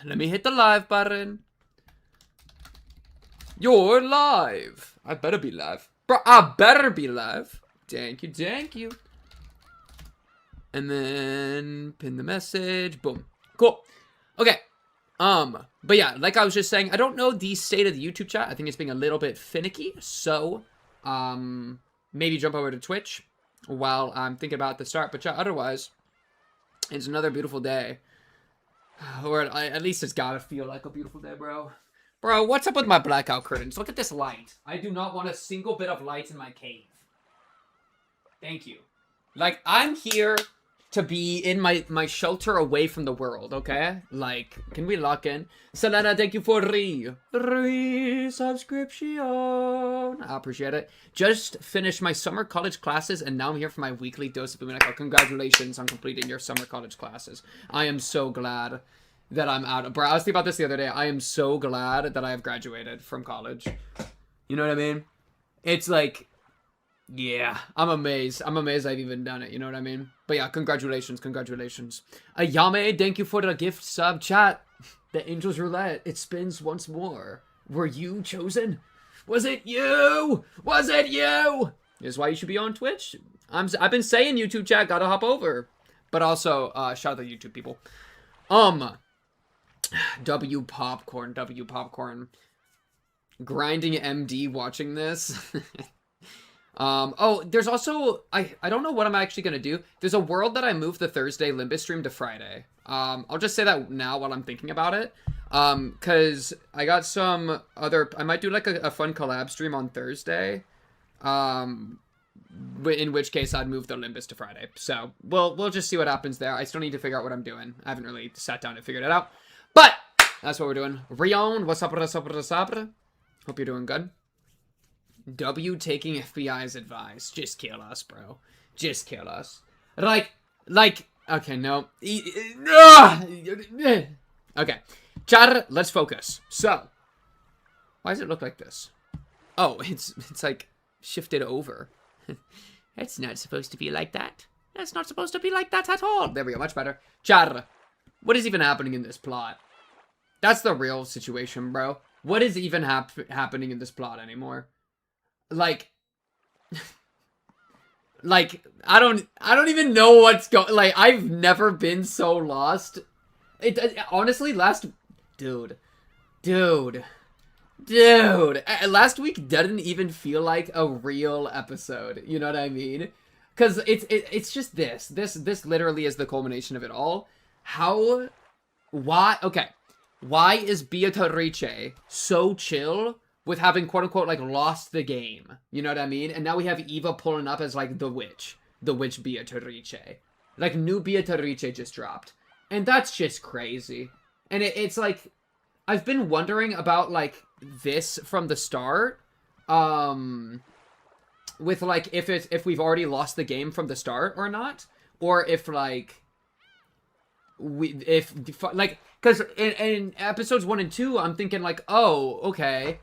Let me hit the live button. You're live. I better be live. Bro, I better be live. Thank you, thank you. And then pin the message. Boom. Cool. Okay. But yeah, like I was just saying, I don't know the state of the YouTube chat. I think it's being a little bit finicky. So, maybe jump over to Twitch while I'm thinking about the start. But yeah, otherwise, it's another beautiful day. Or at least it's gotta feel like a beautiful day, bro. Bro, what's up with my blackout curtains? Look at this light. I do not want a single bit of light in my cave. Thank you. Like, I'm here to be in my shelter away from the world, okay? Like, can we lock in? Selena, thank you for subscription. I appreciate it. Just finished my summer college classes, and now I'm here for my weekly dose of Umineko. Congratulations on completing your summer college classes. I am so glad that I'm out. Bro, I was thinking about this the other day. I am so glad that I have graduated from college. You know what I mean? It's like, yeah, I'm amazed. I'm amazed I've even done it. You know what I mean? But yeah, congratulations, congratulations. Ayame, thank you for the gift sub chat. The Angel's Roulette, it spins once more. Were you chosen? Was it you? Was it you? This is why you should be on Twitch. I've been saying YouTube chat, gotta hop over. But also, shout out to YouTube people. W popcorn. Grinding MD watching this. Oh, there's also, I don't know what I'm actually gonna do. There's a world that I moved the Thursday Limbus stream to Friday. I'll just say that now while I'm thinking about it. Cause I got some other, I might do like a fun collab stream on Thursday. In which case I'd move the Limbus to Friday. So we'll just see what happens there. I still need to figure out what I'm doing. I haven't really sat down and figured it out. But that's what we're doing. Rion, what's up? Hope you're doing good. W taking FBI's advice. Just kill us, bro. Just kill us. Like, okay, no. Okay. Chat, let's focus. So, why does it look like this? Oh, it's like shifted over. It's not supposed to be like that. That's not supposed to be like that at all. There we go, much better. Chat, what is even happening in this plot? That's the real situation, bro. What is even happening in this plot anymore? Like, I don't even know what's going. Like, I've never been so lost. Honestly, dude, last week didn't even feel like a real episode. You know what I mean? Because it's just this literally is the culmination of it all. Why is Beatrice so chill with having quote-unquote like lost the game? You know what I mean? And now we have Eva pulling up as like the witch Beatrice. Like, new Beatrice just dropped, and that's just crazy. And it's like, I've been wondering about like this from the start, with like if we've already lost the game from the start or not, or if like because in episodes 1 and 2, I'm thinking like, oh, okay,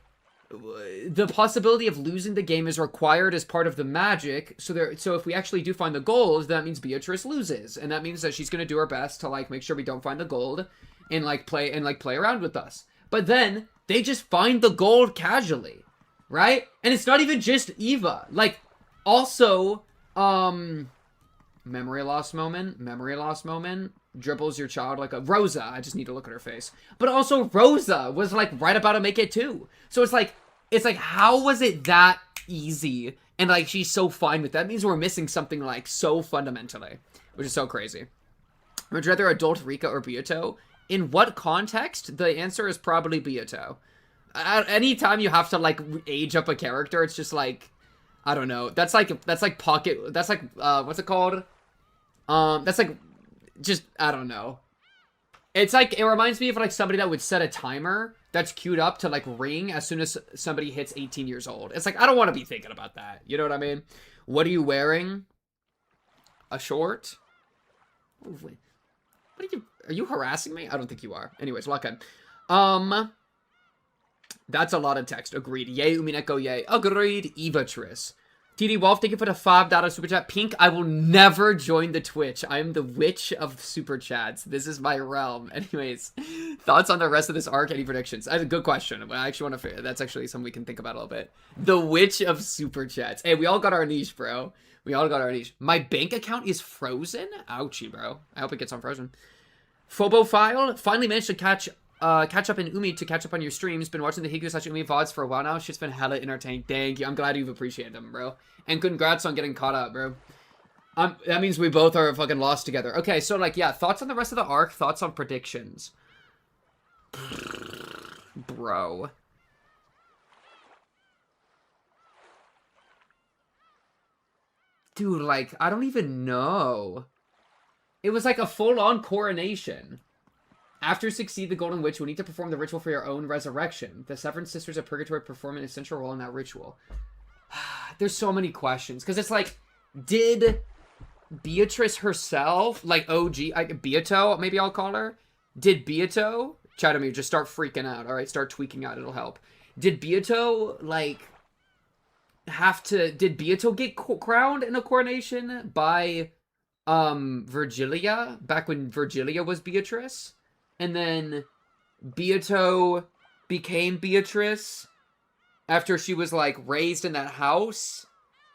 the possibility of losing the game is required as part of the magic. So if we actually do find the gold, that means Beatrice loses, and that means that she's gonna do her best to like make sure we don't find the gold, and play around with us. But then they just find the gold casually, right? And it's not even just Eva. Like, also, memory loss moment. Dribbles your child like a Rosa. I just need to look at her face. But also Rosa was like right about to make it too. So it's like how was it that easy? And like she's so fine with that. That means we're missing something like so fundamentally, which is so crazy. Would you rather adult Rika or Beato? In what context? The answer is probably Beato. Anytime you have to like age up a character, it's just like, I don't know. That's like pocket. That's like what's it called? That's like, just, I don't know. It's like, it reminds me of like somebody that would set a timer that's queued up to like ring as soon as somebody hits 18 years old. It's like, I don't want to be thinking about that. You know what I mean? What are you wearing? A short? Oh, wait. Are you harassing me? I don't think you are. Anyways, lock in. That's a lot of text. Agreed. Yay, Umineko, yay. Agreed. Evatrice. TD Wolf, thank you for the $5 super chat. Pink, I will never join the Twitch. I am the witch of super chats. This is my realm. Anyways, thoughts on the rest of this arc? Any predictions? That's a good question. I actually want to. That's actually something we can think about a little bit. The witch of super chats. Hey, we all got our niche, bro. We all got our niche. My bank account is frozen. Ouchie, bro. I hope it gets unfrozen. Phobophile finally managed to catch up in Umi to catch up on your streams. Been watching the higurashi VODs for a while now. Shit's been hella entertaining. Thank you. I'm glad you've appreciated them, bro. And congrats on getting caught up, bro. That means we both are fucking lost together. Okay, so, like, yeah, thoughts on the rest of the arc? Thoughts on predictions? Bro. Dude, like, I don't even know. It was like a full-on coronation. After you succeed the Golden Witch, you need to perform the ritual for your own resurrection. The Seven Sisters of Purgatory perform an essential role in that ritual. There's so many questions. Because it's like, did Beatrice herself, like OG, Beato, maybe I'll call her? Did Beato, Chadomir, just start freaking out, alright? Start tweaking out, it'll help. Did Beato, like, did Beato get crowned in a coronation by, Virgilia? Back when Virgilia was Beatrice? And then Beato became Beatrice after she was, like, raised in that house.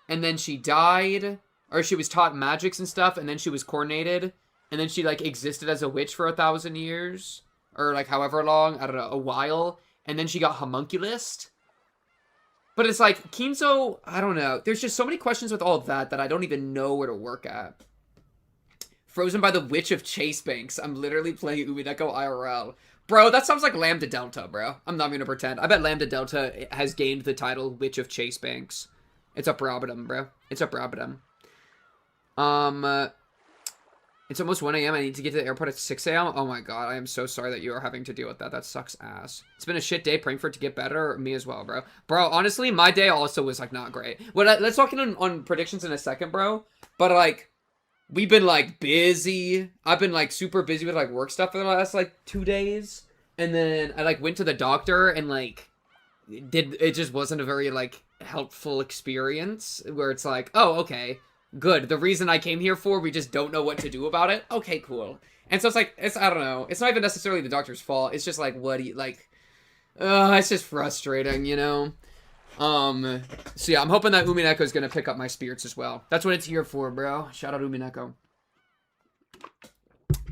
And then she died. Or she was taught magics and stuff. And then she was coronated. And then she, like, existed as a witch for 1,000 years. Or, like, however long. I don't know. A while. And then she got homunculus. But it's like, Kinzo, I don't know. There's just so many questions with all of that I don't even know where to work at. Frozen by the Witch of Chase Banks. I'm literally playing Umineko IRL. Bro, that sounds like Lambda Delta, bro. I'm not gonna pretend. I bet Lambda Delta has gained the title Witch of Chase Banks. It's a problem, bro. It's a problem. It's almost 1 a.m. I need to get to the airport at 6 a.m. Oh my god, I am so sorry that you are having to deal with that. That sucks ass. It's been a shit day, praying for it to get better. Me as well, bro. Bro, honestly, my day also was, like, not great. Well, let's talk on predictions in a second, bro. But, like, we've been, like, busy. I've been, like, super busy with, like, work stuff for the last, like, 2 days. And then I, like, went to the doctor and, like, it just wasn't a very, like, helpful experience. Where it's like, oh, okay, good. The reason I came here for, we just don't know what to do about it. Okay, cool. And so it's like, I don't know. It's not even necessarily the doctor's fault. It's just, like, what do you, like, it's just frustrating, you know? So yeah, I'm hoping that Umineko is gonna pick up my spirits as well. That's what it's here for, bro. Shout out Umineko.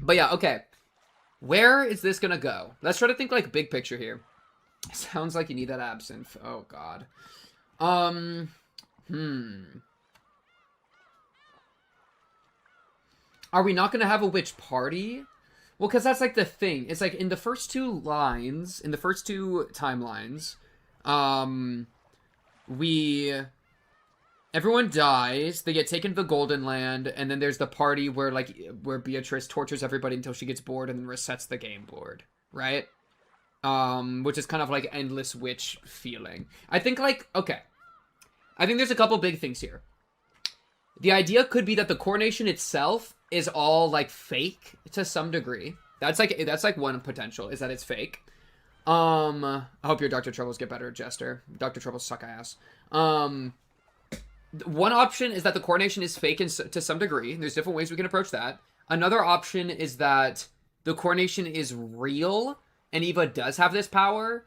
But yeah, okay. Where is this gonna go? Let's try to think, like, big picture here. Sounds like you need that absinthe. Oh, God. Are we not gonna have a witch party? Well, because that's, like, the thing. It's, like, in the first two lines, in the first two timelines, everyone dies, they get taken to the Golden Land, and then there's the party where Beatrice tortures everybody until she gets bored and then resets the game board, right? Which is kind of like endless witch feeling. I think, like, okay. I think there's a couple big things here. The idea could be that the coronation itself is all, like, fake to some degree. That's like one potential, is that it's fake. I hope your Dr. Troubles get better, Jester. Dr. Troubles suck ass. One option is that the coronation is fake to some degree. There's different ways we can approach that. Another option is that the coronation is real, and Eva does have this power,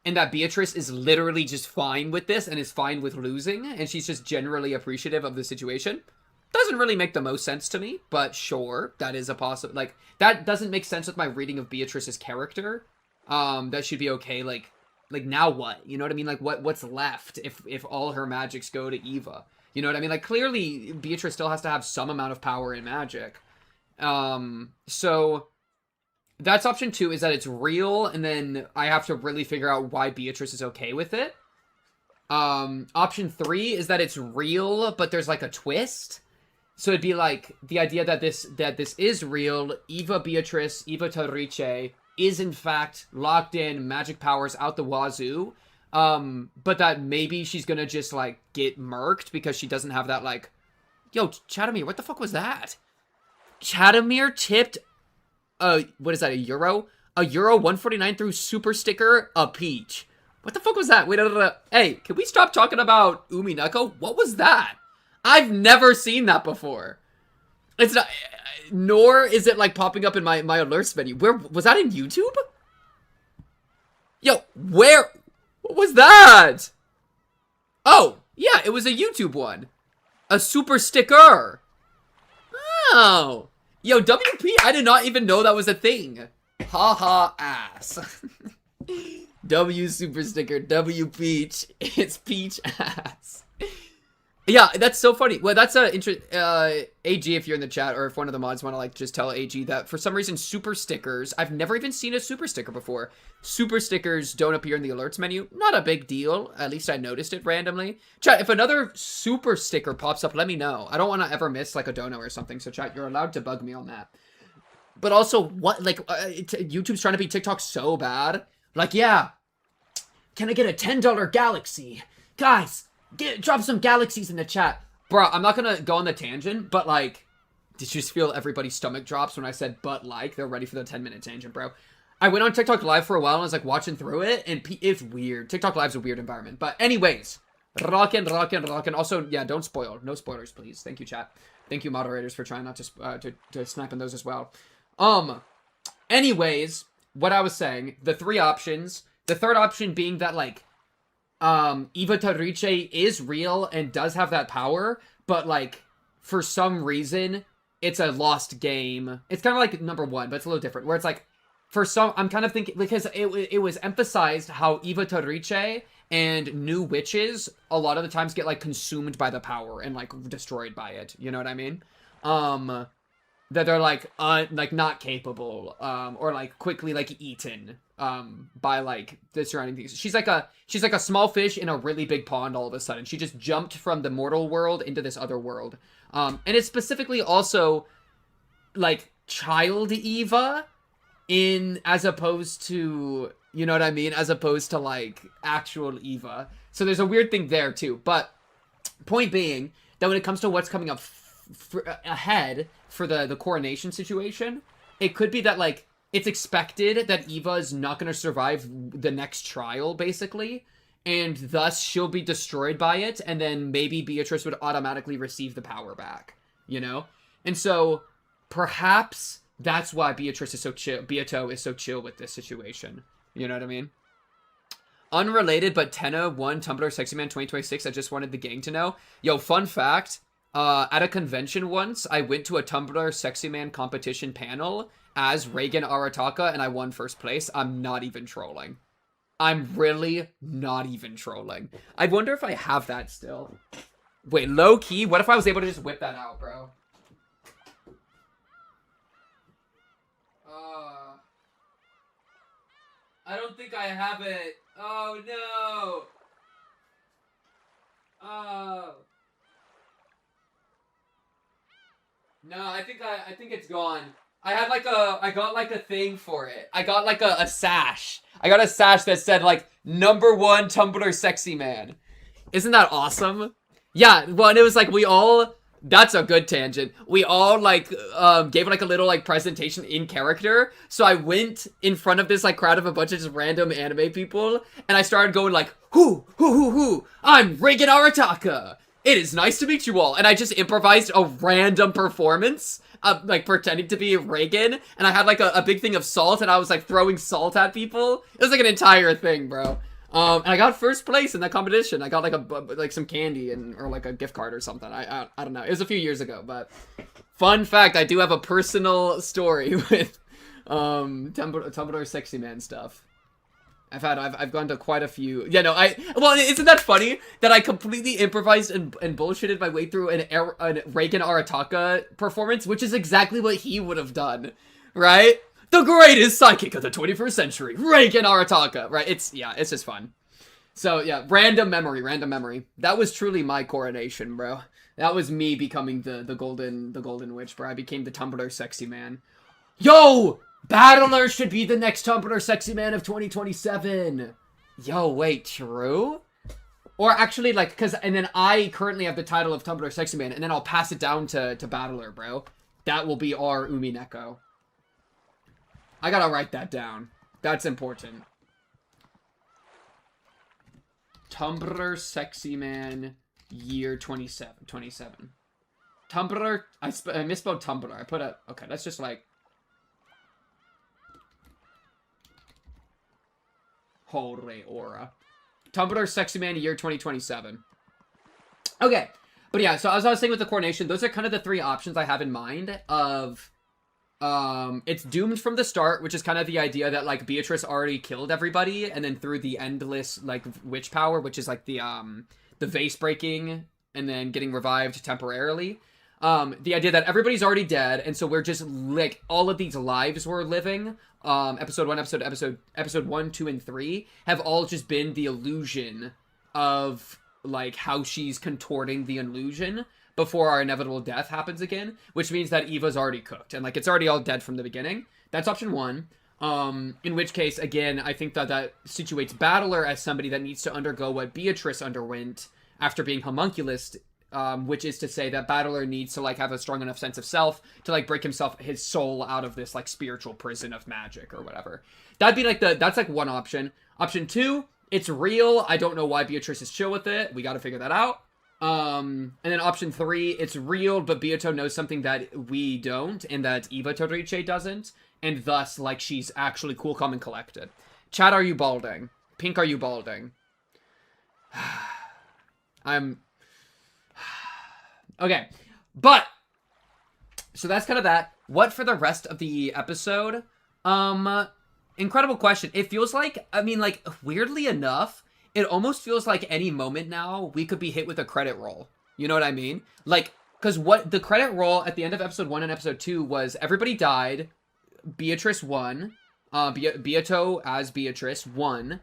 and that Beatrice is literally just fine with this and is fine with losing, and she's just generally appreciative of the situation. Doesn't really make the most sense to me, but sure, that is a possible, like, that doesn't make sense with my reading of Beatrice's character. That should be okay, like now what? You know what I mean? Like, what's left if all her magics go to Eva? You know what I mean? Like, clearly, Beatrice still has to have some amount of power in magic. So, that's option 2, is that it's real, and then I have to really figure out why Beatrice is okay with it. Option 3 is that it's real, but there's, like, a twist. So it'd be like, the idea that this is real, Eva Torice is in fact locked in, magic powers out the wazoo, but that maybe she's gonna just, like, get murked because she doesn't have that, like, yo, Chadomir, what the fuck was that? Chadomir tipped, what is that, a euro? A euro 149 through super sticker, a peach. What the fuck was that? Wait, hey, can we stop talking about Umineko? What was that? I've never seen that before. It's not, nor is it like popping up in my alerts menu. Where was that in YouTube? Yo, where? What was that? Oh, yeah, it was a YouTube one. A super sticker. Oh. Yo, WP, I did not even know that was a thing. Ha ha ass. W super sticker, W peach. It's peach ass. Yeah, that's so funny. Well, that's a AG, if you're in the chat, or if one of the mods want to like just tell AG that for some reason super stickers, I've never even seen a super sticker before. Super stickers don't appear in the alerts menu. Not a big deal. At least I noticed it randomly. Chat, if another super sticker pops up, let me know. I don't want to ever miss like a dono or something. So chat, you're allowed to bug me on that. But also, what, like, YouTube's trying to be TikTok so bad. Like, yeah, can I get a $10 galaxy? Guys, drop some galaxies in the chat. Bro, I'm not gonna go on the tangent, but like, did you just feel everybody's stomach drops when I said but like? They're ready for the 10-minute tangent, bro. I went on TikTok Live for a while and I was like watching through it, and it's weird. TikTok Live's a weird environment. But anyways, rockin'. Also, yeah, don't spoil. No spoilers, please. Thank you, chat. Thank you, moderators, for trying not to snap in those as well. Anyways, what I was saying, the three options, the third option being that, like, Eva Torice is real and does have that power, but, like, for some reason, it's a lost game. It's kind of like number one, but it's a little different, where it's like, for some, I'm kind of thinking, because it was emphasized how Eva Torice and new witches a lot of the times get, like, consumed by the power and, like, destroyed by it. You know what I mean? That they're, like, not capable, or, like, quickly, like, eaten, by, like, the surrounding things. She's like a small fish in a really big pond all of a sudden. She just jumped from the mortal world into this other world. And it's specifically also, like, child Eva as opposed to, you know what I mean? As opposed to, like, actual Eva. So there's a weird thing there, too. But, point being, that when it comes to what's coming up ahead for the coronation situation, it could be that, like, it's expected that Eva is not going to survive the next trial, basically, and thus she'll be destroyed by it, and then maybe Beatrice would automatically receive the power back, you know? And so, perhaps that's why Beatrice is so chill, Beato is so chill with this situation, you know what I mean? Unrelated, but Tenna won Tumblr Sexy Man 2026, I just wanted the gang to know. Yo, fun fact, at a convention once, I went to a Tumblr Sexy Man competition panel as Reagan Arataka, and I won first place. I'm not even trolling. I'm really not even trolling. I wonder if I have that still. Wait, low key? What if I was able to just whip that out, bro? I don't think I have it. Oh, no. Oh. No, I think it's gone. I got like a thing for it. I got like a sash. I got a sash that said like #1 Tumblr Sexy Man. Isn't that awesome? Yeah, well, and it was like that's a good tangent. We all like gave like a little like presentation in character. So I went in front of this like crowd of a bunch of just random anime people, and I started going like, who, I'm Reagan Arataka. It is nice to meet you all. And I just improvised a random performance, like pretending to be Reagan. And I had like a big thing of salt, and I was like throwing salt at people. It was like an entire thing, bro. And I got first place in that competition. I got like some candy or like a gift card or something. I don't know. It was a few years ago, but fun fact, I do have a personal story with Tumblr Sexy Man stuff. I've gone to quite a few. Yeah, no, well, isn't that funny that I completely improvised and bullshitted my way through an Reagan Arataka performance, which is exactly what he would have done, right? The greatest psychic of the 21st century, Reagan Arataka, right? It's just fun. So yeah, random memory. That was truly my coronation, bro. That was me becoming the golden witch, bro. I became the Tumblr Sexy Man. Yo! Battler should be the next Tumblr Sexy Man of 2027. Yo, wait, true? Or actually, like, and then I currently have the title of Tumblr Sexy Man, and then I'll pass it down to Battler, bro. That will be our Umineko. I gotta write that down. That's important. Tumblr Sexy Man year 27. Tumblr, I misspelled Tumblr. I put a, okay, that's just like, holy aura. Tumblr Sexy Man year 2027. Okay, but yeah, so as I was saying with the coronation, those are kind of the three options I have in mind of, it's doomed from the start, which is kind of the idea that, like, Beatrice already killed everybody, and then through the endless, like, witch power, which is, like, the vase breaking, and then getting revived temporarily. The idea that everybody's already dead, and so we're just, like, all of these lives we're living, episode 1, 2, and 3, have all just been the illusion of, like, how she's contorting the illusion before our inevitable death happens again, which means that Eva's already cooked, and, like, it's already all dead from the beginning. That's option 1. In which case, again, I think that situates Battler as somebody that needs to undergo what Beatrice underwent after being homunculus, which is to say that Battler needs to, like, have a strong enough sense of self to, like, break his soul out of this, like, spiritual prison of magic or whatever. That'd be, like, that's, like, one option. Option 2, it's real. I don't know why Beatrice is chill with it. We gotta figure that out. And then option 3, it's real, but Beato knows something that we don't, and that Eva Torice doesn't, and thus, like, she's actually cool, calm, and collected. Chad, are you balding? Pink, are you balding? Okay, but, so that's kind of that. What for the rest of the episode? Incredible question. It feels like, I mean, like, weirdly enough, it almost feels like any moment now we could be hit with a credit roll. You know what I mean? Like, because what the credit roll at the end of episode 1 and episode 2 was everybody died, Beatrice won, Beato as Beatrice won,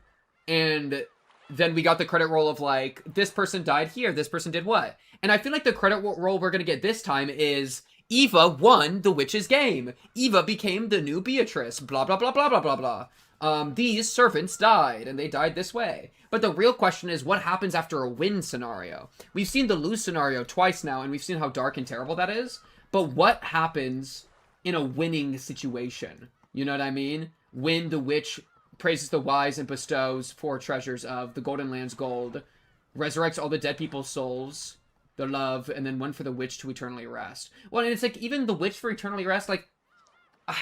and then we got the credit roll of, like, this person died here, this person did what? And I feel like the credit roll we're gonna get this time is Eva won the witch's game. Eva became the new Beatrice, blah, blah, blah, blah, blah, blah, blah. These servants died, and they died this way. But the real question is, what happens after a win scenario? We've seen the lose scenario twice now, and we've seen how dark and terrible that is. But what happens in a winning situation? You know what I mean? When the witch praises the wise and bestows 4 treasures of the Golden Land's gold, resurrects all the dead people's souls, the love, and then one for the witch to eternally rest. Well, and it's like, even the witch for eternally rest, like,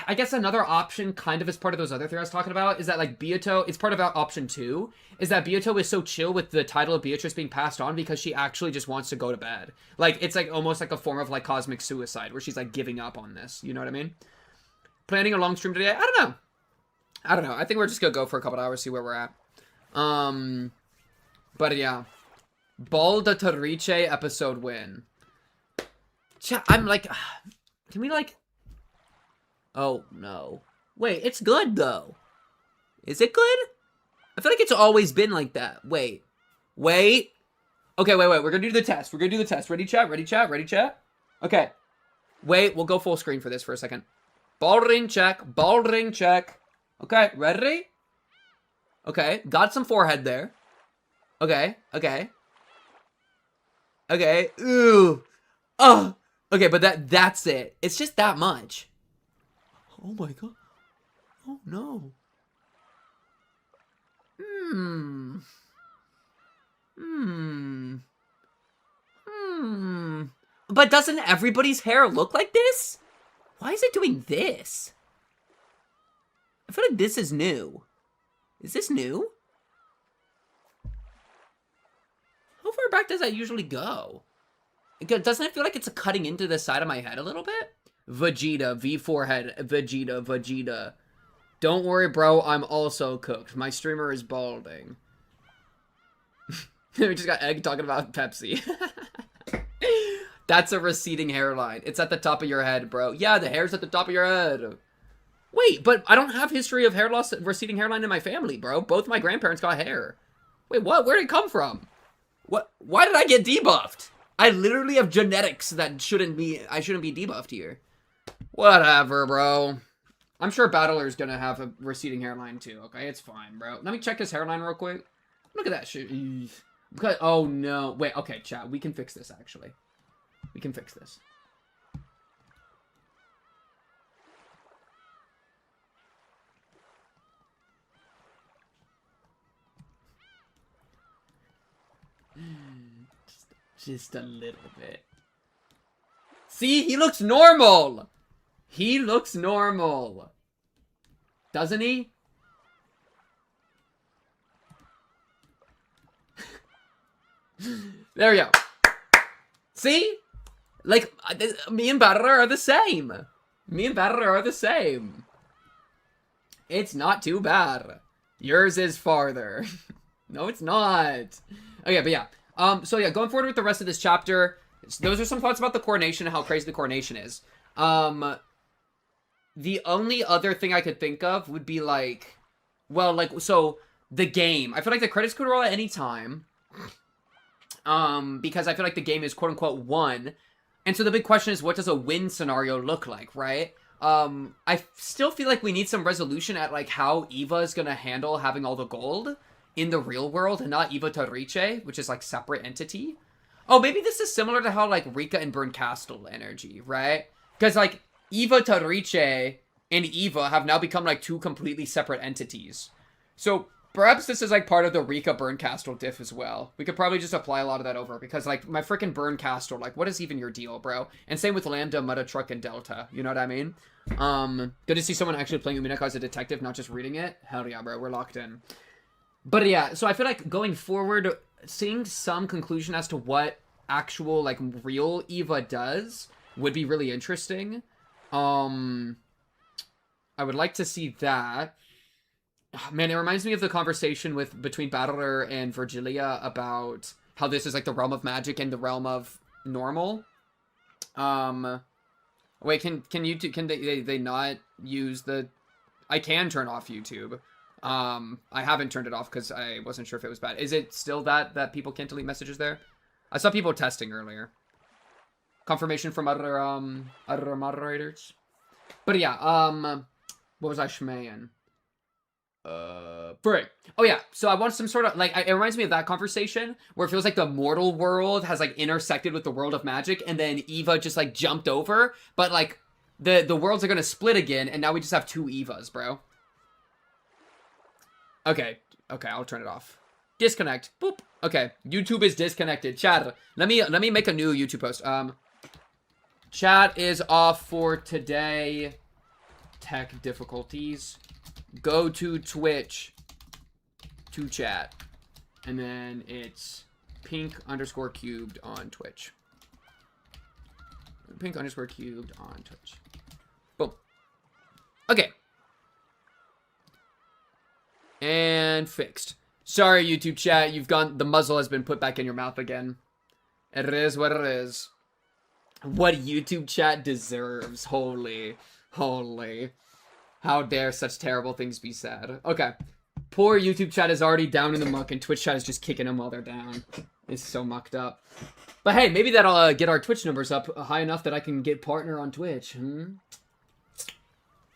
I guess another option, kind of as part of those other things I was talking about, is that, like, Beato, it's part of option 2, is that Beato is so chill with the title of Beatrice being passed on because she actually just wants to go to bed. Like, it's, like, almost like a form of, like, cosmic suicide, where she's, like, giving up on this. You know what I mean? Planning a long stream today? I don't know. I think we're just gonna go for a couple hours, see where we're at. But yeah. Balda Torice episode win. I'm like, can we, like... Oh, no. Wait, it's good, though. Is it good? I feel like it's always been like that. Wait. Okay, wait. We're gonna do the test. Ready, chat? Okay. Wait, we'll go full screen for this for a second. Ball ring check. Okay, ready? Okay, got some forehead there. Okay. Ooh. Oh. Okay, but that's it. It's just that much. Oh my god. Oh no. But doesn't everybody's hair look like this? Why is it doing this? I feel like this is new. Is this new? How far back does that usually go? Doesn't it feel like it's cutting into the side of my head a little bit? Vegeta, V forehead, Vegeta. Don't worry, bro, I'm also cooked. My streamer is balding. We just got Egg talking about Pepsi. That's a receding hairline. It's at the top of your head, bro. Yeah, the hair's at the top of your head. Wait, but I don't have history of hair loss, receding hairline in my family, bro. Both my grandparents got hair. Wait, what? Where did it come from? What? Why did I get debuffed? I literally have genetics that I shouldn't be debuffed here. Whatever, bro. I'm sure Battler's gonna have a receding hairline too, okay? It's fine, bro. Let me check his hairline real quick. Look at that shit. Because, oh no. Wait, okay, chat. We can fix this, actually. We can fix this. Just a little bit. See, he looks normal. He looks normal. Doesn't he? There we go. See? Like, me and Barra are the same. Me and Barra are the same. It's not too bad. Yours is farther. No, it's not. Okay, but yeah. So yeah, going forward with the rest of this chapter, those are some thoughts about the coronation and how crazy the coronation is. The only other thing I could think of would be like, well, like, so the game. I feel like the credits could roll at any time. Because I feel like the game is quote unquote won. And so the big question is, what does a win scenario look like, right? I still feel like we need some resolution at like how Eva is gonna handle having all the gold in the real world and not Eva Torice, which is like separate entity. Oh, maybe this is similar to how like Rika and Burn Castle energy, right? Because like Eva Torice and Eva have now become like two completely separate entities. So perhaps this is like part of the Rika Burn Castle diff as well. We could probably just apply a lot of that over because like my freaking Burn Castle, like what is even your deal, bro? And same with Lambda, Meta Truck, and Delta. You know what I mean? Good to see someone actually playing Umineko as a detective, not just reading it. Hell yeah, bro. We're locked in. But yeah, so I feel like going forward, seeing some conclusion as to what actual like real Eva does would be really interesting. I would like to see that. Man, it reminds me of the conversation between Battler and Virgilia about how this is like the realm of magic and the realm of normal. Wait, can they not use the? I can turn off YouTube. I haven't turned it off because I wasn't sure if it was bad. Is it still that people can't delete messages there? I saw people testing earlier. Confirmation from other moderators. But yeah, what was I schmaying? Frick. Oh yeah, so I want some sort of, like, it reminds me of that conversation where it feels like the mortal world has, like, intersected with the world of magic, and then Eva just, like, jumped over, but, like, the worlds are gonna split again, and now we just have two Evas, bro. Okay, I'll turn it off. Disconnect. Boop. Okay, YouTube is disconnected. Chat, let me make a new YouTube post. Chat is off for today. Tech difficulties. Go to Twitch to chat. And then it's pink_cubed on Twitch. Pink_cubed on Twitch. Boom. Okay. And fixed. Sorry, YouTube chat. The muzzle has been put back in your mouth again. It is what it is. What YouTube chat deserves. Holy. How dare such terrible things be said. Okay. Poor YouTube chat is already down in the muck, and Twitch chat is just kicking them while they're down. It's so mucked up. But hey, maybe that'll get our Twitch numbers up high enough that I can get partner on Twitch.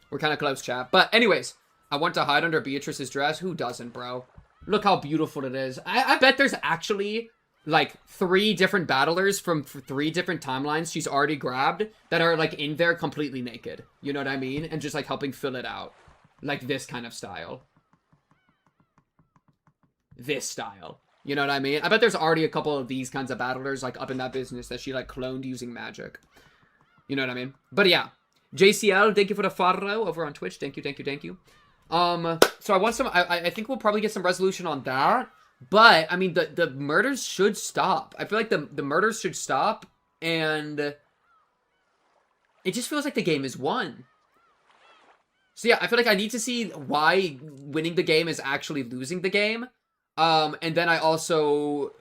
We're kind of close, chat. But anyways, I want to hide under Beatrice's dress. Who doesn't, bro? Look how beautiful it is. I bet there's actually like 3 different battlers from 3 different timelines she's already grabbed that are like in there completely naked. You know what I mean? And just like helping fill it out. Like this kind of style. This style. You know what I mean? I bet there's already a couple of these kinds of battlers like up in that business that she like cloned using magic. You know what I mean? But yeah. JCL, thank you for the follow over on Twitch. Thank you. So I want some, I think we'll probably get some resolution on that. But, I mean, the murders should stop. I feel like the murders should stop, and it just feels like the game is won. So yeah, I feel like I need to see why winning the game is actually losing the game. And then I also,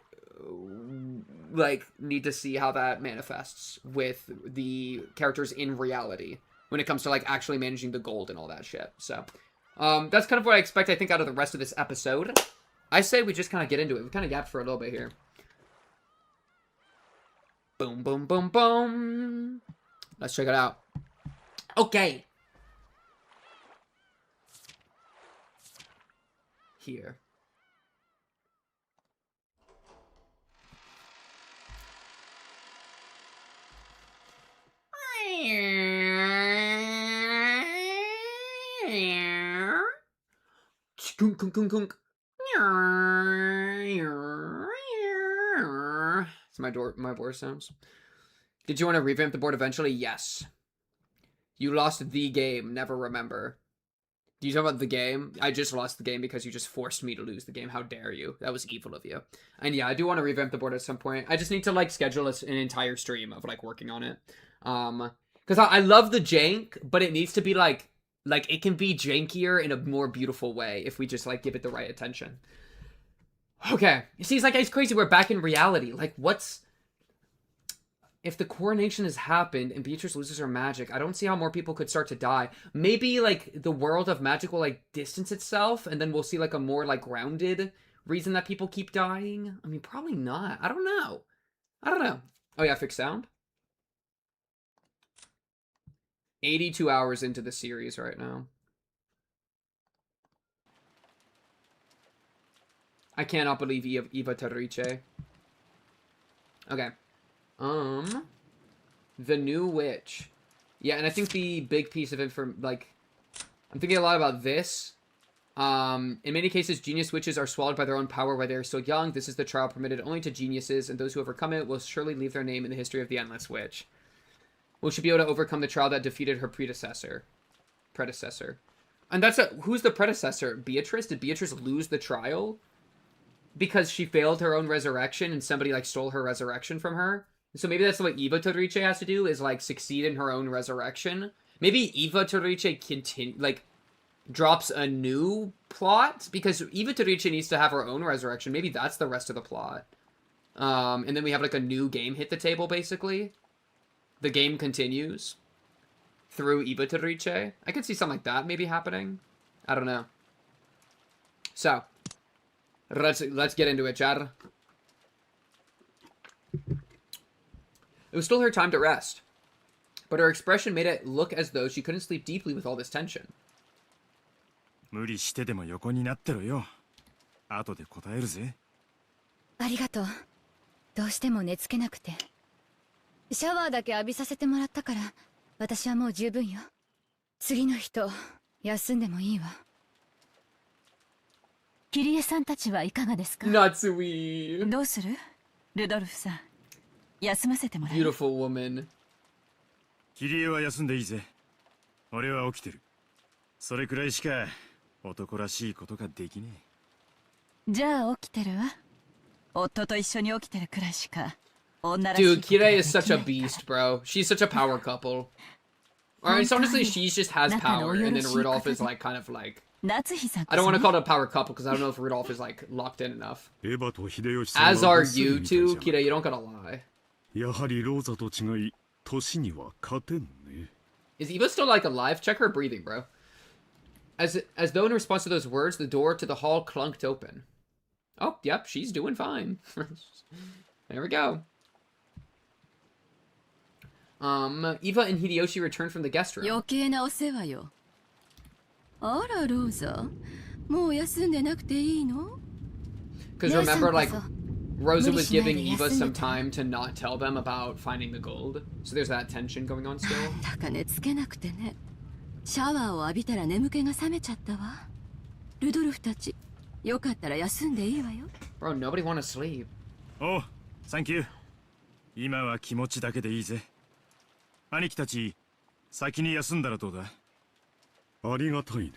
like, need to see how that manifests with the characters in reality when it comes to, like, actually managing the gold and all that shit. So, that's kind of what I expect, I think, out of the rest of this episode. I say we just kind of get into it. We kind of gapped for a little bit here. Boom, boom, boom, boom. Let's check it out. Okay. Here. Kunk, kunk, kunk, kunk. It's my board sounds. Did you want to revamp the board eventually? Yes. You lost the game. Never remember. Do you talk about the game? I just lost the game because you just forced me to lose the game. How dare you? That was evil of you. And yeah, I do want to revamp the board at some point. I just need to like schedule an entire stream of like working on it. Because I love the jank, but it needs to be like it can be jankier in a more beautiful way if we just like give it the right attention. Okay. See, it's crazy. We're back in reality. Like, what's... If the coronation has happened and Beatrice loses her magic, I don't see how more people could start to die. Maybe, like, the world of magic will, like, distance itself, and then we'll see, like, a more, like, grounded reason that people keep dying. I mean, probably not. I don't know. Oh, yeah, fixed sound? 82 hours into the series right now. I cannot believe Eva Terrice. Okay. The new witch. Yeah, and I think the big piece of info, like, I'm thinking a lot about this. In many cases, genius witches are swallowed by their own power while they are still young. This is the trial permitted only to geniuses, and those who overcome it will surely leave their name in the history of the Endless Witch. Will she be able to overcome the trial that defeated her predecessor? And who's the predecessor? Beatrice? Did Beatrice lose the trial? Because she failed her own resurrection and somebody, like, stole her resurrection from her? So maybe that's what Eva Terrice has to do, is, like, succeed in her own resurrection. Maybe Eva Terrice drops a new plot, because Eva Terrice needs to have her own resurrection. Maybe that's the rest of the plot. And then we have, like, a new game hit the table, basically. The game continues through Eva Terrice. I could see something like that maybe happening. I don't know. So, let's get into it, Chad. It was still her time to rest, but her expression made it look as though she couldn't sleep deeply with all this tension. 無理してでも横になってろよ。後で答えるぜ。ありがとう。どうしても寝つけなくて。シャワーだけ浴びさせてもらったから、私はもう十分よ。次の人、休んでもいいわ。キリエさんたちはいかがですか？ Natsui. どうする？ルドルフさん。休ませてもらう。Beautiful woman. キリエは休んでいいぜ。俺は起きてる。それくらいしか男らしいことができねえ。じゃあ起きてるわ。夫と一緒に起きてるくらいしか。Dude, Kirei is such a beast, bro. She's such a power couple. Or it's honestly, she just has power, and then Rudolph is like, kind of like... I don't want to call it a power couple, because I don't know if Rudolph is like, locked in enough. As are you two, Kirei, you don't gotta lie. Is Eva still like alive? Check her breathing, bro. As though in response to those words, the door to the hall clunked open. Oh, yep, she's doing fine. There we go. Eva and Hideyoshi returned from the guest room. 余計なお世話よ。あら、ローザ。もう休んでなくていいの？ Because remember, like, Rosa was giving Eva some time to not tell them about finding the gold. So there's that tension going on still. だか寝つけなくてね。シャワーを浴びたら眠気が覚めちゃったわ。ルドルフたち、よかったら休んでいいわよ。Bro, nobody wanna sleep. おう、サンキュー。今は気持ちだけでいいぜ。兄貴たち、先に休んだらどうだ？ありがたいね。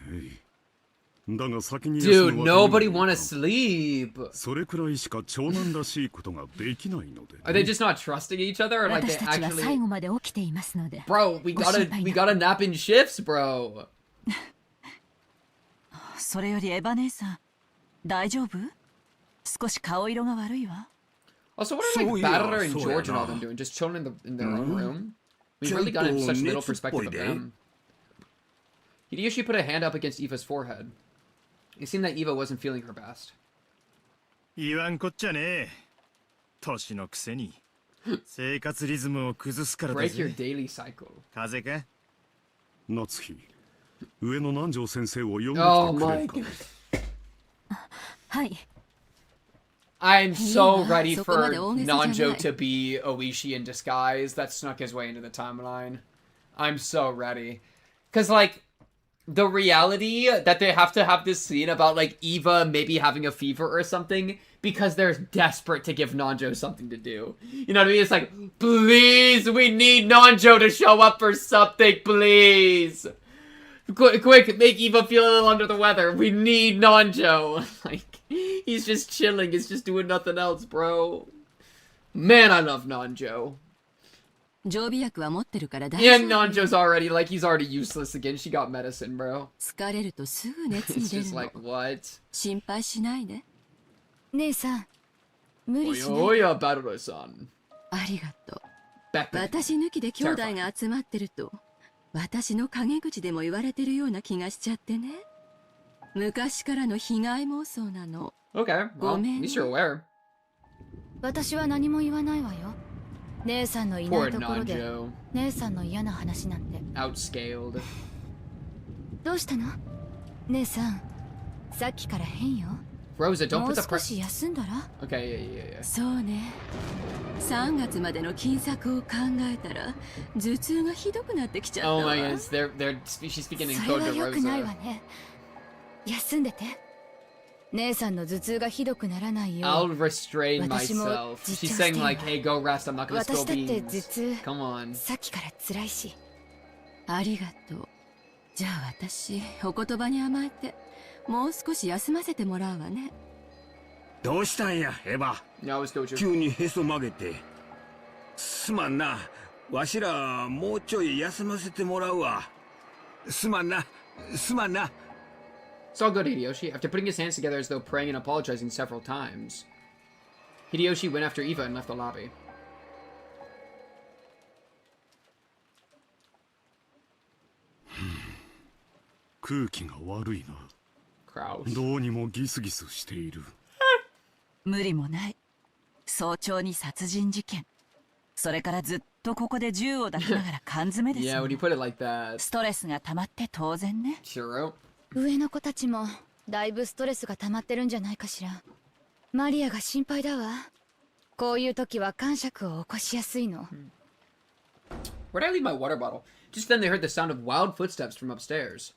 だが先に休む Dude, nobody wanna sleep. それくらいしか長男らしいことができないので。Are they just not trusting each other, or like they 私たちは actually? 最後まで起きていますので。Bro, we gotta nap in shifts, bro. それよりエヴァ姉さん、大丈夫？少し顔色が悪いわ。Also, what are like Battler and George and all them doing? Just chilling in their own room? We've really gotten such little perspective of them. Hideyoshi put a hand up against Eva's forehead. It seemed that Eva wasn't feeling her best. 言わんこっちゃねえ。年のくせに生活リズムを崩すからだ Break your ぜ。 daily cycle. 風邪か？夏日、上野南條先生を呼んできて Oh くれ my るか。 god. はい。 I'm so Yeah, ready so for ここまで大げさじゃない。 Nanjo to be Oishi in disguise. That snuck his way into the timeline. I'm so ready. Because, like, the reality that they have to have this scene about like Eva maybe having a fever or something because they're desperate to give Nanjo something to do. You know what I mean? It's like, please, we need Nanjo to show up for something, please. Quick, make Eva feel a little under the weather. We need Nanjo. Like, he's just chilling. He's just doing nothing else, bro. Man, I love Nanjo. 常備薬は持ってるから大 Yeah, 丈夫。 Nanjo's already, like, he's already useless again. She got medicine, bro. 疲れるとすぐ熱に It's 出る just の。 like, what? 心配しないで。姉さん無理しない Oya, Battle-san. ありがとう。 Beckman. 私抜きで兄弟が集まってると、私の陰口でも言われてるような気がしちゃってね。昔からの被害妄想なの。 Okay, well, at least you're aware. 私は何も言わないわよ。姉さんのいな Poor いところで Nanjo. 姉さんの嫌な話なんて。 Outscaled. どうしたの姉さん、さっきから変よ。 Rosa, don't も put う the 少 pre- し休んだら Okay, yeah. そうね。3月までの金策を考えたら、頭痛がひどくなってきちゃった Oh わ。 my goodness, she's speaking in それ code は to 良くないわ Rosa. ね。休んでて。姉さんの頭痛がひどくならないよ I'll う。 restrain 私も myself. 実 She's 調 saying してる like, わ hey, go rest. I'm not gonna 私 spill だって頭 beans. 痛 Come on. さっきから辛いし。ありがとう。じゃあ私、お言葉に甘えて、もう少し休ませてもらうわね。どうしたんやエヴァ No, I was Gochu. 急にへそ曲げてすまんなわしらもうちょい休ませてもらうわすまんな It's all good, Hideyoshi. After putting his hands together as though praying and apologizing several times, Hideyoshi went after Eva and left the lobby. 空気が悪いな。 Kraus. どうにもギスギスしている。無理もない。早朝に殺人事件。それからずっとここで銃を抱きながら缶詰です Yeah, も when ん you put it like that. ストレスが溜まって当然ね。 Churro. 上の子たちもだいぶストレスが溜まってるんじゃないかしら。マリアが心配だわ。こういう時は感触を起こしやすいの。Where'd I leave my water bottle? Just then they heard the sound of wild footsteps from upstairs.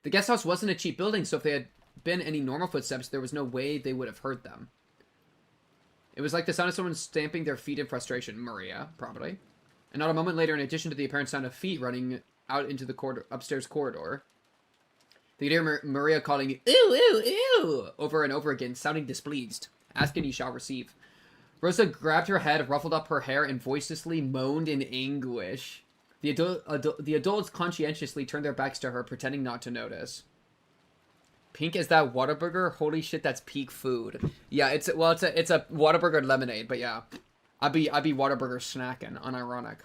The guest house wasn't a cheap building, so if they had been any normal footsteps, there was no way they would have heard them. It was like the sound of someone stamping their feet in frustration. Maria, probably. And not a moment later, in addition to the apparent sound of feet running out into the upstairs corridor, they could hear Maria calling, "Ew, ew, ew," over and over again, sounding displeased. Ask and you shall receive. Rosa grabbed her head, ruffled up her hair, and voicelessly moaned in anguish. The adults conscientiously turned their backs to her, pretending not to notice. Pink is that Whataburger? Holy shit, that's peak food. Yeah, it's a Whataburger lemonade, but yeah. I'd be Whataburger snacking, unironic.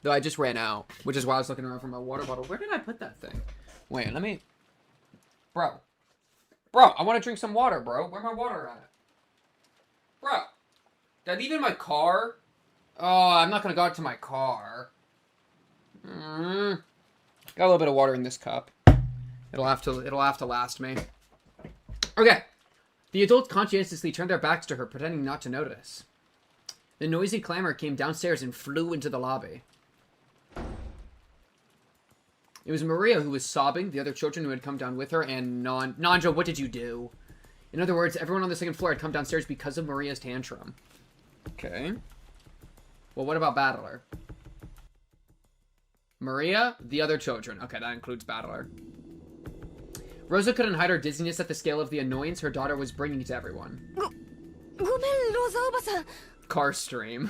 Though I just ran out, which is why I was looking around for my water bottle. Where did I put that thing? Wait, let me... Bro, I want to drink some water, bro. Where's my water at? Bro, did I leave it in my car? Oh, I'm not gonna go out to my car. Got a little bit of water in this cup. It'll have to last me. Okay. The adults conscientiously turned their backs to her, pretending not to notice. The noisy clamor came downstairs and flew into the lobby. It was Maria who was sobbing, the other children who had come down with her, and Nanjo, what did you do? In other words, everyone on the second floor had come downstairs because of Maria's tantrum. Okay. Well, what about Battler? Maria, the other children. Okay, that includes Battler. Rosa couldn't hide her dizziness at the scale of the annoyance her daughter was bringing to everyone. ごめん、ローザおばさん。 Car stream.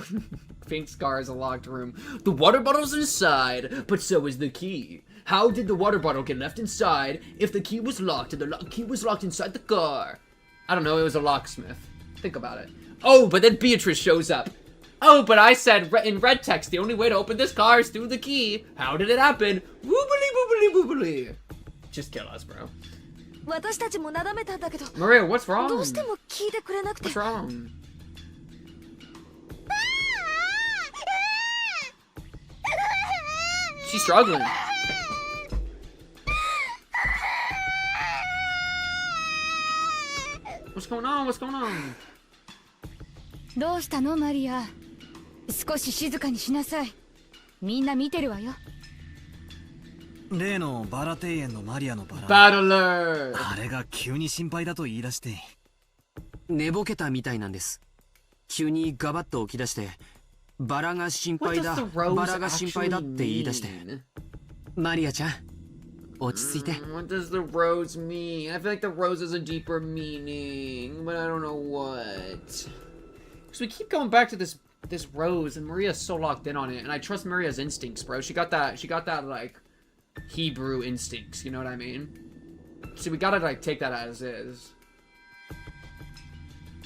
Pink's car is a locked room. The water bottle's inside, but so is the key. How did the water bottle get left inside if the key was locked and the key was locked inside the car? I don't know, it was a locksmith. Think about it. Oh, but then Beatrice shows up. Oh, but I said in red text, the only way to open this car is through the key. How did it happen? Woobly boobly boobly. Just kill us, bro. 私たちもなだめたんだけど、 Maria, what's wrong? どうしても聞いてくれなくて。 What's wrong? She's struggling. What's going on? What's going on? どうしたのマリア。少し静かにしなさい。みんな見てるわよ。例のバラ庭園のマリアのバラ、 Battler! あれが急に心配だと言い出して。寝ぼけたみたいなんです。急にガバッと起き出して、バラが心 What 配 does だ the rose バラが心配だって言い出して actually mean? マリアちゃん落ち着いて。 What does the rose mean? I feel like the rose has a deeper meaning, but I don't know what. Because we keep going back to this rose, and Maria's so locked in on it, and I trust Maria's instincts, bro. She got that like Hebrew instincts, you know what I mean? So we gotta like take that as is.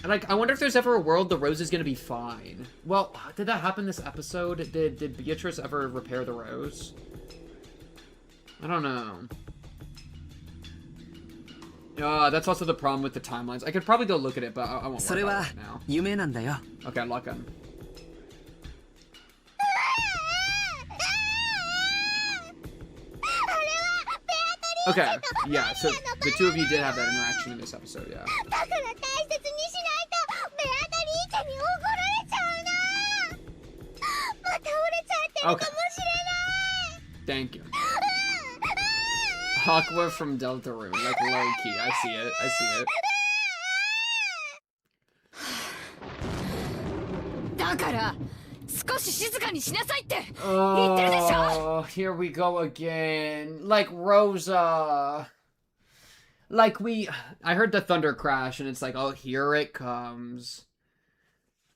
And like, I wonder if there's ever a world the rose is gonna be fine. Well, did that happen this episode? Did Beatrice ever repair the rose? I don't know. That's also the problem with the timelines. I could probably go look at it, but I won't worry about it now. 夢なんだよ。 Okay, lock him. Okay, yeah, so the two of you did have that interaction in this episode, yeah. Okay. Thank you. Aqua from Deltarune, like low key. I see it. I see it. だから少し静かにしなさいって Oh, here we go again. Like Rosa. Like I heard the thunder crash and it's like, oh, here it comes.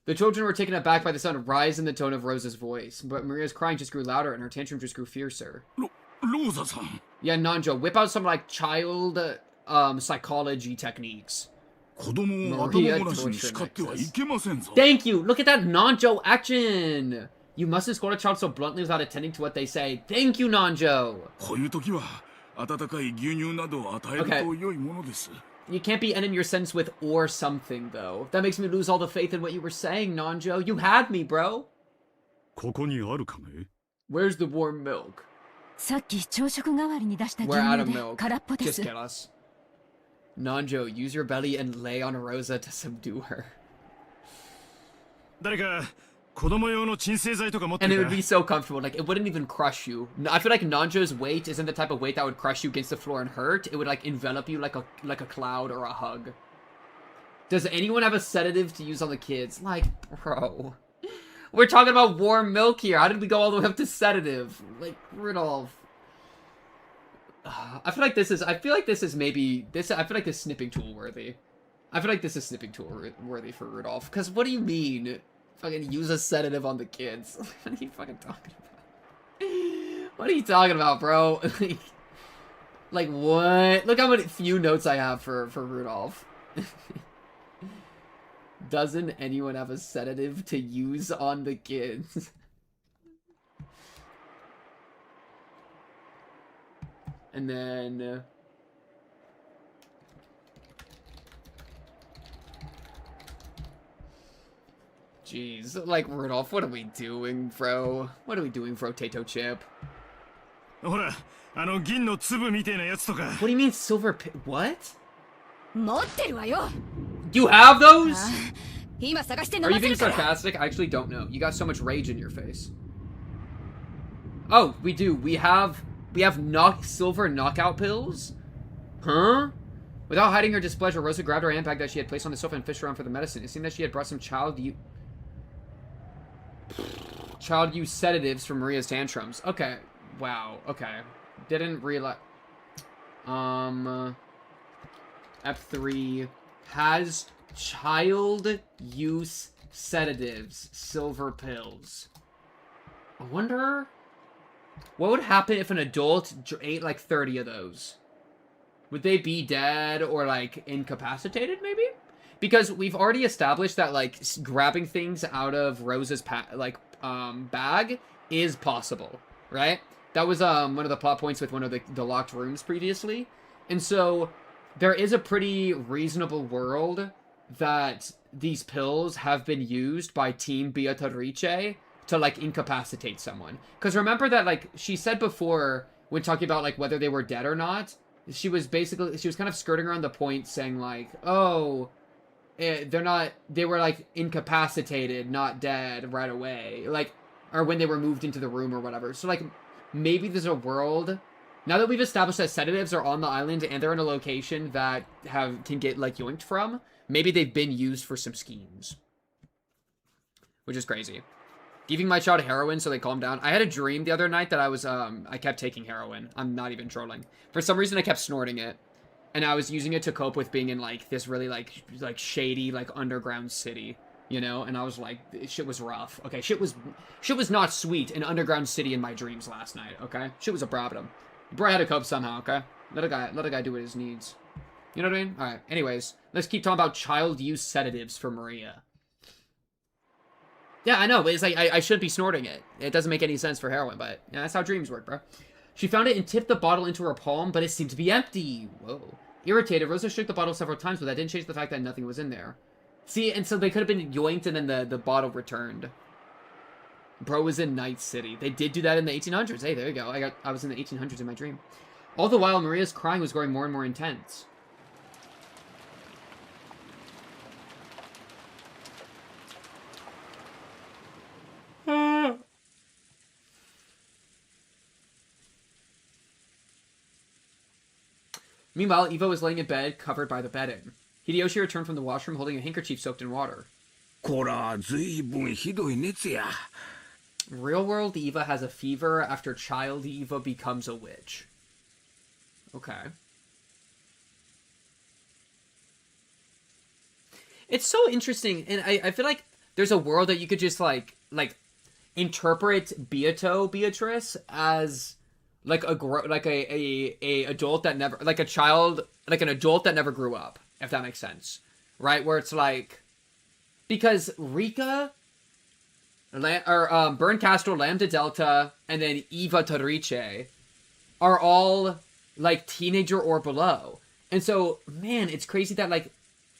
The children were taken aback by the sound of rise in the tone of Rosa's voice, but Maria's crying just grew louder and her tantrum just grew fiercer. ローザさん、 Yeah, Nanjo, whip out some like child psychology techniques. 子供を頭ごなしに叱ってはいけませんぞ。 Thank you! Look at that Nanjo action! You mustn't scold a child so bluntly without attending to what they say. Thank you, Nanjo! こういう時は温かい牛乳などを与えると良いものです。 You can't be ending your sentence with or something, though. That makes me lose all the faith in what you were saying, Nanjo. You had me, bro. ここにあるかね。 Where's the warm milk? さっき朝食代わりに出した牛 We're out of 乳で milk. 空っぽで Just す。 get us. Nanjo, use your belly and lay on Rosa to subdue her. 誰か子供用の鎮静剤とか持って And it る would か be so comfortable. Like, it wouldn't even crush you. I feel like Nanjo's weight isn't the type of weight that would crush you against the floor and hurt. It would, like, envelop you like a cloud or a hug. Does anyone have a sedative to use on the kids? Like, bro. We're talking about warm milk here. How did we go all the way up to sedative? Like, Rudolph. I feel like this is maybe this. I feel like this is snipping tool worthy. I feel like this is snipping tool worthy for Rudolph. Because what do you mean? Fucking use a sedative on the kids. What are you fucking talking about? What are you talking about, bro? Like what? Look how many few notes I have for Rudolph. Doesn't anyone have a sedative to use on the kids? And then... Jeez, like, Rudolph, what are we doing, bro? What are we doing, Potato Chip? ほら、あの銀の粒みたいなやつとか。 What do you mean silver what? 持ってるわよ。 You have those? 今探して飲 Are ま you せ being るから。 sarcastic? I actually don't know. You got so much rage in your face. Oh, we do. We have silver knockout pills? Huh? Without hiding her displeasure, Rosa grabbed her handbag that she had placed on the sofa and fished around for the medicine. It seemed that she had brought some child use sedatives for Maria's tantrums. Okay. Wow. Okay. Didn't realize. Ep3 has child use sedatives, silver pills. I wonder what would happen if an adult ate like 30 of those. Would they be dead or like incapacitated maybe? Because we've already established that like grabbing things out of Rose's bag is possible, right? That was one of the plot points with one of the locked rooms previously. And so there is a pretty reasonable world that these pills have been used by Team Beatrice to like incapacitate someone. Because remember that like she said before when talking about like whether they were dead or not, she was kind of skirting around the point saying like, oh, they were like incapacitated, not dead right away. Like or when they were moved into the room or whatever. So like maybe there's a world now that we've established that sedatives are on the island and they're in a location that can get like yoinked from. Maybe they've been used for some schemes, which is crazy. Giving my child heroin so they calm down. I had a dream the other night that I kept taking heroin. I'm not even trolling. For some reason, I kept snorting it. And I was using it to cope with being in, like, this really, like shady, like, underground city. You know? And I was like, shit was rough. Okay, shit was not sweet in underground city in my dreams last night, okay? Shit was a problem. Bro had to cope somehow, okay? Let a guy do what his needs. You know what I mean? Alright, anyways. Let's keep talking about child use sedatives for Maria. Yeah, I know, but it's like, I shouldn't be snorting it. It doesn't make any sense for heroin, but yeah, that's how dreams work, bro. She found it and tipped the bottle into her palm, but it seemed to be empty. Whoa. Irritated, Rosa shook the bottle several times, but that didn't change the fact that nothing was in there. See, and so they could have been yoinked and then the bottle returned. Bro was in Night City. They did do that in the 1800s. Hey, there you go. I was in the 1800s in my dream. All the while, Maria's crying was growing more and more intense. Meanwhile, Eva was laying in bed, covered by the bedding. Hideyoshi returned from the washroom holding a handkerchief soaked in water. Real-world Eva has a fever after child Eva becomes a witch. Okay. It's so interesting, and I feel like there's a world that you could just, like interpret Beatrice as... like a adult that never, like a child, like an adult that never grew up, if that makes sense, right? Where it's like, because Rika, Burn Castro, Lambda Delta, and then Eva Torice are all like teenager or below, and so man, it's crazy that like,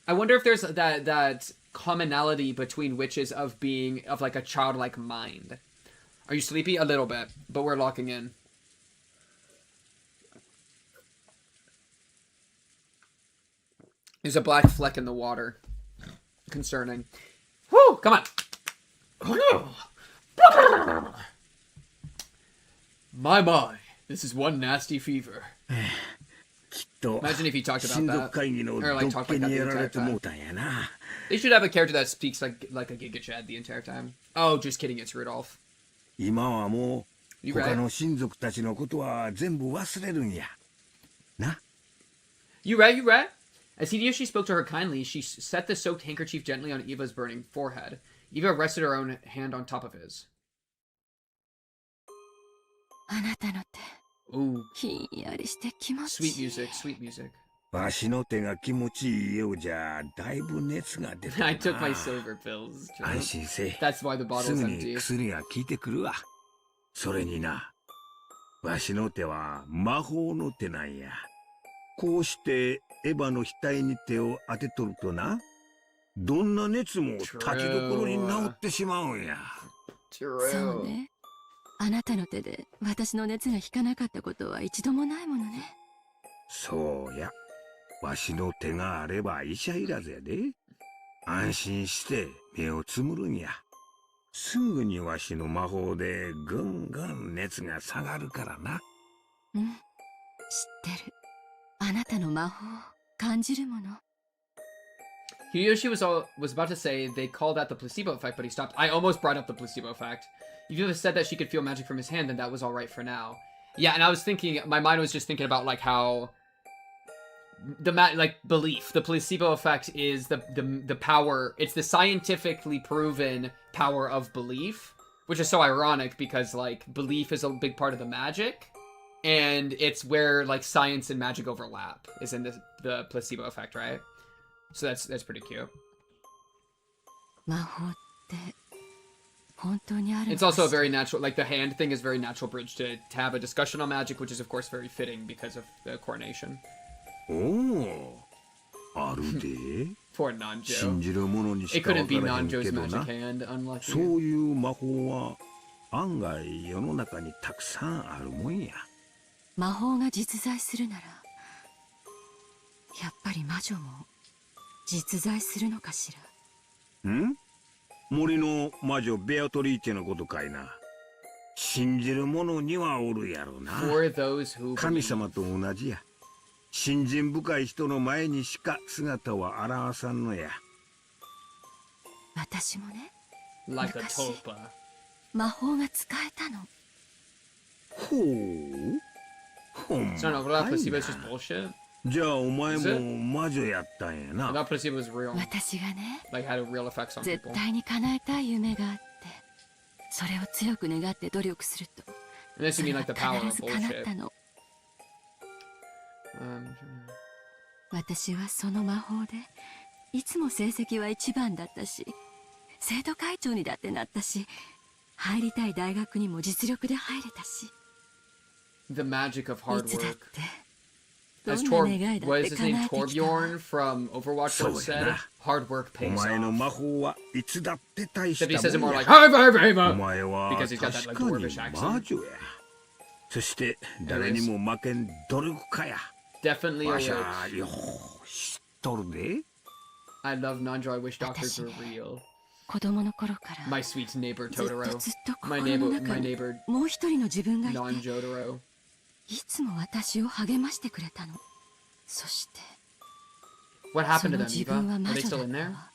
I wonder if there's that commonality between witches of being of like a childlike mind. Are you sleepy? A little bit, but we're locking in. There's a black fleck in the water. Concerning. Woo! Come on! My. This is one nasty fever. Imagine if he talked about that. Or like talked like that the entire time. They should have a character that speaks like a Giga Chad the entire time. Oh, just kidding, it's Rudolph. You right? You right? As Hideyoshi spoke to her kindly, she set the soaked handkerchief gently on Eva's burning forehead. Eva rested her own hand on top of his. Ooh. Sweet music, sweet music. I took my silver pills. That's why the bottle's empty. それにな、わしの手は魔法の手なんや。こうしてエヴァの額に手を当てとるとな、どんな熱も立ちどころに治ってしまうんや。そうね。あなたの手で私の熱が引かなかったことは一度もないものね。そうや。わしの手があれば医者いらずやで。安心して目をつむるんや。すぐにわしの魔法でぐんぐん熱が下がるからな。うん、知ってる。あなたの魔法、感じるもの。Hideyoshi was about to say they call that the placebo effect, but he stopped. I almost brought up the placebo effect. If you have said that she could feel magic from his hand, then that was all right for now. Yeah, and I was thinking, my mind was just thinking about like how the belief, the placebo effect is the power. It's the scientifically proven power of belief, which is so ironic because like belief is a big part of the magic, and it's where like science and magic overlap is in the placebo effect, right? So that's pretty cute. It's also a very natural, like the hand thing is very natural bridge to have a discussion on magic, which is of course very fitting because of the coronation. Oh, Poor Nanjo. It couldn't be Nanjo's magic hand, unlucky. そういう魔法は案外世の中にたくさんあるもんや。魔法が実在するなら、やっぱり魔女も実在するのかしら。ん？森の魔女ベアトリーチェのことかいな。信じる者にはおるやろな。 For those who 神 believe. 様と同じや。信心深い人の前にしか姿を現さんのや。私もね、 Like a 昔 tulpa. 魔法が使えたの。ほう。ほん So no, ま I thought かい placebo な is just bullshit. じゃあお前 Is も魔女やったんや I な。 thought placebo was real. 私がね、 Like had a real effects on 絶 people. 対に叶えたい夢があって、それを強く願って努力すると、 And this そ you れ mean は like the power of 必ず叶っ bullshit. たの。 Um, 私はその魔法でいつも成績は一番だったし、生徒会長にだってなったし、入りたい大学にも実力で入れたし、 the magic of い hard つだっ work. て As どんな願い Tor, だ what っ is て his name? 叶えてきたわ。 Torbjorn from Overwatch So once said, yeah. hard work お pays 前の off. 魔法はいつだって大し Except he た says it も more ん like, や。 hi, hi, hi, お hi. 前は Because he's got that, 確 like, かに dwarvish accent. 魔女や。そして誰にも負けん努力家や。 Definitely a わし witch. ゃよう知っとるで。 I love non-joy wish doctors were real. 子供の頃から My sweet neighbor ずっと Totoro. ずっと My 心の neighbor, 中 my に neighbor もう一人の自分がいて、 non-Jotaro. いつも私を励ましてくれたの。そして What そ happened to の them, 自 Eva? 分は Are 魔 they 女だ still っ in た there? わ。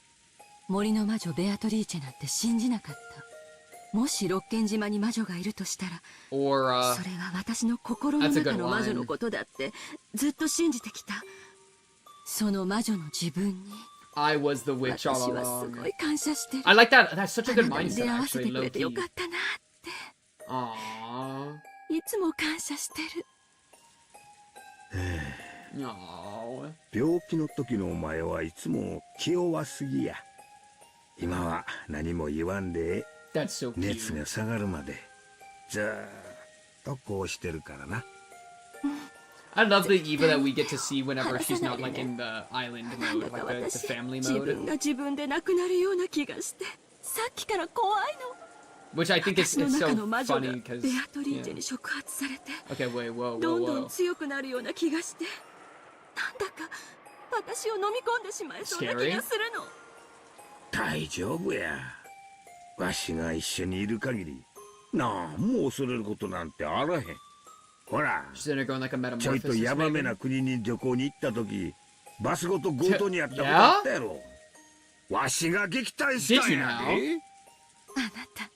森の魔女ベアトリーチェなんて信じなかった。もし六軒島に魔女がいるとしたら、 Or, それは私の心の that's a 中 good の魔女 line. のことだってずっと信じてきた。その魔女の自分に I was the witch 私 all はす along. ごい感謝してる。 I like that. That's such a あ good なたに mindset, 出会わせ actually, てくれ low て key. よかったなっ Aww. ていつも感謝してる。 Aww. 病気の時のお前はいつも気弱すぎや。今は何も言わんで That's so 熱 cute. が下がるまでずーっとこうしてるからな。 I love the Eva that we get to see whenever she's not like in the island なん mode, だか like the 私、 family 自分 mode, が自分でなくなるような気がして、さっきから怖いの。 which I think is 私の it's 中 so の魔女が funny because ベアトリーチェ yeah. に触発されて、 Okay, wait, whoa, ど whoa, んどん whoa. 強くなるような気がして、なんだか私を飲み込んでしまいそうな気がするの。大丈夫や。わしが一緒にいる限りなんも恐れることなんてあらへん。ほら She's undergoing like a ちょいと metamorphosis. ヤバめ maybe? な国に旅行に行った時バスごと強盗にやったことあったやろ。わしが撃退したんやで。あなた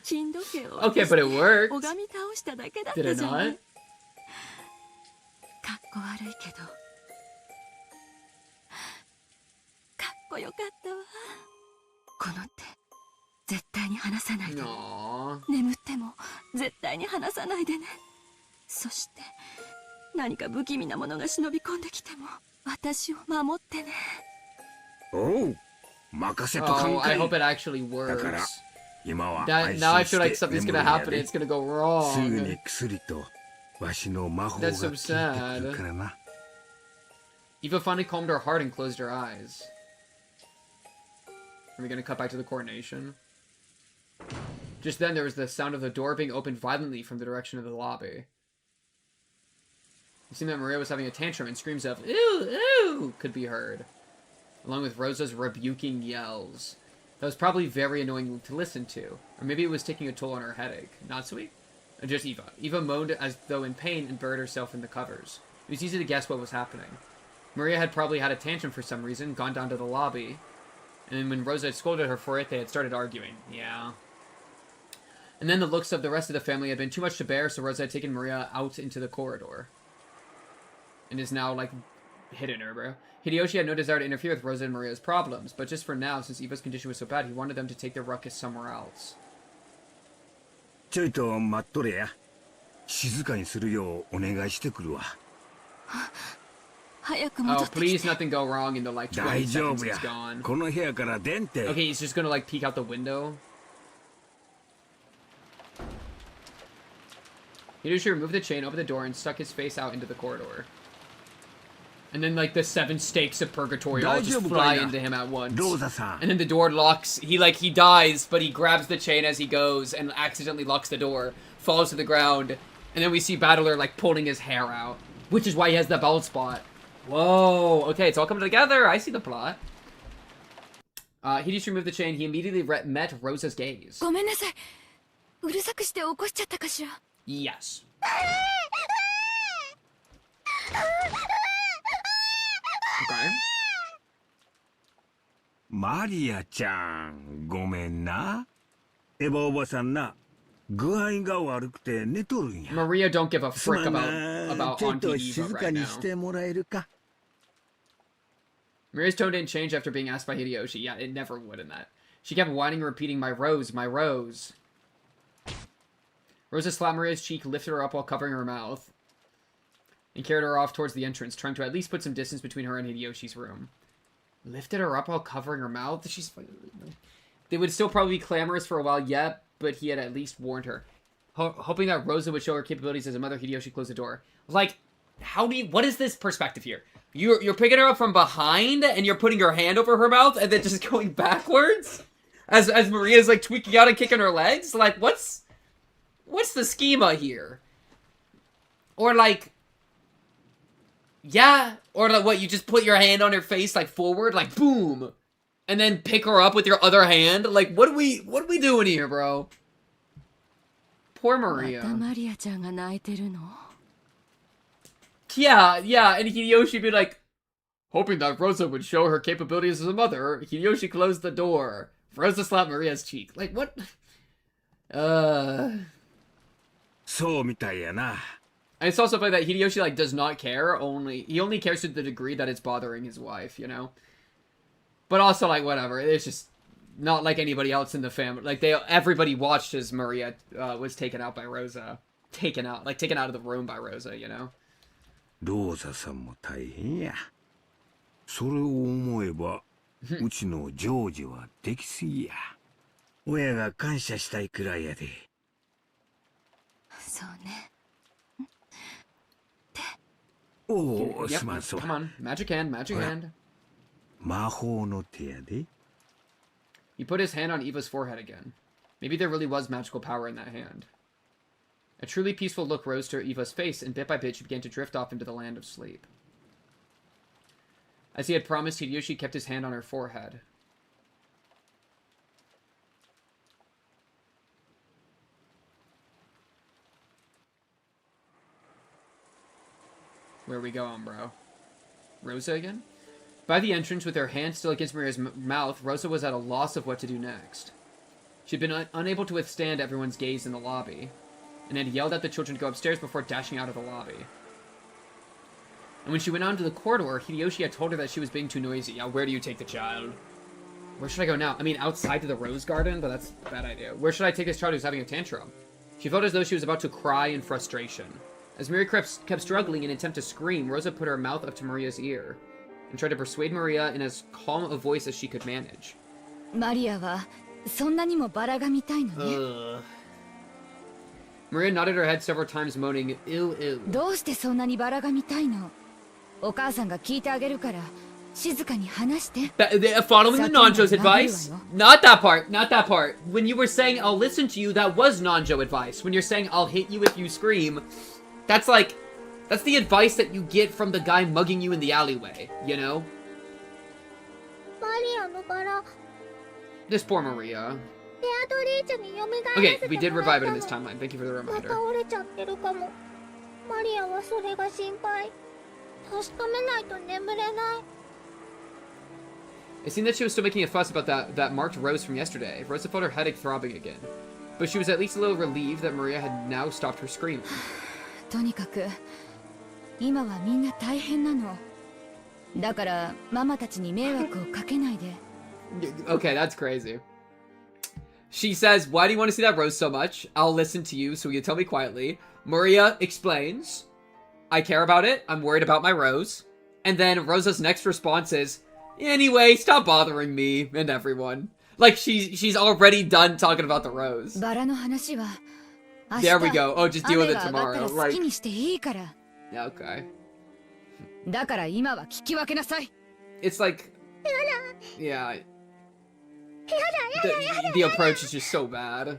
金時計を Okay, but it worked. 拝み倒しただけだっ Did た it じゃない。 not? かっこ悪いけどかっこよかったわ。この手絶対に離さないでね。 Aww. 眠っても絶対に離さないでね。そして何か不気味なものが忍び込んできても私を守ってね。おう任せとか Oh, んか I い。 hope it actually works. だから今は That, 安 now I 心 feel して like something's 眠 gonna るんや happen. で。 It's gonna go すぐ wrong. に薬とわしの魔法が That's so 効いてくる sad. からな。 Eva finally calmed her heart and closed her eyes. Are we gonna cut back to the coronation? Just then, there was the sound of the door being opened violently from the direction of the lobby. It seemed that Maria was having a tantrum, and screams of "Ooh, ooh" could be heard, along with Rosa's rebuking yells. That was probably very annoying to listen to, or maybe it was taking a toll on her headache. Not sweet? Or just Eva. Eva moaned as though in pain and buried herself in the covers. It was easy to guess what was happening. Maria had probably had a tantrum for some reason, gone down to the lobby, and when Rosa had scolded her for it, they had started arguing. Yeah. And then the looks of the rest of the family had been too much to bear, so Rosa had taken Maria out into the corridor. And is now, like, hidden her, bro. Hideyoshi had no desire to interfere with Rosa and Maria's problems, but just for now, since Eva's condition was so bad, he wanted them to take their ruckus somewhere else. ちょいと待っとれや。静かにするようお願いしてくるわ。早く戻 Oh, ってき please て。 nothing go wrong in the, like, 大 20丈 seconds 夫や it's gone. この部屋から出んて。 Okay, he's just gonna, like, peek out the window. Hideyoshi removed the chain, opened the door, and stuck his face out into the corridor. And then, like, the 7 stakes of purgatory all just fly into him at once. ローザさん。 And then the door locks. He dies, but he grabs the chain as he goes and accidentally locks the door, falls to the ground, and then we see Battler, like, pulling his hair out, which is why he has the bald spot. Whoa, okay, it's all coming together. I see the plot. He just removed the chain. He immediately met Rosa's gaze. ごめんなさい。うるさくして起こしちゃったかしら。 Yes. Okay. マリアちゃん、ごめんな。エヴァおばさんな、具合が悪くて寝とるんや。 Maria don't give a す frick まん about な。ちょっ Auntie と Eva 静 right かに now. してもらえるか。 Maria's tone didn't change after being asked by Hideyoshi. Yeah, it never would in that. She kept whining and repeating, "My rose, my rose." Rosa slapped Maria's cheek, lifted her up while covering her mouth, and carried her off towards the entrance, trying to at least put some distance between her and Hideyoshi's room. Lifted her up while covering her mouth? They would still probably be clamorous for a while yet, but he had at least warned her. Hoping that Rosa would show her capabilities as a mother, Hideyoshi closed the door. Like, what is this perspective here? You're picking her up from behind, and you're putting your hand over her mouth, and then just going backwards? As Maria's, like, tweaking out and kicking her legs? Like, what's the schema here? Or, like... Yeah, or like what, you just put your hand on her face, like, forward, like, boom! And then pick her up with your other hand? Like, what are we doing here, bro? Poor Maria. またマリアちゃんが泣いてるの? Yeah, and Hideyoshi would be like, hoping that Rosa would show her capabilities as a mother, Hideyoshi closed the door. Rosa slapped Maria's cheek. Like, what? そうみたいやな。 And it's also funny that Hideyoshi, like, does not care, he only cares to the degree that it's bothering his wife, you know? But also, like, whatever, it's just not like anybody else in the family. Like, everybody watched as Maria, was taken out by Rosa. Taken out of the room by Rosa, you know? ローザさんも大変や。それを思えば、うちのジョージは出来すぎや。親が感謝したいくらいやで。そうね。おお、 Yep, すまんそう。 come on, magic hand. 魔法の手やで。 He put his hand on Eva's forehead again. Maybe there really was magical power in that hand. A truly peaceful look rose to Eva's face, and bit by bit she began to drift off into the land of sleep. As he had promised, Hideyoshi kept his hand on her forehead. Where are we going, bro? Rosa again? By the entrance, with her hand still against Maria's mouth, Rosa was at a loss of what to do next. She had been unable to withstand everyone's gaze in the lobby, and had yelled at the children to go upstairs before dashing out of the lobby. And when she went out into the corridor, Hideyoshi had told her that she was being too noisy. Yeah, where do you take the child? Where should I go now? I mean, outside to the rose garden, but that's a bad idea. Where should I take this child who's having a tantrum? She felt as though she was about to cry in frustration. As Maria kept struggling in an attempt to scream, Rosa put her mouth up to Maria's ear and tried to persuade Maria in as calm a voice as she could manage. マリアはそんなにもバラが見たいのね。Maria nodded her head several times, moaning, "Ew, ew." どうしてそんなにバラが見たいの？お母さんが聞いてあげるから静かに話して。Following the Nanjo's advice? Not that part, not that part. When you were saying, "I'll listen to you," that was Nanjo advice. When you're saying, "I'll hit you if you scream," that's the advice that you get from the guy mugging you in the alleyway, you know? This poor Maria. Okay, we did revive it in this timeline. Thank you for the reminder. It seemed that she was still making a fuss about that marked rose from yesterday. Rosa felt her headache throbbing again. But she was at least a little relieved that Maria had now stopped her screaming. とにかく今はみんな大変なの。だからママたちに迷惑をかけないで。 Okay, that's crazy. She says, "Why do you want to see that rose so much? I'll listen to you, so you tell me quietly." Maria explains, "I care about it. I'm worried about my rose." And then Rosa's next response is, "Anyway, stop bothering me and everyone." Like she's already done talking about the rose. バラの話は明日 There we go. Oh, just deal with 雨 it が上がった tomorrow. ら好き Like, にしていいから。 okay. だから今は聞き分けなさい。 It's like, yeah. The approach is just so bad.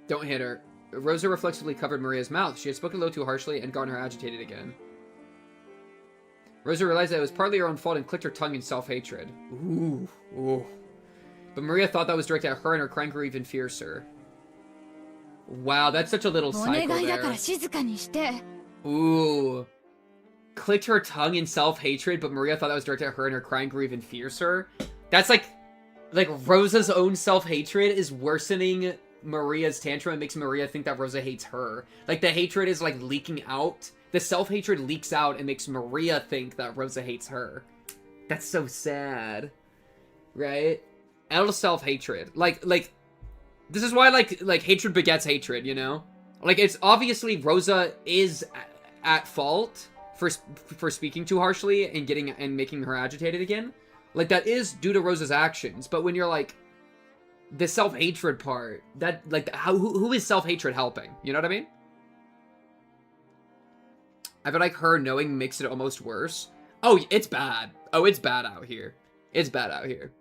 Don't hit her. Rosa reflexively covered Maria's mouth. She had spoken a little too harshly and gotten her agitated again. Rosa realized that it was partly her own fault and clicked her tongue in self-hatred. Ooh, ooh. But Maria thought that was directed at her, and her crying grew even fiercer. Wow, that's such a little お願 cycle いだから there. 静かにして。 Ooh. Clicked her tongue in self-hatred, but Maria thought that was directed at her, and her crying grew even fiercer. That's like Rosa's own self-hatred is worsening Maria's tantrum and makes Maria think that Rosa hates her. Like, the hatred is, like, leaking out. The self-hatred leaks out and makes Maria think that Rosa hates her. That's so sad. Right? Out of self-hatred. Like, this is why, like, hatred begets hatred, you know? Like, it's obviously Rosa is at fault for speaking too harshly and making her agitated again. Like, that is due to Rosa's actions. But when you're, like, the self-hatred part, that, like, who is self-hatred helping? You know what I mean? I feel like her knowing makes it almost worse. Oh, it's bad. Oh, it's bad out here. It's bad out here.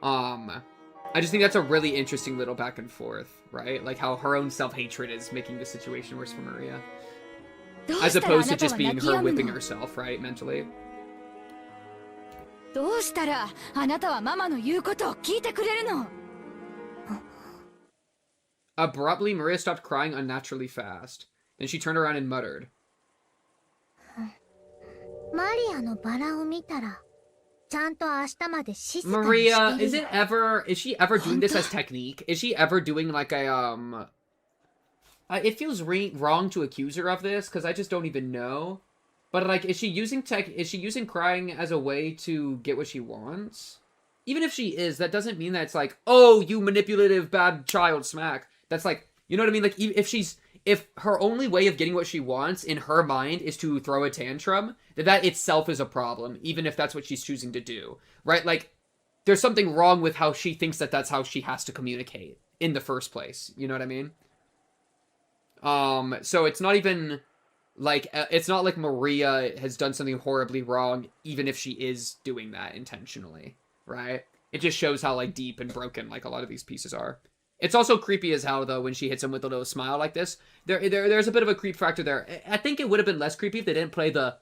I just think that's a really interesting little back and forth, right? Like how her own self-hatred is making the situation worse for Maria. As opposed to just being her whipping herself, right? Mentally. どうしたらあなたはママの言うことを聞いてくれるの？ Abruptly, Maria stopped crying unnaturally fast. Then she turned around and muttered. マリアのバラを見たら、ちゃんと明日まで静かにしてる。 Maria, is she ever doing this as technique? Is she ever doing like a, it feels wrong to accuse her of this, because I just don't even know. But, like, is she using crying as a way to get what she wants? Even if she is, that doesn't mean that it's like, oh, you manipulative bad child smack. That's like, you know what I mean? Like, if her only way of getting what she wants in her mind is to throw a tantrum, that itself is a problem, even if that's what she's choosing to do, right? Like, there's something wrong with how she thinks that that's how she has to communicate in the first place. You know what I mean? So it's not even, like, it's not like Maria has done something horribly wrong, even if she is doing that intentionally, right? It just shows how, like, deep and broken, like, a lot of these pieces are. It's also creepy as hell, though, when she hits him with a little smile like this. There's a bit of a creep factor there. I think it would have been less creepy if they didn't play the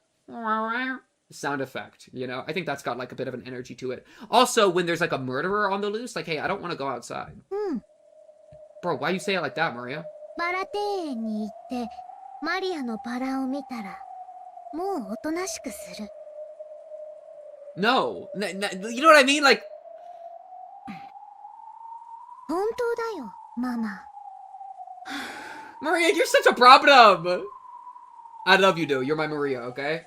sound effect, you know? I think that's got, like, a bit of an energy to it. Also, when there's, like, a murderer on the loose, like, hey, I don't want to go outside. Bro, why you say it like that, Maria? バラ庭園に行って、マリアのバラを見たら、もうおとなしくする。 No. You know what I mean? Like... 本当だよ、ママ。 Maria, you're such a problem! I love you, dude. You're my Maria, okay?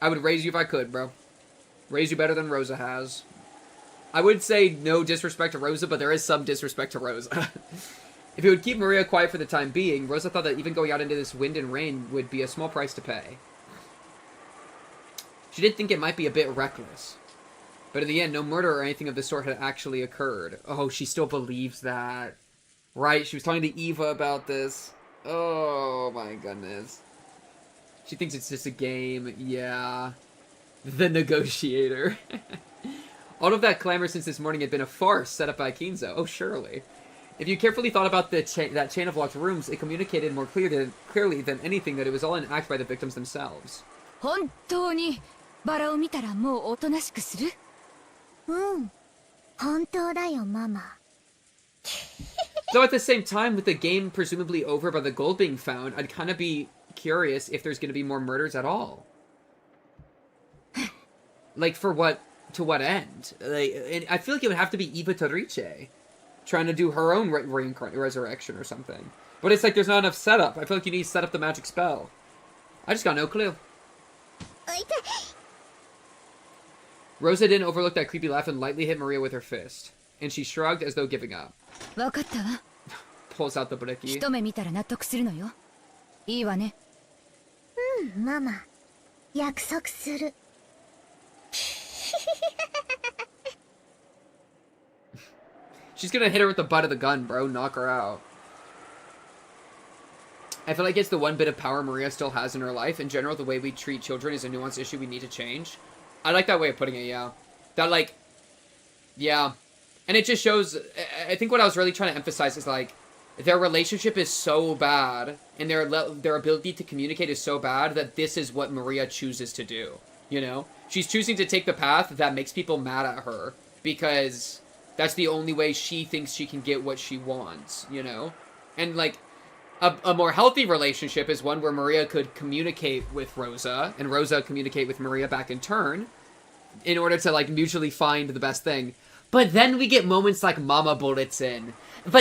I would raise you if I could, bro. Raise you better than Rosa has. I would say no disrespect to Rosa, but there is some disrespect to Rosa. If it would keep Maria quiet for the time being, Rosa thought that even going out into this wind and rain would be a small price to pay. She did think it might be a bit reckless. But in the end, no murder or anything of the sort had actually occurred. Oh, she still believes that. Right, she was talking to Eva about this. Oh my goodness. She thinks it's just a game. Yeah. The negotiator. All of that clamor since this morning had been a farce set up by Kinzo. Oh, surely. If you carefully thought about that chain of locked rooms, it communicated more clearly than anything that it was all an act by the victims themselves. 本当にバラを見たらもうおとなしくする？本当だよ、ママ。 Though at the same time, with the game presumably over by the gold being found, I'd kind of be curious if there's going to be more murders at all. Like, for what? To what end? Like, I feel like it would have to be Eva Torice trying to do her own resurrection or something. But it's like there's not enough setup. I feel like you need to set up the magic spell. I just got no clue. Rosa didn't overlook that creepy laugh and lightly hit Maria with her fist. And she shrugged as though giving up. わかったわ。 Pulls out the bricky. 一目見たら納得するのよ。いいわね。ママ。約束する。 She's gonna hit her with the butt of the gun, bro. Knock her out. I feel like it's the one bit of power Maria still has in her life. In general, the way we treat children is a nuanced issue we need to change. I like that way of putting it, yeah. That, like... Yeah. And it just shows... I think what I was really trying to emphasize is, like... Their relationship is so bad, and their ability to communicate is so bad, that this is what Maria chooses to do. you know? She's choosing to take the path that makes people mad at her because that's the only way she thinks she can get what she wants, you know? And, like, a more healthy relationship is one where Maria could communicate with Rosa, and Rosa communicate with Maria back in turn, in order to, like, mutually find the best thing. But then we get moments like Mama Bullets-in. And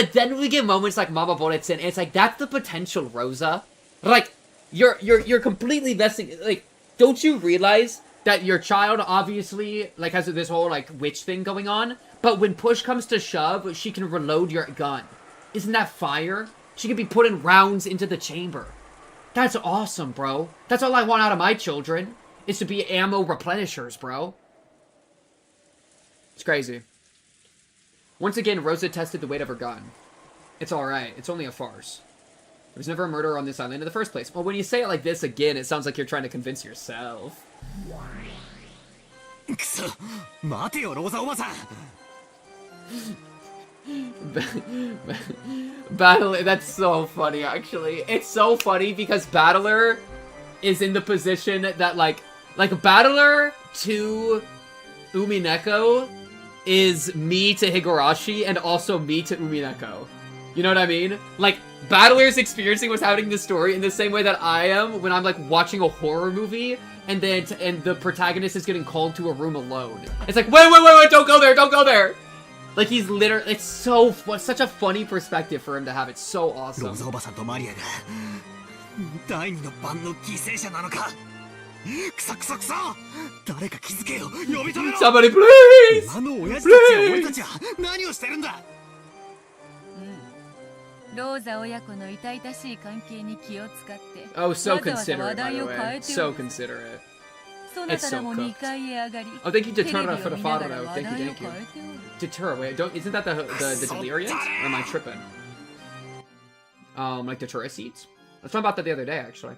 it's like, that's the potential, Rosa. Like, you're completely messing, like, don't you realize that your child obviously, like, has this whole, like, witch thing going on? But when push comes to shove, she can reload your gun. Isn't that fire? She can be putting rounds into the chamber. That's awesome, bro. That's all I want out of my children, is to be ammo replenishers, bro. It's crazy. Once again, Rosa tested the weight of her gun. It's alright. It's only a farce. There was never a murderer on this island in the first place. Well, when you say it like this again, it sounds like you're trying to convince yourself. Battler, that's so funny, actually. It's so funny because Battler is in the position that, like Battler to Umineko is me to Higurashi and also me to Umineko. You know what I mean? Like, Battler's experiencing what's happening in the story in the same way that I am when I'm, like, watching a horror movie and the protagonist is getting called to a room alone. It's like, wait, don't go there! Like, he's literally, it's so such a funny perspective for him to have. It's so awesome. Somebody please! Please! ローザ親子の痛々しい関係に気を使って Oh, so わざわざ considerate, 話 by 題 the を変 way. えて So おる considerate. そなたらも2階へ上がり Oh, thank you, テレビを Deterra, for the 見なが follow. ら話 Thank 題 you, を thank 変 you. えておる Deterra, wait, isn't that the delirious? Or am I tripping? Like Deterra seats? I was talking about that the other day, actually.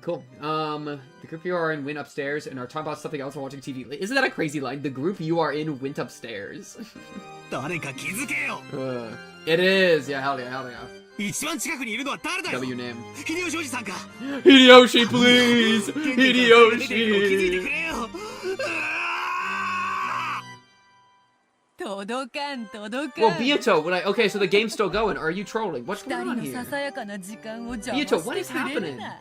Cool. The group you are in went upstairs and are talking about something else while watching TV. Isn't that a crazy line? The group you are in went upstairs. It is. Yeah, hell yeah. W name. Hideyoshi, please! Hideyoshi! 届かん届かん Well, Bieto, okay, so the game's still going. Are you trolling? What's 二 going 人 on の here? ささやかな時間を邪魔 Bieto, what し is てくれる happening? な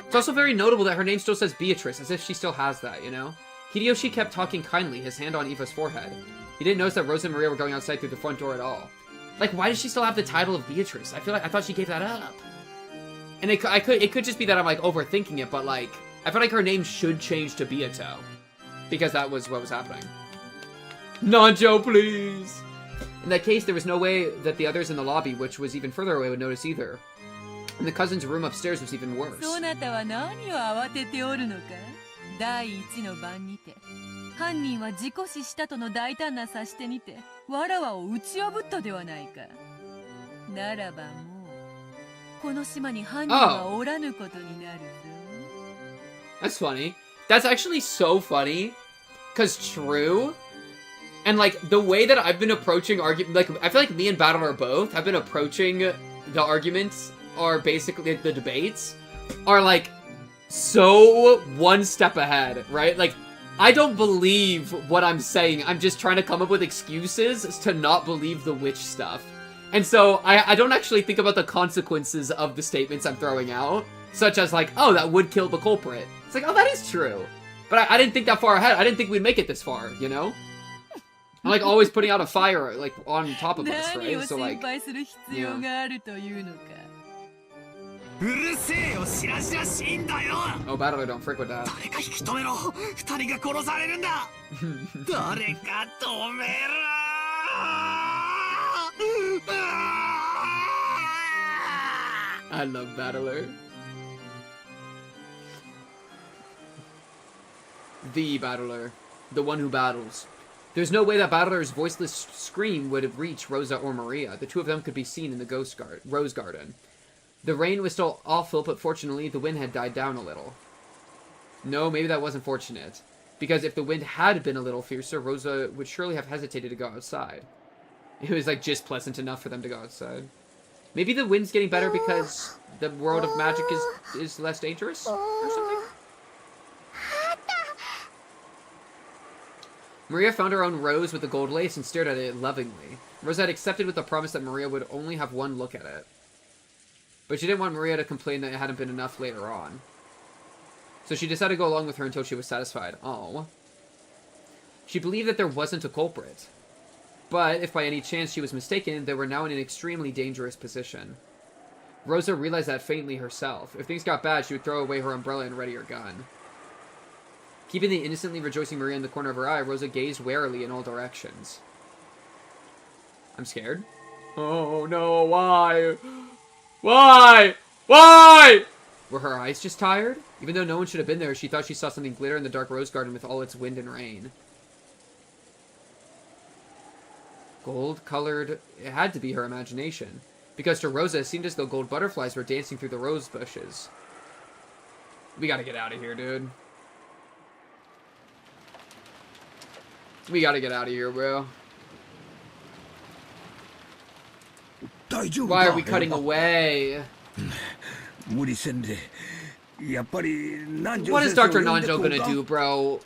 It's also very notable that her name still says Beatrice, as if she still has that, you know? Hideyoshi kept talking kindly, his hand on Eva's forehead. He didn't notice that Rosa and Maria were going outside through the front door at all. Like, why does she still have the title of Beatrice? I thought she gave that up. And it could just be that I'm, like, overthinking it, but, like, I feel like her name should change to Bieto. Because that was what was happening. Nanjo, please! In that case, there was no way that the others in the lobby, which was even further away, would notice either. And the cousin's room upstairs was even worse. そなたは何を慌てておるのか第一の晩にて犯人は事故死したとの大胆な察してにてわらわを打ち破ったではないかならばもうこの島に犯人はおらぬことになるぞ That's funny. That's actually so funny. Cause true. And like the way that I've been approaching like I feel like me and Battle are both have been approaching the arguments or basically the debates are like so one step ahead, right? Like I don't believe what I'm saying. I'm just trying to come up with excuses to not believe the witch stuff. And so I don't actually think about the consequences of the statements I'm throwing out, such as like, oh, that would kill the culprit. It's like, oh, that is true. But I didn't think that far ahead. I didn't think we'd make it this far, you know? I'm like always putting out a fire like on top of us, right? So like, yeah. Oh, Battler, don't frick with that. I love Battler. The Battler. The one who battles. There's no way that Battler's voiceless scream would have reached Rosa or Maria. The two of them could be seen in the Rose Garden. The rain was still awful, but fortunately the wind had died down a little. No, maybe that wasn't fortunate. Because if the wind had been a little fiercer, Rosa would surely have hesitated to go outside. It was like just pleasant enough for them to go outside. Maybe the wind's getting better because the world of magic is less dangerous or something? Maria found her own rose with the gold lace and stared at it lovingly. Rosa had accepted with the promise that Maria would only have one look at it. But she didn't want Maria to complain that it hadn't been enough later on. So she decided to go along with her until she was satisfied. Oh. She believed that there wasn't a culprit. But if by any chance she was mistaken, they were now in an extremely dangerous position. Rosa realized that faintly herself. If things got bad, she would throw away her umbrella and ready her gun. Keeping the innocently rejoicing Maria in the corner of her eye, Rosa gazed warily in all directions. I'm scared. Oh no, why? Why? Why? Were her eyes just tired? Even though no one should have been there, she thought she saw something glitter in the dark rose garden with all its wind and rain. Gold-colored... It had to be her imagination. Because to Rosa, it seemed as though gold butterflies were dancing through the rose bushes. We gotta get out of here, dude. We gotta get out of here, bro. Why are we cutting away? What is Dr. Nanjo gonna do, bro?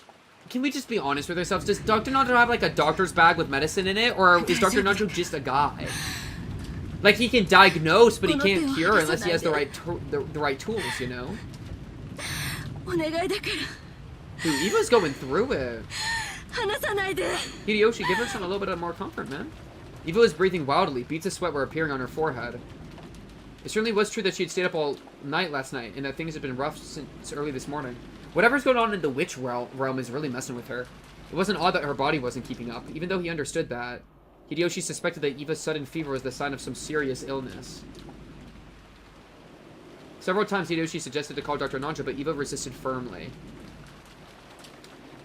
Can we just be honest with ourselves? Does Dr. Nanjo have like a doctor's bag with medicine in it? Or is Dr. Nanjo just a guy? Like, he can diagnose, but he can't cure unless he has the right tools, you know? Dude, Eva's going through it. Hideyoshi, give her some a little bit more comfort, man. Eva was breathing wildly. Beads of sweat were appearing on her forehead. It certainly was true that she had stayed up all night last night, and that things had been rough since early this morning. Whatever's going on in the witch realm is really messing with her. It wasn't odd that her body wasn't keeping up, even though he understood that. Hideyoshi suspected that Eva's sudden fever was the sign of some serious illness. Several times Hideyoshi suggested to call Dr. Nanjo, but Eva resisted firmly,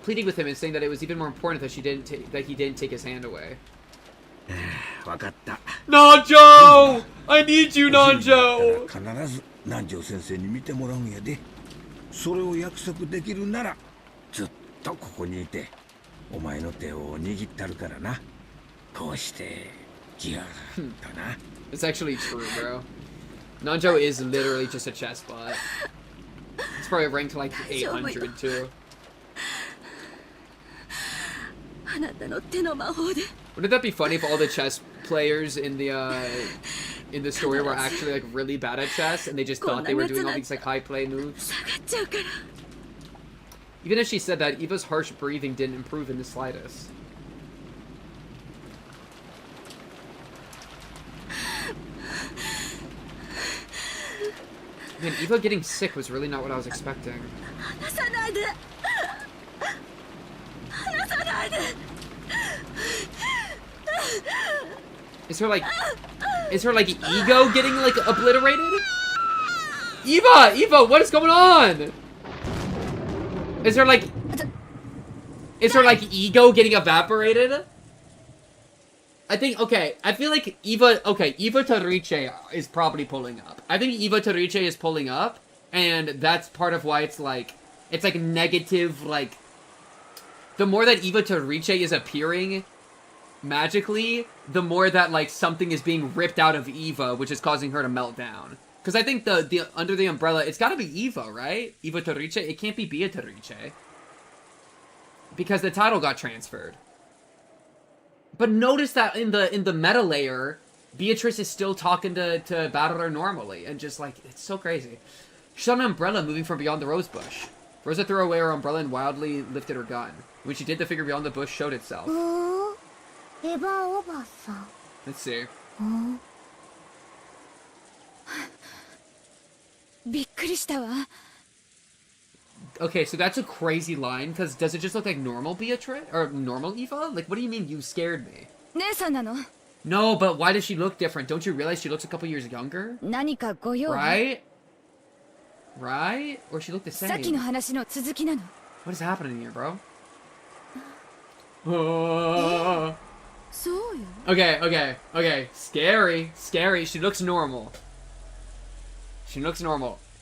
pleading with him and saying that it was even more important that he didn't take his hand away. Nanjo! I need you, Nanjo! 必ず南條先生に見てもらうんやで。それを約束できるなら、ずっとここにいて、お前の手を握ったるからな。こうしてギャーだな。It's actually true, bro. Nanjo is literally just a chess bot. It's probably ranked like 800 too. Wouldn't that be funny if all the chess players in the story were actually like really bad at chess and they just thought they were doing all these like high play moves? Even as she said that, Eva's harsh breathing didn't improve in the slightest. Man, Eva getting sick was really not what I was expecting. Is her like ego getting like obliterated? Eva, what is going on? Is her like ego getting evaporated? I think, okay, I feel like Eva Torice is probably pulling up. I think Eva Torice is pulling up, and that's part of why it's like negative, like, the more that Eva Torice is appearing magically, the more that, like, something is being ripped out of Eva, which is causing her to melt down. Because I think the under the umbrella, it's gotta be Eva, right? Eva Torice, it can't be Bia Torice. Because the title got transferred. But notice that in the meta layer, Beatrice is still talking to Battler normally, and just like, it's so crazy. She saw an umbrella moving from beyond the rose bush. Rosa threw away her umbrella and wildly lifted her gun. When she did, the figure beyond the bush showed itself. Let's see. Okay, so that's a crazy line, because does it just look like normal Beatrice? Or normal Eva? Like, what do you mean you scared me? No, but why does she look different? Don't you realize she looks a couple years younger? Right? Right? Or she looked the same? What is happening here, bro? Okay. Scary. She looks normal.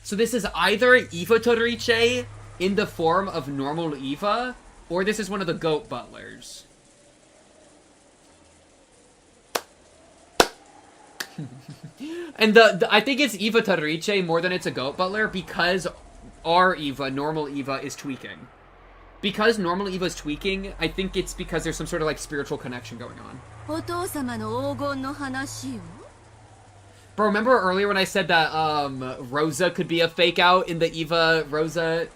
So this is either Eva Torice in the form of normal Eva, or this is one of the goat butlers. And I think it's Eva Tariche more than it's a goat butler because our Eva, normal Eva, is tweaking. Because normal Eva is tweaking, I think it's because there's some sort of like spiritual connection going on. Bro, remember earlier when I said that Rosa could be a fake out in the Eva Rosa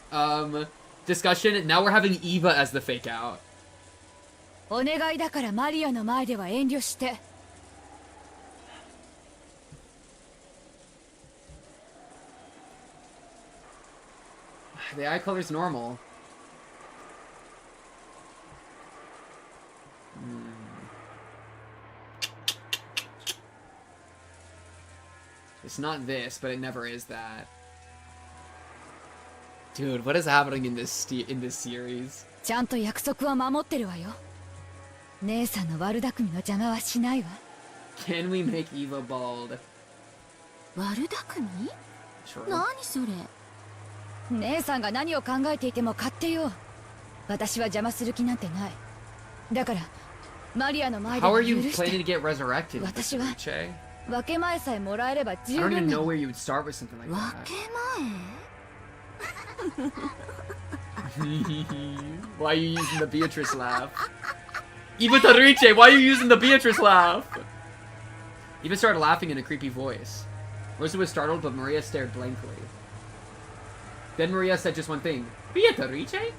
discussion? Now we're having Eva as the fake out. The eye color's normal. It's not this, but it never is that. Dude, what is happening in this series? ちゃんと約束は守ってるわよ。姉さんの悪巧みの邪魔はしないわ。Can we make Eva bald? 悪巧み？ Sure. 何それ？姉さんが何を考えていても勝手よ。私は邪魔する気なんてない。だからマリアの前で How は are 許 you して。 planning to get resurrected? 私は Che? 分け前さえもらえれば I 十 don't 分 even な know の。 where you would start with something like 分 that. け Why are you using the Beatrice laugh? Eva Tariche, why are you using the Beatrice laugh? Eva started laughing in a creepy voice. Rosa was startled, but Maria stared blankly. Then Maria said just one thing. Beatrice?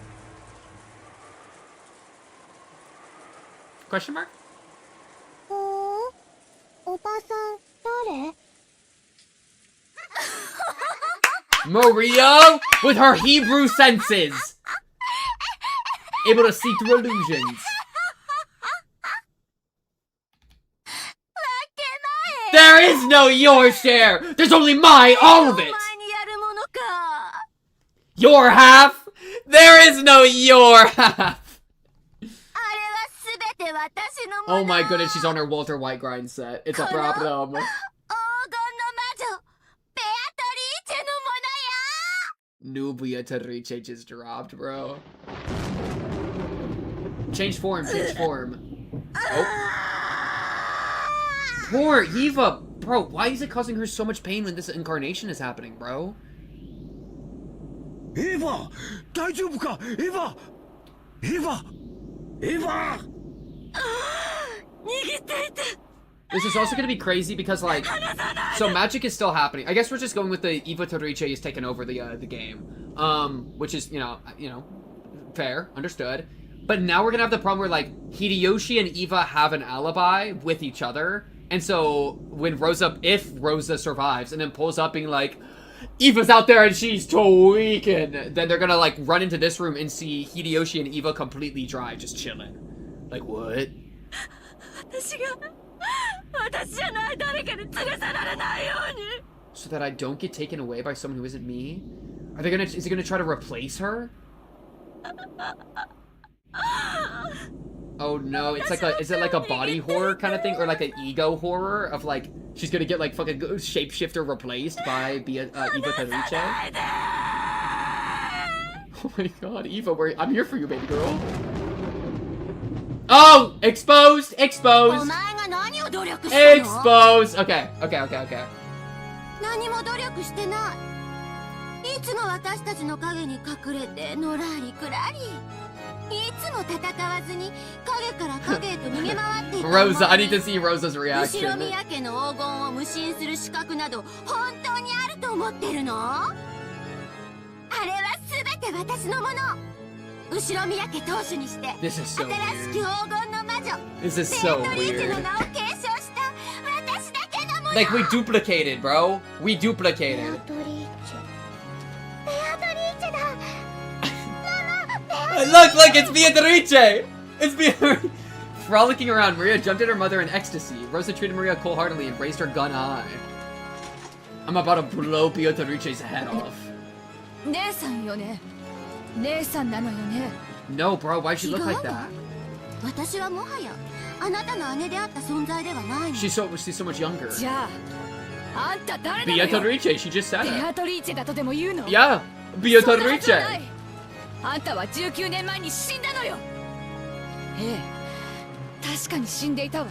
Question mark? おばさん誰？ Maria with her Hebrew senses! Able to see through illusions. There is no your share! There's only my, all of it! Your half? There is no your half! Oh my goodness, she's on her Walter White grind set. It's a problem. New Beatrice just dropped, bro. Change form, change form. Oh. Poor Eva! Bro, why is it causing her so much pain when this incarnation is happening, bro? Eva! 大丈夫か? Eva! Eva! Eva! This is also gonna be crazy because, like, so magic is still happening. I guess we're just going with the Eva Torice is taking over the game, which is you know, fair, understood. But now we're gonna have the problem where like Hideyoshi and Eva have an alibi with each other, and so when if Rosa survives and then pulls up being like, Eva's out there and she's tweaking, then they're gonna like run into this room and see Hideyoshi and Eva completely dry, just chilling. Like what? So that I don't get taken away by someone who isn't me? Is it gonna try to replace her? Oh no, it's like is it like a body horror kind of thing? Or like an ego horror of like, she's gonna get like fucking shapeshifter replaced by Eva Tariche? Oh my god, Eva, I'm here for you, baby girl. Oh! Exposed! Exposed! Exposed! Okay. 何も努力してない。いつも私たちの影に隠れてのらりくらり。いつも戦わずに影から影へと逃げ回っていた。Rosa, I need to see Rosa's reaction. 後ろ宮家の黄金を無心する資格など本当にあると思ってるの？あれは全て私のもの。後ろ宮家当主にして This is so 新しき黄金の魔女 This is so ベアトリーチ weird. の名を継承した私だけのもの。 Like, we duplicated, bro. We duplicated. ベアトリーチだ。ママ、 Look, it's Beatrice! It's Beatrice! Frolicking around, Maria jumped at her mother in ecstasy. Rosa treated Maria cold-heartedly and raised her gun high. I'm about to blow Beatrice's head off. 姉さんよね。姉さんなのよね。 No, bro, why'd she look like that? 私はもはやあなたの姉であった存在ではないの。 She's so much younger. じゃあ、あんた誰なのよ。 Beatrice, she just said ベ it. アトリーチェだとでも言うの？ Yeah, そんなはずは Beatrice. ない。あんたは19年前に死んだのよ。ええ、確かに死んでいたわ。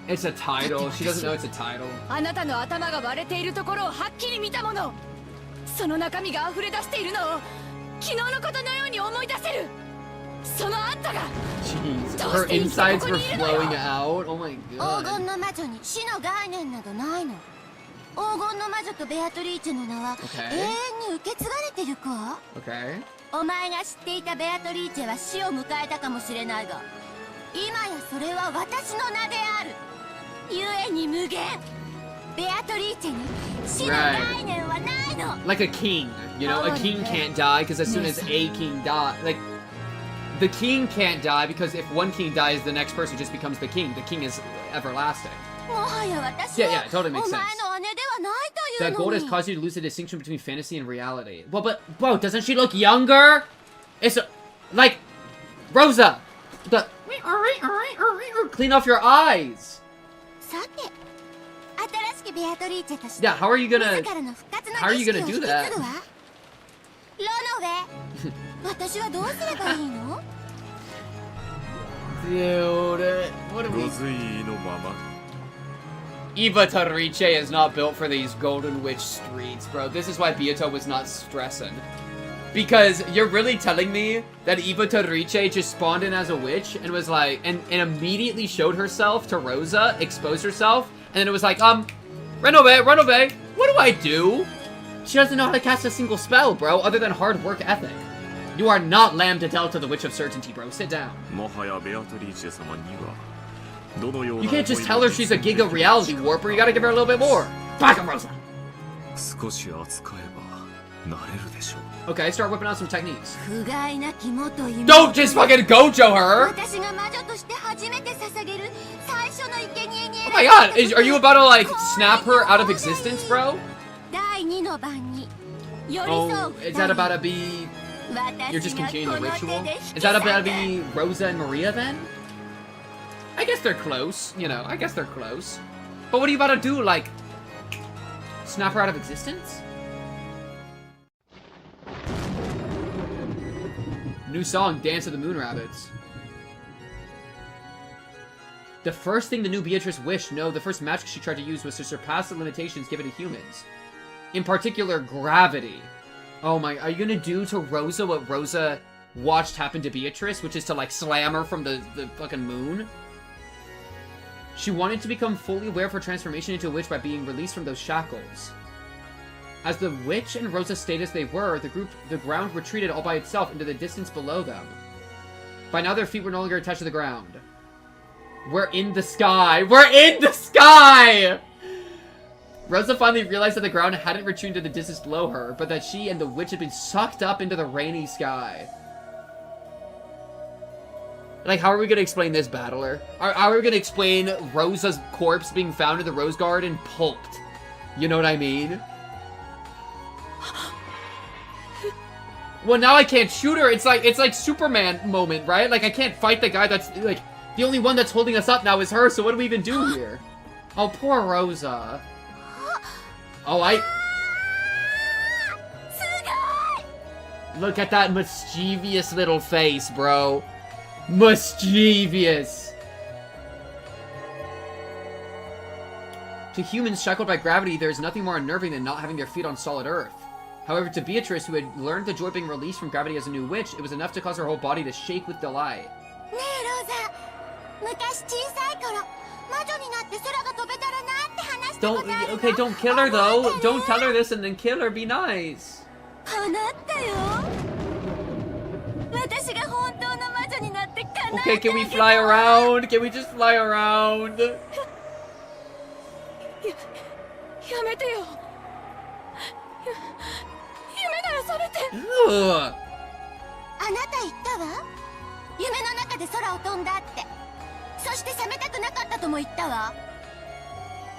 It's a title. She doesn't know it's a title. あなたの頭が割れているところをはっきり見たもの。その中身が溢れ出しているのを昨日のことのように思い出せる。そのあんたが Jeez, her insides were flowing out. Oh my 黄 god. 金の魔女に死の概念などないの。黄金の魔女とベアトリーチェの名は Okay. 永遠に受け継がれてるか。 Okay. お前が知っていたベアトリーチェは死を迎えたかもしれないが、今やそれは私の名である。故に無限。ベアトリーチェに死の概念はないの。 Like a king, you know, a king can't die because as soon as a king die, like the king can't die because if one king dies, the next person just becomes the king. The king is everlasting. もはや私 Yeah, は yeah, totally お makes 前 sense. の姉ではないとい That う gold の has に。 caused you to lose the distinction between fantasy and reality. Well, but bro, doesn't she look younger? It's like Rosa. The clean off your eyes. さて、新しきベアトリーチェとして Yeah, how are you gonna? 自らの復活の how are you 儀式 gonna を引 do き継ぐ that? わ。ロノベ、私はどうすればいいの？ Dude, what are ご we? 随意のまま Eva Torice is not built for these Golden Witch streets, bro. This is why Byato was not stressing. Because you're really telling me that Eva Torice just spawned in as a witch and was like, and immediately showed herself to Rosa, exposed herself, and then it was like, Renove, what do I do? She doesn't know how to cast a single spell, bro, other than hard work ethic. You are not Lamb to Delta, the Witch of Certainty, bro. Sit down. もはやベアトリーチェ様にはどのような You can't just 思い tell も her she's a 実 Giga 現でき Reality Warper. You gotta give her a little bit more. Fuck him, Rosa. 少し扱えば慣れるでしょう Okay, start whipping out some techniques. 不甲斐な肝と妹。 Don't just fucking Gojo her! 私が魔女として初めて捧げる最初の生贄に Oh my god, are you about to like snap her out of existence, bro? 第二の番に寄り添う Oh, is that about to be... You're just continuing the ritual? Is that about to be Rosa and Maria then? I guess they're close, you know, I guess they're close. But what are you about to do, like... Snap her out of existence? New song, Dance of the Moon Rabbits. The first thing the new Beatrice wished, no, the first magic she tried to use was to surpass the limitations given to humans. In particular, gravity. Oh my, are you gonna do to Rosa what Rosa watched happen to Beatrice, which is to like slam her from the fucking moon? She wanted to become fully aware of her transformation into a witch by being released from those shackles. As the witch and Rosa stayed as they were, the ground retreated all by itself into the distance below them. By now their feet were no longer attached to the ground. We're in the sky! We're in the sky! Rosa finally realized that the ground hadn't retreated to the distance below her, but that she and the witch had been sucked up into the rainy sky. Like, how are we gonna explain this, battler? Are we gonna explain Rosa's corpse being found in the Rose Garden pulped? You know what I mean? Well, now I can't shoot her. It's like Superman moment, right? Like, I can't fight the guy that's, like, the only one that's holding us up now is her, so what do we even do here? Oh, poor Rosa. Oh, Look at that mischievous little face, bro. Mischievous. To humans shackled by gravity, there is nothing more unnerving than not having their feet on solid earth. However, to Beatrice, who had learned the joy of being released from gravity as a new witch, it was enough to cause her whole body to shake with delight. ねえローザ、昔小さい頃魔女になって空が飛べたらなって話したことあるの。 Okay, don't kill her though. Don't tell her this and then kill her. Be nice. 叶ったよ。私が本当の魔女になって叶えてあげた。 Okay, can we fly around? Can we just fly around? やめてよ。夢なら覚めて。 Ugh. あなた言ったわ。夢の中で空を飛んだって。そして覚めたくなかったとも言ったわ。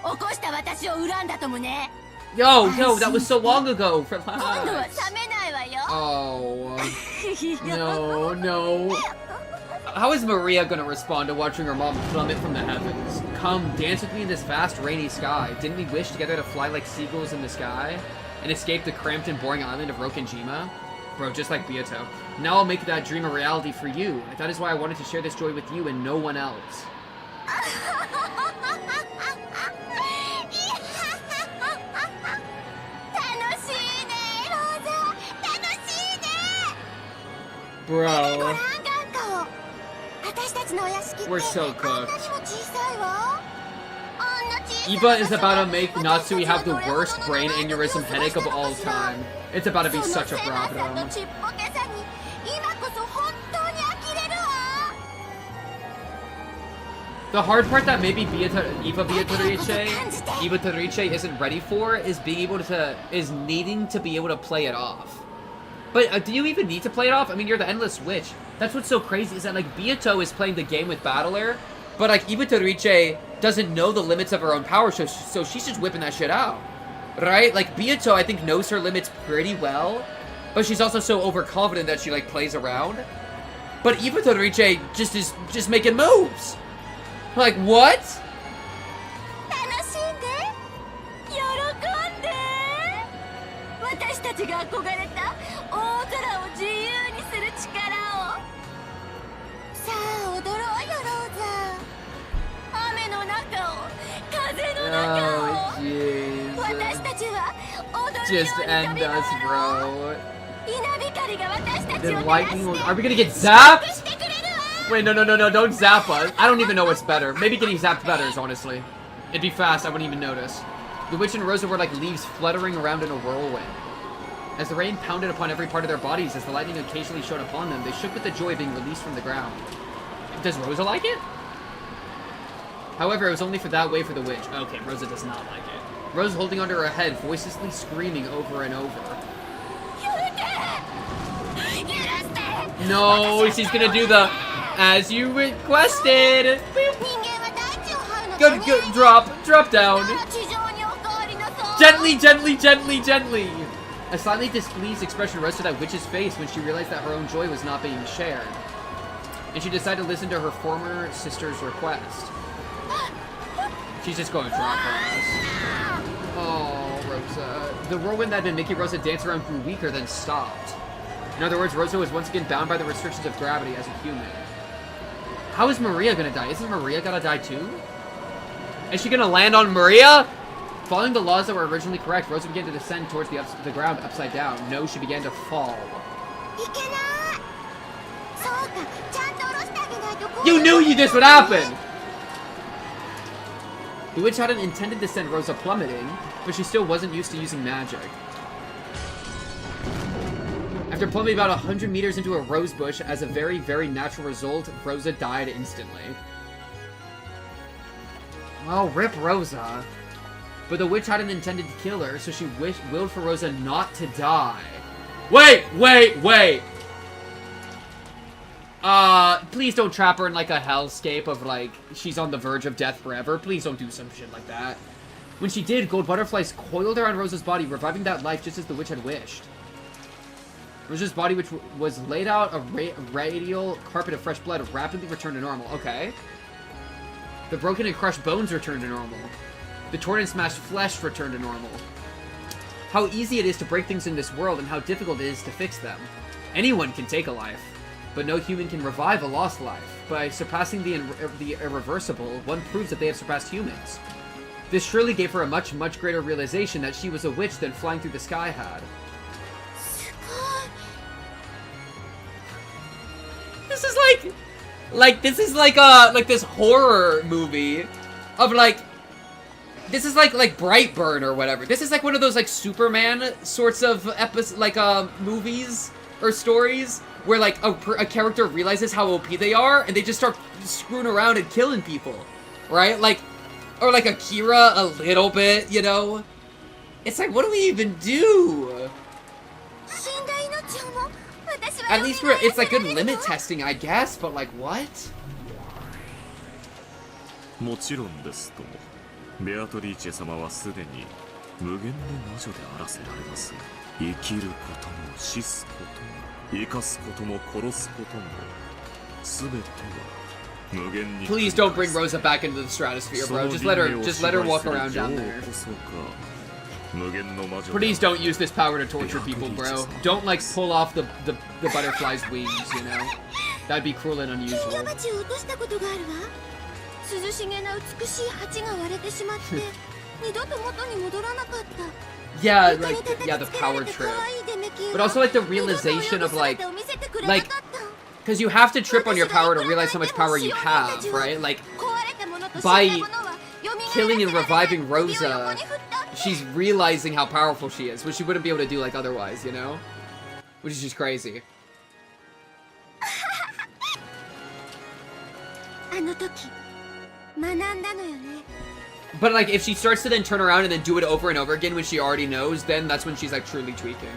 起こした私を恨んだともね。 Yo, that was so long ago. 今度は Relax. 覚めないわよ。 Oh. No. How is Maria gonna respond to watching her mom plummet from the heavens? Come, dance with me in this vast, rainy sky. Didn't we wish together to fly like seagulls in the sky? And escape the cramped and boring island of Rokenjima? Bro, just like Beato. Now I'll make that dream a reality for you. That is why I wanted to share this joy with you and no one else. Bro. ご覧眼下を。私たちのお屋敷って We're so あん cooked. なにも小さいわ。あんな小さい Eva is about to 場所 make を Natsui have the 私たちは worst brain aneurysm headache of all time. It's about to be その such a 狭さと problem. ちっぽけさに今こそ本当に呆れるわ。 The hard part that maybe Eva Beatrice isn't ready for is needing to be able to play it off. But do you even need to play it off? I mean, you're the Endless Witch. That's what's so crazy is that like Beato is playing the game with Battler, but like Eva Beatrice doesn't know the limits of her own power, so she's just whipping that shit out, right? Like Beato, I think knows her limits pretty well, but she's also so overconfident that she like plays around. But Eva Beatrice is just making moves. Like what? 楽しんで、喜んで。私たちが憧れた大空を自由にする力を。さあ踊ろうよ、ローザ。雨の中を、風の中を。 Oh jeez. 私たちは踊るよ Just うに end 飛び us, 回ろ bro. う。稲光が私たち The を照ら lightning して will... Are we gonna get zapped? してくれるわ。 Wait, no, don't zap us. I don't even know what's better. Maybe getting zapped better is honestly. It'd be fast, I wouldn't even notice. The witch and Rosa were like leaves fluttering around in a whirlwind. As the rain pounded upon every part of their bodies, as the lightning occasionally shone upon them, they shook with the joy of being released from the ground. Does Rosa like it? However, it was only for that way for the witch. Okay, Rosa does not like it. Rosa holding onto her head, voicelessly screaming over and over. No, she's gonna do the as you requested. Good, drop down. Gently. A slightly displeased expression rested on Witch's face when she realized that her own joy was not being shared. And she decided to listen to her former sister's request. She's just going to drop her ass. Oh, Rosa. The whirlwind that had been making Rosa dance around grew weaker, then stopped. In other words, Rosa was once again bound by the restrictions of gravity as a human. How is Maria gonna die? Isn't Maria gonna die too? Is she gonna land on Maria? Following the laws that were originally correct, Rosa began to descend towards the ground upside down. No, she began to fall. You knew this would happen! The witch hadn't intended to send Rosa plummeting, but she still wasn't used to using magic. After plummeting about 100 meters into a rose bush, as a very, very natural result, Rosa died instantly. Well, rip Rosa. But the witch hadn't intended to kill her, so she willed for Rosa not to die. Wait! Please don't trap her in like a hellscape of like, she's on the verge of death forever. Please don't do some shit like that. When she did, gold butterflies coiled around Rosa's body, reviving that life just as the witch had wished. Rosa's body, which was laid out a radial carpet of fresh blood, rapidly returned to normal. Okay. The broken and crushed bones returned to normal. The torn and smashed flesh returned to normal. How easy it is to break things in this world and how difficult it is to fix them. Anyone can take a life, but no human can revive a lost life. By surpassing the irreversible, one proves that they have surpassed humans. This surely gave her a much, much greater realization that she was a witch than flying through the sky had. This is this is like this horror movie of this is like Brightburn or whatever. This is like one of those like Superman sorts of movies or stories where like a character realizes how OP they are and they just start screwing around and killing people, right? Or like Akira a little bit, you know? It's like, what do we even do? At least it's like good limit testing, I guess, but like what? もちろんですとも。ベアトリーチェ様はすでに無限の魔女であらせられます。生きることも死すことも生かすことも殺すことも全ては無限に。 Please don't bring Rosa back into the stratosphere, bro. Just let her walk around down there. Please don't use this power to torture people, bro. Don't like pull off the butterfly's wings, you know? That'd be cruel and unusual. Yeah, the power trip. But also like the realization of like Because you have to trip on your power to realize how much power you have, right? Like, by killing and reviving Rosa, she's realizing how powerful she is, which she wouldn't be able to do like otherwise, you know? Which is just crazy. But like, if she starts to then turn around and then do it over and over again when she already knows, then that's when she's like truly tweaking.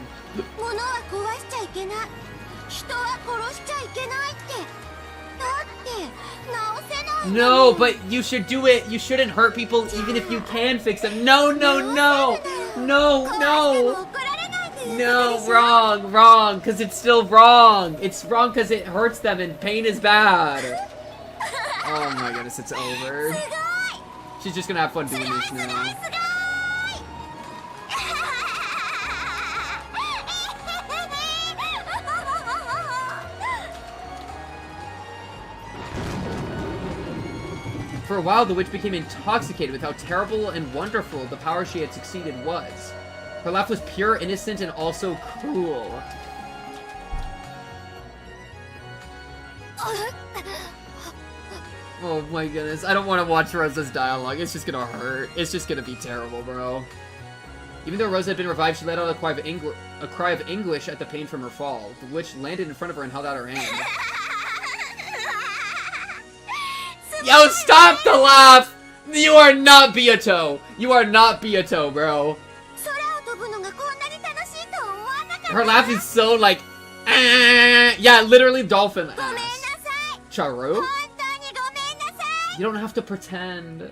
No, but you should do it. You shouldn't hurt people even if you can fix them. No, no, no. No, no. No, wrong, wrong, because it's still wrong. It's wrong because it hurts them and pain is bad. Oh my goodness, it's over. She's just gonna have fun doing this now. For a while, the witch became intoxicated with how terrible and wonderful the power she had succeeded was. Her laugh was pure, innocent, and also cruel. Oh my goodness, I don't want to watch Rosa's dialogue. It's just gonna hurt. It's just gonna be terrible, bro. Even though Rosa had been revived, she let out a cry of anguish at the pain from her fall. The witch landed in front of her and held out her hand. Yo, stop the laugh! You are not Beato! You are not Beato, bro. Her laugh is so like, yeah, literally dolphin ass. Charu? You don't have to pretend.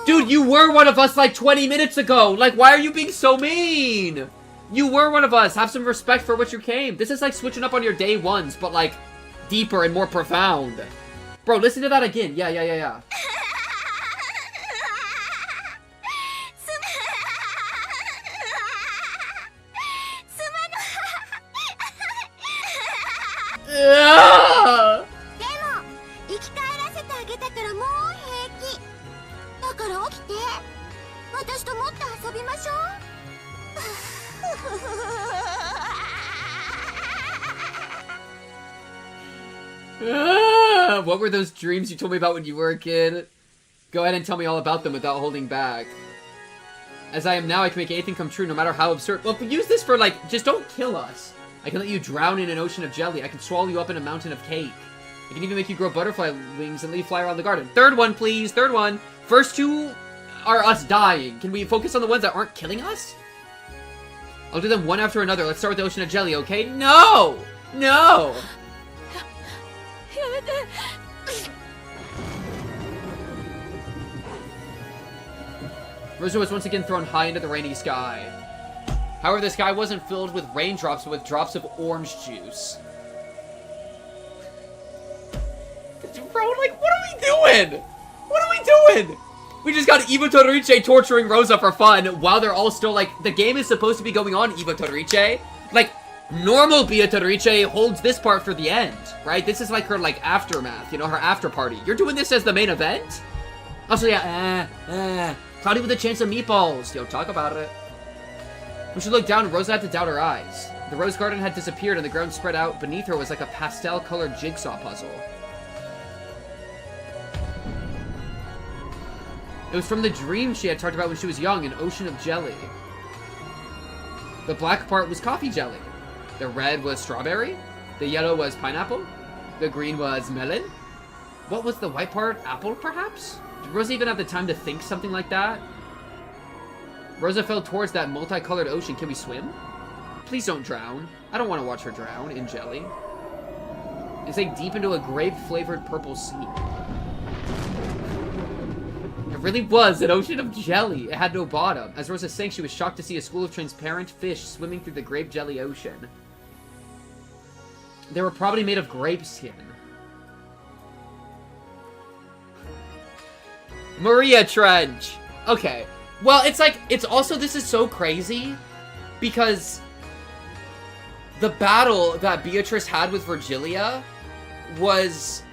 Dude, you were one of us like 20 minutes ago! Like, why are you being so mean? You were one of us. Have some respect for what you came. This is like switching up on your day ones, but like deeper and more profound. Bro, listen to that again. Yeah. What were those dreams you told me about when you were a kid? Go ahead and tell me all about them without holding back. As I am now, I can make anything come true, no matter how absurd. Well, use this for, like, just don't kill us. I can let you drown in an ocean of jelly. I can swallow you up in a mountain of cake. I can even make you grow butterfly wings and let you fly around the garden. Third one, please. Third one. First two are us dying. Can we focus on the ones that aren't killing us? I'll do them one after another. Let's start with the ocean of jelly, okay? No! No! Rosa was once again thrown high into the rainy sky. However, the sky wasn't filled with raindrops, but with drops of orange juice. Bro, like, what are we doing? What are we doing? We just got Eva Torice torturing Rosa for fun, while they're all still, like, the game is supposed to be going on, Eva Torice. Like, normal Beatrice holds this part for the end, right? This is like her, like, aftermath, you know, her after party. You're doing this as the main event? Also, yeah, Cloudy with a chance of meatballs. Yo, talk about it. When she looked down, Rosa had to doubt her eyes. The rose garden had disappeared and the ground spread out beneath her was like a pastel-colored jigsaw puzzle. It was from the dream she had talked about when she was young, an ocean of jelly. The black part was coffee jelly. The red was strawberry. The yellow was pineapple. The green was melon. What was the white part? Apple, perhaps? Did Rosa even have the time to think something like that? Rosa fell towards that multicolored ocean. Can we swim? Please don't drown. I don't want to watch her drown in jelly. And sank deep into a grape-flavored purple sea. It really was an ocean of jelly. It had no bottom. As Rosa sank, she was shocked to see a school of transparent fish swimming through the grape jelly ocean. They were probably made of grape skin. Maria Trench. Okay. Well, it's like, it's also, this is so crazy because the battle that Beatrice had with Virgilia was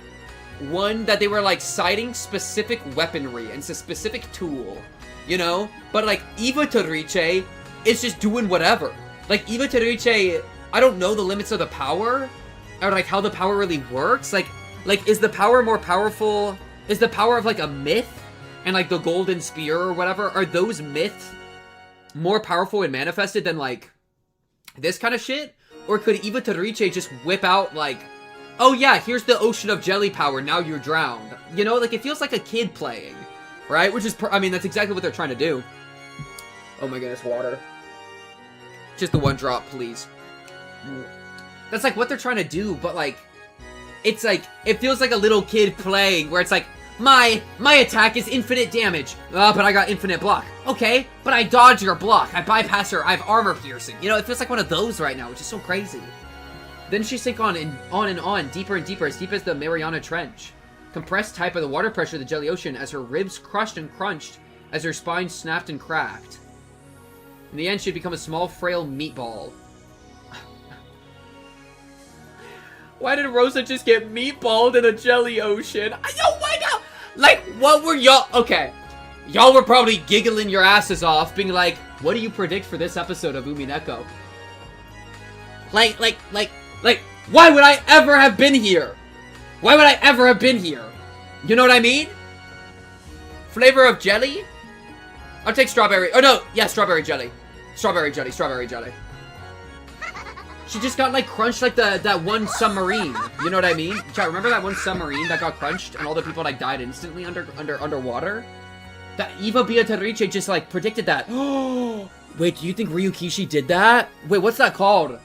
one that they were like citing specific weaponry and a specific tool, you know? But like Eva Torice is just doing whatever. like Eva Teriche, I don't know the limits of the power, or like how the power really works. Like is the power more powerful? Is the power of like a myth and like the golden spear or whatever? Are those myths more powerful and manifested than like this kind of shit? Or could Eva Teriche just whip out like, oh yeah, here's the ocean of jelly power, now you're drowned. You know, like it feels like a kid playing, right? Which is, I mean, that's exactly what they're trying to do. Oh my goodness, water. Just the one drop, please. That's like what they're trying to do, but like, it's like, it feels like a little kid playing where it's like, my attack is infinite damage. But I got infinite block. Okay, but I dodge your block. I bypass her. I have armor piercing. You know, it feels like one of those right now, which is so crazy. Then she sank on and on, deeper and deeper, as deep as the Mariana Trench. Compressed tight by the water pressure of the Jelly Ocean, as her ribs crushed and crunched, as her spine snapped and cracked. In the end, she'd become a small, frail meatball. Why did Rosa just get meatballed in a Jelly Ocean? Yo, why not? Like, what were y'all... Okay. Y'all were probably giggling your asses off, being like, what do you predict for this episode of Umineko? Like, why would I ever have been here? Why would I ever have been here? You know what I mean? Flavor of jelly? I'll take strawberry. Oh, no. Yeah, strawberry jelly. Strawberry jelly, strawberry jelly. She just got, like, crunched like that one submarine. You know what I mean? Chat, remember that one submarine that got crunched and all the people, like, died instantly underwater? That Eva Beatrice just, like, predicted that. Oh, wait, do you think Ryukishi did that? Wait, what's that called?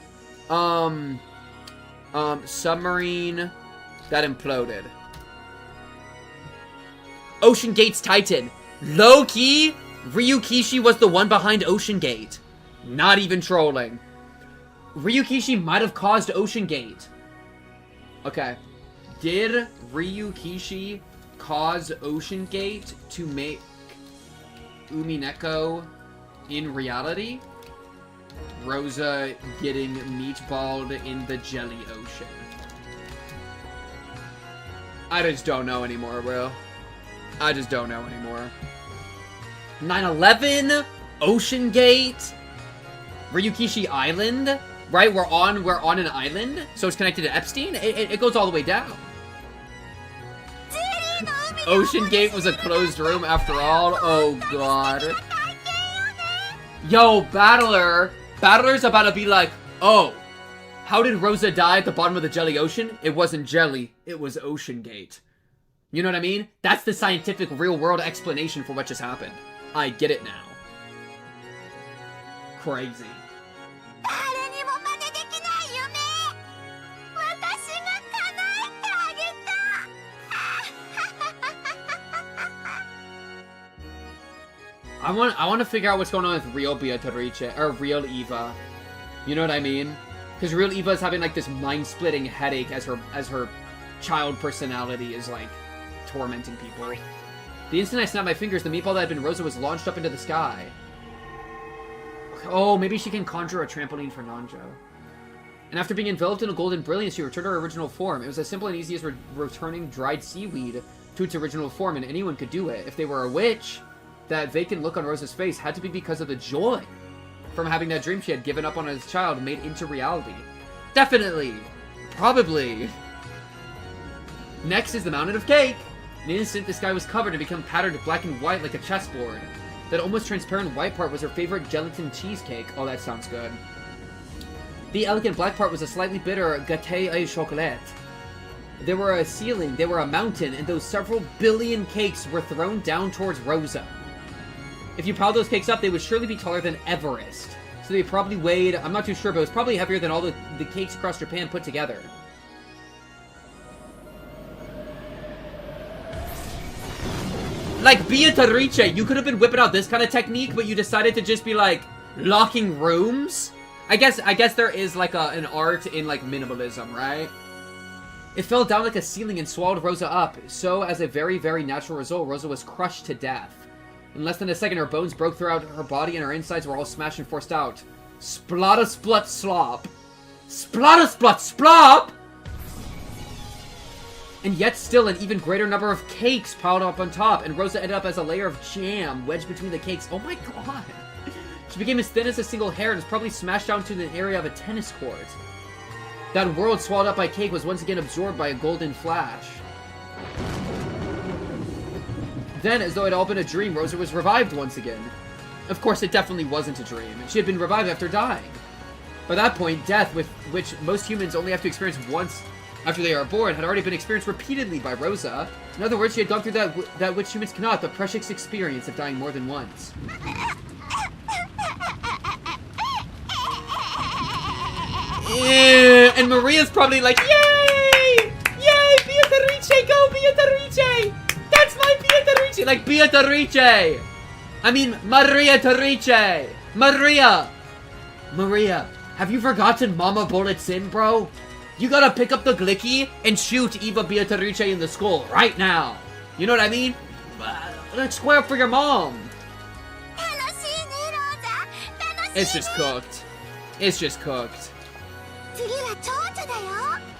Submarine that imploded. Ocean Gate's Titan. Low-key, Ryukishi was the one behind Ocean Gate. Not even trolling. Ryukishi might have caused Ocean Gate. Okay. Did Ryukishi cause Ocean Gate to make Umineko in reality? Rosa getting meatballed in the Jelly Ocean. I just don't know anymore, bro. I just don't know anymore. 9/11? Ocean Gate? Ryukishi Island? Right, we're on an island, so it's connected to Epstein? It goes all the way down. Ocean Gate was a closed room after all? Oh, God. Yo, Battler's about to be like, oh, how did Rosa die at the bottom of the Jelly Ocean? It wasn't jelly, it was Ocean Gate. You know what I mean? That's the scientific, real-world explanation for what just happened. I get it now. Crazy. I want to figure out what's going on with real Beatrice, or real Eva. You know what I mean? Because real Eva is having like this mind-splitting headache as her child personality is like tormenting people. The instant I snapped my fingers, the meatball that had been Rosa was launched up into the sky. Oh, maybe she can conjure a trampoline for Nanjo. And after being enveloped in a golden brilliance, she returned to her original form. It was as simple and easy as returning dried seaweed to its original form, and anyone could do it. If they were a witch, that vacant look on Rosa's face had to be because of the joy from having that dream she had given up on as a child made into reality. Definitely. Probably. Next is the mountain of cake. In an instant, the sky was covered and became patterned black and white like a chessboard. That almost transparent white part was her favorite gelatin cheesecake. Oh, that sounds good. The elegant black part was a slightly bitter gâteau au chocolat. There were a ceiling, there were a mountain, and those several billion cakes were thrown down towards Rosa. If you piled those cakes up, they would surely be taller than Everest. So they probably weighed, I'm not too sure, but it was probably heavier than all the cakes across Japan put together. Like, Beatrice, you could have been whipping out this kind of technique, but you decided to just be, like, locking rooms? I guess there is, like, an art in, like, minimalism, right? It fell down like a ceiling and swallowed Rosa up. So, as a very, very natural result, Rosa was crushed to death. In less than a second, her bones broke throughout her body and her insides were all smashed and forced out. Splatta splut slop. Splatta splut splop! And yet still an even greater number of cakes piled up on top, and Rosa ended up as a layer of jam wedged between the cakes. Oh my god! She became as thin as a single hair and was probably smashed down to the area of a tennis court. That world swallowed up by cake was once again absorbed by a golden flash. Then, as though it had all been a dream, Rosa was revived once again. Of course, it definitely wasn't a dream. She had been revived after dying. By that point, death, with which most humans only have to experience once after they are born, had already been experienced repeatedly by Rosa. In other words, she had gone through that which humans cannot, the precious experience of dying more than once. Yeah, and Maria's probably like, yay! Yay, Beatrice, go Beatrice! That's my Beatrice! Like, Beatrice! I mean, Maria Terice! Maria! Maria, have you forgotten Mama Bullet's in, bro? You gotta pick up the glicky and shoot Eva Beatrice in the skull right now. You know what I mean? Let's square up for your mom. It's just cooked. It's just cooked.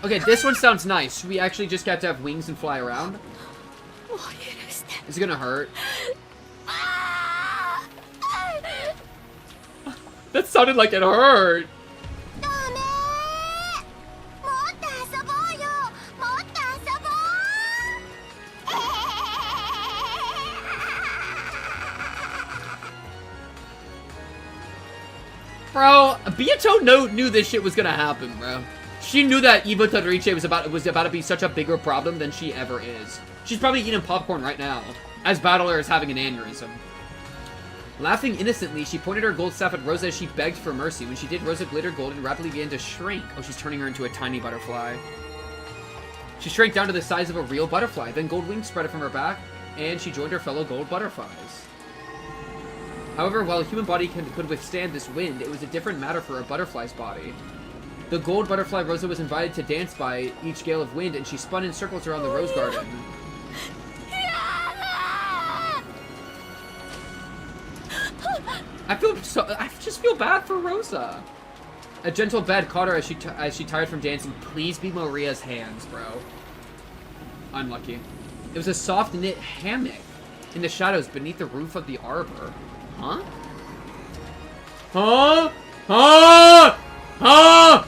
Okay, this one sounds nice. Should we actually just get to have wings and fly around? Is it gonna hurt? That sounded like it hurt. Bro, Beato knew this shit was gonna happen, bro. She knew that Eva Terice was about to be such a bigger problem than she ever is. She's probably eating popcorn right now, as Battler is having an aneurysm. Laughing innocently, she pointed her gold staff at Rosa as she begged for mercy. When she did, Rosa glittered gold and rapidly began to shrink. Oh, she's turning her into a tiny butterfly. She shrank down to the size of a real butterfly. Then gold wings spread from her back, and she joined her fellow gold butterflies. However, while a human body could withstand this wind, it was a different matter for a butterfly's body. The gold butterfly Rosa was invited to dance by each gale of wind, and she spun in circles around the rose garden. I just feel bad for Rosa. A gentle bed caught her as she tired from dancing. Please be Maria's hands, bro. Unlucky. It was a soft knit hammock in the shadows beneath the roof of the arbor. Huh? Huh? Huh? Huh?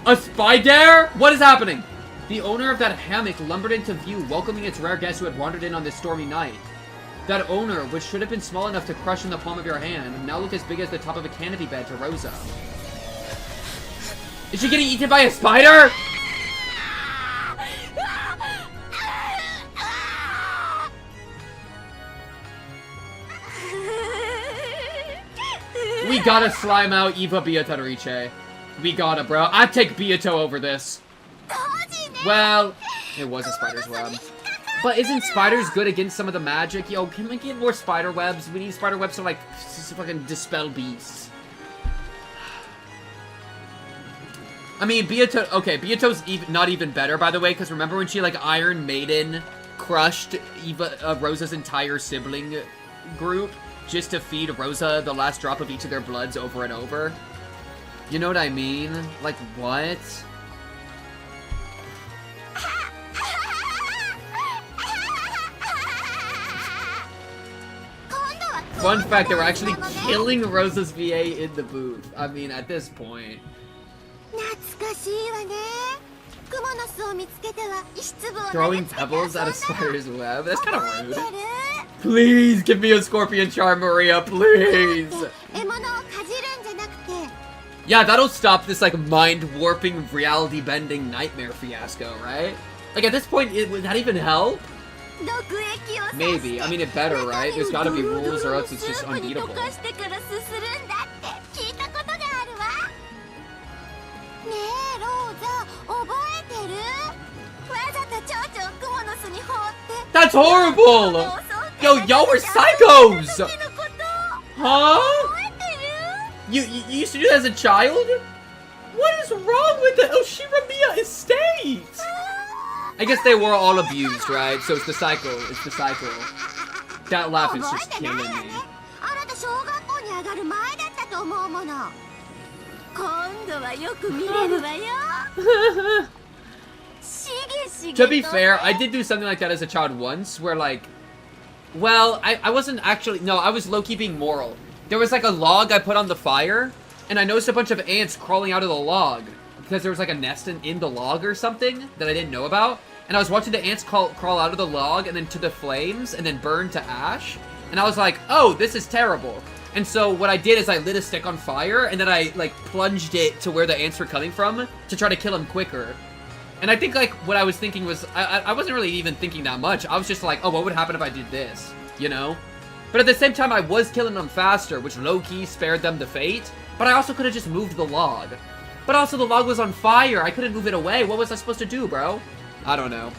A spider? What is happening? The owner of that hammock lumbered into view, welcoming its rare guest who had wandered in on this stormy night. That owner, which should have been small enough to crush in the palm of your hand, now looked as big as the top of a canopy bed to Rosa. Is she getting eaten by a spider? We gotta slime out Eva Beatrice. We gotta, bro. I'd take Beato over this. Well, it was a spider's web. But isn't spiders good against some of the magic? Yo, can we get more spider webs? We need spider webs to, like, fucking dispel beasts. I mean, Beato... Okay, Beato's not even better, by the way, because remember when she, like, Iron Maiden crushed Rosa's entire sibling group just to feed Rosa the last drop of each of their bloods over and over? You know what I mean? Like, what? Fun fact, they were actually killing Rosa's VA in the booth. I mean, at this point. Throwing pebbles at a spider's web? That's kind of rude. Please give me a scorpion charm, Maria, please! Yeah, that'll stop this, like, mind-warping, reality-bending nightmare fiasco, right? Like, at this point, would that even help? Maybe. I mean, it better, right? There's gotta be rules or else it's just unbeatable. That's horrible! Yo, y'all were psychos! Huh? You used to do that as a child? What is wrong with the Oshiramiya estate? I guess they were all abused, right? So it's the cycle. It's the cycle. That laugh is just killing me. To be fair, I did do something like that as a child once, where, like, well, I wasn't actually, no, I was low-key being moral. there was like a log I put on the fire, and I noticed a bunch of ants crawling out of the log because there was like a nest in the log or something that I didn't know about. And I was watching the ants crawl out of the log and then to the flames and then burn to ash. And I was like, oh, this is terrible. And so what I did is I lit a stick on fire and then I like plunged it to where the ants were coming from to try to kill them quicker. And I think like what I was thinking was, I wasn't really even thinking that much. I was just like, oh, what would happen if I did this, you know? But at the same time, I was killing them faster, which low-key spared them the fate. But I also could have just moved the log. But also the log was on fire. I couldn't move it away. What was I supposed to do, bro? I don't know.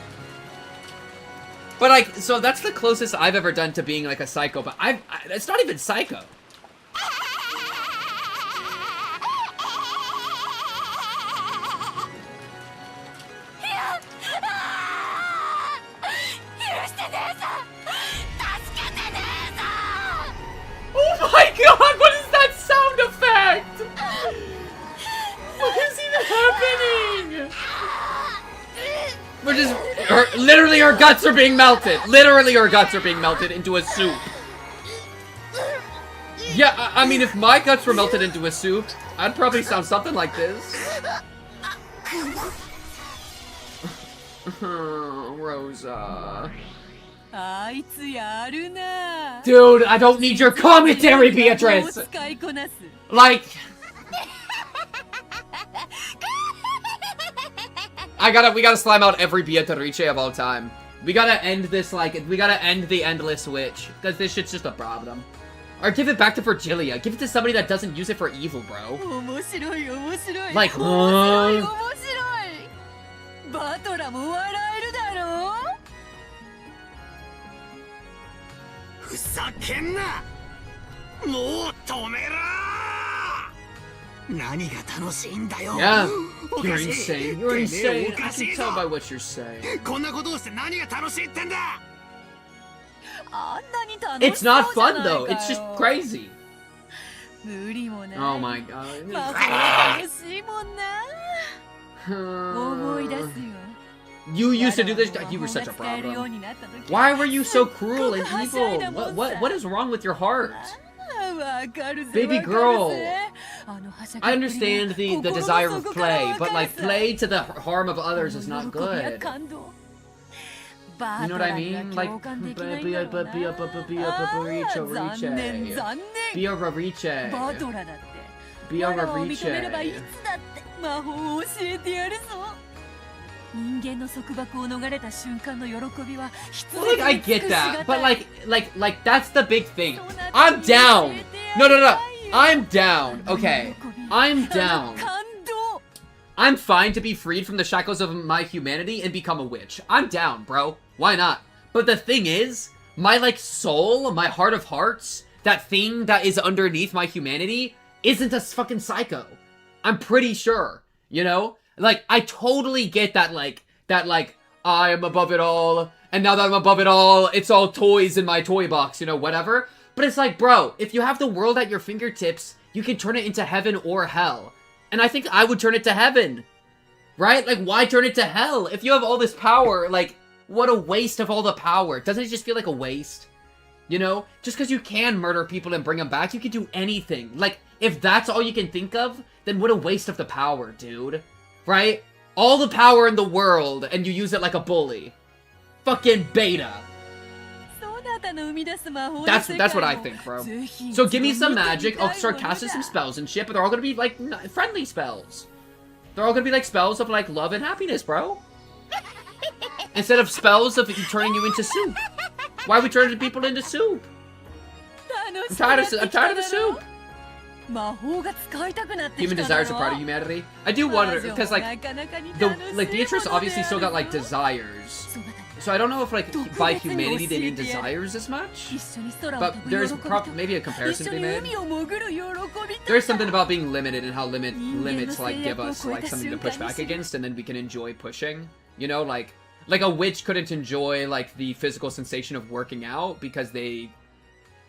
But like, so that's the closest I've ever done to being like a psycho. But it's not even psycho. Oh my god, what is that sound effect? What is even happening? We're just, literally her guts are being melted. Literally her guts are being melted into a soup. Yeah, I mean, if my guts were melted into a soup, I'd probably sound something like this. Rosa. Dude, I don't need your commentary, Beatrice! Like... we gotta slime out every Beatrice of all time. We gotta end this, like, we gotta end the endless witch. Because this shit's just a problem. Or give it back to Virgilia. Give it to somebody that doesn't use it for evil, bro. Like, yeah, you're insane. You're insane. I can tell by what you're saying. It's not fun though. It's just crazy. Oh my god. You used to do this. You were such a problem. Why were you so cruel and evil? What is wrong with your heart? Baby girl, I understand the desire of play, but like play to the harm of others is not good. You know what I mean? Like, be a Like, I get that, but like that's the big thing. I'm down. No. I'm down. Okay, I'm down. I'm fine to be freed from the shackles of my humanity and become a witch. I'm down, bro. Why not? But the thing is, my like soul, my heart of hearts, that thing that is underneath my humanity, isn't a fucking psycho. I'm pretty sure. You know? Like, I totally get that, I am above it all, and now that I'm above it all, it's all toys in my toy box, you know, whatever. But it's like, bro, if you have the world at your fingertips, you can turn it into heaven or hell. And I think I would turn it to heaven. Right? Like, why turn it to hell? If you have all this power, like, what a waste of all the power. Doesn't it just feel like a waste? You know? Just because you can murder people and bring them back, you can do anything. Like, if that's all you can think of, then what a waste of the power, dude. Right? All the power in the world, and you use it like a bully. Fucking beta. That's what I think, bro. So give me some magic, I'll start casting some spells and shit, but they're all gonna be, like, friendly spells. They're all gonna be, like, spells of, like, love and happiness, bro. Instead of spells of turning you into soup. Why are we turning people into soup? I'm tired of the soup. Human desires are part of humanity. I do wonder, because like Beatrice obviously still got like desires. So I don't know if like by humanity they mean desires as much. But there's maybe a comparison to be made. There's something about being limited and how limits like give us like something to push back against, and then we can enjoy pushing. You know, like a witch couldn't enjoy like the physical sensation of working out because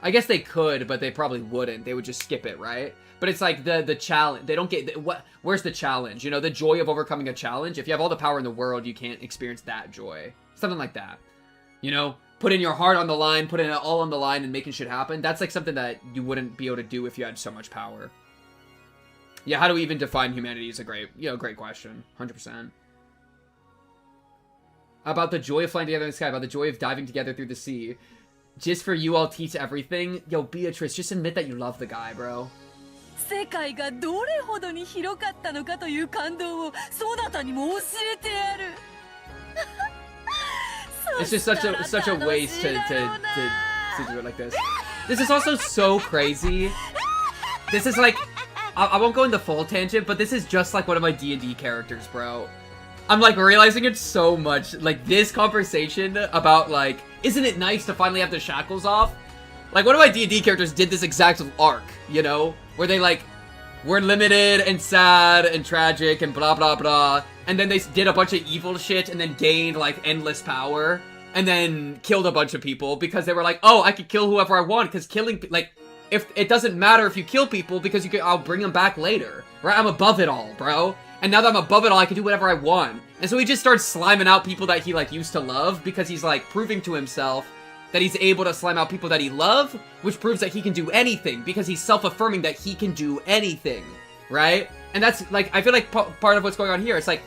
I guess they could, but they probably wouldn't. They would just skip it, right? But it's like the challenge. They don't get where's the challenge? You know, the joy of overcoming a challenge. If you have all the power in the world, you can't experience that joy. Something like that. You know, putting your heart on the line, putting it all on the line and making shit happen. That's like something that you wouldn't be able to do if you had so much power. Yeah, how do we even define humanity is a great, great question. 100%. About the joy of flying together in the sky, about the joy of diving together through the sea. Just for you, I'll teach everything. Yo, Beatrice, just admit that you love the guy, bro. 世界がどれほどに広かったのかという感動をそなたにも教えてやる。It's just such a waste to do it like this. This is also so crazy. This is like, I won't go into full tangent, but this is just like one of my D&D characters, bro. I'm like realizing it so much. Like this conversation about like, isn't it nice to finally have the shackles off? Like one of my D&D characters did this exact arc, you know? Where they like, were limited and sad and tragic and blah blah blah. And then they did a bunch of evil shit and then gained like endless power. And then killed a bunch of people because they were like, oh, I could kill whoever I want. Because killing, like, if it doesn't matter if you kill people because I'll bring them back later. Right? I'm above it all, bro. And now that I'm above it all, I can do whatever I want. And so he just starts sliming out people that he like used to love because he's like proving to himself that he's able to slime out people that he loves, which proves that he can do anything because he's self-affirming that he can do anything, right? And that's like, I feel like part of what's going on here. It's like,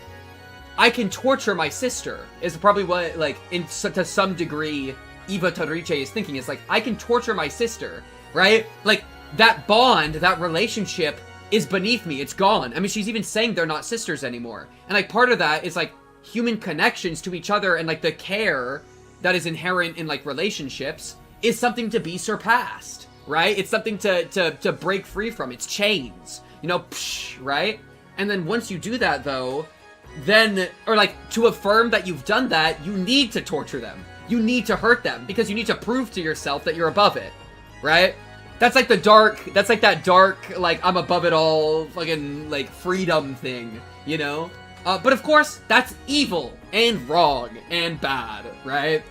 I can torture my sister is probably what, like, to some degree, Eva Torice is thinking. It's like, I can torture my sister, right? Like, that bond, that relationship is beneath me. It's gone. I mean, she's even saying they're not sisters anymore. And, like, part of that is, like, human connections to each other and, like, the care that is inherent in, like, relationships is something to be surpassed, right? It's something to break free from. It's chains, you know, right? And then once you do that, though, then, or like, to affirm that you've done that, you need to torture them. You need to hurt them, because you need to prove to yourself that you're above it, right? That's like that dark, like, I'm above it all, fucking, like, freedom thing, you know? But of course, that's evil, and wrong, and bad, right?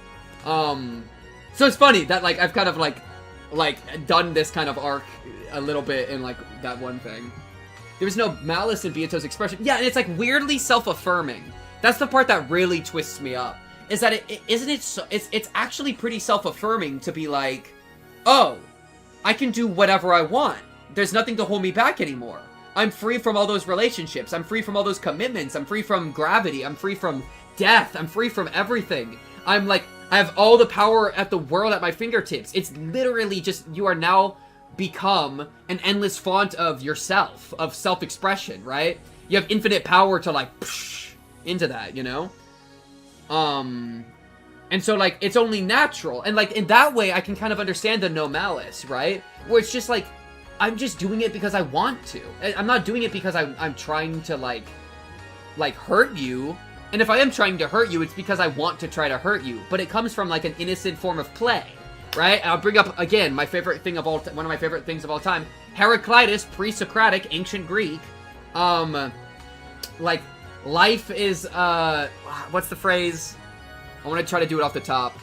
So it's funny that, like, I've kind of, like, done this kind of arc a little bit in, like, that one thing. There's no malice in Beato's expression. Yeah, and it's like weirdly self-affirming. That's the part that really twists me up. Is that it's actually pretty self-affirming to be like, oh, I can do whatever I want. There's nothing to hold me back anymore. I'm free from all those relationships. I'm free from all those commitments. I'm free from gravity. I'm free from death. I'm free from everything. I'm like, I have all the power at the world at my fingertips. It's literally just, you are now become an endless font of yourself, of self-expression, right? You have infinite power to like into that, you know? And so like it's only natural, and like in that way I can kind of understand the no malice, right? Where it's just like I'm just doing it because I want to. I'm not doing it because I'm trying to like hurt you. And if I am trying to hurt you, it's because I want to try to hurt you, but it comes from like an innocent form of play. Right? I'll bring up, again, my favorite thing of all one of my favorite things of all time. Heraclitus, pre-Socratic, ancient Greek. Like, life is, what's the phrase? I want to try to do it off the top.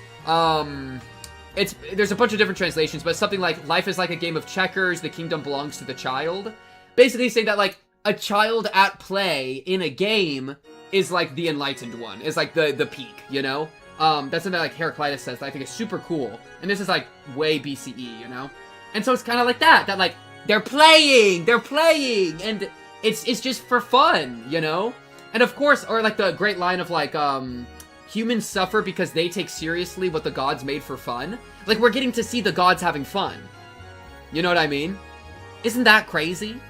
There's a bunch of different translations, but something like, life is like a game of checkers, the kingdom belongs to the child. Basically saying that, like, a child at play in a game is like the enlightened one. Is like the peak, you know? That's something like Heraclitus says that I think is super cool. And this is like way BCE, you know? And so it's kind of like that like, they're playing, and it's just for fun, you know? And of course, or like the great line of like, humans suffer because they take seriously what the gods made for fun. Like, we're getting to see the gods having fun. You know what I mean? Isn't that crazy?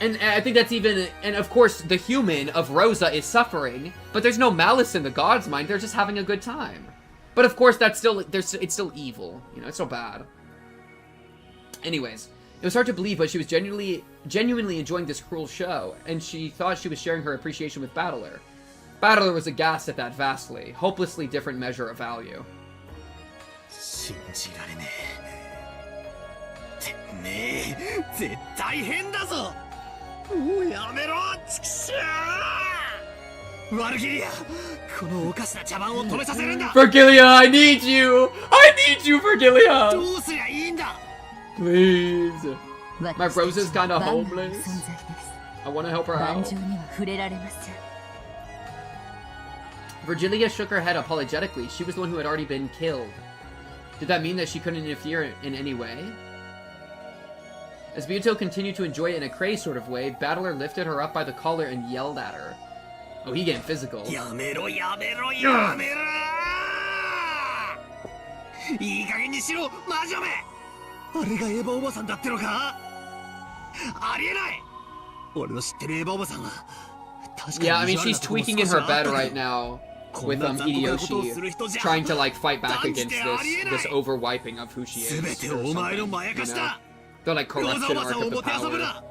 And I think that's even, and of course, the human of Rosa is suffering, but there's no malice in the gods' mind. They're just having a good time. But of course, it's still evil. You know, it's so bad. Anyways, it was hard to believe, but she was genuinely enjoying this cruel show, and she thought she was sharing her appreciation with Battler. Battler was aghast at that vastly, hopelessly different measure of value. 信じられねえ。てめえ、絶対変だぞ。もうやめろ、チクシャー。ワルギリア、このおかしな茶番を止めさせるんだ。Vergilia, I need you! I need you, Vergilia! どうすりゃいいんだ。Please. My Rosa's kinda homeless. I wanna help her out. Virgilia shook her head apologetically. She was the one who had already been killed. Did that mean that she couldn't interfere in any way? As Byato continued to enjoy it in a crazed sort of way, Battler lifted her up by the collar and yelled at her. Oh, he getting physical. いい加減にしろ、魔女め。あれがエヴァおばさんだってのか。ありえない。俺の知ってるエヴァおばさんは確かに Yeah, I mean, she's tweaking in her bed right now with Hideyoshi, trying to like fight back against this overwiping of who she is. Or something, you know? The like corruption arc of the power.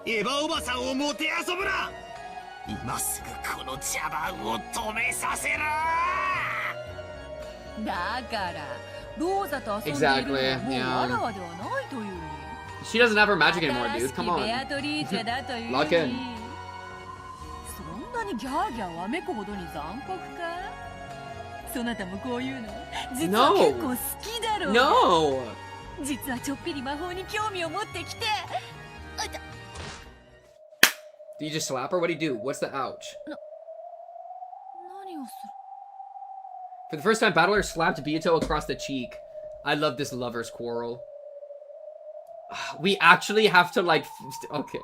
エヴァおばさんをもてあそぶな。今すぐこの茶番を止めさせろ。だからローザと遊んでいるのはもうわらわではないというに。She doesn't have her magic anymore, dude. Come on. ベアトリーチェだというに。 Lock in. そんなにギャーギャーわめくほどに残酷か。そなたもこういうの実は結構好きだろう。No. 実はちょっぴり魔法に興味を持ってきて。Do you just slap her? What do you do? What's the ouch? 何をする？ For the first time, Battler slapped Byato across the cheek. I love this lover's quarrel. We actually have to, like... Okay.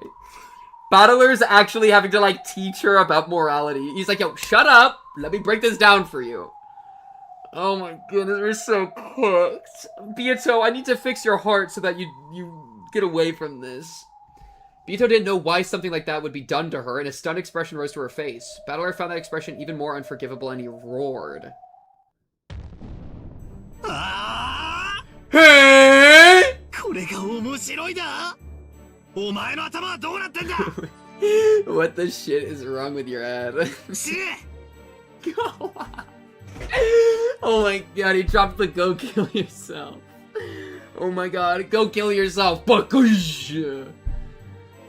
Battler's actually having to, like, teach her about morality. He's like, yo, shut up! Let me break this down for you. Oh my goodness, we're so cooked. Byato, I need to fix your heart so that you get away from this. Byato didn't know why something like that would be done to her, and a stunned expression rose to her face. Battler found that expression even more unforgivable, and he roared. Hey! これが面白いだ。お前の頭はどうなってんだ。What the shit is wrong with your head? 死ね。Oh my god, he dropped the go kill yourself. Oh my god, go kill yourself.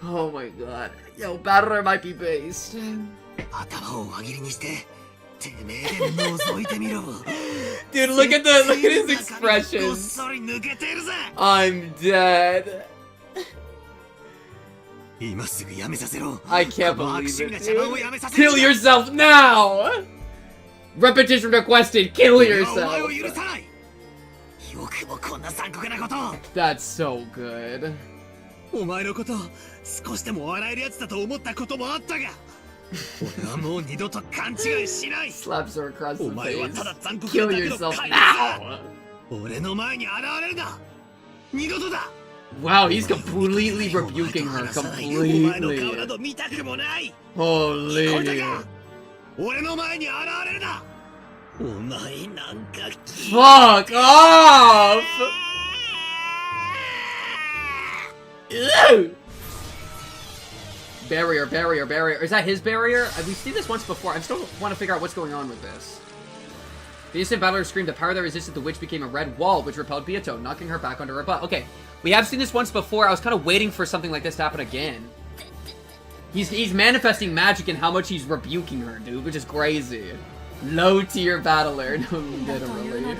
Oh my god. Yo, Battler might be based. 頭を輪切りにして、てめえで覗いてみろ。Dude, look at his expressions. こっそり抜けてるぜ。I'm dead. 今すぐやめさせろ。 I can't この悪 believe 心 it. な茶番をやめさせろ。 Kill yourself now! Repetition requested. Kill 俺はお前を yourself. 許さない。よくもこんな残酷なこと。 That's so good. お前のこと少しでも笑えるやつだと思ったこともあったが、俺はもう二度と勘違いしない。 Slaps her across the お前は face. ただ残酷 Kill なだけの yourself 怪物 now. 俺の前に現れるな。二度とだ。 Wow, he's completely rebuking her. お前の顔な Completely. ど見たくもない。 Holy. 俺の前に現れるな。お前なんか Fuck off! Ew! Barrier, barrier, barrier. Is that his barrier? We've seen this once before. I still want to figure out what's going on with this. The instant Battler screamed, the power that resisted the witch became a red wall, which repelled Byato, knocking her back under her butt. Okay, we have seen this once before. I was kind of waiting for something like this to happen again. He's manifesting magic in how much he's rebuking her, dude, which is crazy. Low tier Battler. No, literally.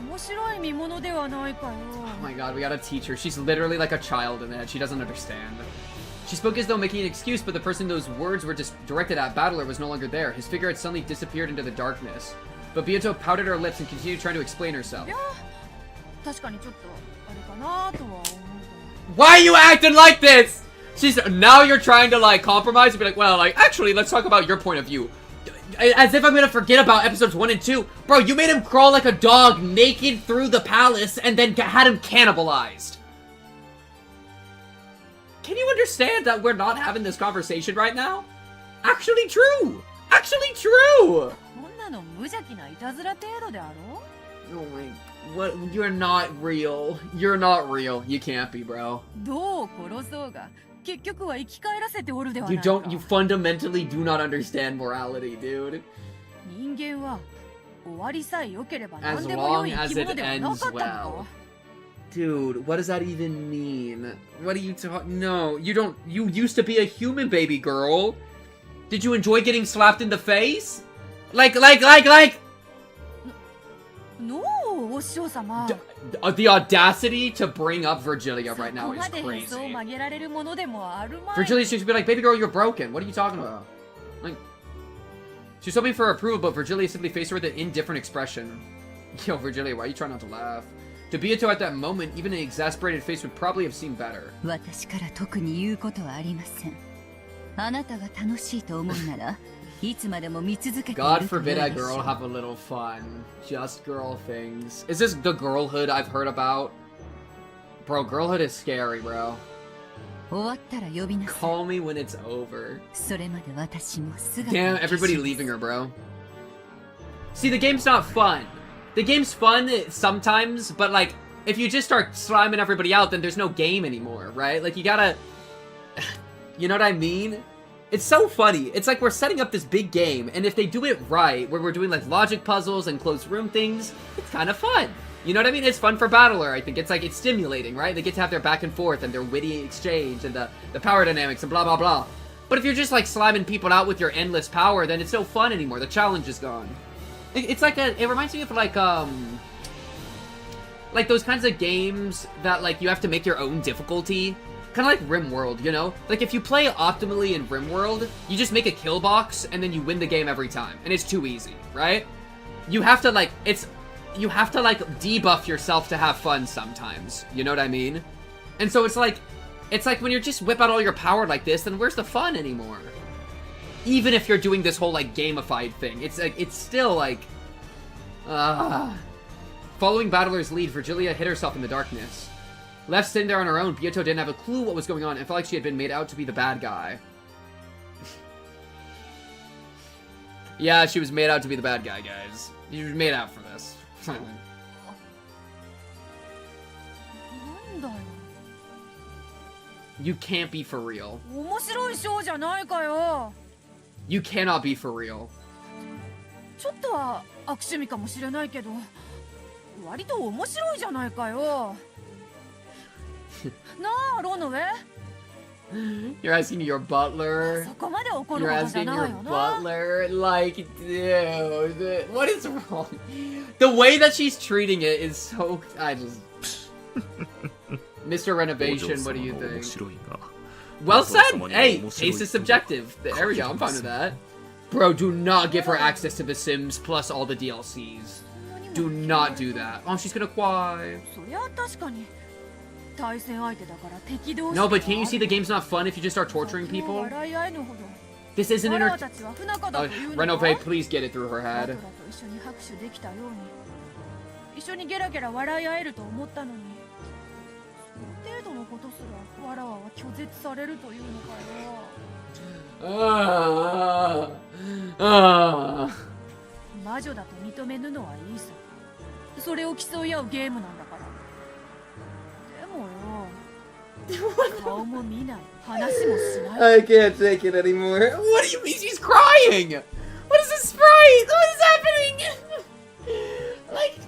面白い見物ではないかよ。 Oh my god, we gotta teach her. She's literally like a child in that. She doesn't understand. She spoke as though making an excuse, but the person those words were just directed at, Battler, was no longer there. His figure had suddenly disappeared into the darkness. But Byato pouted her lips and continued trying to explain herself. いや、確かにちょっとあれかなとは思う。 Why are you acting like this? She's now you're trying to like compromise and be like, well, like actually, let's talk about your point of view. As if I'm gonna forget about episodes 1 and 2. Bro, you made him crawl like a dog naked through the palace and then had him cannibalized. Can you understand that we're not having this conversation right now? Actually true! Actually true! こんなの無邪気ないたずら程度であろう。 Oh my... What? You're not real. You're not real. You can't be, bro. どう殺そうが、結局は生き返らせておるではな You いか。 don't... You fundamentally do not understand morality, dude. 人間は終わりさえ良ければ As 何でも良 long い生 as き it 物ではな ends かったの well. か。 Dude, what does that even mean? What are you talking? No, you don't. You used to be a human, baby girl. Did you enjoy getting slapped in the face? Like. No, お師匠様。 The audacity to bring up Virgilia right now そこま is でへそを crazy. 曲げられるものでもあるまい。 Virgilia seems to be like, baby girl, you're broken. What are you talking about? Like, She's hoping for approval, but Virgilia simply faced her with an indifferent expression. Yo, Virgilia, why are you trying not to laugh? To Beato at that moment, even an exasperated face would probably have seemed better. 私から特に言うことはありません。あなたが楽しいと思うなら、いつまでも見続けていると良い God でしょう。 forbid a girl have a little fun. Just girl things. Is this the girlhood I've heard about? Bro, girlhood is scary, bro. 終わったら呼びなさい。 Call me when it's over. それまで私も姿を Damn, 消します everybody leaving her, bro. See, the game's not fun. The game's fun sometimes, but like, if you just start sliming everybody out, then there's no game anymore, right? Like, you gotta... You know what I mean? It's so funny. It's like we're setting up this big game, and if they do it right, where we're doing like logic puzzles and closed room things, it's kind of fun. You know what I mean? It's fun for Battler, I think. It's like, it's stimulating, right? They get to have their back and forth and their witty exchange and the power dynamics and blah, blah, blah. But if you're just like sliming people out with your endless power, then it's no fun anymore. The challenge is gone. It's like it reminds me of like those kinds of games that like you have to make your own difficulty. Kind of like RimWorld, you know? Like if you play optimally in RimWorld, you just make a kill box and then you win the game every time. And it's too easy, right? You have to like, you have to like debuff yourself to have fun sometimes. You know what I mean? And so it's like when you just whip out all your power like this, then where's the fun anymore? Even if you're doing this whole like gamified thing, it's like, it's still like, Following Battler's lead, Virgilia hid herself in the darkness. Left sitting there on her own, Beato didn't have a clue what was going on and felt like she had been made out to be the bad guy. Yeah, she was made out to be the bad guy, guys. She was made out for this. You can't be for real. You cannot be for real. ちょっとは悪趣味かもしれないけど、割と面白いじゃないかよ。なあ、ロノウェ。 You're asking your butler. そこまで怒る You're ことじゃ asking な your いよな。 butler. Like, dude, what is wrong? The way that she's treating it is so. I just. Mr. Renovation, what do you think? Well said. Hey, taste is subjective. There we go. I'm fine with that. Bro, do not give her access to The Sims plus all the DLCs. Do not do that. Oh, she's gonna cry. そりゃ確かに対戦相手だから敵同士。 No, but can't you see the game's not fun if you just start torturing people? 笑い合えぬほど。 This isn't 我 inter. 々たちは不仲だというのか。 Renovate, please get it through her バト head. ラと一緒に拍手できたように、一緒にゲラゲラ笑い合えると思ったのに、その程度のことすらわらわは拒絶されるというのかよ。魔女だと認めぬのはいいさ。それを競い合うゲームなんだから。でもよ、顔も見ない、話もしない。 I can't take it anymore. What do you mean she's crying? What is this sprite? What is happening? like,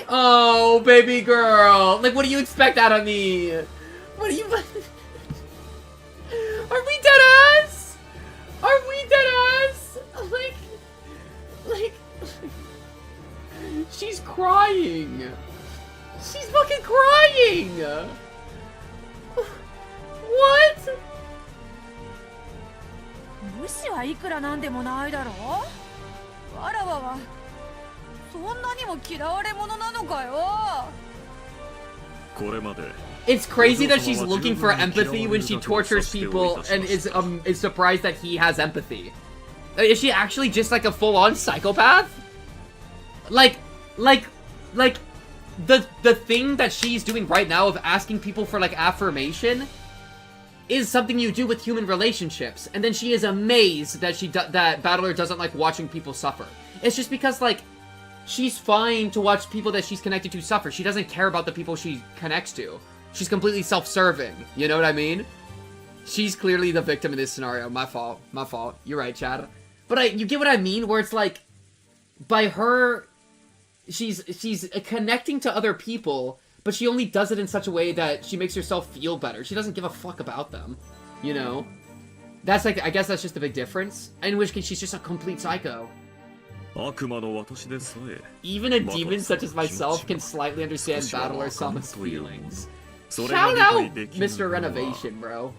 oh, baby girl. Like, what do you expect out of me? What do you... Are we dead ass? Are we dead ass? Like... She's crying. She's fucking crying. What? 無視はいくらなんでもないだろう。わらわはそんなにも嫌われ者なのかよ。これまで It's crazy that she's looking for empathy when she tortures people and is surprised that he has empathy. Is she actually just like a full-on psychopath? Like the thing that she's doing right now of asking people for like affirmation is something you do with human relationships, and then she is amazed that that Battler doesn't like watching people suffer. It's just because like she's fine to watch people that she's connected to suffer. She doesn't care about the people she connects to. She's completely self-serving. You know what I mean? She's clearly the victim in this scenario. My fault. My fault. You're right, Chad. But you get what I mean? Where it's like, by her, she's connecting to other people, but she only does it in such a way that she makes herself feel better. She doesn't give a fuck about them. You know? That's like, I guess that's just a big difference. In which case, she's just a complete psycho. Even a demon such as myself can slightly understand Battler Sama's feelings. Shout out Mr. Renovation, bro.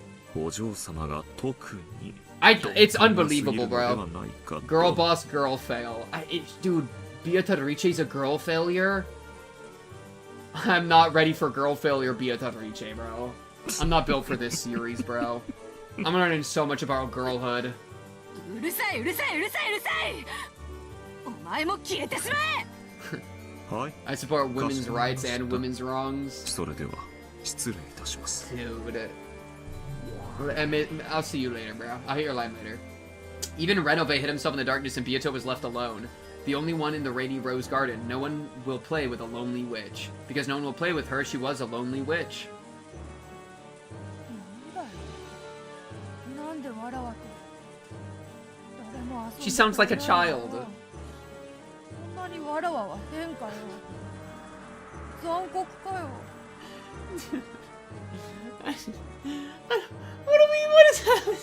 It's unbelievable, では bro. ないかと Girl boss, girl fail. Dude, Beatadrice's a girl failure? I'm not ready for girl failure Beatadrice, bro. I'm not built for this series, bro. I'm learning so much about girlhood. うるさいうるさいうるさいうるさい。お前も消えてしまえ。はい I support women's rights and women's wrongs. それでは失礼いたします Dude. I'll see you later, bro. I'll hit your line later. Even Renove hid himself in the darkness and Beato was left alone. The only one in the rainy rose garden. No one will play with a lonely witch. Because no one will play with her, she was a lonely witch. なんでわらわと誰も遊んで She sounds like a child. そんなにわらわは変かよ。残酷かよ。 What do you mean? What is happening?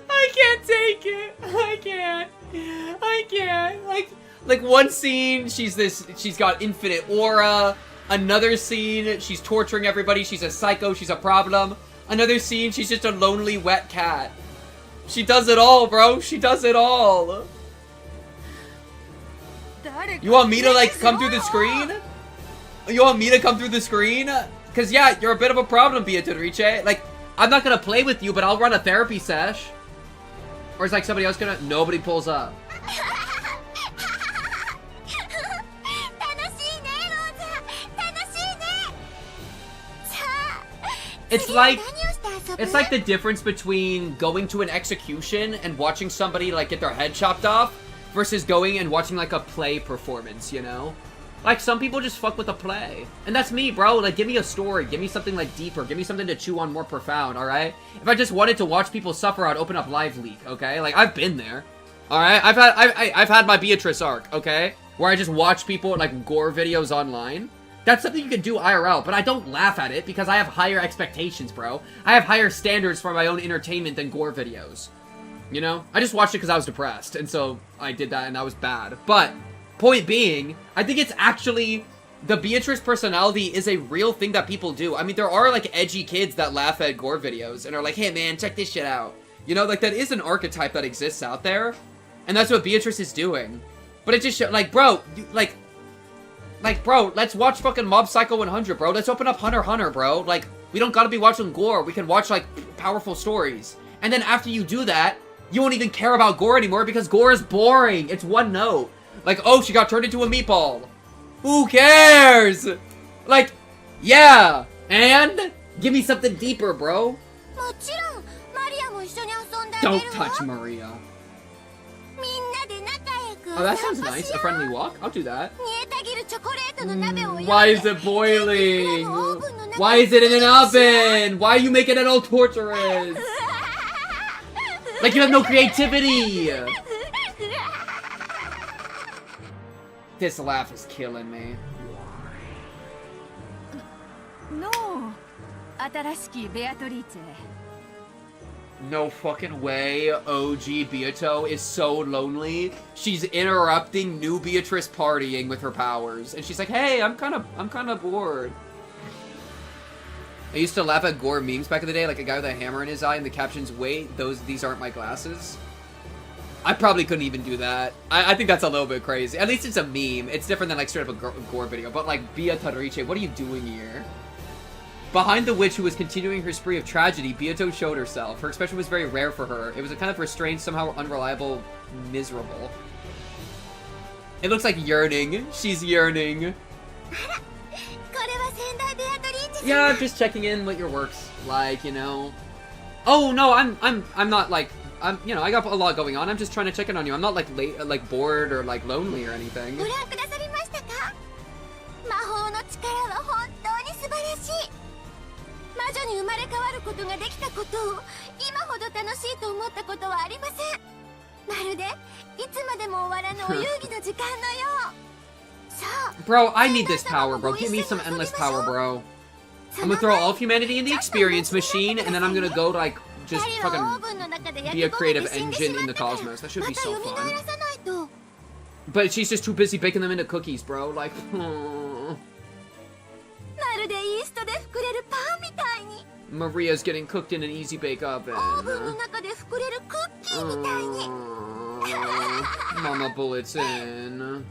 I can't take it. I can't. Like one scene, she's got infinite aura. Another scene, she's torturing everybody. She's a psycho. She's a problem. Another scene, she's just a lonely wet cat. She does it all, bro. She does it all. You want me to like come through the screen? You want me to come through the screen? Cause yeah, you're a bit of a problem, Beatrice. Like, I'm not gonna play with you, but I'll run a therapy sesh. Or is like somebody else gonna? Nobody pulls up. It's like the difference between going to an execution and watching somebody like get their head chopped off versus going and watching like a play performance, you know? Like, some people just fuck with a play. And that's me, bro. Like, give me a story. Give me something, like, deeper. Give me something to chew on more profound, alright? If I just wanted to watch people suffer, I'd open up Live Leak, okay? Like, I've been there. Alright? I've had my Beatrice arc, okay? Where I just watch people, like, gore videos online. That's something you can do IRL, but I don't laugh at it because I have higher expectations, bro. I have higher standards for my own entertainment than gore videos. You know? I just watched it because I was depressed, and so I did that, and that was bad. But point being, I think it's actually, the Beatrice personality is a real thing that people do. I mean, there are, like, edgy kids that laugh at gore videos and are like, hey, man, check this shit out. You know, like, that is an archetype that exists out there. And that's what Beatrice is doing. But it just, like, bro, bro, let's watch fucking Mob Psycho 100, bro. Let's open up Hunter x Hunter, bro. Like, we don't gotta be watching gore. We can watch, like, powerful stories. And then after you do that, you won't even care about gore anymore because gore is boring. It's one note. Like, oh, she got turned into a meatball. Who cares? Like, yeah. And? Give me something deeper, bro. Don't touch Maria. Oh, that sounds nice. A friendly walk? I'll do that. Why is it boiling? Why is it in an oven? Why are you making it all torturous? Like, you have no creativity. This laugh is killing me. No, 新しきベアトリーチェ。 No fucking way. OG Beato is so lonely. She's interrupting new Beatrice partying with her powers, and she's like, "Hey, I'm kind of bored." I used to laugh at gore memes back in the day, like a guy with a hammer in his eye, and the captions, "Wait, these aren't my glasses." I probably couldn't even do that. I think that's a little bit crazy. At least it's a meme. It's different than like straight up a gore video. But like, Beatrice, what are you doing here? Behind the witch who was continuing her spree of tragedy, Beato showed herself. Her expression was very rare for her. It was a kind of restrained, somehow unreliable, miserable. It looks like yearning. She's yearning. Yeah, just checking in what your work's like, you know. Oh no, I'm not like, you know, I got a lot going on. I'm just trying to check in on you. I'm not like like bored or like lonely or anything. Bro, I need this power, bro. Give me some endless power, bro. I'm gonna throw all of humanity in the experience machine, and then I'm gonna go, like, just fucking be a creative engine in the cosmos. That should be so fun. But she's just too busy baking them into cookies, bro. Like, Maria's getting cooked in an easy bake oven. オーブンの中で膨れるクッキーみたいに。 Mama bullets in.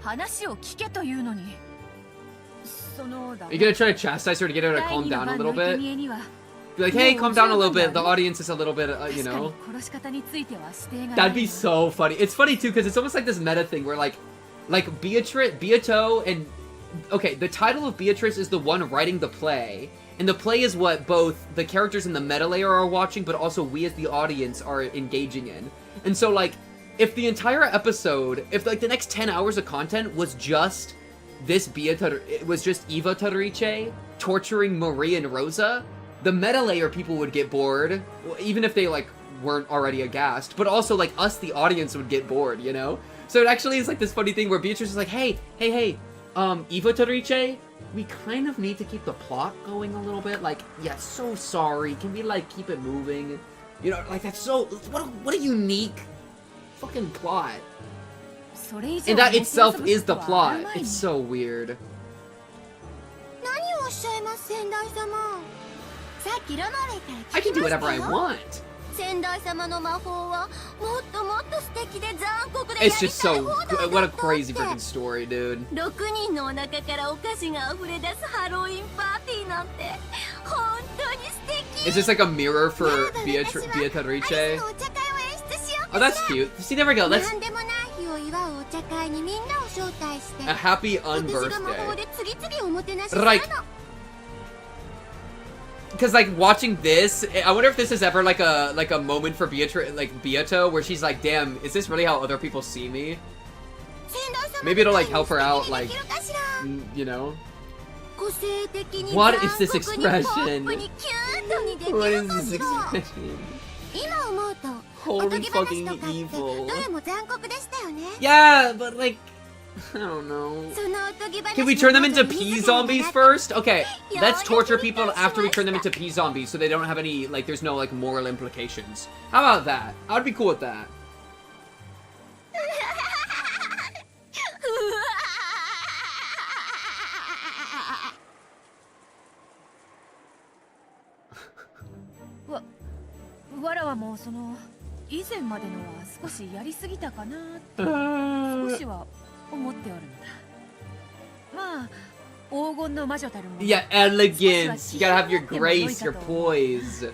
話を聞けというのに。その Are you gonna try to chastise her to get her to 第 calm 二の down a 番 little の bit? 生贄には Be like, hey, calm down a little bit. The audience is a little bit, you 確か know. に殺し方については指定が That'd ない be so funny. It's funny too because it's almost like this meta thing where like Beato and okay, the title of Beatrice is the one writing the play, and the play is what both the characters in the meta layer are watching, but also we as the audience are engaging in. And so like, if the entire episode, if like the next 10 hours of content was just this it was just Eva Torice torturing Marie and Rosa, the meta layer people would get bored, even if they like weren't already aghast, but also like us, the audience, would get bored, you know? So it actually is like this funny thing where Beatrice is like, hey, Eva Torice, we kind of need to keep the plot going a little bit. Like, yeah, so sorry. Can we like keep it moving? You know, like that's so, what a unique fucking plot. それ以上 And that の itself 制 is the 作はある plot. まいね It's so weird. 何をおっしゃいます先代様。さっきロマレーから I 聞 can き do ました whatever I よ。 want. 先代様の魔法はもっともっと素敵で残酷でやり It's たい just so, 放題 what a だった crazy って freaking story, dude. 6人のお腹からお菓子が溢れ出すハロウィンパーティーなんて本当に素敵。 Is this like a mirror for ならば私は Beatrice? アリスのお茶会を演出しよう Oh, と that's する。 cute. See, there we go. Let's なんでもない日を祝うお茶会にみんなを招待して a happy 私が魔法 unbirthday. で次々おもてなしするの。 Like, because like watching this, I wonder if this is ever like a moment for Beatrice, like Beato, where she's like, "Damn, is this really how other people see me?" 先代様 Maybe it'll like help her out, みたい like にできるかしら。 you know. 個性的に What is this 残酷にポッ expression? プにキュートにでき What る is か this しら。 expression? 今思うとお Holy とぎ話と fucking かって evil. どれも残酷でしたよね。 Yeah, but like, I don't know. そのおとぎ話 Can we turn them の into 中に pea 自らが zombies first? Okay, let's torture people after we turn them into pea zombies so they don't have any, like, there's no, like, moral implications. How about that? I would be cool with that. What? わらはもうその以前までのは少しやりすぎたかなって少しは思っておるのだ。まあ黄金の魔女たるもの Yeah, elegance. You gotta have your grace, your poise.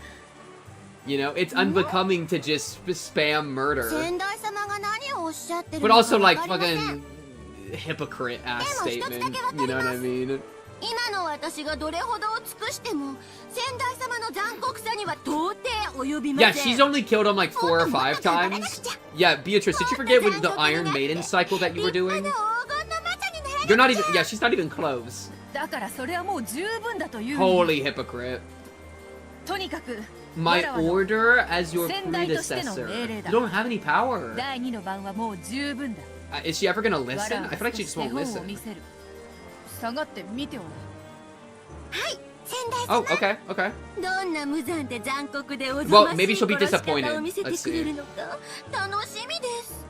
You know, it's unbecoming to just spam murder. 先代様が何をおっしゃってる But のか also, わ like, かりません。 fucking hypocrite ass でも一つだ statement. けわかります。 You know what I mean? 今の私がどれほどを尽くしても先代様の残酷さには到底及びま Yeah, せん。 she's only killed him like 4 or 5 times. Yeah, Beatrice, did you forget with the Iron Maiden cycle that you were 立派 doing? な黄金の魔女になれる You're not even, yeah, she's not even close. だからそれはもう十分だという。 Holy hypocrite. とにかく My わらわの order as your 先代としての predecessor. 命令 You だ。 don't have any power. 第二の番はもう十分だ。 Is she ever gonna わ listen? ら I は feel like she 少 just し手 won't 本を listen. 見せる。下がって見ておる。はい先代 Oh, 様 okay, okay. どんな無残で残酷でおぞ Well, まし maybe い she'll be 殺し disappointed. 方を見せて Let's くれ see. るのか楽しみです。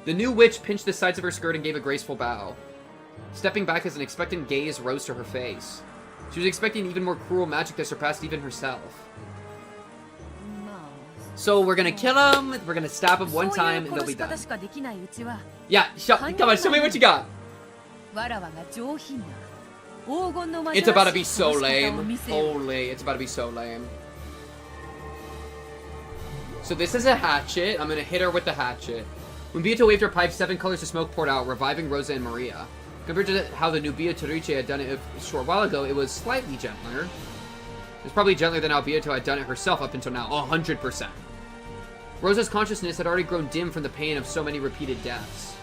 The new witch pinched the sides of her skirt and gave a graceful bow. Stepping back as an expectant gaze rose to her face. She was expecting even more cruel magic that surpassed even herself. まあ So we're gonna kill him, we're gonna stab him one そうい time, う and they'll 殺 be し方 done. しかできないうちは Yeah, come on, show me what you got. わらわが上品な黄金の魔女 It's about to ら be しい so 殺し方を lame. 見せる。 Holy, it's about to be so lame. So this is a hatchet. I'm gonna hit her with the hatchet. When Beato waved her pipe, 7 colors of smoke poured out, reviving Rosa and Maria. Compared to how the new Beatrice had done it a short while ago, it was slightly gentler. It was probably gentler than how Beato had done it herself up until now, 100%. Rosa's consciousness had already grown dim from the pain of so many repeated deaths.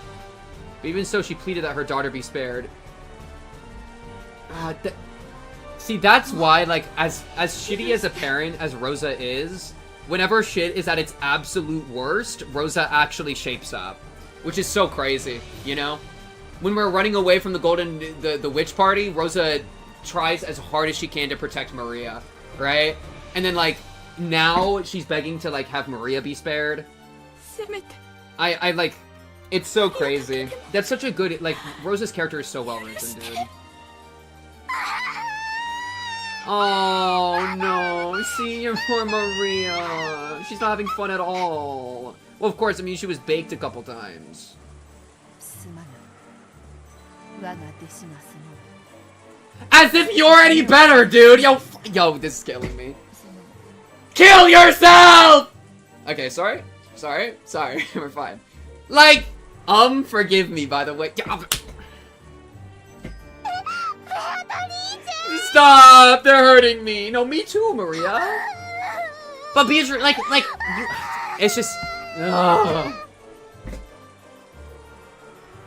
But even so, she pleaded that her daughter be spared. See, that's why, like, as shitty as a parent as Rosa is, whenever shit is at its absolute worst, Rosa actually shapes up. Which is so crazy, you know? When we're running away from the witch party, Rosa tries as hard as she can to protect Maria, right? And then, like, now she's begging to, like, have Maria be spared. I like, it's so crazy. That's such a good, like, Rosa's character is so well written, dude. Oh no, see, your poor Maria. She's not having fun at all. Well, of course, I mean, she was baked a couple times. すまない。我が弟子がその As if you're any better, dude! Yo, this is killing me. Kill yourself! Okay, sorry. We're fine. Like, forgive me, by the way. Stop! They're hurting me. No, me too, Maria. But Beatrice, like, you, it's just,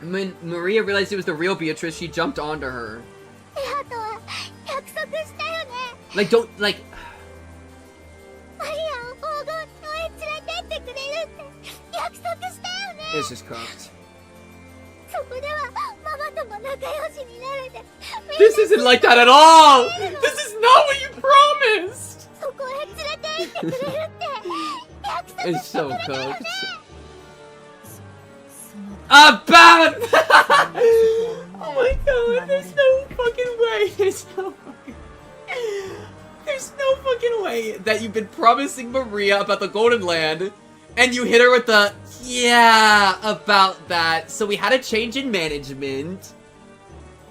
When Maria realized it was the real Beatrice, she jumped onto her. Like, don't, like... It's just cooked. This isn't like that at all! This is not what you promised! It's so cooked. Bad! Oh my god, there's no fucking way. There's no fucking way that you've been promising Maria about the Golden Land, and you hit her with the, yeah, about that. So we had a change in management.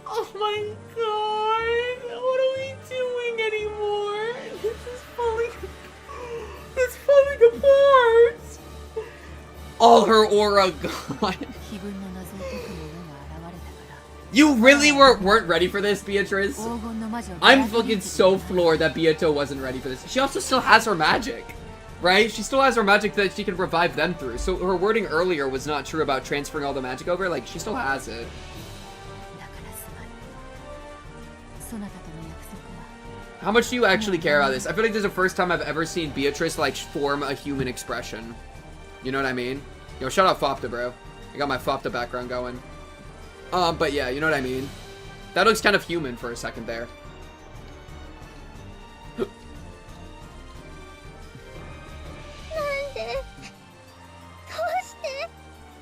Oh my god, what are we doing anymore? It's falling apart. All her aura gone. You really weren't ready for this, Beatrice? I'm fucking so floored that Beato wasn't ready for this. She also still has her magic, right? She still has her magic that she can revive them through. So her wording earlier was not true about transferring all the magic over. Like, she still has it. How much do you actually care about this? I feel like this is the first time I've ever seen Beatrice, like, form a human expression. You know what I mean? Yo, shout out Fopta, bro. I got my Fopta background going. But yeah, you know what I mean? That looks kind of human for a second there.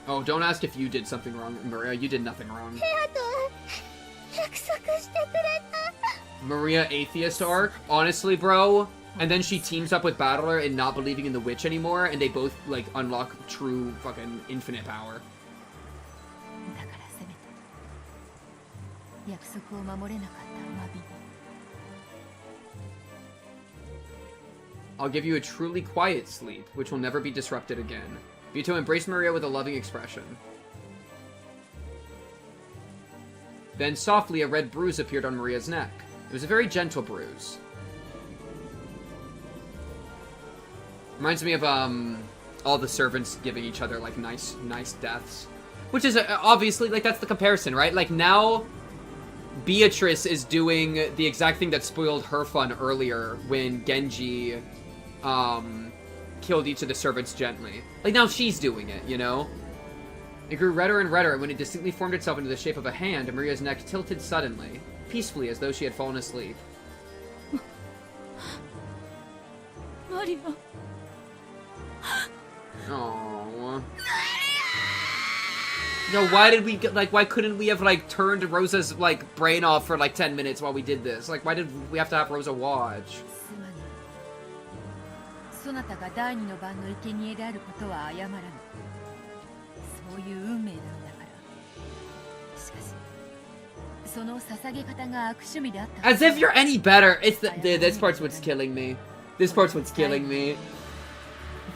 Oh, don't ask if you did something wrong, Maria. You did nothing wrong. Maria Atheist arc? Honestly, bro. And then she teams up with Battler and not believing in the witch anymore, and they both, like, unlock true fucking infinite power. I'll give you a truly quiet sleep, which will never be disrupted again. Beato embraced Maria with a loving expression. Then softly a red bruise appeared on Maria's neck. It was a very gentle bruise. Reminds me of, all the servants giving each other, like, nice deaths. Which is, obviously, like, that's the comparison, right? Like, now, Beatrice is doing the exact thing that spoiled her fun earlier when Genji, killed each of the servants gently. Like, now she's doing it, you know? It grew redder and redder, and when it distinctly formed itself into the shape of a hand, Maria's neck tilted suddenly, peacefully as though she had fallen asleep. Maria. Aww. No, why did we, like, why couldn't we have, like, turned Rosa's, like, brain off for, like, 10 minutes while we did this? Like, why did we have to have Rosa watch? As if you're any better. It's this part's what's killing me. This part's what's killing me.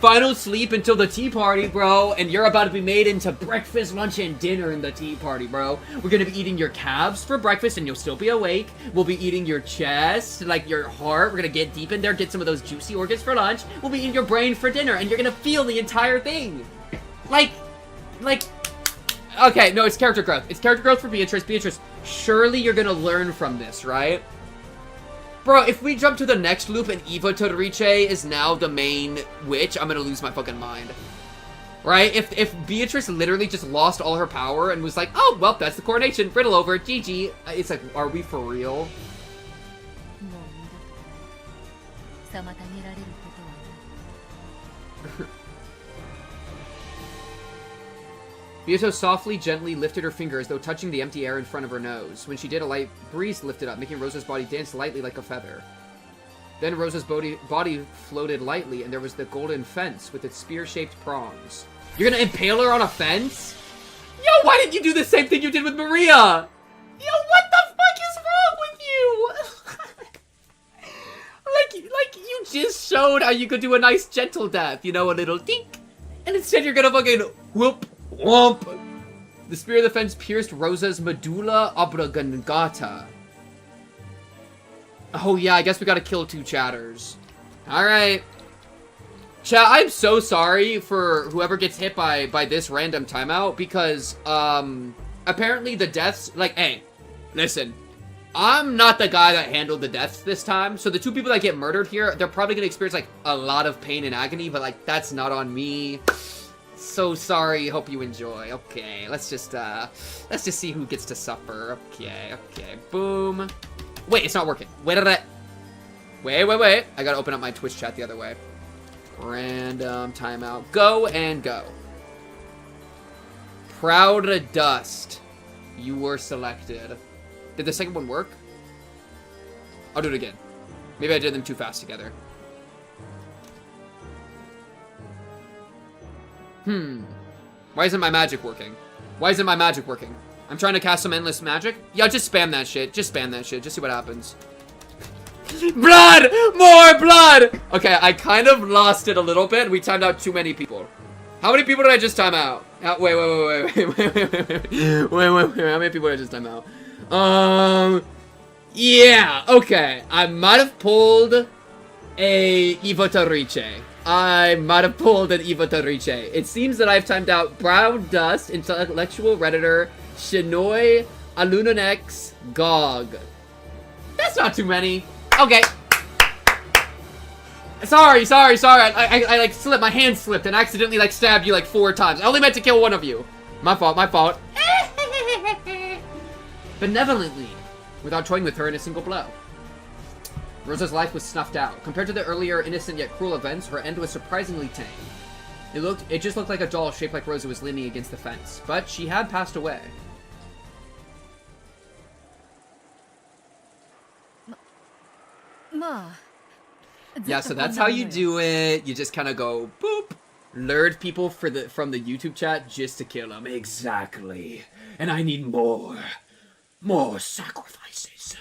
Final sleep until the tea party, bro, and you're about to be made into breakfast, lunch, and dinner in the tea party, bro. We're gonna be eating your calves for breakfast, and you'll still be awake. We'll be eating your chest, like your heart. We're gonna get deep in there, get some of those juicy organs for lunch. We'll be eating your brain for dinner, and you're gonna feel the entire thing. Like, okay, no, it's character growth. It's character growth for Beatrice. Beatrice, surely you're gonna learn from this, right? Bro, if we jump to the next loop and Eva Todoriche is now the main witch, I'm gonna lose my fucking mind. Right? If Beatrice literally just lost all her power and was like, oh, well, that's the coronation, riddle over, GG. It's like, are we for real? Beato softly, gently lifted her finger as though touching the empty air in front of her nose. When she did, a light breeze lifted up, making Rosa's body dance lightly like a feather. Then Rosa's body floated lightly, and there was the golden fence with its spear-shaped prongs. You're gonna impale her on a fence? Yo, why didn't you do the same thing you did with Maria? Yo, what the fuck is wrong with you? like you just showed how you could do a nice gentle death, you know, a little dink. And instead you're gonna fucking whoop, whomp. The spear of the fence pierced Rosa's medulla oblongata. Oh yeah, I guess we gotta kill 2 chatters. Alright. Chat, I'm so sorry for whoever gets hit by this random timeout, because, apparently the deaths, like, hey, listen, I'm not the guy that handled the deaths this time, so the 2 people that get murdered here, they're probably gonna experience, like, a lot of pain and agony, but, like, that's not on me. So sorry, hope you enjoy. Okay, let's just see who gets to suffer. Okay, boom. Wait, it's not working. Wait. I gotta open up my Twitch chat the other way. Random timeout. Go and go. Proud Dust. You were selected. Did the second one work? I'll do it again. Maybe I did them too fast together. Why isn't my magic working? I'm trying to cast some endless magic. Yeah, just spam that shit. Just see what happens. Blood! More blood! Okay, I kind of lost it a little bit. We timed out too many people. How many people did I just time out? Wait. How many people did I just time out? Yeah, okay. I might have pulled a Ivotorice. It seems that I've timed out Brown Dust, Intellectual Redditor, Shinoi, Alunanex, Gog. That's not too many. Okay. Sorry. I like slipped. My hand slipped and accidentally like stabbed you like 4 times. I only meant to kill one of you. My fault. Benevolently, without toying with her in a single blow. Rosa's life was snuffed out. Compared to the earlier innocent yet cruel events, her end was surprisingly tame. It just looked like a doll shaped like Rosa was leaning against the fence. But she had passed away. Yeah, so that's how you do it. You just kind of go, boop. Lured people from the YouTube chat just to kill them. Exactly. And I need more sacrifices.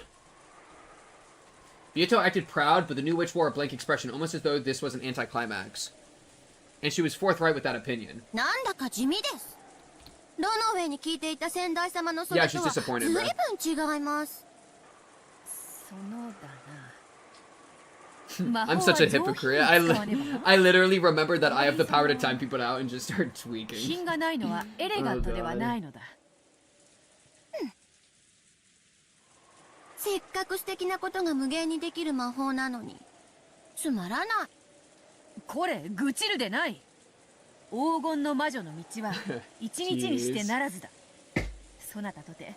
Byato acted proud, but the new witch wore a blank expression, almost as though this was an anticlimax. And she was forthright with that opinion. Yeah, she's disappointed, bro. I'm such a hypocrite. I literally remembered that I have the power to time people out and just start tweaking. Oh, God. せっかく素敵なことが無限にできる魔法なのにつまらない。これ愚痴るでない。黄金の魔女の道は一日にしてならずだ。そなたとて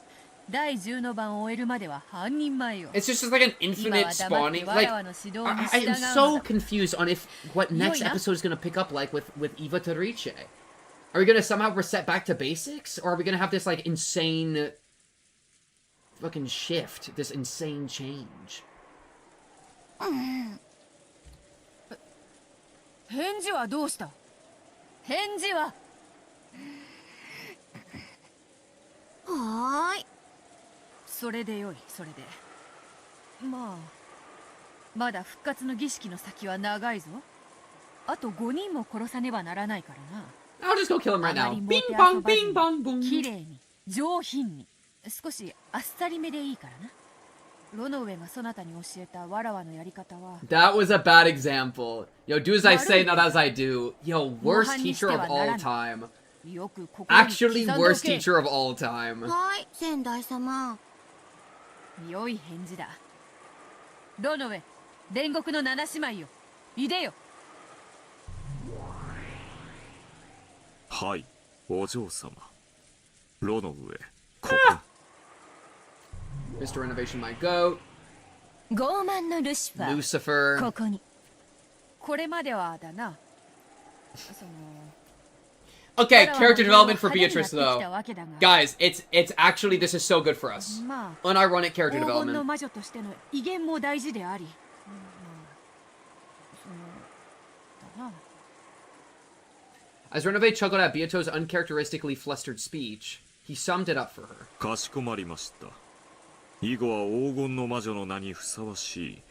第10の番を終えるまでは半人前よ。 It's just like an infinite spawning. Like, I am so confused on what next episode is going to pick up like with Eva Torice. Are we going to somehow reset back to basics? Or are we going to have this like insane fucking shift, this insane change? 返事はどうした？返事は。はーい。それでよい、それで。まあ、まだ復活の儀式の先は長いぞ。あと5人も殺さねばならないからな。I'll just go kill him right now. Bing bong, bing bong, boom. 綺麗に、上品に。少しあっさりめでいいからな。ロノウェがそなたに教えたわらわのやり方は。 That was a bad example. Yo, do as I say, not as I do. Yo, worst teacher of all time. Actually, worst teacher of all time. はい、先代様。良い返事だ。ロノウェ、煉獄の七姉妹よ。いでよ。はい、お嬢様。ロノウェ、ここ。Mr. Renovation, my goat. 傲慢のルシファー Lucifer. ここに。これまではだな。その Okay, character development for Beatrice though. Guys, it's actually, this is so good for us. Unironic character development. な。 As Renove chuckled at Beato's uncharacteristically flustered speech, he summed it up for her. かしこまりました。以後は黄金の魔女の名にふさわしい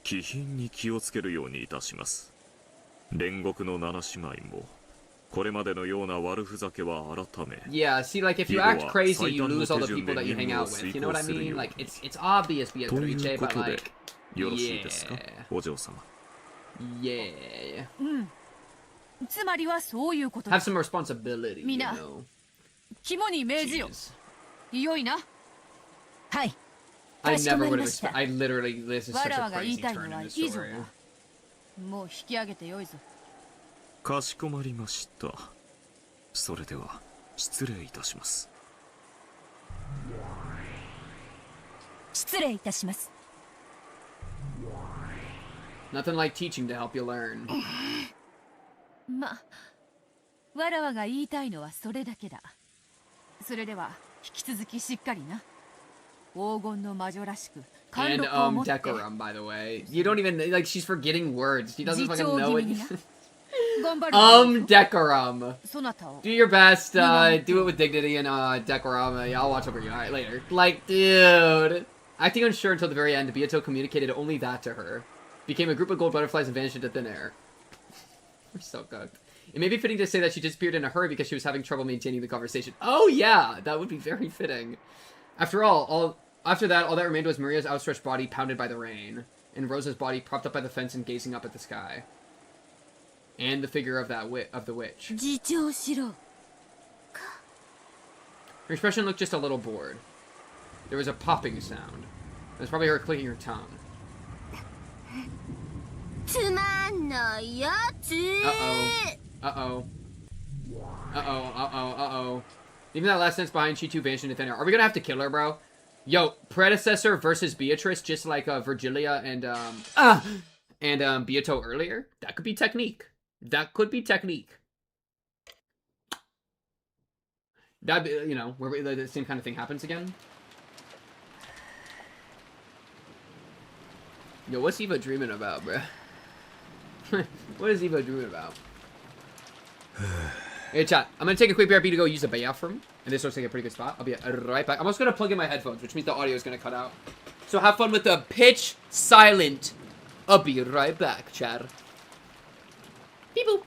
気品に気をつけるようにいたします。煉獄の七姉妹もこれまでのような悪ふざけは改め。 Yeah, see, like, if you act crazy, you lose all the people that you hang out with. You know what I mean? Like, it's obvious Beatrice, but like, よろしいですか、お嬢様。 yeah. つまりはそういうことだ。 Have some responsibility, you みんな know. 肝に銘じよ。 Jeez. 良いな。はい I かしこ never まり would ま have した expected. I literally, this is わ such ら a わが言い crazy たいの turn は in 以 the 上 story. だ。もう引き上げてよいぞ。かしこまりました。それでは失礼いたします。失礼いたします Nothing like teaching to help you learn. ま、わらわが言いたいのはそれだけだ。それでは引き続きしっかりな。黄金の魔女らしく貫 And 禄を持って。 decorum, by the way. You don't even like. She's forgetting words. She doesn't 自 fucking 重 know 気味 it. にな。頑張るがいいぞ。 Decorum. そなたを Do your best. Do it with dignity and decorum. Yeah, I'll watch over you. All right, later. Like, dude. Acting unsure until the very end, Beato communicated only that to her. Became a group of gold butterflies and vanished into thin air. We're so cooked. It may be fitting to say that she disappeared in a hurry because she was having trouble maintaining the conversation. Oh yeah, that would be very fitting. After that, all that remained was Maria's outstretched body pounded by the rain, and Rosa's body propped up by the fence and gazing up at the sky. And the figure of the witch. 自重しろ。 Her expression looked just a little bored. There was a popping sound. It was probably her clicking her tongue. つまんないやつ。 Uh-oh. Leaving that last sentence behind, she too vanished into thin air. Are we gonna have to kill her, bro? Yo, predecessor versus Beatrice, just like Virgilia and Beato earlier? That could be technique. That could be technique. That'd be, you know, where the same kind of thing happens again. Yo, what's Eva dreaming about, bro? What is Eva dreaming about? Hey, chat. I'm gonna take a quick BRB to go use a bathroom. And this looks like a pretty good spot. I'll be right back. I'm also gonna plug in my headphones, which means the audio is gonna cut out. So have fun with the pitch silent. I'll be right back, chat. Beep boop.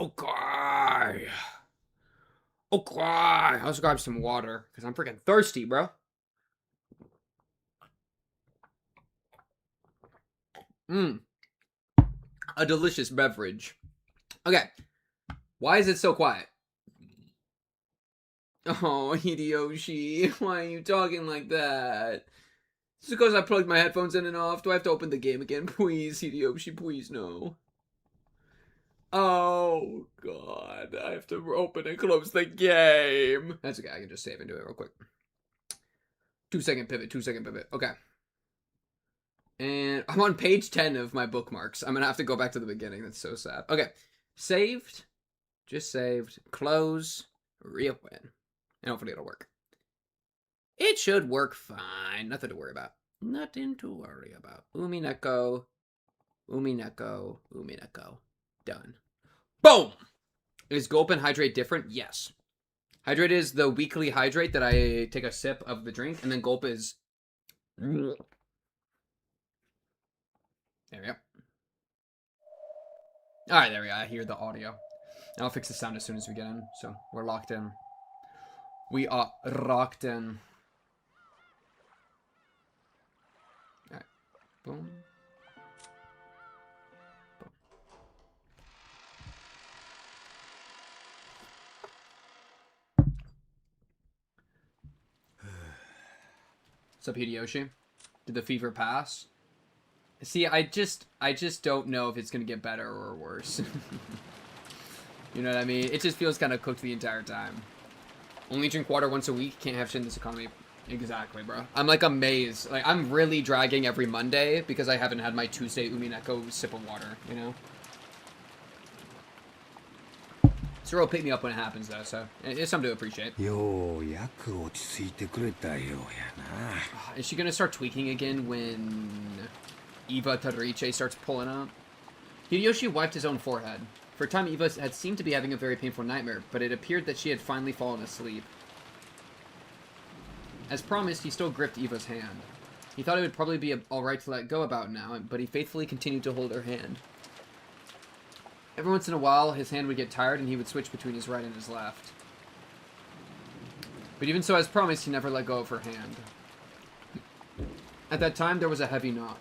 Okay. Okay. I also grab some water because I'm freaking thirsty, bro. A delicious beverage. Okay. Why is it so quiet? Oh, Hideyoshi, why are you talking like that? It's because I plugged my headphones in and off. Do I have to open the game again? Please, Hideyoshi, please, no. Oh, God. I have to open and close the game. That's okay. I can just save into it real quick. 2-second pivot, 2-second pivot. Okay. And I'm on page 10 of my bookmarks. I'm going to have to go back to the beginning. That's so sad. Okay. Saved. Just saved. Close. Reopen. And hopefully it'll work. It should work fine. Nothing to worry about. Nothing to worry about. Umineko. Umineko. Umineko. Done. Boom! Is Gulp and Hydrate different? Yes. Hydrate is the weekly hydrate that I take a sip of the drink, and then Gulp is... There we go. Alright, there we go. I hear the audio. And I'll fix the sound as soon as we get in. So, we're locked in. We are locked in. Alright. Boom. What's up, Hideyoshi? Did the fever pass? See, I just don't know if it's gonna get better or worse. You know what I mean? It just feels kind of cooked the entire time. Only drink water once a week. Can't have shit in this economy. Exactly, bro. I'm like amazed. Like, I'm really dragging every Monday because I haven't had my Tuesday Umineko sip of water, you know? It's a real pick me up when it happens, though, so it's something to appreciate. Is she gonna start tweaking again when Eva Tariche starts pulling up? Hideyoshi wiped his own forehead. For a time, Eva had seemed to be having a very painful nightmare, but it appeared that she had finally fallen asleep. As promised, he still gripped Eva's hand. He thought it would probably be alright to let go about now, but he faithfully continued to hold her hand. Every once in a while, his hand would get tired and he would switch between his right and his left. But even so, as promised, he never let go of her hand. At that time, there was a heavy knock.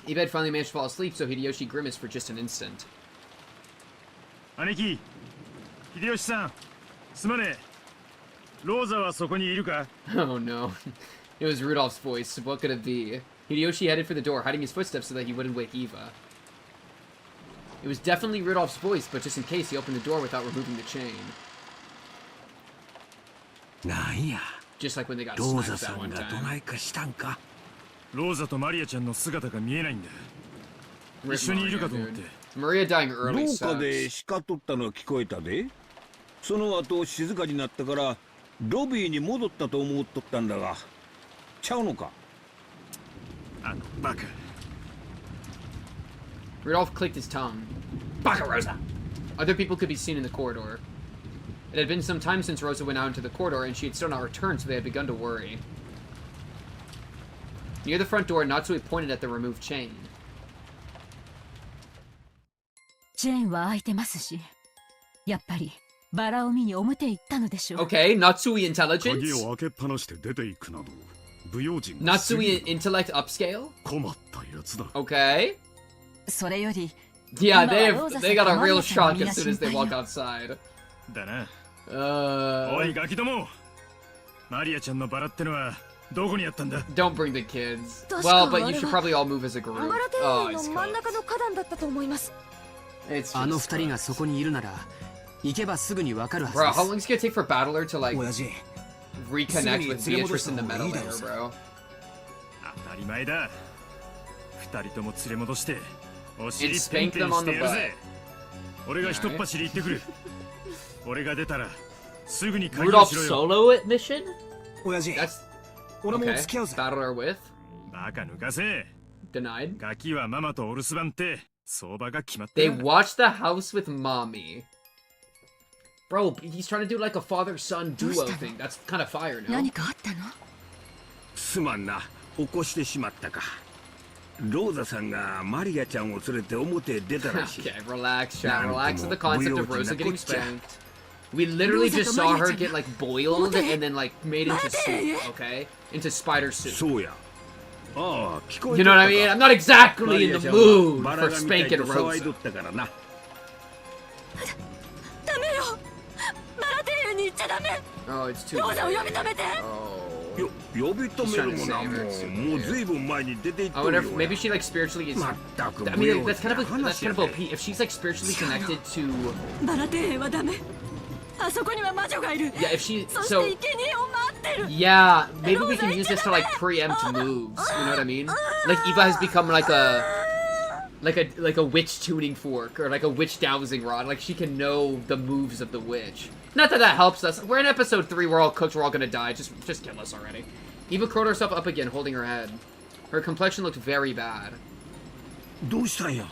Eva had finally managed to fall asleep, so Hideyoshi grimaced for just an instant. Aniki! Hideyoshi-san! Sumane! Rosa wa soko ni iru ka? Oh no. It was Rudolph's voice. What could it be? Hideyoshi headed for the door, hiding his footsteps so that he wouldn't wake Eva. It was definitely Rudolph's voice, but just in case, he opened the door without removing the chain. Just like when they got sniped that one time. Rosa to Maria-chan no sugata ga mienai nda. Issho ni iru ka to omotte. Maria dying early sucks. 廊下で叱っとったの聞こえたで。その後静かになったからロビーに戻ったと思っとったんだが、ちゃうのか？あのバカ。Rudolph clicked his tongue. Baka Rosa! Other people could be seen in the corridor. It had been some time since Rosa went out into the corridor, and she had still not returned, so they had begun to worry. Near the front door, Natsui pointed at the removed chain. チェーンは開いてますし、やっぱりバラを見に表へ行ったのでしょう。Okay, Natsui intelligence? 鍵を開けっぱなしで出ていくなど、不用心。Natsui intellect upscale? 困ったやつだ。Okay. それより、 Yeah, they got a real shock as soon as they walk outside. だな。おいガキども。マリアちゃんのバラってのはどこにあったんだ? Don't bring the kids. Well, but you should probably all move as a group. Oh, it's close. あの二人がそこにいるなら行けばすぐにわかるはず Bro, です。 how long is it gonna take for Battler to like reconnect with Beatrice in the metal layer, bro? 当たり前だ。二人とも連れ戻してお And 尻 spank ペン them ペン on し the てやる butt. ぜ。俺が一っ走り行ってくる。俺が出たらすぐに鍵を Rudolph しろよ。 solo it mission? 親父、 That's 俺も okay. 付き合うぜ。 Battler with バカ抜かせ。 denied. ガキはママとお留守番って相場が決まって They る。 watch the house with mommy. Bro, he's trying to do like a father-son duo thing. That's kind of fire, no? 何かあったの？すまんな、起こしてしまったか。ローザさんがマリアちゃんを連れて表へ出たらしい。 Okay, relax, chat. Relax at the concept of Rosa getting spanked. We literally just saw her get like boiled and then like made into soup, okay? Into spider soup. そうや。ああ、聞こえ You と know っ what た I mean? か。 I'm not exactly in マリア the ちゃんは mood バラ for がみたい spanking と騒い Rosa. どったからな。ダメよバラ庭園に行っちゃダメ Oh, it's too ローザを late. 呼び止めて Oh. 呼び止めるもな、もうずいぶん前に出て行っ I と wonder る if よ maybe や。 she like spiritually is. まったく I 無 mean, 用 that's な kind of話 OP. や If she's like spiritually connected to, バラ庭園はダメあそこには魔女がいる yeah, if she そして so 生贄を待ってる yeah, maybe we can use this to like preempt moves. You know what I mean? Like Eva has become like a witch tuning fork or like a witch dowsing rod. Like she can know the moves of the witch. Not that that helps us. We're in episode 3. We're all cooked. We're all gonna die. Just kill us already. Eva curled herself up again, holding her head. Her complexion looked very bad. どうしたんや。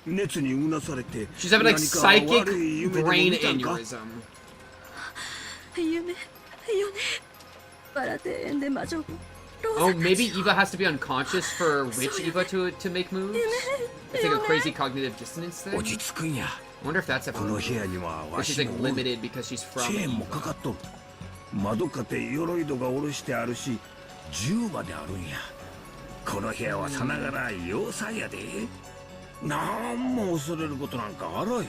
熱にうなされて。 She's having like 何か psychic 悪い夢でも brain 見たんか。 aneurysm. 夢よねバラ庭園で魔女をローザ Oh, たち maybe Eva has to be unconscious for witch Eva to make moves? It's like a crazy cognitive dissonance thing? 落ち着くんや。 I wonder if that's a この部屋には But わ she's し like の limited because she's チ from ェーンもかか Eva. っとる。窓かて鎧戸が下ろしてあるし、銃まであるんや。この部屋はさながら要塞やで。なんも恐れることなんかあらへん。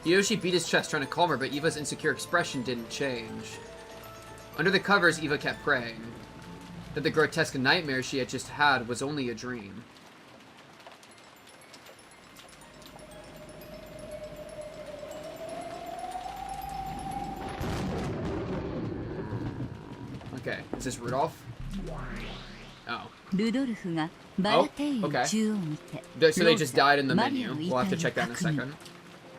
Yoshi beat his chest trying to calm her, but Eva's insecure expression didn't change. Under the covers, Eva kept praying that the grotesque nightmare she had just had was only a dream. Okay, is this Rudolph? Oh. ルドルフがバラ庭園 okay. 中央にて So they just died in the マリア menu. の遺 We'll have 体 to を check that in a 確認 second.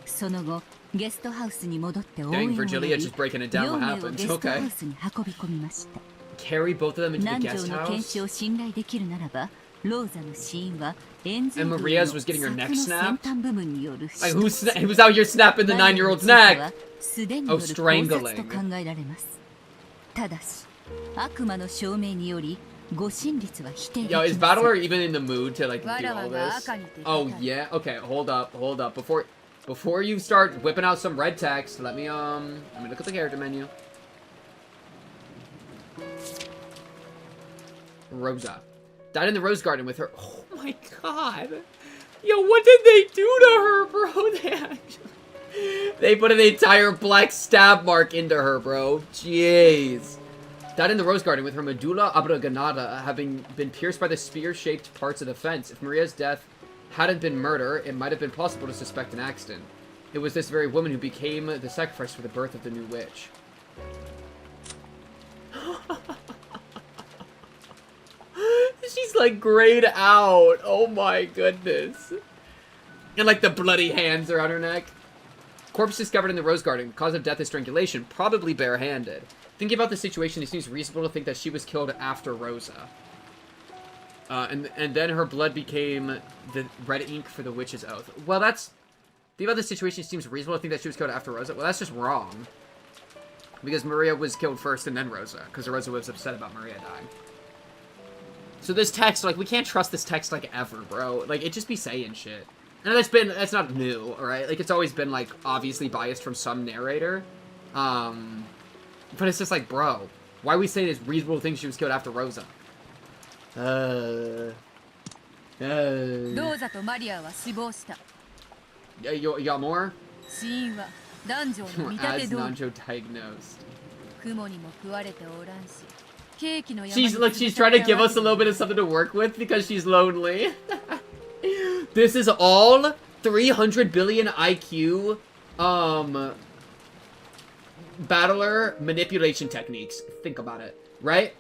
その後ゲストハウスに戻って応援 Dang, を Virgilia 呼び just breaking it down. 両 What 名を happened? ゲストハ Okay. ウスに運び込みました Carry both of them into the 南 guest 條の検 house? 視を信頼できるならばローザの死因は円髄 And 部 Maria's の was getting her 柵 neck の snapped? 先端部分による Like, who's out here snapping the 9-year-old's neck? 素手によ Oh, る盗 strangling. 撮と考えられますただし悪魔の証明により誤信率は否定でき Yo, ま is せん Battler even in the mood to like do わらわ all が this? 赤に敵 Oh yeah. Okay, hold up. Before you start whipping out some red text, let me look at the character menu. Rosa died in the rose garden with her. Oh my god. Yo, what did they do to her, bro? They put an entire black stab mark into her, bro. Jeez. Died in the rose garden with her medulla oblongata having been pierced by the spear-shaped parts of the fence. If Maria's death hadn't been murder, it might have been possible to suspect an accident. It was this very woman who became the sacrifice for the birth of the new witch. She's like grayed out. Oh my goodness. And like the bloody hands are on her neck. Corpse discovered in the rose garden. Cause of death is strangulation, probably barehanded. Thinking about the situation, it seems reasonable to think that she was killed after Rosa. And then her blood became the red ink for the witch's oath. Well, that's... Think about the situation, it seems reasonable to think that she was killed after Rosa. Well, that's just wrong. Because Maria was killed first and then Rosa. Because Rosa was upset about Maria dying. So this text, like, we can't trust this text, like, ever, bro. Like, it just be saying shit. And that's not new, alright? Like, it's always been, like, obviously biased from some narrator. But it's just like, bro, why are we saying it's reasonable to think she was killed after Rosa? ローザとマリアは死亡した You got more? 死因は男女の見立て As 通り Nanjo diagnosed. 雲にも食われておらんしケーキの山 She's に like, she's trying to give us a little bit of something to work with because she's lonely. This is all 300 billion IQ, battler manipulation techniques. Think about it, right?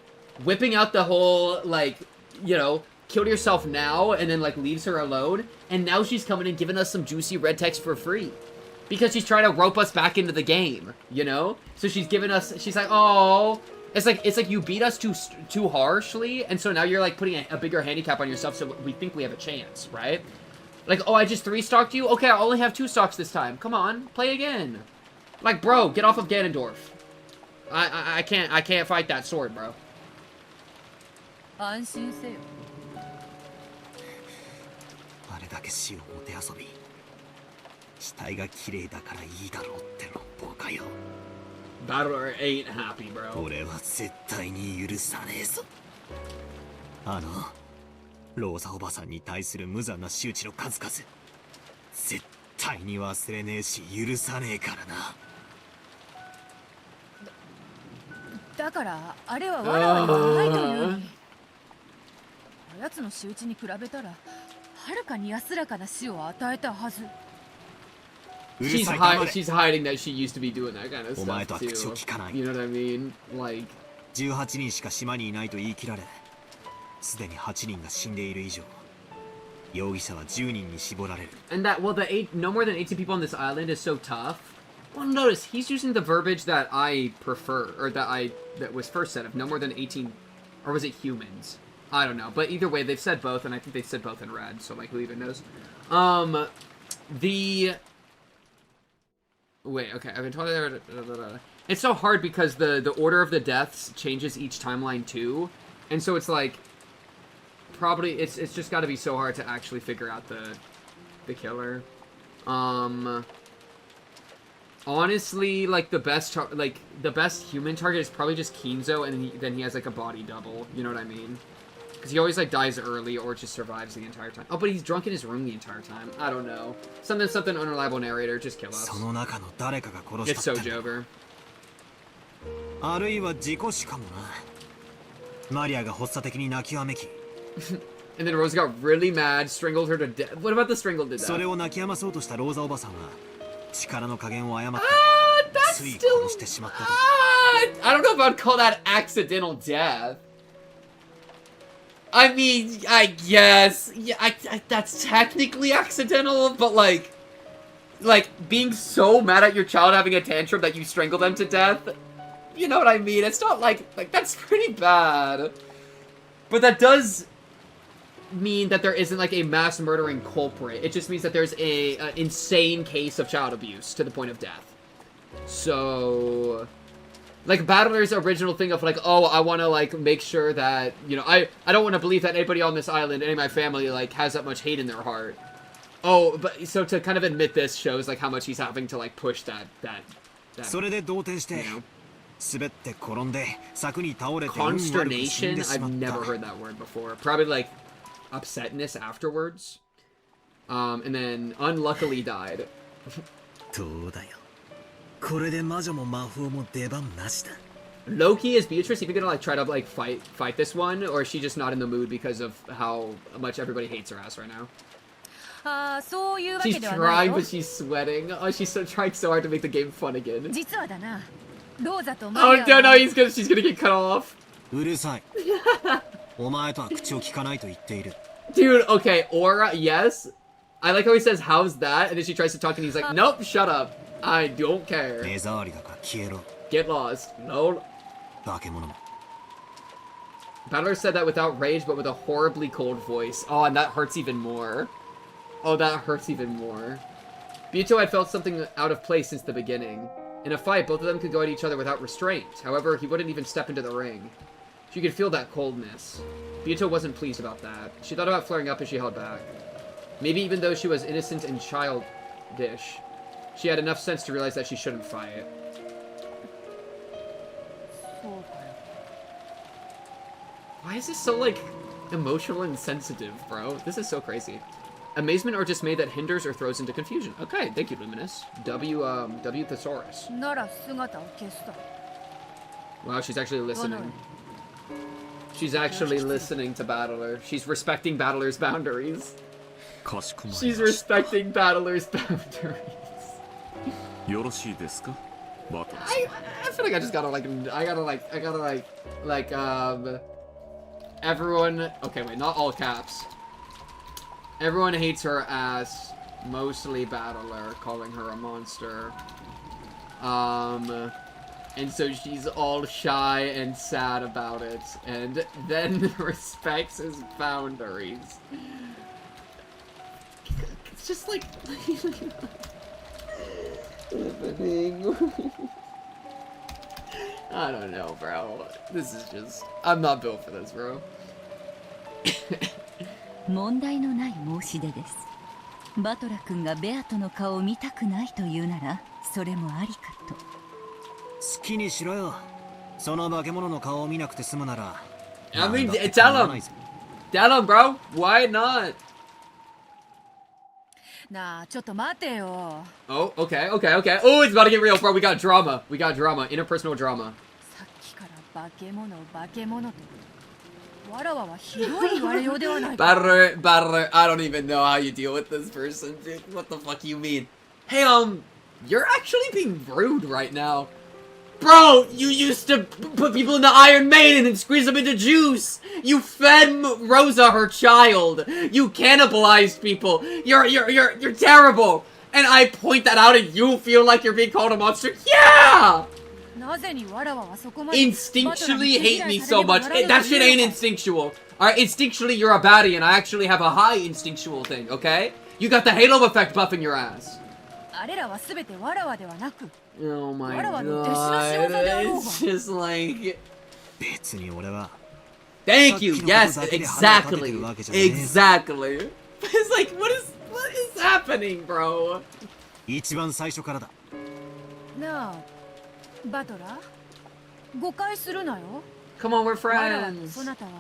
Whipping out the whole, like, you know, kill yourself now and then, like, leaves her alone. And now she's coming and giving us some juicy red text for free. Because she's trying to rope us back into the game, you know? So she's giving us, she's like, oh, it's like you beat us too harshly. And so now you're, like, putting a bigger handicap on yourself so we think we have a chance, right? Like, oh, I just 3-stocked you? Okay, I only have 2 stocks this time. Come on, play again. Like, bro, get off of Ganondorf. I can't fight that sword, bro. 安心せよけ死をもてあそび、死体が綺麗だからいいだろうってのバカよ。 Battler ain't happy, bro. 俺は絶対に許さねえぞ。ローザおばさんに対する無残な仕打ちの数々、絶対に忘れねえし許さねえからな。だからあれはわらわにはないというに、あやつの仕打ちに比べたらはるかに安らかな死を与えたはず。She's hiding that she used to be doing that kind of stuff too. You know what I mean? Like 18人しか島にいないと言い切られ、すでに8人が死んでいる以上、容疑者は10人に絞られる。 And that, well, no more than 18 people on this island is so tough. Well, notice he's using the verbiage that I prefer, or that was first said of no more than 18, or was it humans? I don't know, but either way, they've said both, and I think they said both in red, so like who even knows? Wait, okay, I've been told it's so hard because the order of the deaths changes each timeline too, and so it's like probably it's just got to be so hard to actually figure out the killer. Honestly, like the best human target is probably just Kinzo, and then he has like a body double. You know what I mean? Because he always like dies early or just survives the entire time. Oh, but he's drunk in his room the entire time. I don't know. Something unreliable narrator. Just kill us. It's so Jover. あるいは事故死かもな。マリアが発作的に泣きわめき。 And then Rose got really mad, strangled her to death. What about the strangled to death? それを泣き止まそうとしたローザおばさんは力の加減を誤ってつい殺してしまったと。I don't know if I'd call that accidental death. I mean, I guess, yeah, that's technically accidental, but like being so mad at your child having a tantrum that you strangle them to death, you know what I mean? It's not like that's pretty bad. But that does mean that there isn't like a mass murdering culprit. It just means that there's a insane case of child abuse to the point of death. So, like Battler's original thing of like, oh, I want to like make sure that, you know, I don't want to believe that anybody on this island, any of my family, like has that much hate in their heart. Oh, but so to kind of admit this shows like how much he's having to like push that. それで動転して Consternation? I've never heard that word before. Probably like upsetness afterwards. And then unluckily died. どうだよ。これで魔女も魔法も出番なしだ。 Loki, is Beatrice even gonna like try to like fight this one, or is she just not in the mood because of how much everybody hates her ass right now? She's trying, but she's sweating. Oh, she's trying so hard to make the game fun again. Oh no, she's gonna get cut off. うるさい。お前とは口を聞かないと言っている。 Dude, okay, Aura, yes. I like how he says, how's that? And then she tries to talk and he's like, nope, shut up. I don't care. 目障りだから消えろ。 Get lost. No. 化け物も。 Battler said that without rage, but with a horribly cold voice. Oh, and that hurts even more. Oh, that hurts even more. Buto had felt something out of place since the beginning. In a fight, both of them could go at each other without restraint. However, he wouldn't even step into the ring. She could feel that coldness. Buto wasn't pleased about that. She thought about flaring up as she held back. Maybe even though she was innocent and childish, she had enough sense to realize that she shouldn't fight. Why is this so, like, emotional and sensitive, bro? This is so crazy. Amazement or dismay that hinders or throws into confusion. Okay, thank you, Luminous. W Thesaurus. Wow, she's actually listening. She's actually listening to Battler. She's respecting Battler's boundaries. She's respecting Battler's boundaries. I feel like I just gotta everyone, okay wait, not all caps. Everyone hates her ass, mostly Battler, calling her a monster. And so she's all shy and sad about it, and then respects his boundaries. It's just like... I don't know, bro. This is just... I'm not built for this, bro. 問題のない申し出です。バトラ君がベアとの顔を見たくないというならそれもありかと。好きにしろよ。その化け物の顔を見なくて済むなら。I mean, tell him. Tell him, bro. Why not? なあちょっと待てよ。 Oh, okay, okay, okay. Oh, it's about to get real, bro. We got drama. We got drama. Interpersonal drama. さっきから化け物とわらわはひどい言われようではないか。 Battler, I don't even know how you deal with this person, dude. What the fuck you mean? Hey, you're actually being rude right now. Bro, you used to put people in the Iron Maiden and squeeze them into juice. You fed Rosa her child. You cannibalized people. You're terrible. And I point that out and you feel like you're being called a monster? Yeah! なぜにわらわはそこまで Instinctually hate me so much. That shit ain't instinctual. Alright, instinctually you're a baddie and I actually have a high instinctual thing, okay? You got the halo effect buffing your ass. あれらはすべてわらわではなく Oh my わらわの弟子の仕業であろう god. が。 It's just like... 別に俺は Thank you. Yes, exactly. Exactly. It's like, what is happening, bro? 一番最初からだ。なあバトラー誤解するなよ。 Come on, we're わらわと friends. そなたは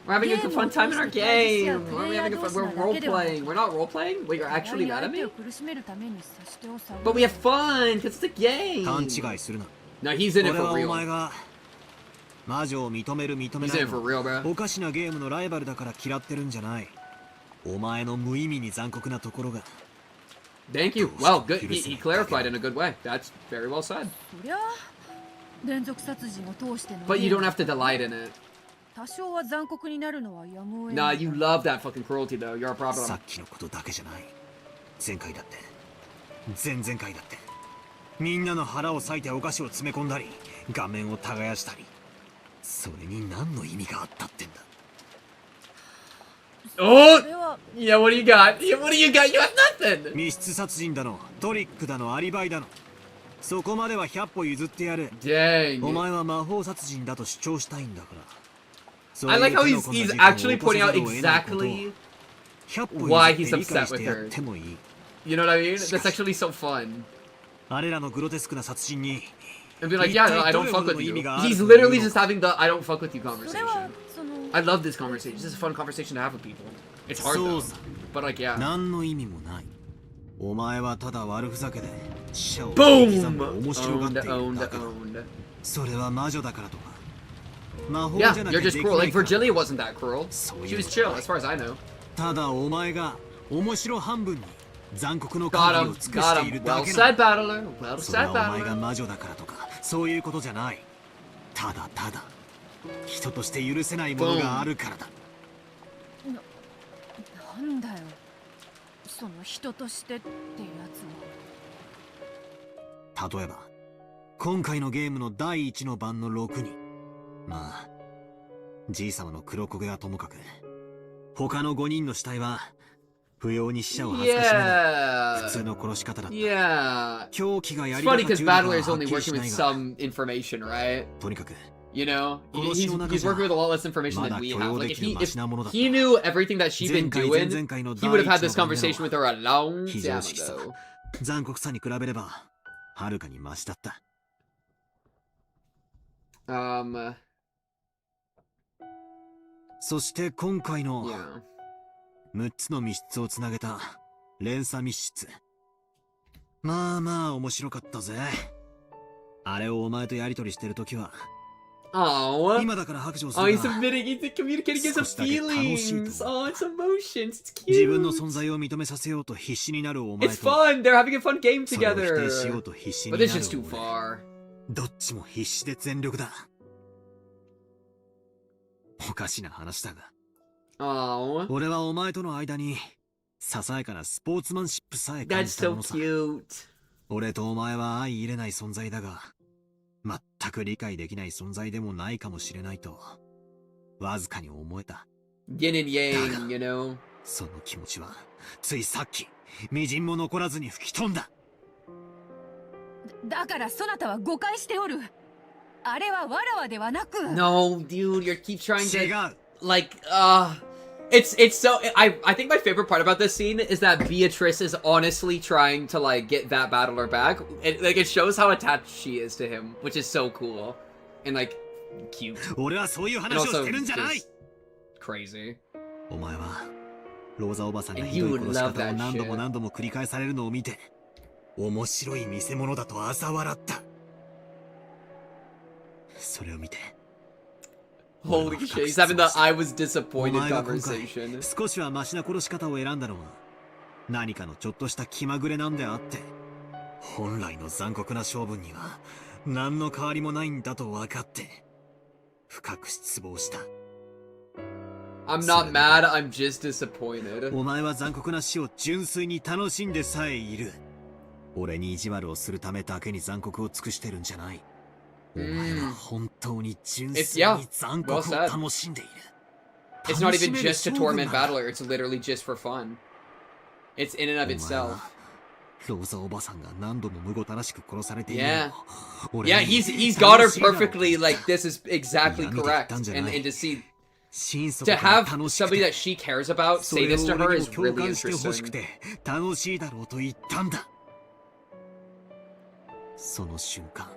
We're having a fun time in our game. We're having a fun. We're role playing. We're not role playing. Wait, you're actually mad at me? 相手を苦しめるためにさしてを探る But we have fun because it's a game. 勘違いするな。 No, he's in it 俺 for はお real. 前が魔女を認める認め He's な in い it for real, bro. おかしなゲームのライバルだから嫌ってるんじゃない。お前の無意味に残酷なところが。 Thank you. Well, good. He clarified in a good way. That's very well said. そりゃ連続殺人を通しての But you don't have to delight in it. 多少は残酷になるのはやむを得 Nah, ない you love that fucking cruelty though. You're a さ problem. っきのことだけじゃない。前回だって前々回だってみんなの腹を裂いてお菓子を詰め込んだり顔面を耕したりそれに何の意味があったってんだ。 Oh! それは Yeah, what do you got? Yeah, what do you got? You have nothing! 密室殺人だのトリックだのアリバイだのそこまでは100歩譲ってやる。 Dang. お前は魔法殺人だと主張したいんだから。 I like how he's actually pointing out exactly why he's upset with her. You know what I mean? That's actually so fun. あれらのグロテスクな殺人に And be like, yeah, no, I don't fuck with you. He's literally just having the I don't fuck with you それは conversation. その I love this conversation. This is a fun conversation to have with people. It's hard though. But like, yeah. 何の意味もない。お前はただ悪ふざけで死者を刻んで Boom! 面白がってい Owned, るだ owned, けだ。 owned. それは魔女だからとか魔法 Yeah, じゃなきゃ you're で just き cruel. な Like いから Virgilia wasn't that cruel. She was chill, as far as I know. ただお前が面白半分に残酷の Got 限りを him, 尽くし got てい him. るだ Well けな said, んだ。 battler. Well それ said, はお前が battler. 魔女だからとかそういうことじゃない。ただただ人として許せないものがあるからだ。なんだよその人としてってやつは。例えば今回のゲームの第1の番の6人まあじい様の黒焦げはともかく他の5人の死体は不要に死者を恥ずかしめない Yeah. 普通の殺し方だった。 Yeah. 狂気がや It's りた funny か because 中だか Battler は is はっ only きりし working な with いが some information, right? とにかく You know, Konoshi he's no working with a lot less information than we have. Like, if he knew everything that she'd been 前回 doing, 前々回の he 第 would have 一 had の this 番で conversation の with her a long 非 time 常識さ ago. 残酷さに比べればはるかにマシだった。そして今回の Yeah. 6つの密室をつなげた連鎖密室。まあまあ面白かったぜ。あれをお前とやりとりしてるときは Oh. 今だから白状す Oh, る he's が admitting he's communicating his 少しだけ楽しいと。 feelings. Oh, it's emotions. It's 自分の cute. 存在を認めさせようと必死になるお前 It's と fun. They're having a fun game それを否定しよ together. うと必死 But に it's な just る too 俺 far. どっちも必死で全力だ。おかしな話だが Oh. 俺はお前との間にささやかなスポーツマンシップさえ感 That's じたも so のさ。 cute. 俺とお前は相入れない存在だが全く理解できない存在でもないかもしれないとわずかに思えた。 Yin and yang, you know? その気持ちはついさっき微塵も残らずに吹き飛んだ。だからそなたは誤解しておる。あれはわらわではなく No, dude, you keep trying 違 to, う。 like, It's so I think my favorite part about this scene is that Beatrice is honestly trying to like get that battler back. It shows how attached she is to him, which is so cool and like cute. 俺はそういう And 話を also してるんじゃない just crazy. お前はローザおばさんが And ひ you どい would 殺し love 方を that 何度も shit. 何度も繰り返されるのを見て面白い見せ物だと嘲笑った。それを見て Holy shit, he's having the I was お disappointed 前が今回 conversation. 少しはマシな殺し方を選んだのは何かのちょっとした気まぐれなんであって本来の残酷な勝負には何の変わりもないんだと分かって深く失望した。 I'm not mad, I'm just disappointed. お前は残酷な死を純粋に楽しんでさえいる。俺に意地悪をするためだけに残酷を尽くしてるんじゃない。お前は本当に純粋に残酷を楽しんでいる。It's not even just to torment battler, it's literally just for fun. It's in and of お前 itself. はローザおばさんが何度もむごたらしく殺されている Yeah. のを俺 Yeah, に he's got her 楽しいだろう perfectly like this is exactly いや見て言 correct. ったんじゃない。 And to see 心底 to から have 楽しく somebody て that she cares about そ say れを this to 俺 her に is も共 really 感してほしく interesting. て楽しいだろうと言ったんだ。その瞬間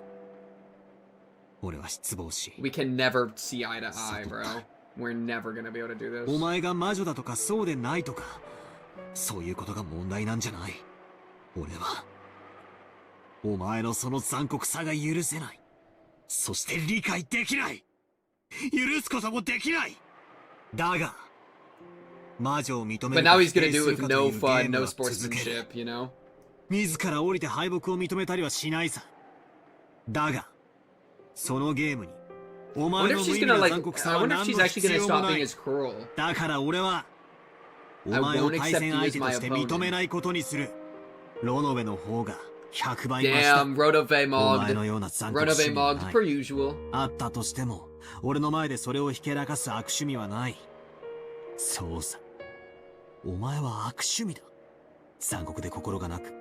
俺は失望し We can never see eye to eye, bro. We're never gonna be able to do お this. 前が魔女だとかそうでないとかそういうことが問題なんじゃない。俺はお前のその残酷さが許せない。そして理解できない。許すこともできない。だが魔女を認め But るか now 否 he's gonna 定 do す it る with かと no いうゲー fun, ム no は続ける。 sportsmanship, you know? 自ら降りて敗北を認めたりはしないさ。だがそのゲームにお I 前 wonder の if 無 she's 意味な gonna like. 残酷さ I は wonder if 何 she's の actually 必 gonna 要も stop な being い。 as cruel. だから俺はお I 前を won't 対 accept 戦 you 相 as 手と my して認め opponent. ないことにする。ロノベの方が100倍増した。 Damn, Rotove お前 mogged. のような残酷 Rotove 心理は mogged ない。 per usual. あったとしても俺の前でそれをひけらかす悪趣味はない。そうさ。お前は悪趣味だ。残酷で心がなく。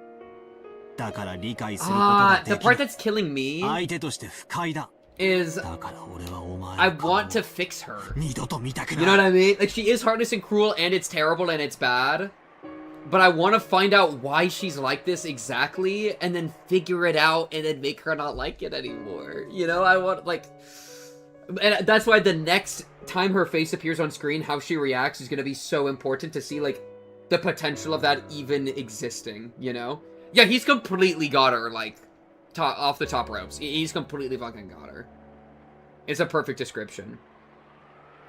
だから理解することが Ah, で the き part ない。 that's killing me 相手として不快だ。 is だから俺はお前 I の顔を want to fix her. 二度と見たく You know what ない。 I mean? Like, she is heartless and cruel, and it's terrible, and it's bad. But I want to find out why she's like this exactly, and then figure it out, and then make her not like it anymore. You know, I want, like... And that's why the next time her face appears on screen, how she reacts is going to be so important to see, like, the potential of that even existing, you know? Yeah, he's completely got her, like, off the top ropes. He's completely fucking got her. It's a perfect description.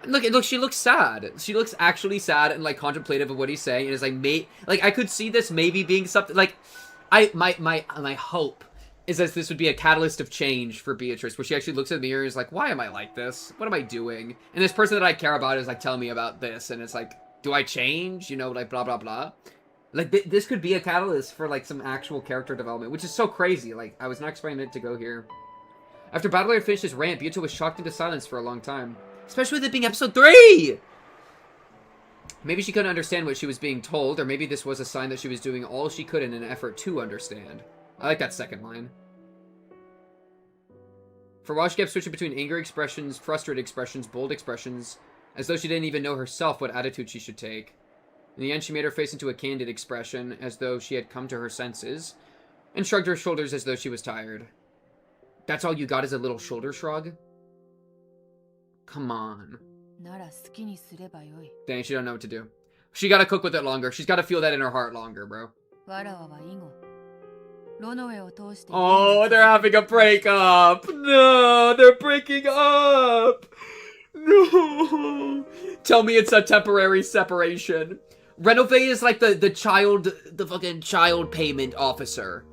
Look, she looks sad. She looks actually sad and, like, contemplative of what he's saying, and is like, like, I could see this maybe being something, like, my hope is that this would be a catalyst of change for Beatrice, where she actually looks in the mirror and is like, why am I like this? What am I doing? And this person that I care about is, like, telling me about this, and it's like, do I change? You know, like, blah, blah, blah. Like, this could be a catalyst for, like, some actual character development, which is so crazy. Like, I was not expecting it to go here. After Battler had finished his rant, Beatrice was shocked into silence for a long time. Especially with it being episode 3! Maybe she couldn't understand what she was being told, or maybe this was a sign that she was doing all she could in an effort to understand. I like that second line. For a while, she kept switching between angry expressions, frustrated expressions, bold expressions, as though she didn't even know herself what attitude she should take. In the end, she made her face into a candid expression, as though she had come to her senses, and shrugged her shoulders as though she was tired. That's all you got is a little shoulder shrug? Come on. なら好きにすればよい。 Dang, she don't know what to do. She gotta cook with it longer. She's gotta feel that in her heart longer, bro. わらわは以後、ロノウェを通して。Oh, they're having a breakup! No, they're breaking up! No! Tell me it's a temporary separation. Renove is like the fucking child payment officer.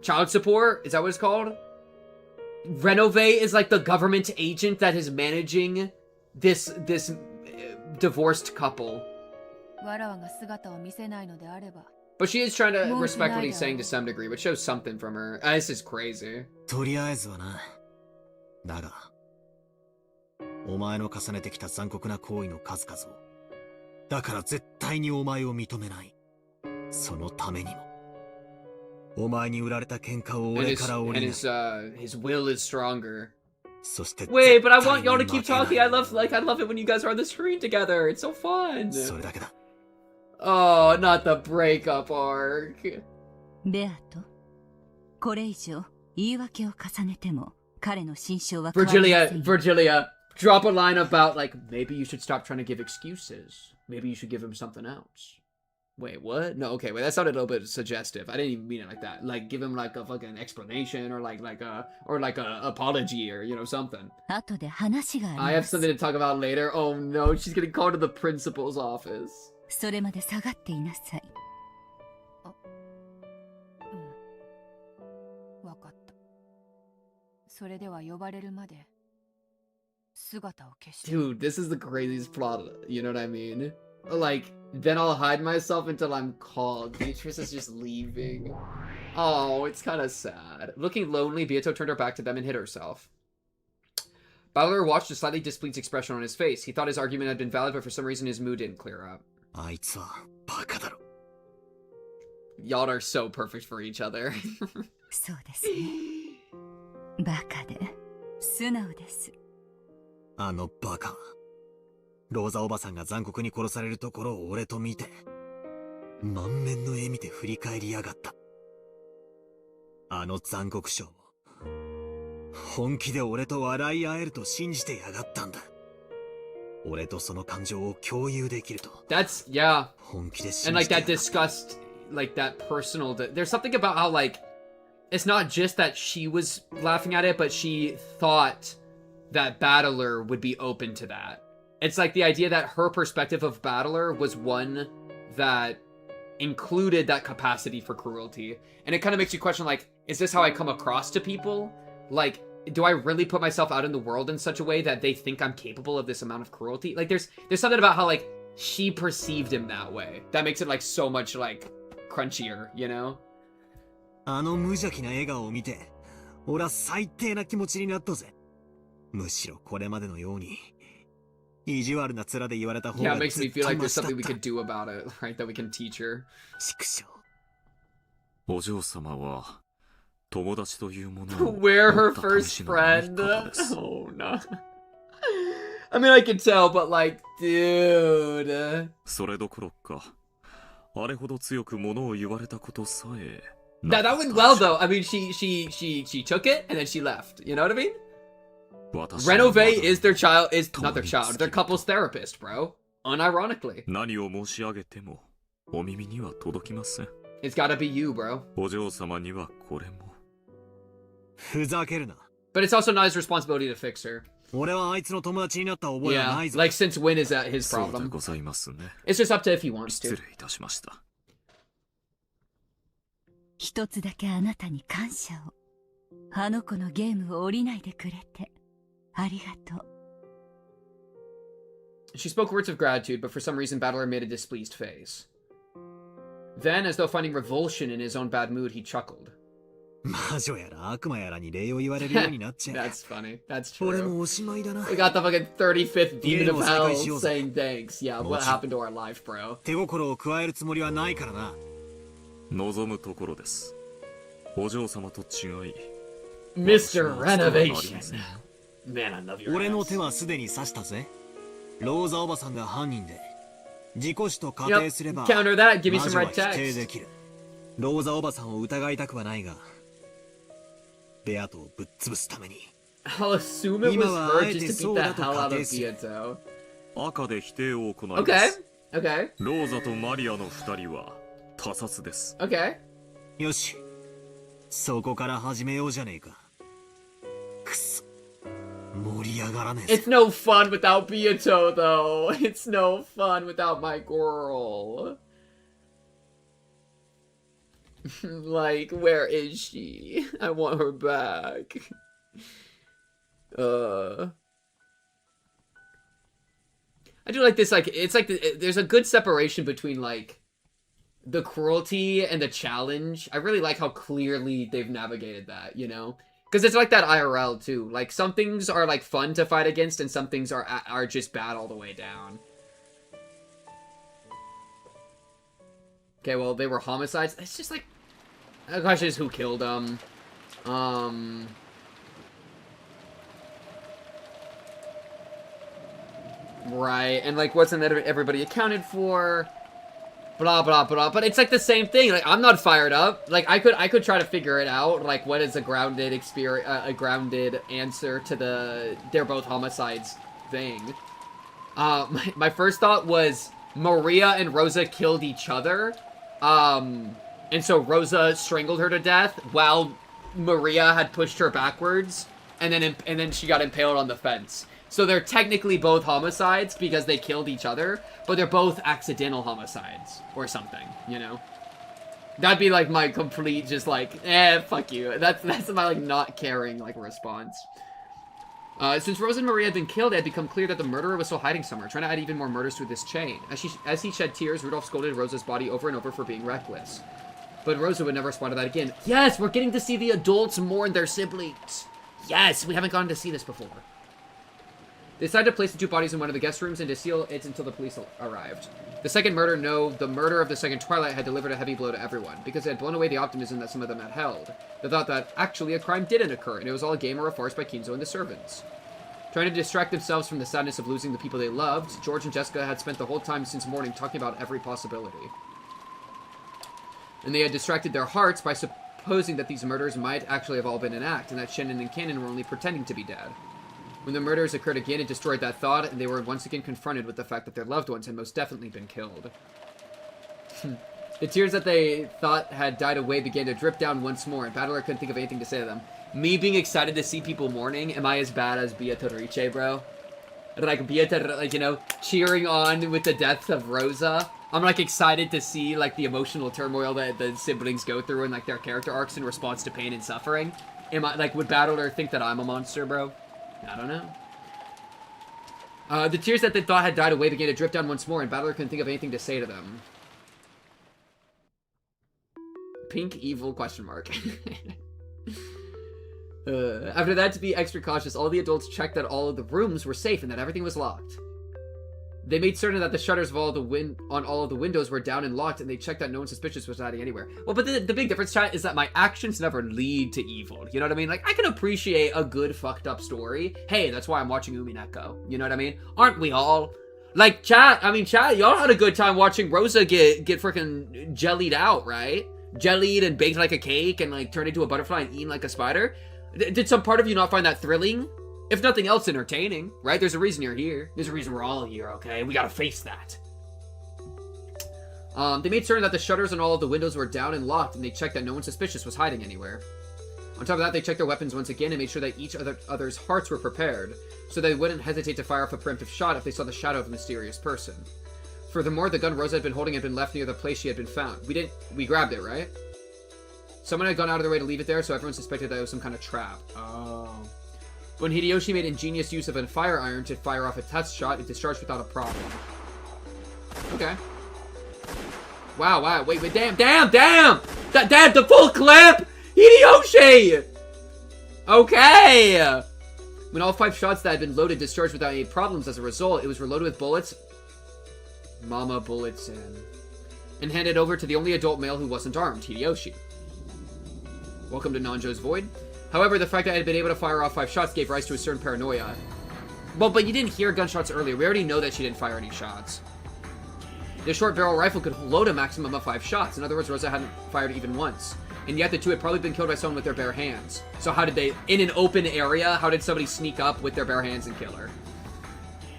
Child support? Is that what it's called? Renove is like the government agent that is managing this divorced couple. わらわが姿を見せないのであれば。 But she is trying to respect what he's saying to some degree, which shows something from her. This is crazy. とりあえずはな。だが、お前の重ねてきた残酷な行為の数々を。だから絶対にお前を認めない。そのためにも。お前に売られた喧嘩を俺から降りない。his will is stronger. そして Wait, but I want 絶対 y'all に to keep 負けない talking. I love it when you guys are on the screen together. It's so fun. それだけだ Oh, not the breakup arc. ベアとこれ以上言い訳を重ねても彼の心象は変わりませんよ Virgilia, drop a line about, like, maybe you should stop trying to give excuses. Maybe you should give him something else. Wait, what? No, okay, wait, that sounded a little bit suggestive. I didn't even mean it like that. Like, give him, like, a fucking explanation or, like a apology or, you know, something. 後で話があり I ま have す something to talk about later. Oh, no, she's getting called to the principal's office. それまで下がっていなさいわかった。それでは呼ばれるまで姿を消して。 Dude, this is the craziest plot, you know what I mean? Like, then I'll hide myself until I'm called. Beatrice is just leaving. Oh, it's kind of sad. Looking lonely, Beato turned her back to them and hid herself. Battler watched a slightly displeased expression on his face. He thought his argument had been valid, but for some reason his mood didn't clear up. あいつはバカだろ Y'all are so perfect for each other. そうですねバカで素直ですあのバカはローザおばさんが残酷に殺されるところを俺と見て満面の笑みで振り返りやがった。あの残酷賞も本気で俺と笑い合えると信じてやがったんだ。俺とその感情を共有できると。That's, yeah. 本気で And 信 like じてや that がった。 disgust, like that personal, there's something about how like, it's not just that she was laughing at it, but she thought that Battler would be open to that. It's like the idea that her perspective of Battler was one that included that capacity for cruelty. And it kind of makes you question, like, is this how I come across to people? Like, do I really put myself out in the world in such a way that they think I'm capable of this amount of cruelty? Like, there's something about how, like, she perceived him that way. That makes it, like, so much, like, crunchier, you know? あの無邪気な笑顔を見て、俺は最低な気持ちになったぜ。むしろこれまでのように、意地悪な面で言われた方 Yeah, が it makes ず me っ feel と like マ there's シだっ something we た。 could do about it, right? That we can teach her. 畜生。お嬢様は友達というものを We're her 持った first 試しのない friend. 方です Oh, no. I mean, I can tell, but, like, dude. それどころかあれほど強く物を言われたことさえ That went well, though. I mean, she took it, and then she left. You know what I mean? 私は Renove まだ is their child, is not their child, their couple's therapist, bro. Unironically. 何を申し上げてもお耳には届きません。 It's gotta be you, bro. お嬢様にはこれも。ふざけるな。 But it's also not his responsibility to fix her. 俺はあいつの友達になった覚えはな Yeah, いぞ。 like since when is that his そうで problem? ございますね。 It's just up to if he wants 失 to. 礼いたしました。一つだけあなたに感謝をあの子のゲームを降りないでくれてありがとう She spoke words of gratitude, but for some reason Battler made a displeased face. Then, as though finding revulsion in his own bad mood, he chuckled. 魔女やら悪魔やらに礼を言われるようになっちゃう。 That's funny. That's 俺 true. もおしまいだな。 We got the fucking 35th Demon of Hell ゲームを再開しようぜ。 saying thanks. Yeah, what happened to our life, bro? 手心を加えるつもりはないからな。望むところです。お嬢様と違い。 Mr. Renovation. Man, I love your 俺の ass. 手はすでに刺したぜ。ローザおばさんが犯人で、事故死と仮定すれば、 Yep. Counter that. Give me 魔 some 女は red 否定 text. できる。ローザおばさんを疑いたくはないが、ベアトをぶっ潰すために。I'll assume it was her just to beat the hell out of Beato. 赤で否定を行います。 Okay. Okay. ローザとマリアの二人は他殺です。 Okay. よし。そこから始めようじゃねえか。くそ。盛り上がらねえぜ。 It's no fun without Beato, though. It's no fun without my girl. Like, where is she? I want her back. I do like this, like, it's like, there's a good separation between, like, the cruelty and the challenge. I really like how clearly they've navigated that, you know? Because it's like that IRL, too. Like, some things are, like, fun to fight against, and some things are just bad all the way down. Okay, well, they were homicides. It's just, like, the question is who killed them. Right, and like wasn't everybody accounted for? Blah blah blah. But it's like the same thing. Like I'm not fired up. Like I could try to figure it out. Like what is a grounded experience, a grounded answer to the they're both homicides thing. My first thought was Maria and Rosa killed each other. And so Rosa strangled her to death while Maria had pushed her backwards, and then she got impaled on the fence. So they're technically both homicides because they killed each other, but they're both accidental homicides or something, you know? That'd be like my complete just like, fuck you. That's my like not caring like response. Since Rosa and Maria had been killed, it had become clear that the murderer was still hiding somewhere, trying to add even more murders to this chain. As he shed tears, Rudolph scolded Rosa's body over and over for being reckless. But Rosa would never respond to that again. Yes, we're getting to see the adults mourn their siblings. Yes, we haven't gotten to see this before. They decided to place the two bodies in one of the guest rooms and to seal it until the police arrived. The second murder, the murder of the second Twilight had delivered a heavy blow to everyone, because it had blown away the optimism that some of them had held. The thought that, actually, a crime didn't occur, and it was all a game or a farce by Kinzo and the servants. Trying to distract themselves from the sadness of losing the people they loved, George and Jessica had spent the whole time since morning talking about every possibility. And they had distracted their hearts by supposing that these murders might actually have all been an act, and that Shannon and Cannon were only pretending to be dead. When the murders occurred again, it destroyed that thought, and they were once again confronted with the fact that their loved ones had most definitely been killed. The tears that they thought had died away began to drip down once more, and Battler couldn't think of anything to say to them. Me being excited to see people mourning, am I as bad as Beatrice, bro? Like, Beatrice, like, you know, cheering on with the deaths of Rosa. I'm, like, excited to see, like, the emotional turmoil that the siblings go through and, like, their character arcs in response to pain and suffering. Am I, like, would Battler think that I'm a monster, bro? I don't know. The tears that they thought had died away began to drip down once more, and Battler couldn't think of anything to say to them. Pink evil question mark. After that, to be extra cautious, all the adults checked that all of the rooms were safe and that everything was locked. They made certain that the shutters of on all of the windows were down and locked, and they checked that no one suspicious was hiding anywhere. Well, but the big difference, chat, is that my actions never lead to evil. You know what I mean? Like, I can appreciate a good fucked up story. Hey, that's why I'm watching Umineko. You know what I mean? Aren't we all? Like, chat, y'all had a good time watching Rosa get freaking jellied out, right? Jellied and baked like a cake and, like, turned into a butterfly and eaten like a spider. Did some part of you not find that thrilling? If nothing else, entertaining, right? There's a reason you're here. There's a reason we're all here, okay? We gotta face that. They made certain that the shutters on all of the windows were down and locked, and they checked that no one suspicious was hiding anywhere. On top of that, they checked their weapons once again and made sure that each other's hearts were prepared, so they wouldn't hesitate to fire off a preemptive shot if they saw the shadow of a mysterious person. Furthermore, the gun Rosa had been holding had been left near the place she had been found. We grabbed it, right? Someone had gone out of their way to leave it there, so everyone suspected that it was some kind of trap. Oh. When Hideyoshi made ingenious use of a fire iron to fire off a test shot, it discharged without a problem. Okay. Wow, wait, damn! The full clip! Hideyoshi! Okay! When all 5 shots that had been loaded discharged without any problems as a result, it was reloaded with bullets. Mama bullets in. And handed over to the only adult male who wasn't armed, Hideyoshi. Welcome to Nanjo's Void. However, the fact that I had been able to fire off 5 shots gave rise to a certain paranoia. Well, but you didn't hear gunshots earlier. We already know that she didn't fire any shots. The short barrel rifle could load a maximum of 5 shots. In other words, Rosa hadn't fired even once. And yet the two had probably been killed by someone with their bare hands. So how did they, in an open area, how did somebody sneak up with their bare hands and kill her?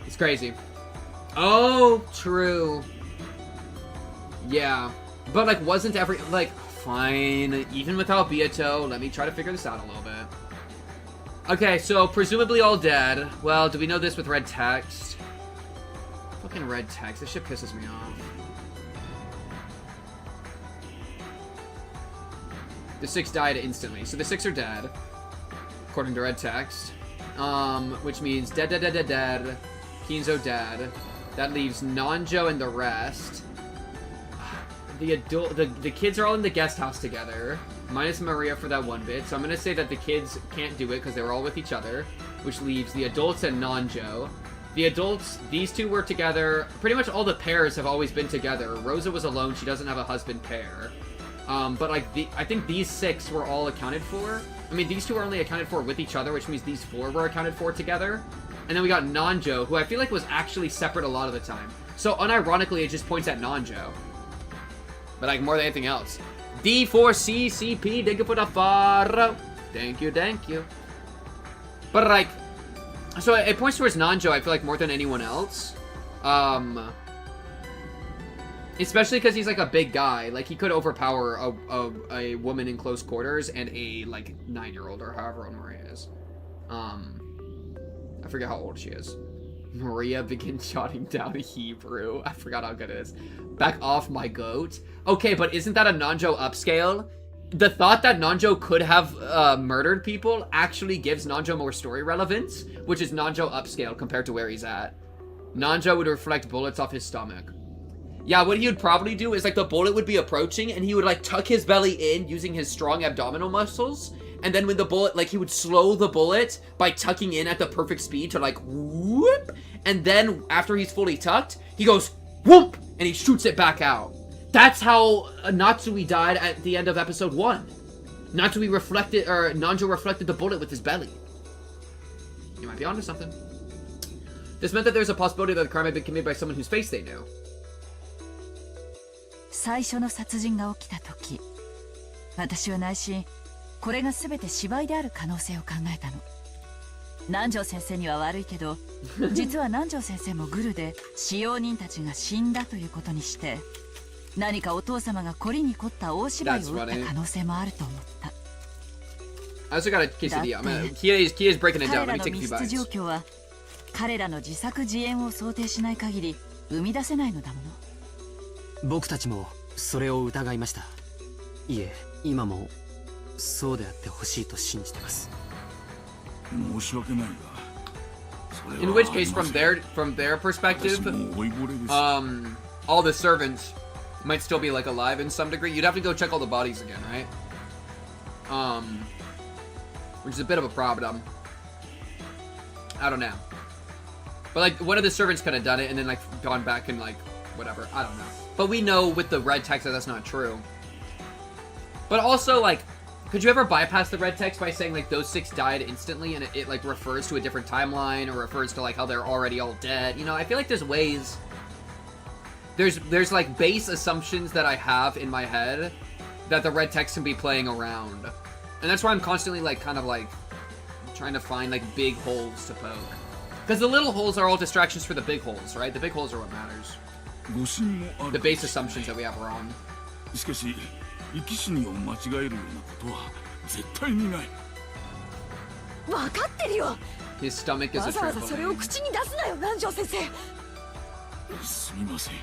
It's crazy. Oh, true. Yeah. But, like, wasn't every, like, fine. Even without Beato, let me try to figure this out a little bit. Okay, so presumably all dead. Well, do we know this with red text? Fucking red text. This shit pisses me off. The 6 died instantly. So the 6 are dead. According to red text. Which means dead. Kinzo dead. That leaves Nanjo and the rest. The kids are all in the guest house together. Minus Maria for that one bit. So I'm going to say that the kids can't do it because they were all with each other. Which leaves the adults and Nanjo. The adults, these two were together. Pretty much all the pairs have always been together. Rosa was alone. She doesn't have a husband pair. But like, I think these 6 were all accounted for. I mean, these 2 are only accounted for with each other, which means these 4 were accounted for together. And then we got Nanjo, who I feel like was actually separate a lot of the time. So unironically, it just points at Nanjo. But like more than anything else. D4CCP, thank you for the follow. Thank you, thank you. But like, so it points towards Nanjo, I feel like, more than anyone else. Especially because he's like a big guy. Like, he could overpower a woman in close quarters and a like 9-year-old or however old Maria is. I forget how old she is. Maria begins jotting down Hebrew. I forgot how good it is. Back off, my goat. Okay, but isn't that a Nanjo upscale? The thought that Nanjo could have murdered people actually gives Nanjo more story relevance, which is Nanjo upscale compared to where he's at. Nanjo would reflect bullets off his stomach. Yeah, what he would probably do is like the bullet would be approaching and he would like tuck his belly in using his strong abdominal muscles. And then when the bullet, like he would slow the bullet by tucking in at the perfect speed to like whoop. And then after he's fully tucked, he goes whoop and he shoots it back out. That's how Natsui died at the end of episode 1. Natsui reflected, or Nanjo reflected the bullet with his belly. You might be onto something. This meant that there's a possibility that the crime had been committed by someone whose face they knew. 最初の殺人が起きた時、私は内心これが全て芝居である可能性を考えたの。南條先生には悪いけど、実は南條先生もグルで使用人たちが死んだということにして、何かお父様が凝りに凝った大芝居を打った可能性もあると思った。I also got a quesadilla. He is breaking it down. Let me take a few bites. 彼らの密室状況は彼らの自作自演を想定しない限り生み出せないのだもの。僕たちもそれを疑いました。いえ、今もそうであってほしいと信じてます。申し訳ないが。In which case, from their perspective, all the servants might still be like alive in some degree. You'd have to go check all the bodies again, right? Which is a bit of a problem. I don't know. But like, one of the servants could have done it and then like gone back and like whatever. I don't know. But we know with the red text that that's not true. But also, like, could you ever bypass the red text by saying, like, those 6 died instantly and it like, refers to a different timeline or refers to, like, how they're already all dead? You know, I feel like there's ways... There's like, base assumptions that I have in my head that the red text can be playing around. And that's why I'm constantly, like, kind of, like, trying to find, like, big holes to poke. Because the little holes are all distractions for the big holes, right? The big holes are what matters. The base assumptions that we have wrong. しかし、生き死にを間違えるようなことは絶対にない。分かってるよ。 His stomach is a わざわざ trampoline. それを口に出すなよ、南條先生。すみません。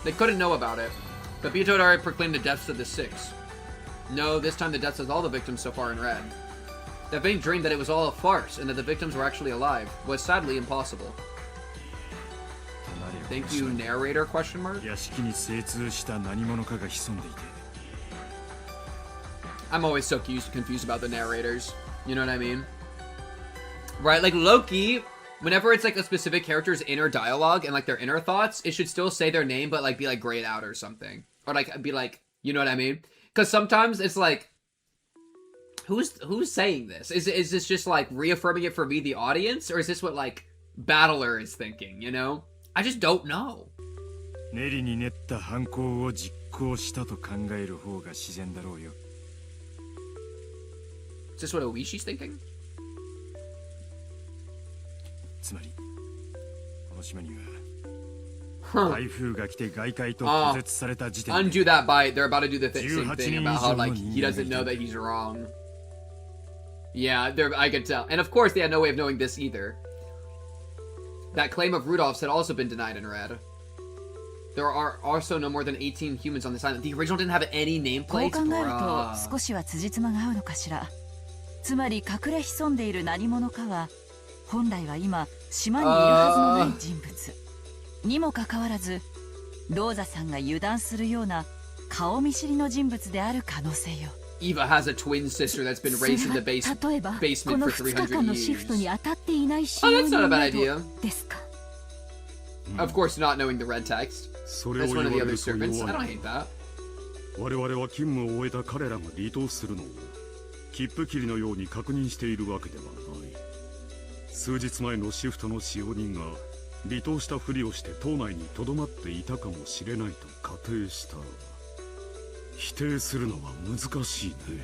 They couldn't know about it. But Bito had already proclaimed the deaths of the 6. No, this time the deaths of all the victims so far in red. That vain dream that it was all a farce and that the victims were actually alive was sadly impossible. Thank you, narrator, question mark? 屋敷に精通した何者かが潜んでいて。I'm always so confused about the narrators. You know what I mean? Right, like Loki, whenever it's like a specific character's inner dialogue and like their inner thoughts, it should still say their name but like be like grayed out or something. Or like be like, you know what I mean? Because sometimes it's like, who's saying this? Is this just like reaffirming it for me, the audience? Or is this what like Battler is thinking, you know? I just don't know. 練りに練った犯行を実行したと考える方が自然だろうよ。Is this what Oishi's thinking? つまり、この島には台風が来て外界と拒絶された時点で undo that by they're about to do the same thing about how like he doesn't know that he's wrong. Yeah, I could tell. And of course they had no way of knowing this either. That claim of Rudolph's had also been denied in red. There are also no more than 18 humans on this island. The original didn't have any こう nameplates. 考えると Bruh. 少しは辻褄が合うのかしら。つまり隠れ潜んでいる何者かは本来は今島にいるはずのない人物にもかかわらずローザさんが油断するような顔見知りの人物である可能性よ。 Eva has a twin sister that's been raised in the 例えば basement この for 2日間のシフトに 300 years. 当たっていない使 Oh, 用 that's 人 not a bad な idea. どですか。Of course, not knowing the red text. それを That's 言 one わ of the れ other ると弱 servants. I い don't hate that. 我々は勤務を終えた彼らが離党するのを切符切りのように確認しているわけではない。数日前のシフトの使用人が離党したふりをして島内に留まっていたかもしれないと仮定した。否定するのは難しいね。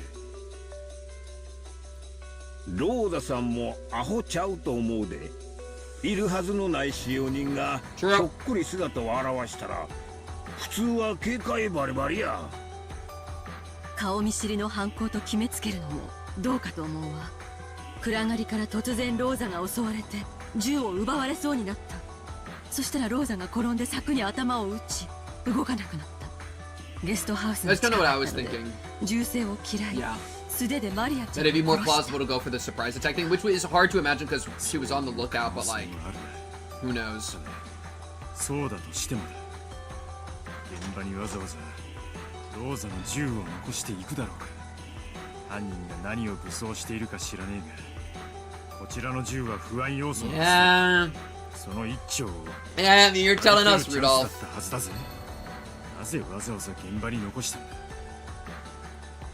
ローザさんもアホちゃうと思うで。いるはずのない使用人がひょっこり姿を現したら普通は警戒バリバリや。顔見知りの犯行と決めつけるのもどうかと思うわ。暗がりから突然ローザが襲われて銃を奪われそうになった。そしたらローザが転んで柵に頭を打ち動かなくなった。ゲストハウスの近くだったので銃声を嫌い、素手でマリアちゃんを That it'd be more 殺した。 plausible to go for the surprise attack thing, which is hard to imagine because she was on the lookout, but like, who knows? そうだとしてもだ。現場にわざわざローザの銃を残していくだろうか。犯人が何を武装しているか知らねえが、こちらの銃は不安要素だ。その一丁を Yeah, I mean, you're telling us, だ Rudolph. ったはずだぜ。なぜわざわざ現場に残したんだ。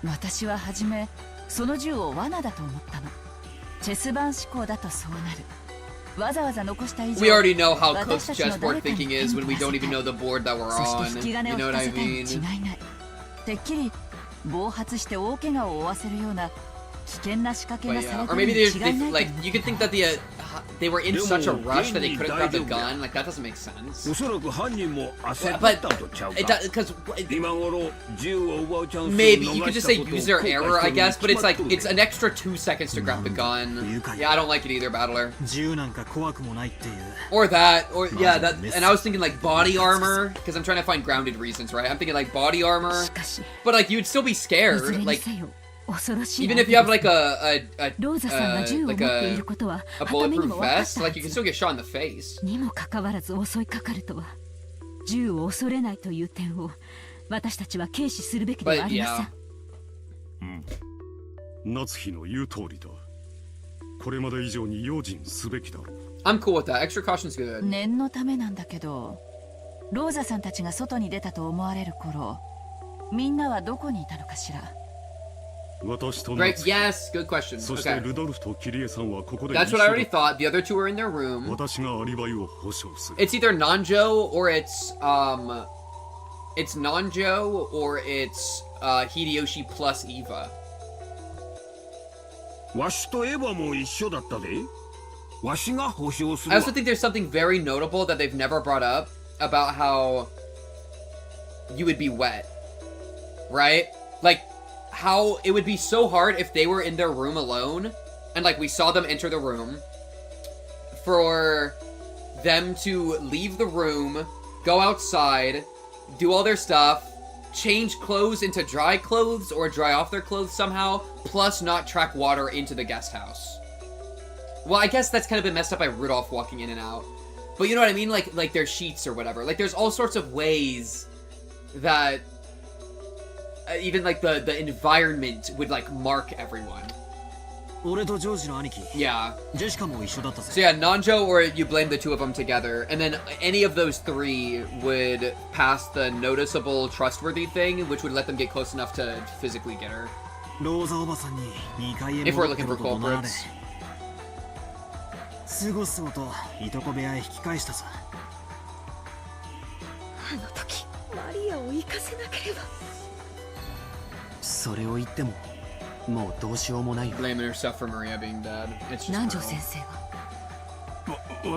私は初めその銃を罠だと思ったの。チェス盤思考だとそうなる。わざわざ残した以上 We already know how 私 Cook's たちの chessboard 誰かに thinking is when we don't 手 even に know the board that we're そして on. 引き金 You を know 引 what か I せたに mean? 違いない。てっきり暴発して大怪我を負わせるような危険な仕掛け But がさ yeah, れて or る maybe に they, 違いない like, you could think that they were in such a rush that they couldn't grab the gun. Like, that doesn't make お sense. そらく犯人も焦っ But てたとちゃう it か。 does, because 今頃銃を奪うチャンスを maybe you 逃 could し just た say ことを user 後悔 error, して I るに guess, but 決 it's まっ like, とる it's an extra 2 seconds to grab the gun. Yeah, I don't like it either, Battler. 銃なんか怖くもないっていう。 Or that, or yeah, that, and I was thinking like body armor, because I'm trying to find grounded reasons, right? I'm thinking like body armor, しかし but like you'd still be いず scared, れに like せよ恐ろしい even 相 if 手 you have です like a ローザさんが銃を持っ like てい a ることは a 頭に bulletproof も分かった vest, は like you can ず still get shot in the face. にもかかわらず襲いかかるとは銃を恐れないという点を私たちは軽視するべきではあ But りませ yeah, ん。夏日の言う通りだ。これまで以上に用心すべきだろう。 I'm cool with that. Extra caution's good. 念のためなんだけどローザさんたちが外に出たと思われる頃みんなはどこにいたのかしら。私と Great. 夏日、 Yes. Good question. そして Okay. ルドルフとキリエさんはここで That's 一緒 what I だ already thought. The other two are in their room. 私がアリバイを保証する。 It's either Nanjo or it's Nanjo or it's Hideyoshi plus Eva. わしとエヴァも一緒だったで。わしが保証する I わ。 also think there's something very notable that they've never brought up about how you would be wet, right? Like how it would be so hard if they were in their room alone and like we saw them enter the room for them to leave the room, go outside, do all their stuff, change clothes into dry clothes or dry off their clothes somehow, plus not track water into the guest house. Well, I guess that's kind of been messed up by Rudolph walking in and out. But you know what I mean? Like their sheets or whatever. Like there's all sorts of ways that even like the environment would like mark everyone. 俺とジョージの兄貴 Yeah. ジェシカも一緒だった So ぜ。 yeah, Nanjo or you blame the two of them together, and then any of those three would pass the noticeable trustworthy thing, which would let them get close enough to physically get her. ローザおばさんに2階へ If we're 戻って looking こ for ととなられ culprits. すごすごといとこ部屋へ引き返したさ。あの時マリアを行かせなければ。それを言ってももうどうしようもないよ。 Blaming herself for Maria being dead. It's just 南條 brutal. 先生は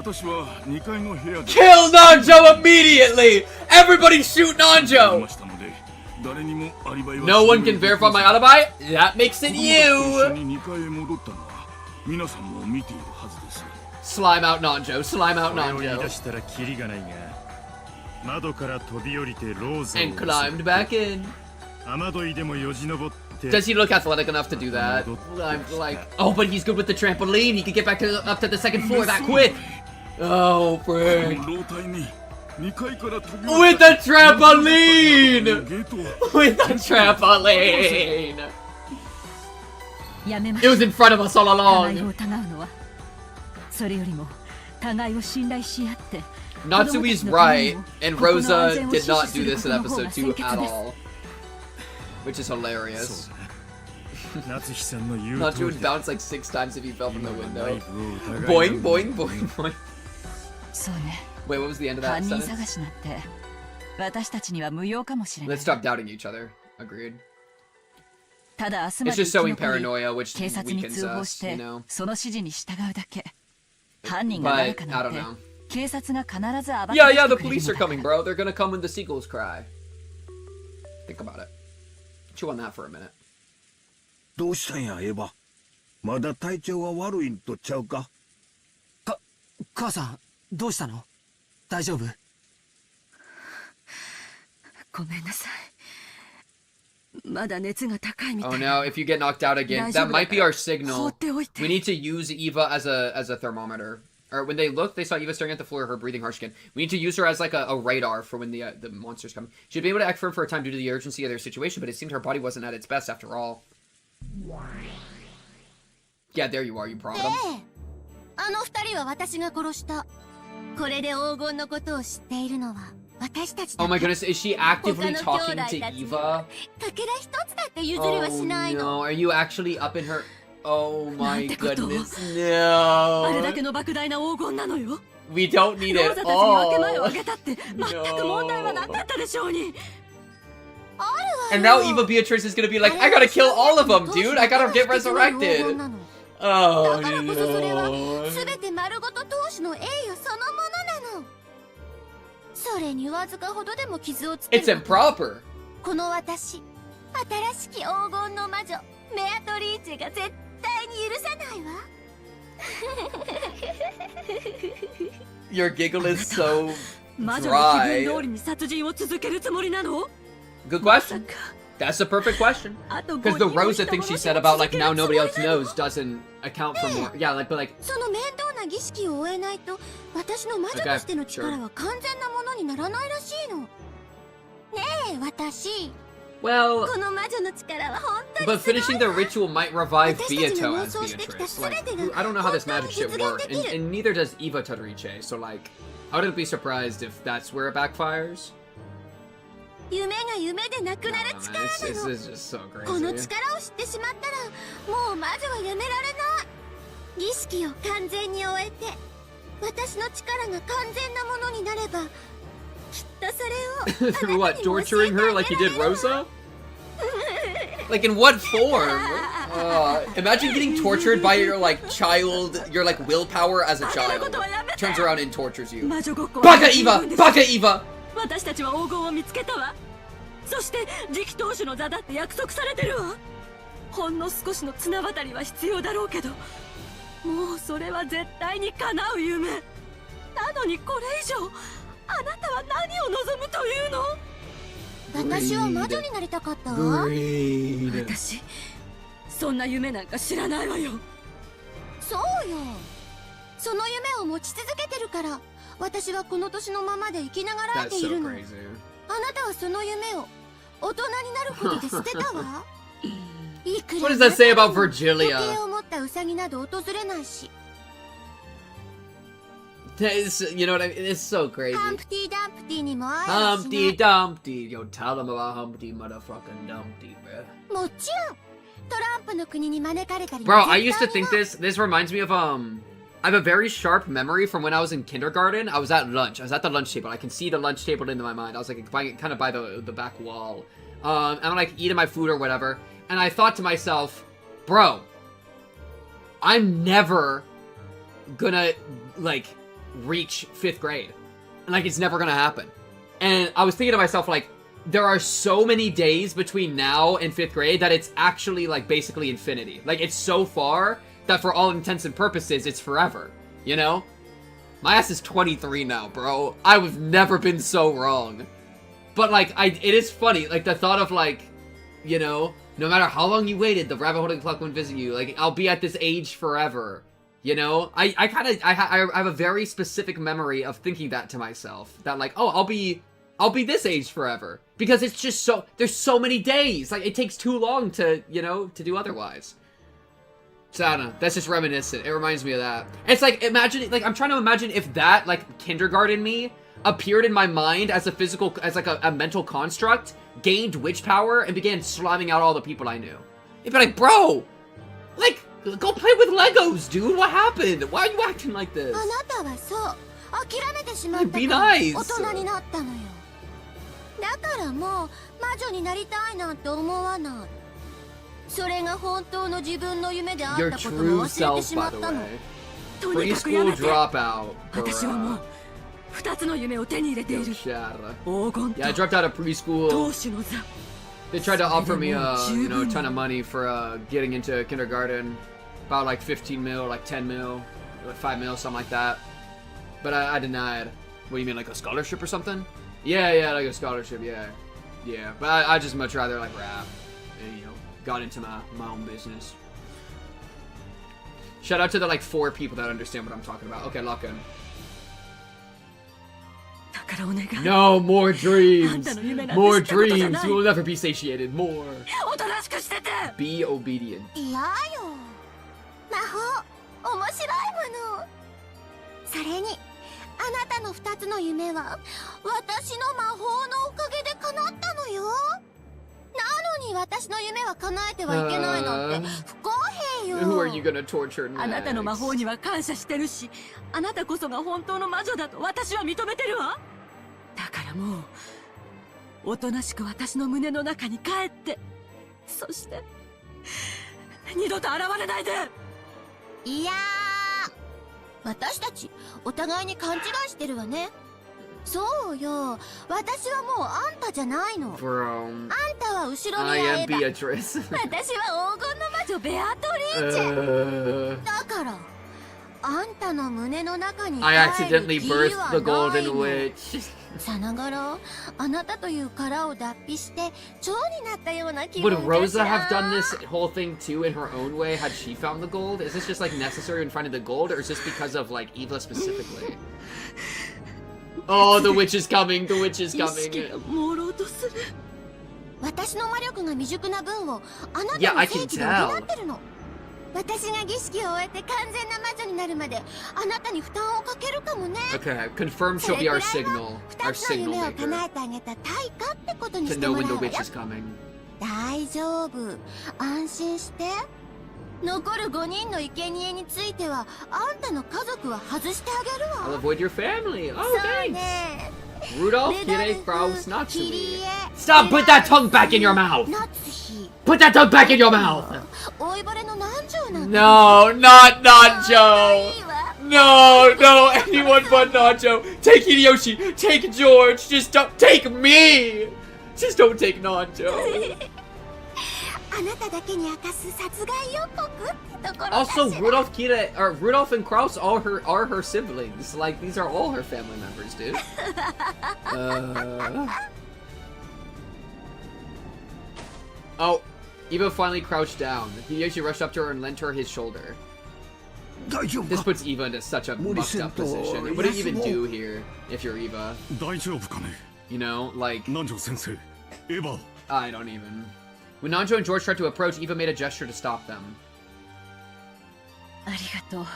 私は2階の部屋で Kill Nanjo immediately! Everybody shoot い Nanjo! ましたので、誰にもアリバイは No one can verify my alibi? That makes it 一緒 you! に2階へ戻ったのは皆さんも見ているはずです。 Slime out Nanjo, slime out これを言い Nanjo. 出したらキリがないが、窓から飛び降りてローザを And climbed back in. 雨どいでもよじ登って Does he look athletic enough to do that? I'm like, oh, but he's good with the trampoline. He could get back up to the second floor that quick. Oh, frick. 廊下に2階から飛び With the trampoline! ゲートを With the trampoline! やめま It しょ was う。 in front of us all 互いを along. 疑うのはそれよりも互いを信頼し合って Natsui's right, and Rosa did not do this in episode 2 at all. Which is hilarious. 夏日さんの言う Nacho 通 would りだ bounce like 6 times if he fell from the 今 window. 内部を疑い Boing, boing, boing, boing. そうね Wait, what was the end of that 犯人 sentence? 探しなんて私たちには無用かもしれない Let's stop doubting each other. Agreed. ただ明日ま It's で just 生き sowing 残り paranoia, which 警察に weakens 通報し us, you て know? その指示に従うだけ犯人が誰 But, か I なん don't て know. 警察が必ず暴き Yeah, 出し yeah, て the くれる police の are だ coming, bro. They're gonna come when the seagulls cry. Think about it. Chew on that for a minute. どうしたんやエヴァ。まだ体調は悪いんとちゃうか。母さんどうしたの？大丈夫？ごめんなさい。まだ熱が高いみた Oh い。 no, if you get knocked out again, 大丈 that 夫だ might か be ら our 放 signal. っておいて。 We need to use Eva as a thermometer. Or when they looked, they saw Eva staring at the floor, her breathing harsh again. We need to use her as like a radar for when the monsters come. She'd be able to act firm for a time due to the urgency of their situation, but it seemed her body wasn't at its best after all. Yeah, there you are, you brought え them. え、あの二人は私が殺した。これで黄金のことを知っているのは私たちだ Oh my け。 goodness, is she actively 他の兄 talking 弟 to たちに Eva? かけら一つだって譲りは Oh しないの。 no, are you actually up in her... Oh my なんてことを。 goodness, あれだけ no. の莫大な黄金なのよ。 We don't need ロー it ザたちに分け前をあ all. げたって全く問題はなかったでしょうに。 And now Eva Beatrice is gonna be like, I gotta kill all of them, dude. I gotta get resurrected. だ Oh からこそそれは no. 全て丸ごと当主の栄誉そのものなの。それにわずかほどでも傷をつけ It's る。 improper. この私、新しき黄金の魔女メアトリーチェが絶対に許さないわ。 Your giggle is so 魔女の気分 dry. 通りに殺人を続けるつもりなの？ Good まさ question. か That's a perfect question. あと Because 5 the 人も Rosa 人 thing 殺 she しを said about 続 like ける now つも nobody り else なの？ knows doesn't account for more. Yeah, like but like その面倒な儀式を終えないと私の魔女としての力は完全なものにならないらしいの。ねえ私、 well, この魔女の力は本当 but にすごい finishing the ritual might revive 私たち Beato の as 妄想してきた Beatrice. Like 全てが I don't know how this 本当 magic に shit 実現 works, できる。 and neither does Eva Todoriche. So like, I wouldn't be surprised if that's where it backfires. 夢が夢でなくなる Oh, 力 man, it's なの。 just so この crazy. 力を知ってしまったらもう魔女はやめられない。儀式を完全に終えて私の力が完全なものになればきっとそれを Through あ what? なたにも教えて Torturing あ her げ like you られ did るわ。 Rosa? Like in what form? Imagine getting tortured by your like child, your like willpower as a child. Turns around and tortures you. 魔女ごっこは Baka Eva! Baka Eva! 私たちは黄金を見つけたわ。そして次期当主の座だって約束されてるわ。ほんの少しの綱渡りは必要だろうけど、もうそれは絶対に叶う夢なのに、これ以上あなたは何を望むというの？私は魔女になりたかったわ。 Greed. 私そんな夢なんか知らないわよ。そうよ。その夢を持ち続けてるから私はこの年のままで生きながらえ That's てい so るの。 crazy. あなたはその夢を大人になることで捨てたわ。いくら What does that say about 時計 Virgilia? を持ったウサギなど訪れないし、 You know what I mean? It's so crazy. ハンプティ・ダンプティにも会えはし Humpty な Dumpty. Yo, tell them about Humpty motherfucking Dumpty, bro. い。もちろんトランプの国に招かれたり Bro, I used to 絶対 think に this reminds me of I have a very sharp memory from when I was in kindergarten. I was at lunch. I was at the lunch table. I can see the lunch table into my mind. I was like kind of by the back wall. And I'm like eating my food or whatever. And I thought to myself, bro, I'm never gonna like reach 5th grade. Like it's never gonna happen. And I was thinking to myself like, there are so many days between now and 5th grade that it's actually like basically infinity. Like it's so far that for all intents and purposes, it's forever, you know? My ass is 23 now, bro. I've never been so wrong. But, like, it is funny, like, the thought of, like, you know, no matter how long you waited, the rabbit holding clock won't visit you. Like, I'll be at this age forever, you know? I have a very specific memory of thinking that to myself. That, like, oh, I'll be this age forever. Because it's just there's so many days. Like, it takes too long to, you know, to do otherwise. So I don't know, that's just reminiscent. It reminds me of that. It's like, imagine, like, I'm trying to imagine if that, like, kindergarten me appeared in my mind as a mental construct, gained witch power, and began slamming out all the people I knew. He'd be like, bro, like, go play with Legos, dude. What happened? Why are you acting like this? あなたはそう諦めてしまったか Be ら nice. 大人になったのよ。だからもう魔女になりたいなんて思わない。それが本当の自分の夢であっ Your たことも true 忘れて self, しま by っ the たの。 way. とにかくやめ Preschool て。 dropout. 私はもう Bruh. 2つの夢を手に入れている。 Shut. 黄金 Yeah, I と dropped out of 当 preschool. 主の座。 They tried to offer me Sorry, a ton of money for getting into kindergarten, about like 15 mil, like 10 mil, like 5 mil, something like that. But I denied. What do you mean, like a scholarship or something? Yeah, like a scholarship. Yeah. But I just much rather like rap, and got into my own business. Shout out to the like 4 people that understand what I'm talking about. Okay, lock in. だからお願い。 No more dreams. あんたの夢なんて More 知ったことじゃ dreams. ない。 We will never be satiated. More. おとなしくしてて。 Be obedient. いやよ、魔法面白いもの。それにあなたの2つの夢は私の魔法のおかげで叶ったのよ。なのに私の夢は叶えてはいけないなんて不公平よ。 Who are you gonna torture next? あなたの魔法には感謝してるし、あなたこそが本当の魔女だと私は認めてるわ。だからもうおとなしく私の胸の中に帰って、そして二度と現れないで。いやー、私たちお互いに勘違いしてるわね。そうよ、私はもうあんたじゃないの。 Bro. あんたは後ろに I 会 am えば、 Beatrice. 私は黄金の魔女ベアトリーチェ。だからあんたの胸の中に I 帰る accidentally 義は birthed ない the Golden の。 Witch. さながらあなたという殻を脱皮して蝶になったような気 Would 分かし Rosa ら。 have done this whole thing too in her own way had she found the gold? Is this just like necessary in finding the gold, or is this because of like Eva specifically? Oh, the witch is coming! The witch is 意識 coming! が朦朧とする。私の魔力が未熟な分をあな Yeah, た I の can 正気で補ってるの。私が儀式を終えて完全な魔女になるまであなたに負担をかけるかもね。 Okay, confirm she'll be our signal. Our 2つの signal 夢を叶 maker. えてあげた対価ってことに To しても know ら when う the わよ witch is coming. 大丈夫、安心して。残る5人の生贄についてはあんたの家族は外してあげる I'll わ。 avoid your family! Oh, そう thanks! ね。 Rudolph, ルドル Kire, フ、 Kraus, キ Natsumi. リエ、 Stop! Put that tongue back in your mouth! ナツヒ、 Put that tongue back in your mouth! 老いぼれの南條なんて No, not 可 Nacho! 愛いわ。 No, anyone but Nacho! Take Hideyoshi! Take George! Just don't take me! Just don't take Nacho! あなただけに明かす殺害予告ってところかしら。 Also, Rudolph, Kira, or Rudolph and Kraus are her siblings. Like, these are all her family members, dude. Oh, Eva finally crouched down. Hideyoshi rushed up to her and lent her his shoulder. 大丈夫 This か puts Eva into such a mucked up position. What do you even do here if you're Eva? 大丈夫かね You know, like, 南條先生エヴァ I don't even. When Nanjo and George tried to approach, Eva made a gesture to stop them. ありがとう。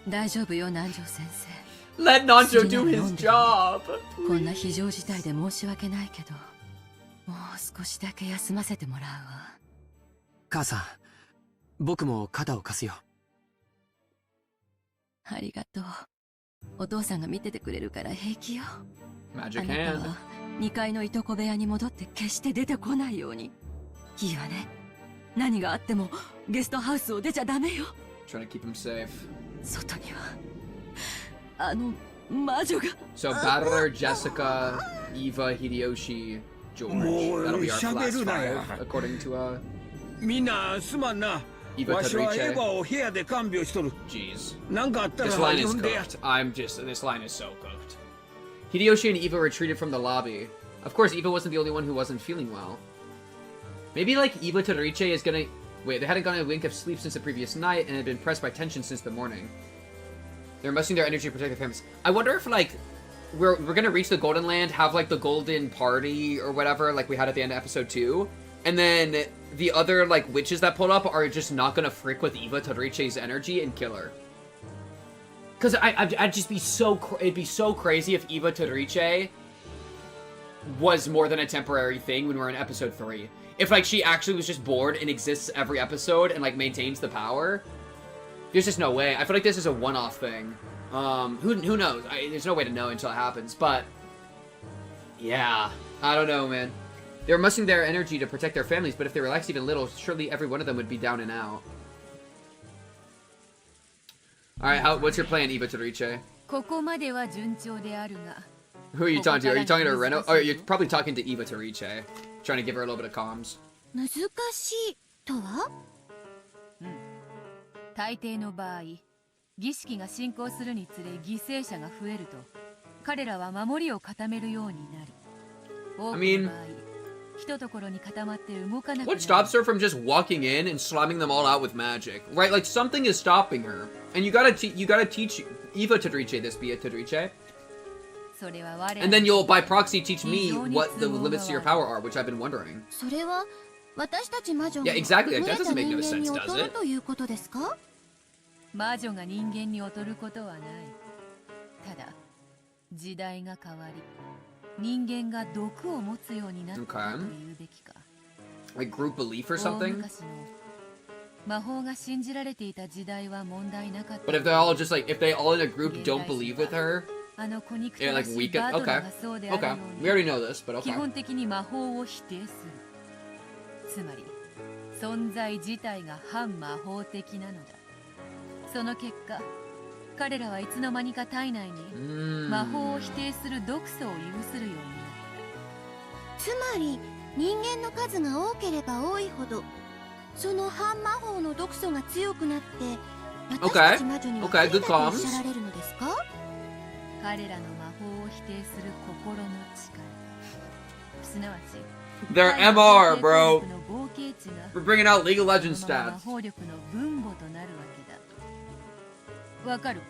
大丈夫よ、南條先生。 Let Nanjo do his job! こんな非常事態で申し訳ないけど、もう少しだけ休ませてもらうわ。母さん、僕も肩を貸すよ。ありがとう。お父さんが見ててくれるから平気よ。 Magic あなた hand. は2階のいとこ部屋に戻って決して出てこないように。いいわね。何があってもゲストハウスを出ちゃダメよ。 Trying to keep him safe. 外にはあの魔女が。 So, Battler, Jessica, Eva, Hideyoshi, George. That'll be our last 5, according to, みんなすまんな Eva わしはエヴァ Tadriche. を部屋で看病しとる Jeez. なんかあったら This line is 呼んでや cooked. This line is so cooked. Hideyoshi and Eva retreated from the lobby. Of course, Eva wasn't the only one who wasn't feeling well. Maybe, like, Eva Tadriche is gonna... Wait, they hadn't gotten a wink of sleep since the previous night and had been pressed by tension since the morning. They're mustering their energy to protect their families. I wonder if, like, we're gonna reach the Golden Land, have, like, the Golden Party or whatever, like we had at the end of episode 2, and then the other, like, witches that pulled up are just not gonna frick with Eva Tadriche's energy and kill her. Because I'd just be so... It'd be so crazy if Eva Tadriche was more than a temporary thing when we're in episode 3. If, like, she actually was just bored and exists every episode and, like, maintains the power, there's just no way. I feel like this is a one-off thing. Who knows? There's no way to know until it happens, but... yeah. I don't know, man. They're mussing their energy to protect their families, but if they relax even little, surely every one of them would be down and out. Alright, what's your plan, Ep3? ここまでは順調であるが Who are you talking to? Are you talking to Reno? Oh, you're probably talking to Ep3. Trying to give her a little bit of comms. 難しいとは？大抵の場合儀式が進行するにつれ犠牲者が増えると彼らは守りを固めるようになる。多くの場合一ところに固まって動かなくなる。 What stops her from just walking in and slamming them all out with magic? Right? Like, something is stopping her. And you gotta teach Ep3 this, Ep3. And then you'll, by proxy, teach me what the limits to your power are, which I've been wondering. それは私たち魔女 Yeah, が exactly. 増 Like, え that た doesn't make 人 no 間に sense, 劣 does る it? ということですか？魔女が人間に劣ることはない。ただ時代が変わり人間が毒を持つようになったというべきか。 Like group belief or something? 昔の魔法が信じられていた時代は問題なかった。 But if they're all just like, if they all in a group don't believe with her, あの子肉 yeah, た like らし we い can. バトル Okay. がそうである Okay. よ We う already に know this, but 基 okay. 本的に魔法を否定する。つまり存在自体が反魔法的なのだ。その結果彼らはいつの間にか体内に魔法を否定する毒素を有するようになった。つまり人間の数が多ければ多いほどその反魔法の毒素が強くなって私たち魔女には不利だとおっしゃられるのですか？彼らの魔法を否定する心の力、すなわち They're MR, bro. の合計値が We're bringing out League of Legends そのまま魔 stats. 法力の分母となるわけだ。わかるか？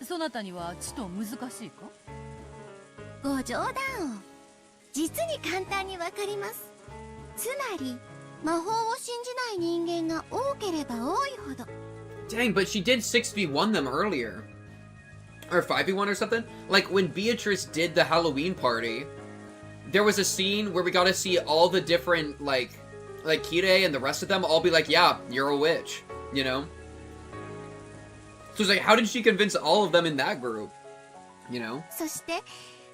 そなたにはちと難しいか？ご冗談を。実に簡単にわかります。つまり魔法を信じない人間が多ければ多いほど。 Dang, but she did 6v1 them earlier. Or 5v1 or something? Like, when Beatrice did the Halloween party, there was a scene where we got to see all the different, like Kirei and the rest of them all be like, yeah, you're a witch, you know? So it's like, how did she convince all of them in that group? You know? そして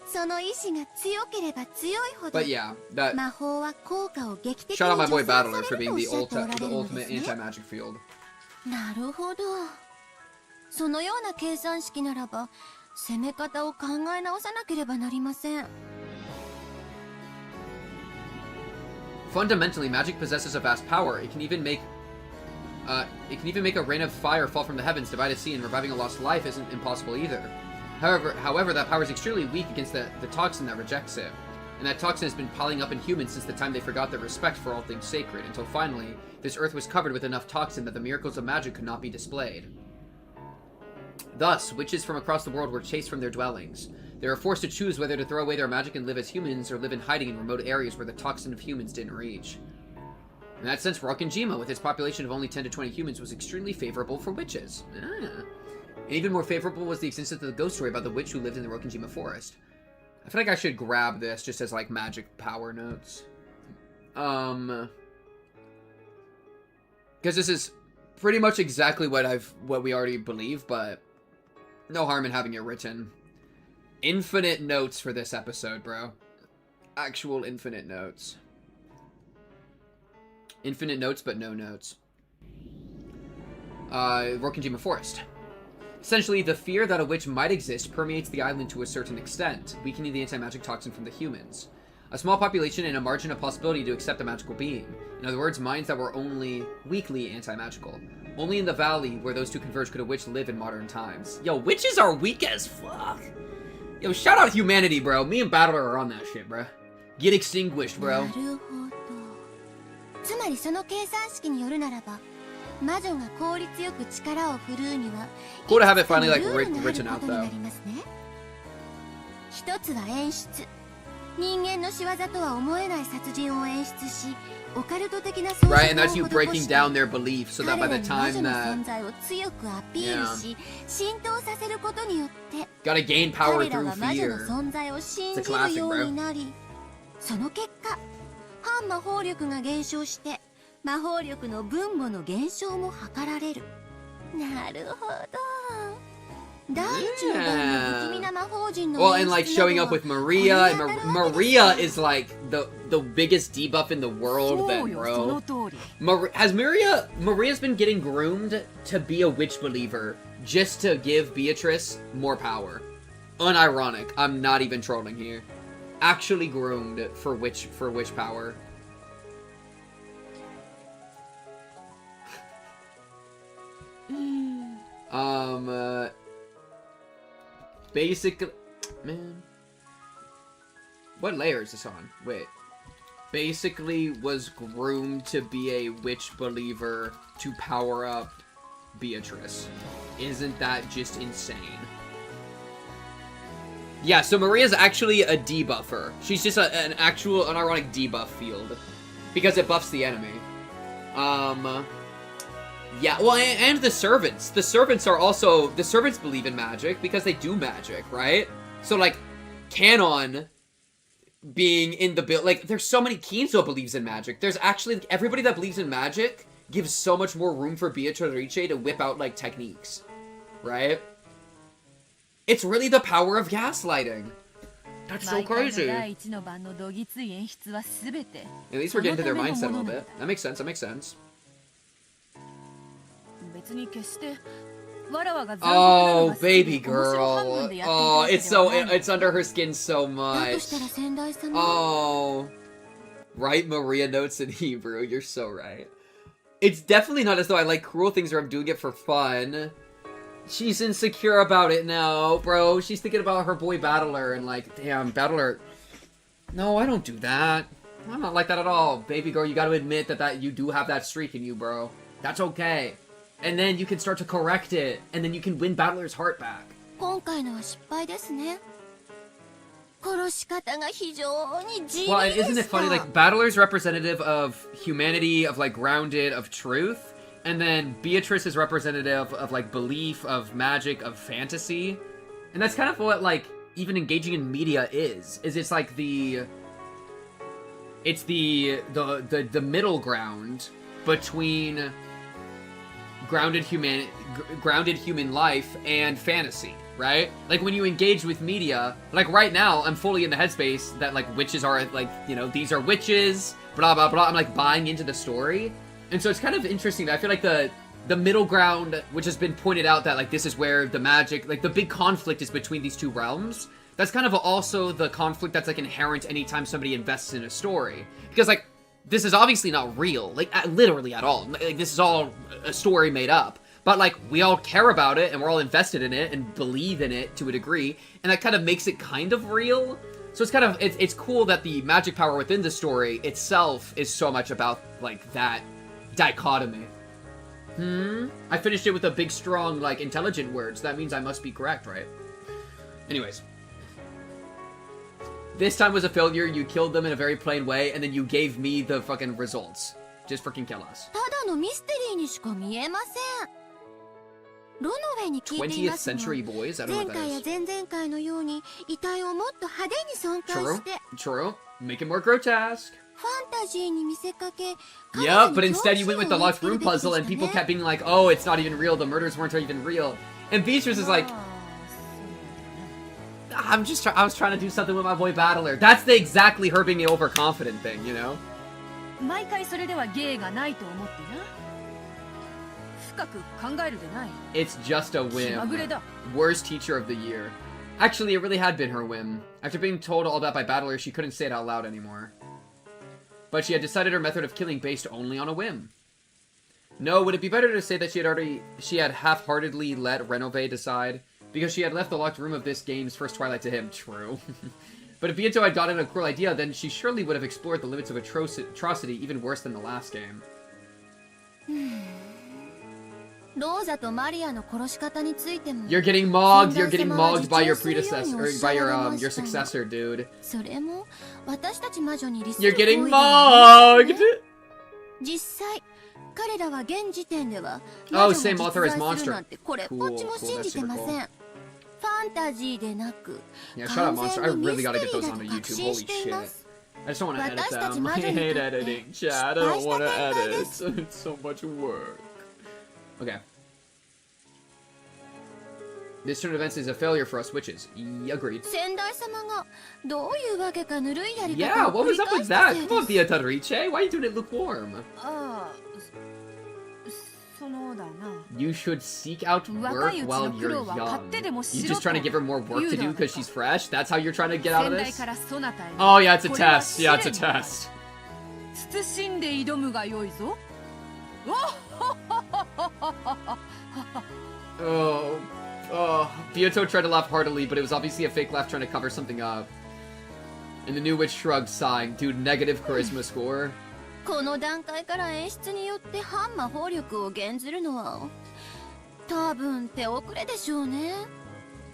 その意志が強ければ強いほど But yeah, that... 魔法は効果を劇的に Shout out my boy 助長 Battler さ for れる being とおっ the しゃっておられるの ultimate ですね。 anti-magic field. なるほど。そのような計算式ならば攻め方を考え直さなければなりません。 Fundamentally, magic possesses a vast power. It can even make a rain of fire fall from the heavens, divide a sea, and reviving a lost life isn't impossible either. However, that power is extremely weak against the toxin that rejects it. And that toxin has been piling up in humans since the time they forgot their respect for all things sacred, until finally, this earth was covered with enough toxin that the miracles of magic could not be displayed. Thus, witches from across the world were chased from their dwellings. They were forced to choose whether to throw away their magic and live as humans, or live in hiding in remote areas where the toxin of humans didn't reach. In that sense, Rokkenjima, with its population of only 10 to 20 humans, was extremely favorable for witches. And even more favorable was the existence of the ghost story about the witch who lived in the Rokkenjima forest. I feel like I should grab this just as, like, magic power notes. Because this is pretty much exactly what we already believe, but no harm in having it written. Infinite notes for this episode, bro. Actual infinite notes. Infinite notes, but no notes. Rokkenjima Forest. Essentially, the fear that a witch might exist permeates the island to a certain extent, weakening the anti-magic toxin from the humans. A small population and a margin of possibility to accept a magical being. In other words, minds that were only weakly anti-magical. Only in the valley where those two converge could a witch live in modern times. Yo, witches are weak as fuck. Yo, shout out humanity, bro. Me and Battler are on that shit, bro. Get extinguished, bro. なるほど。つまりその計算式によるならば魔女が効率よく力を振るうには Cool to have it finally, い like, くつかのルールがある written こ out, とにな though. りますね。一つは演出、人間の仕業とは思えない殺人を演出し、オカルト的な Right, and that's you breaking down their beliefs so that by the 彼 time らに魔女の存 that 在を強くアピールし、浸透させることによって gotta gain power 彼ら through は魔女の fear. 存在を信じ It's a る classic, よう bro. になり、その結果反魔法力が減少して魔法力の分母の減少も図られる。なるほど。第一の番の不気味な魔法陣の Well, and like showing up with Maria, and Maria is like the biggest debuff in the world, そう then, よその bro. 通り Maria's been getting groomed to be a witch believer just to give Beatrice more power. Unironic. I'm not even trolling here. Actually groomed for witch power. Basically, man, what layer is this on? Wait. Basically was groomed to be a witch believer to power up Beatrice. Isn't that just insane? Yeah, so Maria's actually a debuffer. She's just an actual unironic debuff field. Because it buffs the enemy. Yeah, well, and the servants. The servants are also... The servants believe in magic because they do magic, right? So, like, Canon being in the build... Like, there's so many... Kinzo believes in magic. There's actually... Everybody that believes in magic gives so much more room for Beatrice to whip out, like, techniques. Right? It's really the power of gaslighting. That's so 毎回の crazy. 第一の番のどぎつい演出は全て At least we're getting to their そのための mindset a も little のなん bit. That makes sense, that makes sense. 別に決してわらわが残酷な Oh, のが好きで baby 面白半分 girl. でやっていた Oh, わけ it's では so... ない It's under her skin so だとしたら much. 先代様、 Oh. Write Maria notes in Hebrew. You're so right. It's definitely not as though I like cruel things or I'm doing it for fun. She's insecure about it now, bro. She's thinking about her boy Battler and like, damn, Battler. No, I don't do that. I'm not like that at all. Baby girl, you gotta admit that you do have that streak in you, bro. That's okay. And then you can start to correct it. And then you can win Battler's heart back. 今回のは失敗ですね。殺し方が非常に地味 Well, and で isn't し it funny, た。 like, Battler's representative of humanity, of, like, grounded, of truth, and then Beatrice is representative of, like, belief, of magic, of fantasy, and that's kind of what, like, even engaging in media is it's, like, the middle ground between grounded human life and fantasy. Right? Like, when you engage with media, like, right now, I'm fully in the headspace that, like, witches are, like, you know, these are witches, blah, blah, blah. I'm, like, buying into the story. And so it's kind of interesting that I feel like the middle ground, which has been pointed out that, like, this is where the magic, like, the big conflict is between these two realms. That's kind of also the conflict that's, like, inherent anytime somebody invests in a story. Because, like, this is obviously not real. Like, literally at all. Like, this is all a story made up. But, like, we all care about it, and we're all invested in it, and believe in it to a degree, and that kind of makes it kind of real. So it's kind of, it's cool that the magic power within the story itself is so much about, like, that dichotomy. I finished it with a big, strong, like, intelligent words. That means I must be correct, right? Anyways. This time was a failure. You killed them in a very plain way, and then you gave me the fucking results. Just freaking kill us. ただのミステリーにしか見えません。ロノウェイに聞いてい 20th ますが、 century boys? I don't know 前 what 回 that や is. 前々回のように遺体をもっと派手に損壊 True. して True. Make it more grotesque. ファンタジーに見せかけ、 Yeah, but instead you went with the locked room puzzle, and people kept being like, oh, it's not even real, the murders weren't even real. And Beatrice is like, ああそう I was trying to do something with my boy Battler. That's the exactly her being the overconfident thing, you know? 毎回それでは芸がないと思ってな深く考えるでない It's just a 気まぐれ whim. だ Worst teacher of the year. Actually, it really had been her whim. After being told all that by Battler, she couldn't say it out loud anymore. But she had decided her method of killing based only on a whim. No, would it be better to say that she had half-heartedly let Renove decide? Because she had left the locked room of this game's first twilight to him. True. But if Bieto had gotten a cruel idea, then she surely would have explored the limits of atrocity even worse than the last game. ローザとマリアの殺し方についても You're getting mogged. You're getting mogged by your predecessor, or by your successor, dude. それも私たち魔女に理す You're る行為 getting ではないです mogged. ね。実際彼らは現時点では Oh, 魔女 same が author 実 as 在す monster. るなんてこれっぽっちも信じてません。 Cool, cool, that's super cool. ファンタジーでなく Yeah, shut 完 up, monster. I 全にミ really ス gotta テ get リ those ーだ on と the 確 YouTube. 信 Holy していま shit. す。 I just don't want to edit 私たち them. 魔 I 女に hate とって editing, chat. I 失 don't 敗した want to 展開で edit. す。 It's so much work. Okay. This turn of events is a failure for us witches. Agreed. 先代様がどういうわけかぬるいやり Yeah, 方を what 繰り was up 返 with した that? せい Come on, です。 Beatrice. Why are you doing it lukewarm? ああそのだな You should seek out work while you're young. You just trying to give her more work to do because she's fresh? That's how you're trying to get out 先 of 代 this? からそなたへ Oh, yeah, it's a これは test. Yeah, it's a 試練だ test. 慎んで挑むがよいぞ。 Oh, oh. Bioto tried to laugh heartily, but it was obviously a fake laugh trying to cover something up. And the new witch shrugged, sighing. Dude, negative charisma score. この段階から演出によって反魔法力を減ずるのは多分手遅れでしょうね。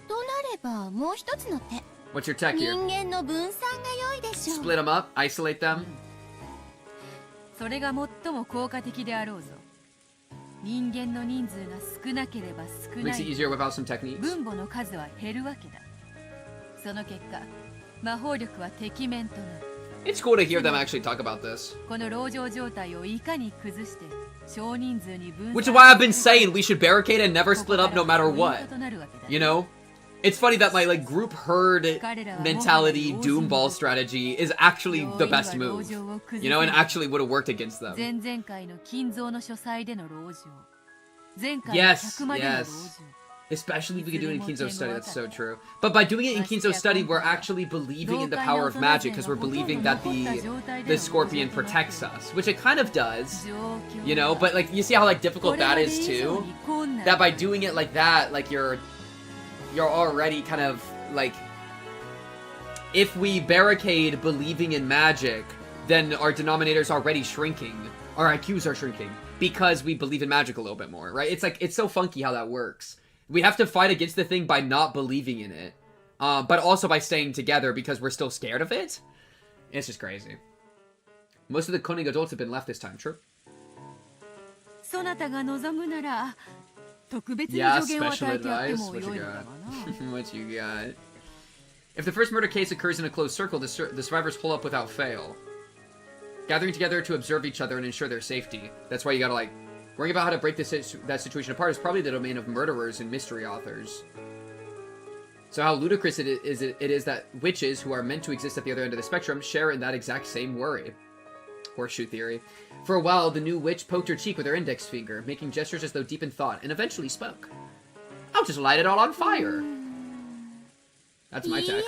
となればもう一つの手。 What's your tech 人 here? 間の分散が良いでしょう。 Split them up, isolate them. それが最も効果的であろうぞ。人間の人数が少なければ少な Makes it い easier without some techniques. 分母の数は減るわけだ。その結果魔法力はてきめんとなる。 It's cool to hear them actually talk about this. この籠城状態をいかに崩して少人数に分散 Which is why I've been saying we should barricade and never split up no matter what. You know? It's funny that my like group herd mentality doom ball strategy is actually the best move. You know, and actually would have worked against them. 前々回の金蔵の書斎での籠城。前回の Yes, 100までの籠 yes. 城。 Especially if we could do it in Kinzo study, that's so true. But by doing it in Kinzo study, we're actually believing in the power of magic because we're believing that the scorpion protects us, which it kind of does, you know. But like, you see how like difficult that is too. That by doing it like that, like you're already kind of like, if we barricade believing in magic, then our denominator's already shrinking. Our IQs are shrinking because we believe in magic a little bit more, right? It's like it's so funky how that works. We have to fight against the thing by not believing in it. But also by staying together because we're still scared of it. It's just crazy. Most of the Koenig adults have been left this time, true? そなたが望むなら特別に Yeah, 助言を special 与えてやって advice. も What 良 you いのだが got? な。 What you got? If the first murder case occurs in a closed circle, the survivors pull up without fail. Gathering together to observe each other and ensure their safety. That's why you gotta like... Worrying about how to break that situation apart is probably the domain of murderers and mystery authors. So how ludicrous it is that witches, who are meant to exist at the other end of the spectrum, share in that exact same worry. Horseshoe theory. For a while, the new witch poked her cheek with her index finger, making gestures as though deep in thought, and eventually spoke. I'll just light it all on fire. That's my いい tech. え、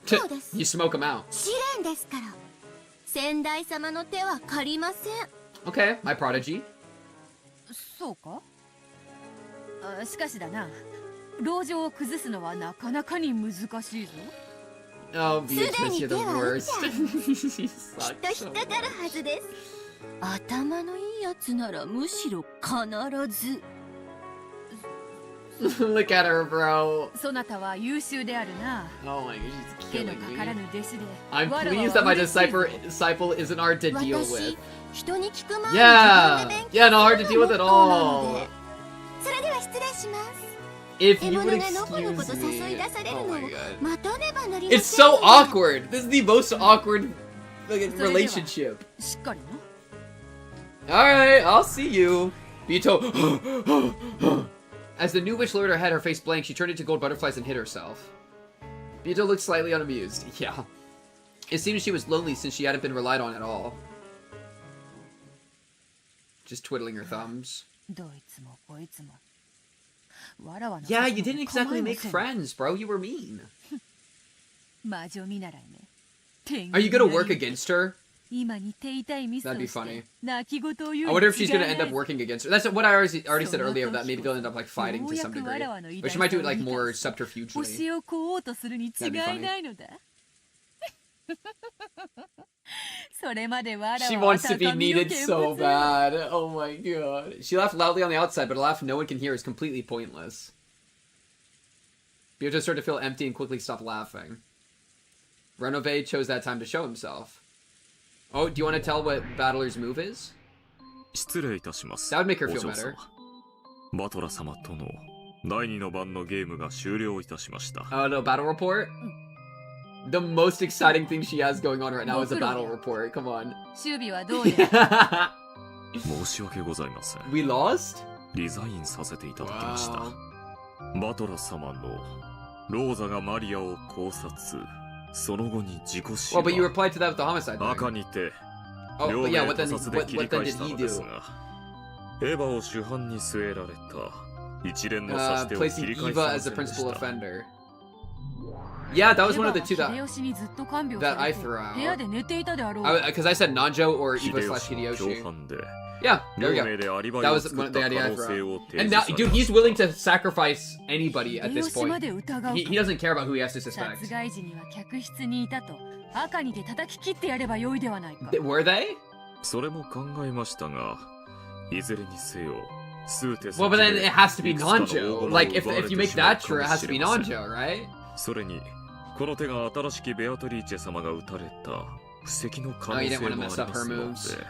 結構です。 You smoke them out. 試練ですから。先代様の手は借りません。 Okay, my prodigy. そうかしかしだな籠城を崩すのはなかなかに難しいぞ Oh, Beatrice, you're the すでに手は打った worst. You きっ suck と so 引っかかるはずです。頭のいいやつならむしろ必ず。much. Look at her, bro. そなたは優秀であるな Oh my god, she's 手の killing かから me. ぬ弟子で I'm わらわ pleased は that my 嬉しいぞ disciple isn't hard to deal 私 with. 人に聞く前に Yeah, 自分で勉 yeah, 強 no す hard る to deal の with が at モットーなの all. で。それでは失礼します。 If 獲 you 物 would がのこのこと excuse 誘い me. 出される Oh のを my god. 待たねばなりません。 It's so awkward. This is the most awkward like, それでは relationship. しっかりな Alright, I'll see you. Bito. As the new witch lowered her head, her face blank, she turned into gold butterflies and hid herself. Bito looked slightly unamused. Yeah. It seemed she was lonely since she hadn't been relied on at all. Just twiddling her thumbs. どいつもこいつもわらわの Yeah, you こと didn't に exactly 構いま make せん friends, bro. You were mean. 魔女見習いね天 Are you gonna 狗 work なり against her? 今に手痛いミスを That'd be して funny. 泣き言を言う I wonder if she's に違い gonna end な up い working against her. That's what I already said earlier, that maybe they'll end up like fighting to some degree. Or she might do it like more 教 subterfugely. えを請おうとするに違いないのだそれまでわらわ She は wants to be 高みの needed 見 so 物 bad. Oh my god. She laughed loudly on the outside, but a laugh no one can hear is completely pointless. Bioto started to feel empty and quickly stopped laughing. Renove chose that time to show himself. Oh, do you want to tell what Battler's move is? 失礼いたします。 That would make her お feel 嬢 better. 様。バトラ様との第2の番のゲームが終了いたしました。Oh no, battle report? The most exciting thing she has going on right now is a battle report. Come on. 守備はどうや申し訳ございません。 We lost? リザインさせていただきました。 Wow. バトラ様のローザがマリアを考察、その後に自己死 Well, but you は replied to that with the homicide 赤 thing. にて Oh, 両 but 名 yeah, what 他 then, 殺で what 切り then 返 did した he のです do? が、エヴァを主犯に据えられた一連の差し手を切 Placing り返 Eva せま as せ the んでし principal た。 offender. Yeah, that was one of the two 秀 that... 吉にずっと看病 that さ I れて threw out. 部屋で寝ていたであろう Because I said Nanjo or 秀 Eva slash 吉の共 Hideyoshi. 犯で Yeah, there 両 we 名 go. でアリバ That イを was 作 one っ of the た可 idea I 能 threw 性 out. を提 And 示 now, され dude, ま he's した willing to sacrifice anybody at 秀 this 吉ま point. で疑う He doesn't care about who he has to 殺 suspect. 害時には客室にいたと赤にて叩き切ってやればよいではないか Were they? それも考えましたが、いずれにせよ、数手 Well, but then it has to be いくつかの大 Nanjo. 駒を Like, if 奪われ you て make しまう that か true, も it has し to れ be ません。 Nanjo, right? それに、この手が新しきベアトリーチェ様が撃たれた布石の可 Oh, 能 you 性 didn't も want あ to り mess ま up す her の moves. で、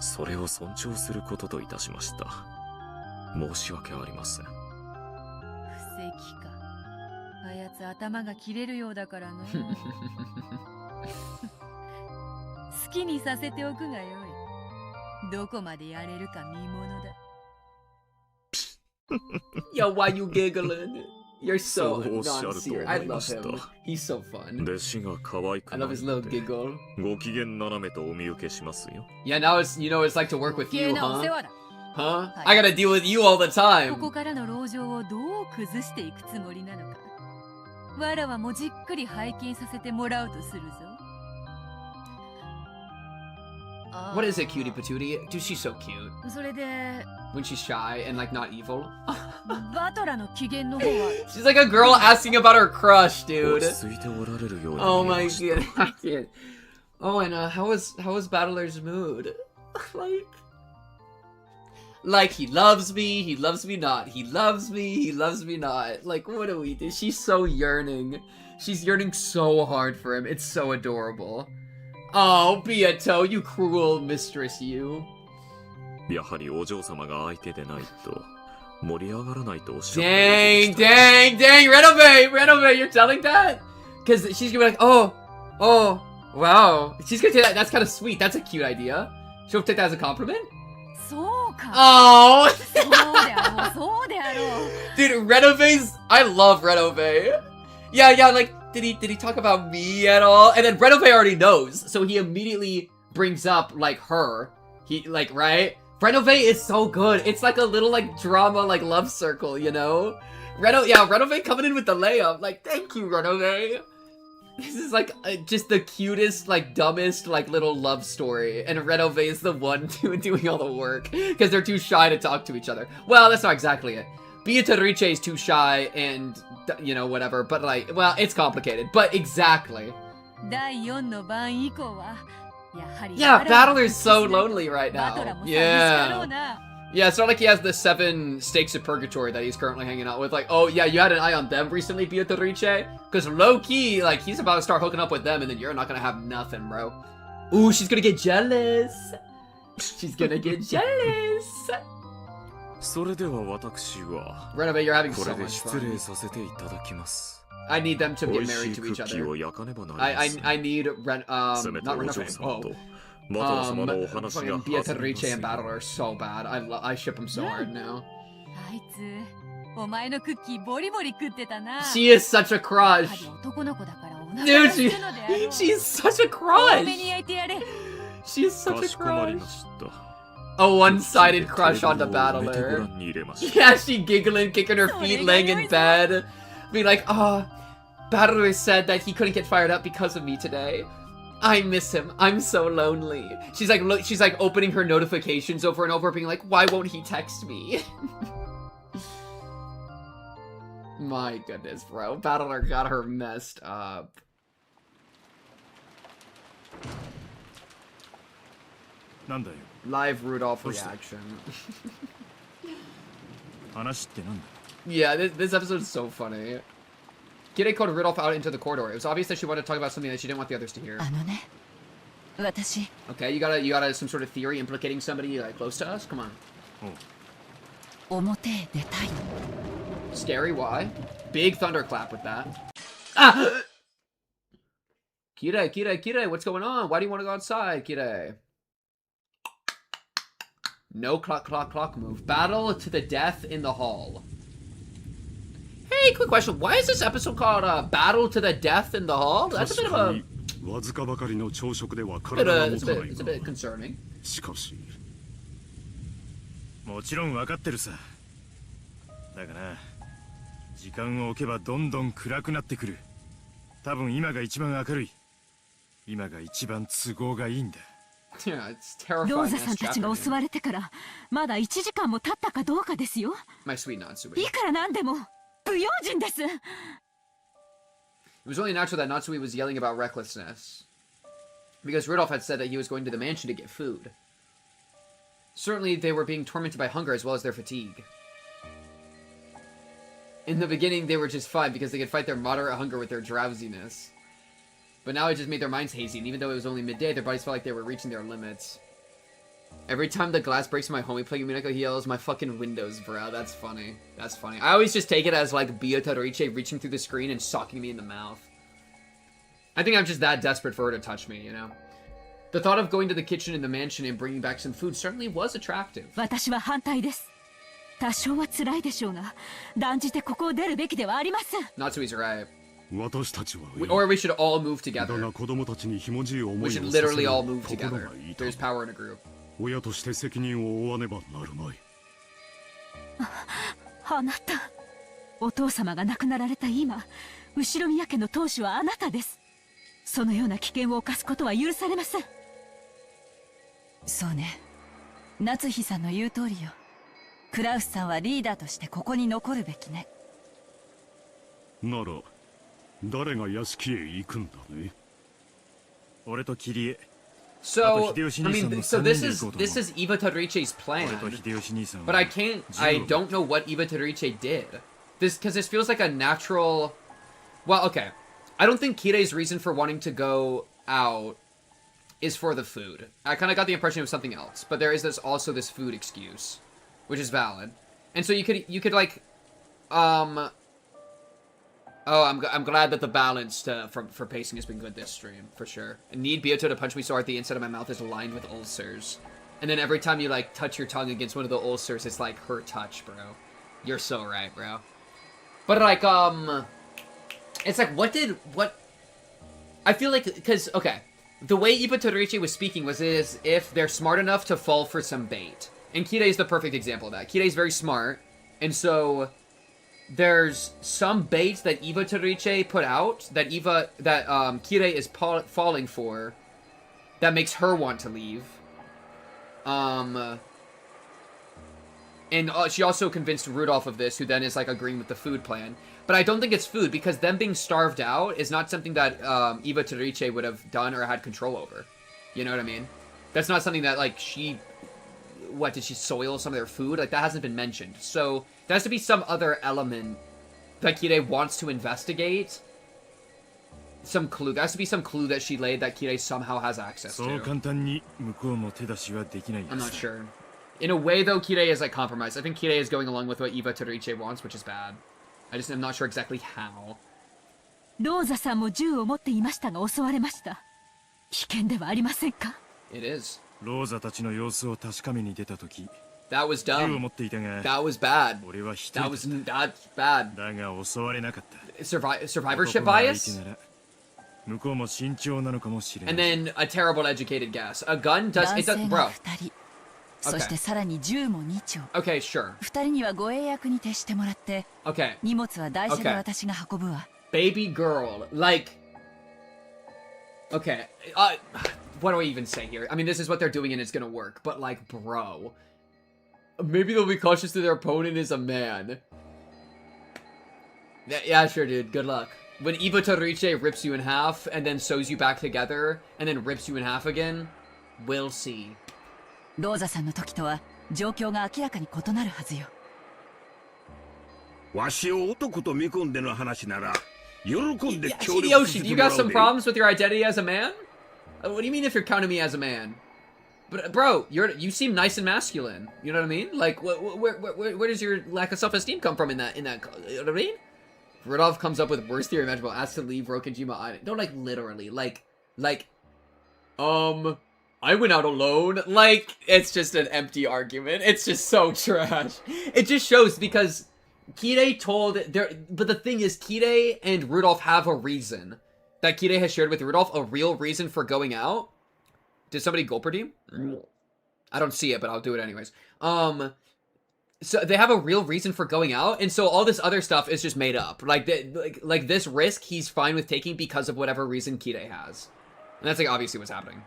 それを尊重することといたしました。申し訳ありません。布石かあやつ頭が切れるようだからな好きにさせておくがよいどこまでやれるか見ものだ Yo, why you giggling? You're so そうおっしゃると non-serious. 思 I いま love した him. He's so fun. 弟子が可愛 I くな love い his の little で giggle. ご機嫌斜めとお見受けしますよ。 Yeah, now it's, you know what it's like to work with 余 you, 計なお世 huh? 話だ Huh? I gotta deal with you all the こ time. こからの籠城をどう崩していくつもりなのかわらわもじっくり拝見させてもらうとするぞ What is it, cutie patootie? Dude, she's so cute. それで When she's shy and, like, not evil. バトラの機嫌の方は She's like a girl asking about her crush, 落 dude. ち着いておられるように Oh 見え my ました god, I can't. Oh, and how was Battler's mood? Like he loves me not. He loves me not. Like, what do we do? She's so yearning. She's yearning so hard for him. It's so adorable. Oh, Beato, you cruel mistress, you. やはりお嬢様が相手でないと盛り上がらないとおっしゃって Dang, いました dang, Renove, you're telling that? Because she's gonna be like, oh, wow. She's gonna take that. That's kind of sweet. That's a cute idea. She'll take that as a compliment? そうか Oh! そうであろうそうであろう Dude, Renove's... I love Renove. Yeah, like, did he talk about me at all? And then Renove already knows, so he immediately brings up, like, her. Right? Renove is so good. It's like a little, like, drama, like, love circle, you know? Renove coming in with the layup. Like, thank you, Renove. This is, like, just the cutest, like, dumbest, like, little love story. And Renove is the one doing all the work. Because they're too shy to talk to each other. Well, that's not exactly it. Beatrice is too shy and, you know, whatever. But, like, well, it's complicated. But exactly. 第4の番以降はやはり Yeah, Battler's so lonely right バトラ now. も寂しかろう Yeah. な Yeah, it's not like he has the 7 stakes of purgatory that he's currently hanging out with. Like, oh, yeah, you had an eye on them recently, Beatrice? Because low-key, like, he's about to start hooking up with them, and then you're not gonna have nothing, bro. Ooh, she's gonna get jealous. She's gonna get jealous. それでは私は Renove, you're having こ so れで much 失 fun. 礼させていただきます。 I need them to 美 get 味し married い to ク each ッキー other. を焼かねばなり I ません。 needせめて not お嬢 Renove. 様 Oh. とバトラ様のお話が Fucking 弾みます Beatrice よ and Battler are so bad. I ship them so hard now. あいつお前のクッキーボリボリ食ってたな She is such a やはり crush. 男の子だからお腹 Dude, が空くのであろう she's such a 多めに crush. 焼いてやれ She's such か a しこまり crush. ました。 A one-sided crush on the テーブルを埋めてご battler. 覧に入れました。 Yeah, she giggling, kicking her feet, laying in bed. Being like, Battler said that he couldn't get fired up because of me today. I miss him. I'm so lonely. She's like opening her notifications over and over, being like, why won't he text me? My goodness, bro. Battler got her messed up. なんだよ。 Live Rudolph What's that? reaction. 話ってなんだ。 Yeah, this episode is so funny. Kirei called Rudolph out into the corridor. It was obvious that she wanted to talk about something that she didn't want the others to hear. あのね、私 Okay, you got some sort of theory implicating somebody close to us? Come on. 表へ出たいの。 Scary, why? Big thunderclap with that. Ah! Kirei, what's going on? Why do you want to go outside, Kirei? No clock move. Battle to the death in the hall. Hey, quick question. Why is this episode called Battle to the Death in the Hall? That's a bit of a... わずかばかりの朝食では体が持たない It's a bit concerning. しかしもちろん分かってるさ。だがな、時間を置けばどんどん暗くなってくる。多分今が一番明るい。今が一番都合がいいんだ。Yeah, it's terrifying. ローザさんたちが襲われてからまだ1時間も経ったかどうかですよ。 My sweet Natsui. いくらなんでも不用心です。 It was only natural that Natsui was yelling about recklessness. Because Rudolph had said that he was going to the mansion to get food. Certainly, they were being tormented by hunger as well as their fatigue. In the beginning, they were just fine because they could fight their moderate hunger with their drowsiness. But now it just made their minds hazy, and even though it was only midday, their bodies felt like they were reaching their limits. Every time the glass breaks in my homie playing Umineko, he yells, "My fucking windows, bro." That's funny. That's funny. I always just take it as, like, Biotoriche reaching through the screen and socking me in the mouth. I think I'm just that desperate for her to touch me, you know? The thought of going to the kitchen in the mansion and bringing back some food certainly was attractive. 私は反対です。多少は辛いでしょうが、断じてここを出るべきではありません。 Natsui's right. 私たちは Or we should all move だ together. が子供たちにひもじい思い We をさ should せる literally all move 心 together. が痛い。 There's power in a group. 親として責任を負わねばなるまい。あなた、お父様が亡くなられた今、後宮家の当主はあなたです。そのような危険を冒すことは許されません。そうね、夏日さんの言う通りよ。クラウスさんはリーダーとしてここに残るべきね。なら誰が屋敷へ行くんだね。俺とキリエ。 So, I mean, so this is Eva Todorichi's plan. But I don't know what Eva Todorichi did. Because this feels like a natural... Well, okay. I don't think Kirei's reason for wanting to go out is for the food. I kind of got the impression it was something else. But there is also this food excuse, which is valid. And so you could like, Oh, I'm glad that the balance for pacing has been good this stream, for sure. I need Bioto to punch me so hard the inside of my mouth is lined with ulcers. And then every time you, like, touch your tongue against one of the ulcers, it's like her touch, bro. You're so right, bro. But, like, it's like, what... I feel like, because, okay, the way Iba Todorichi was speaking was as if they're smart enough to fall for some bait. And Kirei is the perfect example of that. Kirei is very smart, and so... There's some bait that Eva Toriche put out that Kirei is falling for that makes her want to leave. And she also convinced Rudolph of this, who then is like agreeing with the food plan. But I don't think it's food because them being starved out is not something that Eva Toriche would have done or had control over. You know what I mean? That's not something that like she... What, did she soil some of their food? Like, that hasn't been mentioned. So, there has to be some other element that Kirei wants to investigate. Some clue. There has to be some clue that she laid that Kirei somehow has access to. I'm not sure. In a way, though, Kirei is, like, compromised. I think Kirei is going along with what Eva Toriche wants, which is bad. I'm not sure exactly how. ローザさんも銃を持っていましたが襲われました。危険ではありませんか？ It is. ローザたちの様子を確かめに出たとき、 That was dumb. 銃を持っていたが、 That was bad. 俺は一人 That's bad. だが襲われなかった。Survivorship bias? 向こうも慎重なのかもしれない。 And then a terrible educated guess. A gun does it does bro. そしてさらに銃も2丁。Okay, sure. 2人には護衛役に徹してもらって、Okay. 荷物は台車で私が運ぶわ。Baby girl, like, okay, what do I even say here? I mean, this is what they're doing and it's gonna work, but like, bro, maybe they'll be cautious that their opponent is a man. Yeah, sure, dude, good luck. When Iba Toriche rips you in half and then sews you back together and then rips you in half again, we'll see. ローザさんの時とは状況が明らかに異なるはずよ。わしを男と見込んでの話なら喜んで Yeah, 協力 Hideyoshi, し do て you もら got う some で。 problems with your identity as a man? What do you mean if you're counting me as a man? But bro, you seem nice and masculine. You know what I mean? Like, where does your lack of self-esteem come from in that? You know what I mean? Rudolph comes up with worst theory imaginable, asks to leave Rokujima Island. Don't like literally, like, I went out alone. Like, it's just an empty argument. It's just so trash. It just shows because Kide told but the thing is, Kide and Rudolph have a reason that Kide has shared with Rudolph, a real reason for going out. Did somebody gulp redeem? I don't see it, but I'll do it anyways. So they have a real reason for going out, and so all this other stuff is just made up. Like this risk, he's fine with taking because of whatever reason Kide has, and that's like obviously what's happening.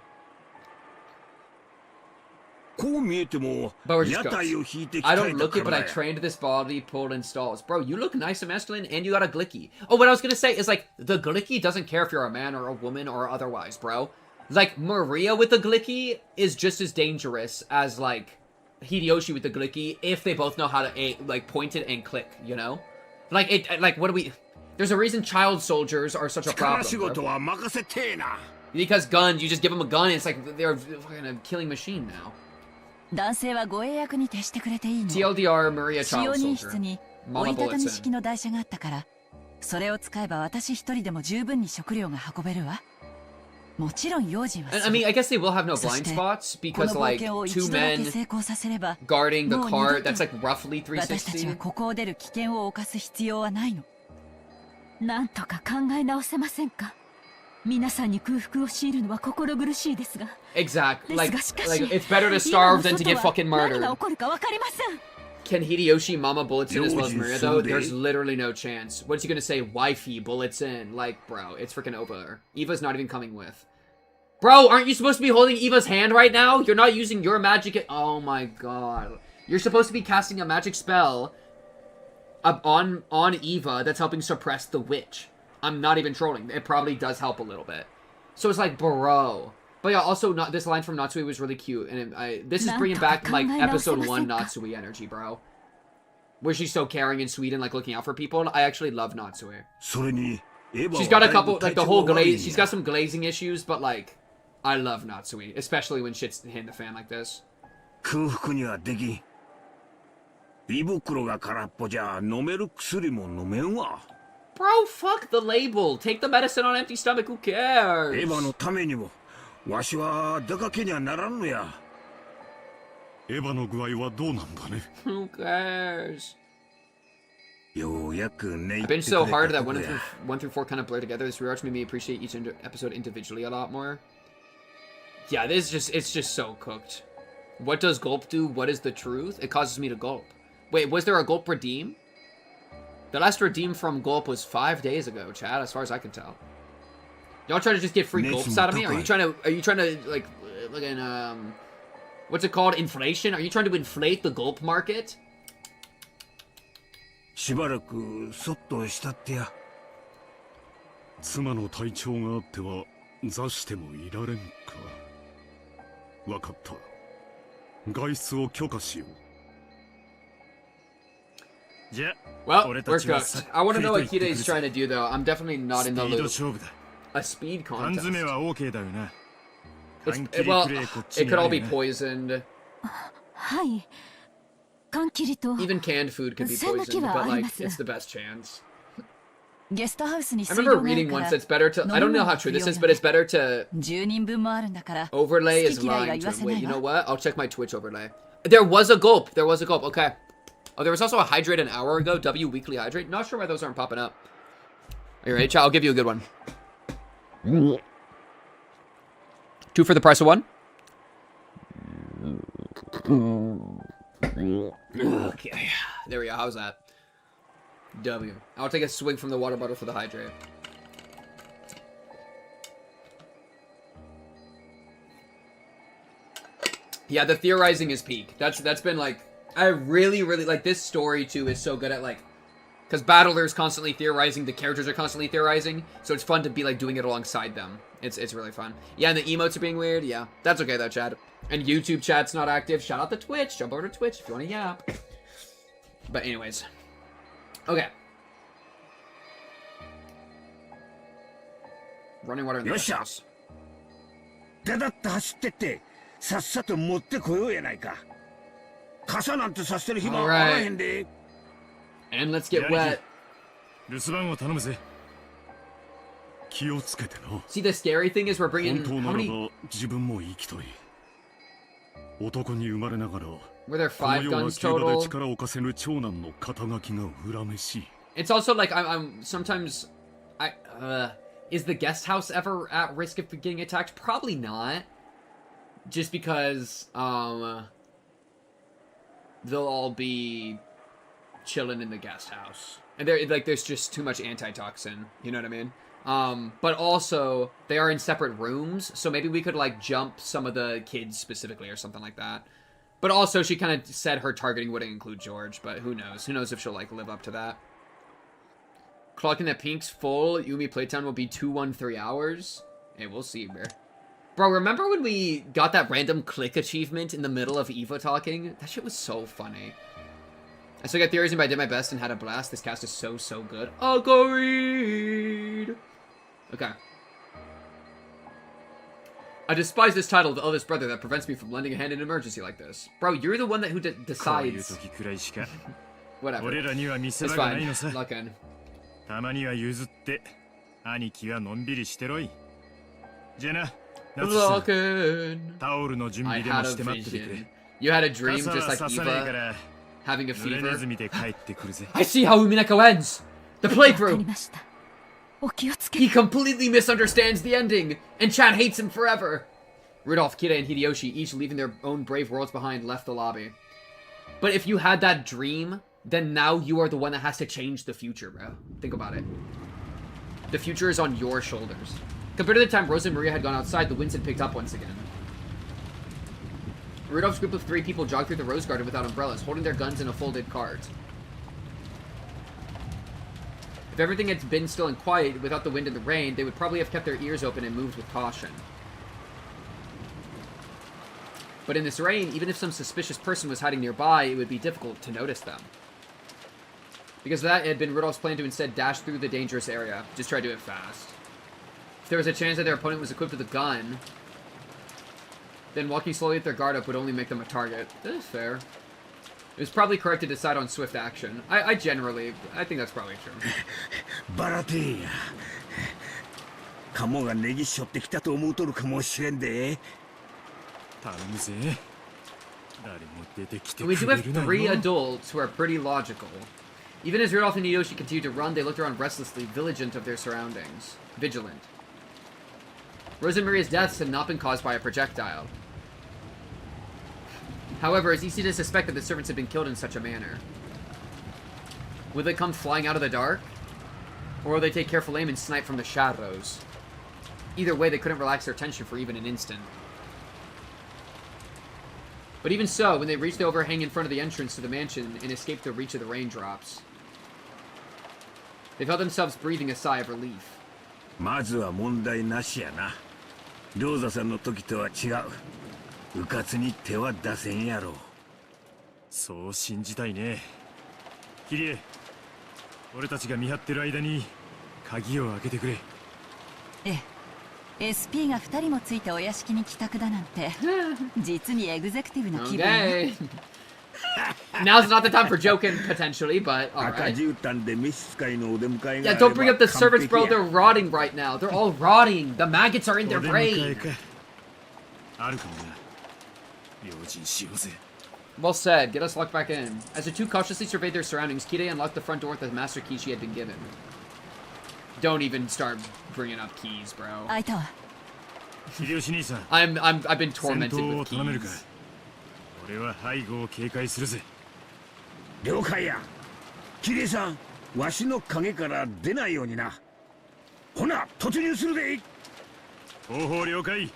こう見えても But we're 屋 just 台を ghosts. 引いて I 鍛 don't えた look it, but I 体や。 trained this body, pulled in stalls. Bro, you look nice and masculine, and you got a glicky. Oh, what I was gonna say is like the glicky doesn't care if you're a man or a woman or otherwise, bro. Like Maria with the glicky is just as dangerous as like Hideyoshi with the glicky if they both know how to like point it and click, you know? Like what do we? There's a reason child soldiers are such a 力仕 problem. 事 Bro. は任せてえな。 Because guns, you just give them a gun, and it's like they're fucking a killing machine now. 男性は護衛役に徹してくれていいの。 TLDR Maria 使用 child 人 soldier. 室に Mama 折りたたみ bullets 式 in. の台車があったから、それを使えば私一人でも十分に食料が運べるわ。もちろん用心はす I る。 mean, I guess they will have no そ blind して spots こ because の冒 like 険を two 一度だけ men 成功させれば、 guarding the もう二度 cart と that's like roughly 私たちは 360. ここを出る危険を冒す必要はないの。なんとか考え直せませんか。皆さんに空腹を強いるのは心苦しいですが。 Exactly. です Like, がしかし、 like it's better to 今 starve の than to 外 get は fucking 何 murdered. が起こるかわかりません。 Can Hideyoshi mama bullets in as well as Yoji Maria though? Sunday. There's literally no chance. What's he gonna say? Wifey bullets in. Like, bro, it's freaking over. Eva's not even coming with. Bro, aren't you supposed to be holding Eva's hand right now? You're not using your magic. Oh my god. You're supposed to be casting a magic spell on Eva that's helping suppress the witch. I'm not even trolling. It probably does help a little bit. So it's like, bro. But yeah, also not this line from Natsui was really cute, and this is bringing back like episode 1 Natsui energy, bro. Where she's so caring and sweet and like looking out for people. I actually love Natsui. それにエヴァは She's got a だいぶ couple 体 like the 調 whole が悪いん glaze. や She's got some glazing issues, but like I love Natsui, especially when shit's hitting the fan like this. 空腹にはできん。胃袋が空っぽじゃ飲める薬も飲めんわ。 Bro, fuck the label. Take the medicine on empty stomach. Who エ cares? ヴァのためにもわしは出かけにはならんのや。エヴァの具合はどうなんだね。 Who cares? ようやく寝 I've て been so く hard れた that とこ 1 や。 through 4 kind of blur together. This rewatch made me appreciate each episode individually a lot more. Yeah, it's just so cooked. What does gulp do? What is the truth? It causes me to gulp. Wait, was there a gulp redeem? The last redeem from gulp was 5 days ago, Chad, as far as I can tell. Y'all trying to just get free gulps out of me? Are you trying to like in what's it called? Inflation? Are you trying to inflate the gulp market? しばらくそっとしたってや。妻の体調があっては座してもいられんか。わかった。外出を許可しよう。 Well, we're cooked. I want to know what Kide is trying to do, though. I'm definitely not in the スピード loop. 勝負だ。 A speed 缶 contest. 詰は OK だよな。 Well, it could all be poisoned. はい缶切りと Even canned food could be 栓抜き poisoned, は but あり like ます。 it's the best chance. ゲストハウスに I 水道 remember がある reading か once ら it's better to. I don't know how true this is, but it's better to 10人分もあるんだから overlay 好 is き嫌いは lying 言 to わ him. せ Wait, ない you know わ what? I'll check my Twitch overlay. There was a gulp. There was a gulp. Okay. Oh, there was also a hydrate an hour ago. W weekly hydrate. Not sure why those aren't popping up. Are you ready, chat? I'll give you a good one. 2 for the price of 1. Okay. There we go. How's that? W. I'll take a swig from the water bottle for the hydrate. Yeah, the theorizing is peak. That's been like, I really like this story too is so good at like Because Battler's constantly theorizing, the characters are constantly theorizing, so it's fun to be like doing it alongside them. It's really fun. Yeah, and the emotes are being weird. Yeah, that's okay though, Chad. And YouTube chat's not active. Shout out to Twitch. Jump over to Twitch if you want to yap. But anyways, okay. Running water in the house. だって走ってってさっさと持ってこようやないか。傘なんてさせてる暇あらへんで。And let's get wet. 留守番を頼むぜ。気をつけてな。 See, the scary thing is we're bringing 本当 how なら many? ば自分も生きたい。男に生まれながら Were there この 5 ような guns 競馬で total? 力を貸せぬ長男の肩書きが恨めしい。 It's also like I'm sometimes is the guest house ever at risk of getting attacked? Probably not. Just because they'll all be chilling in the guest house. And there's just too much antitoxin, you know what I mean? But also they are in separate rooms, so maybe we could like jump some of the kids specifically or something like that. But also she kind of said her targeting wouldn't include George, but who knows? Who knows if she'll like live up to that. Clocking that Pink's full Yumi playtime will be 213 hours. Hey, we'll see, bro. Bro, remember when we got that random click achievement in the middle of Eva talking? That shit was so funny. I still got theories, but I did my best and had a blast. This cast is so good. Agreed. Okay. I despise this title of the eldest brother that prevents me from lending a hand in an emergency like this. Bro, you're the one who decides. Whatever. It's fine. Lock in. たまには譲って兄貴はのんびりしてろい。じゃあな、夏さん。 Lock in. タオルの準備でもして待っててくれ。 You had a dream just like Eva having a 濡れ fever. ネズミで帰ってくるぜ。 I see how Umineko ends. The わかり playthrough. ました。お気をつけ He て。 completely misunderstands the ending, and Chad hates him forever. Rudolph, Kira, and Hideyoshi, each leaving their own brave worlds behind, left the lobby. But if you had that dream, then now you are the one that has to change the future, bro. Think about it. The future is on your shoulders. Compared to the time Rosa and Maria had gone outside, the winds had picked up once again. Rudolph's group of 3 people jogged through the rose garden without umbrellas, holding their guns in a folded cart. If everything had been still and quiet, without the wind and the rain, they would probably have kept their ears open and moved with caution. But in this rain, even if some suspicious person was hiding nearby, it would be difficult to notice them. Because that had been Rudolph's plan to instead dash through the dangerous area. Just try to do it fast. If there was a chance that their opponent was equipped with a gun, then walking slowly with their guard up would only make them a target. That is fair. It was probably correct to decide on swift action. I think that's probably true. バラテーや。カモがネギしょってきたと思うとるかもしれんで。頼むぜ。誰も出てきて And we く do れ have るな 3 よ。 adults who are pretty logical. Even as Rudolph and Hideyoshi continued to run, they looked around restlessly, vigilant of their surroundings. Vigilant. Rosa and Maria's deaths had not been caused by a projectile. However, it's easy to suspect that the servants had been killed in such a manner. Will they come flying out of the dark? Or will they take careful aim and snipe from the shadows? Either way, they couldn't relax their tension for even an instant. But even so, when they reached the overhang in front of the entrance to the mansion and escaped the reach of the raindrops, they felt themselves breathing a sigh of relief. まずは問題なしやな。ローザさんの時とは違う。うかつに手は出せんやろ。そう信じたいね。キリエ、俺たちが見張ってる間に鍵を開けてくれ。ええ、SP が2人もついてお屋敷に帰宅だなんて実にエグゼクティブな気分。Okay. Now's not the time for joking, potentially, but alright. Yeah, don't bring up the servants, bro. They're rotting right now. They're all rotting. The maggots are in their brain. あるかもな。用心しようぜ。 Well said. Get us locked back in. As the two cautiously surveyed their surroundings, Kide unlocked the front door with the master key she had been given. Don't even start bringing up keys, bro. 開いたわ。秀吉兄さん。I've been 戦 tormented 闘を with 頼めるか。 keys. 俺は背後を警戒するぜ。了解や。キリエさん、わしの影から出ないようにな。ほな、突入するで。方法了解。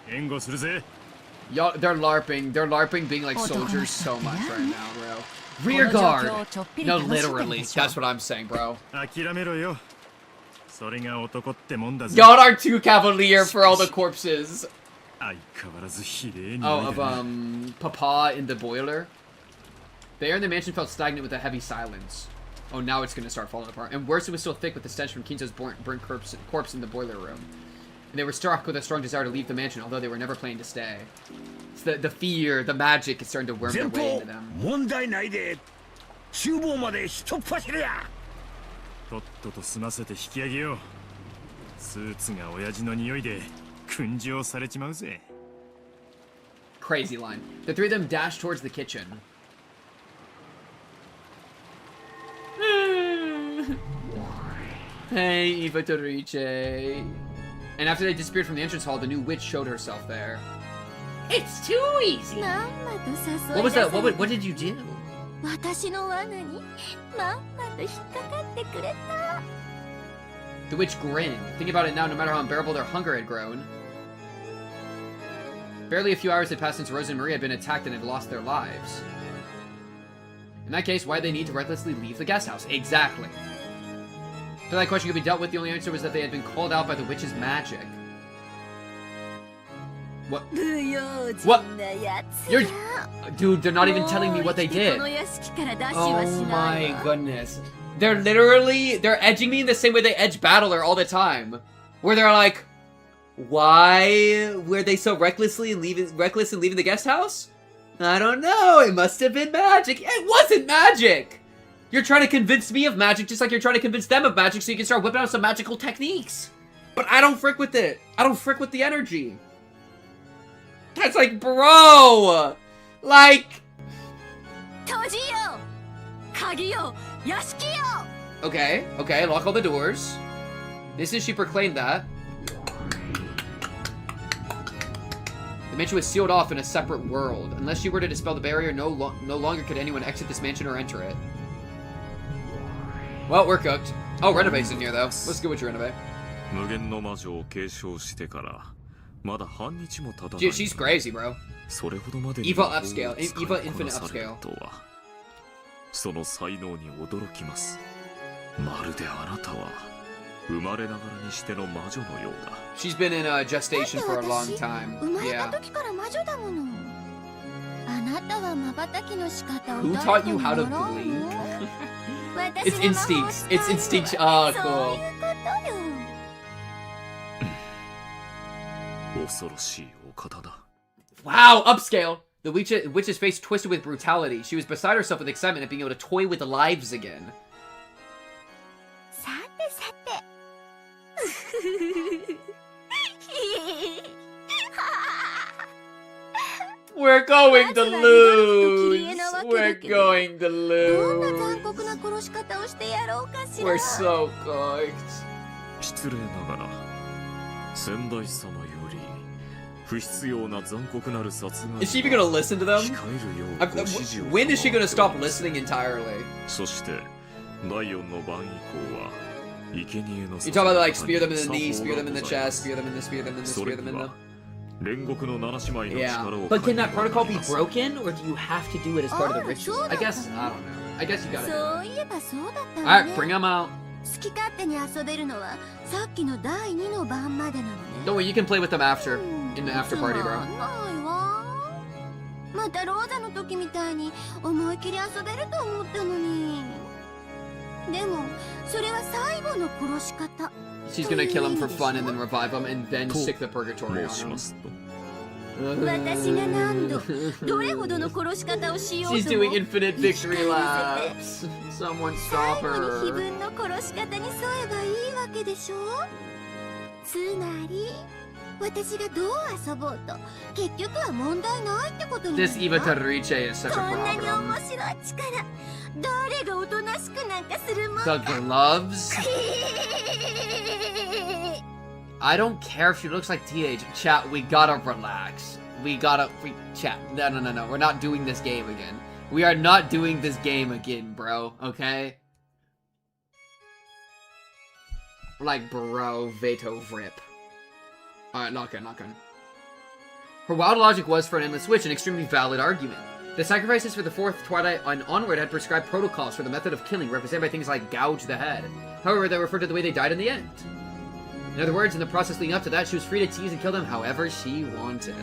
援護するぜ。Y'all, they're LARPing being like soldiers so much right now, bro. Rear guard! No, literally. That's what I'm saying, bro. 諦めろよ。それが男ってもんだぜ。 Y'all are too cavalier for all the corpses. 相変わらずひでえに Oh, of, Papa in the boiler? The air in the mansion felt stagnant with a heavy silence. Oh, now it's gonna start falling apart. And worse, it was still thick with the stench from Kinzo's burnt corpse in the boiler room. And they were struck with a strong desire to leave the mansion, although they were never planning to stay. It's the fear, the magic is starting to worm their way into them. 問題ないで。厨房まで一っ走りや。とっとと済ませて引き上げよう。スーツが親父の匂いで訓示されちまうぜ。 Crazy line. The three of them dashed towards the kitchen. Hey, Ep3. And after they disappeared from the entrance hall, the new witch showed herself there. It's too easy! What was that? What did you do? 私の罠にまんまと引っかかってくれた。 The witch grinned. Thinking about it now, no matter how unbearable their hunger had grown. Barely a few hours had passed since Rose and Marie had been attacked and had lost their lives. In that case, why did they need to recklessly leave the guest house? Exactly. Until that question could be dealt with, the only answer was that they had been called out by the witch's magic. What? What? You're... Dude, they're not even telling me what they did. Oh my goodness. They're literally... They're edging me in the same way they edge Battler all the time. Where they're like... Why were they so reckless in leaving the guest house? I don't know. It must have been magic. It wasn't magic! You're trying to convince me of magic just like you're trying to convince them of magic so you can start whipping out some magical techniques. But I don't frick with it. I don't frick with the energy. That's like, bro! Like... Okay, okay, lock all the doors. This is she proclaimed that. The mansion was sealed off in a separate world. Unless she were to dispel the barrier, no longer could anyone exit this mansion or enter it. Well, we're cooked. Oh, Renove's in here, though. Let's go with your Renove. Dude, she's crazy, bro. Eva upscale. Eva infinite upscale. その才能に驚きます。まるであなたは生まれながらにしての魔女のようだ。 She's been in gestation for a long time. Yeah. Who taught you how to blink? It's instinct. It's instinct. Oh, cool. 恐ろしいお方だ。 Wow, upscale. The witch's face twisted with brutality. She was beside herself with excitement at being able to toy with lives again. We're going to lose. We're going to lose. We're so cooked. 失礼ながら先代様より不必要な残酷なる殺害 Is she even gonna listen to them? 控えるようご指示を When is she gonna stop listening entirely? そして第4の番以降は生贄の You talk about like spear them in the knee, spear them in the chest, spear them in the, spear them in the, spear them in the. 煉獄の七姉妹の Yeah, 力を but can that protocol be broken, or do you have to do it as part of the ritual? I guess I don't know. I guess you gotta do it. Alright, bring them out. Don't worry, you can play with them after, in the after party, bro. またローザの時みたいに思い切り遊べると思ったのに。でもそれは最後の殺し方。 She's gonna kill him for fun and then revive him and then stick the purgatory on him. 私が何度どれほどの殺し方をしようとも She's doing infinite victory laps. Someone stop 最後に her. 非分の殺し方に沿えばいいわけでしょ。つまり私がどう遊ぼうと結局は問題ないってことになる This Ep3 is such a こんなに problem. 面白い力誰がおとなしくなんかするもん The gloves? I don't care if she looks like TH. Chat, we gotta relax. Chat, no. We're not doing this game again. We are not doing this game again, bro. Okay? Like, bro, Veto Rip. Alright, not good. Her wild logic was, for an endless witch, an extremely valid argument. The sacrifices for the fourth Twilight and onward had prescribed protocols for the method of killing, represented by things like gouge the head. However, they referred to the way they died in the end. In other words, in the process leading up to that, she was free to tease and kill them however she wanted.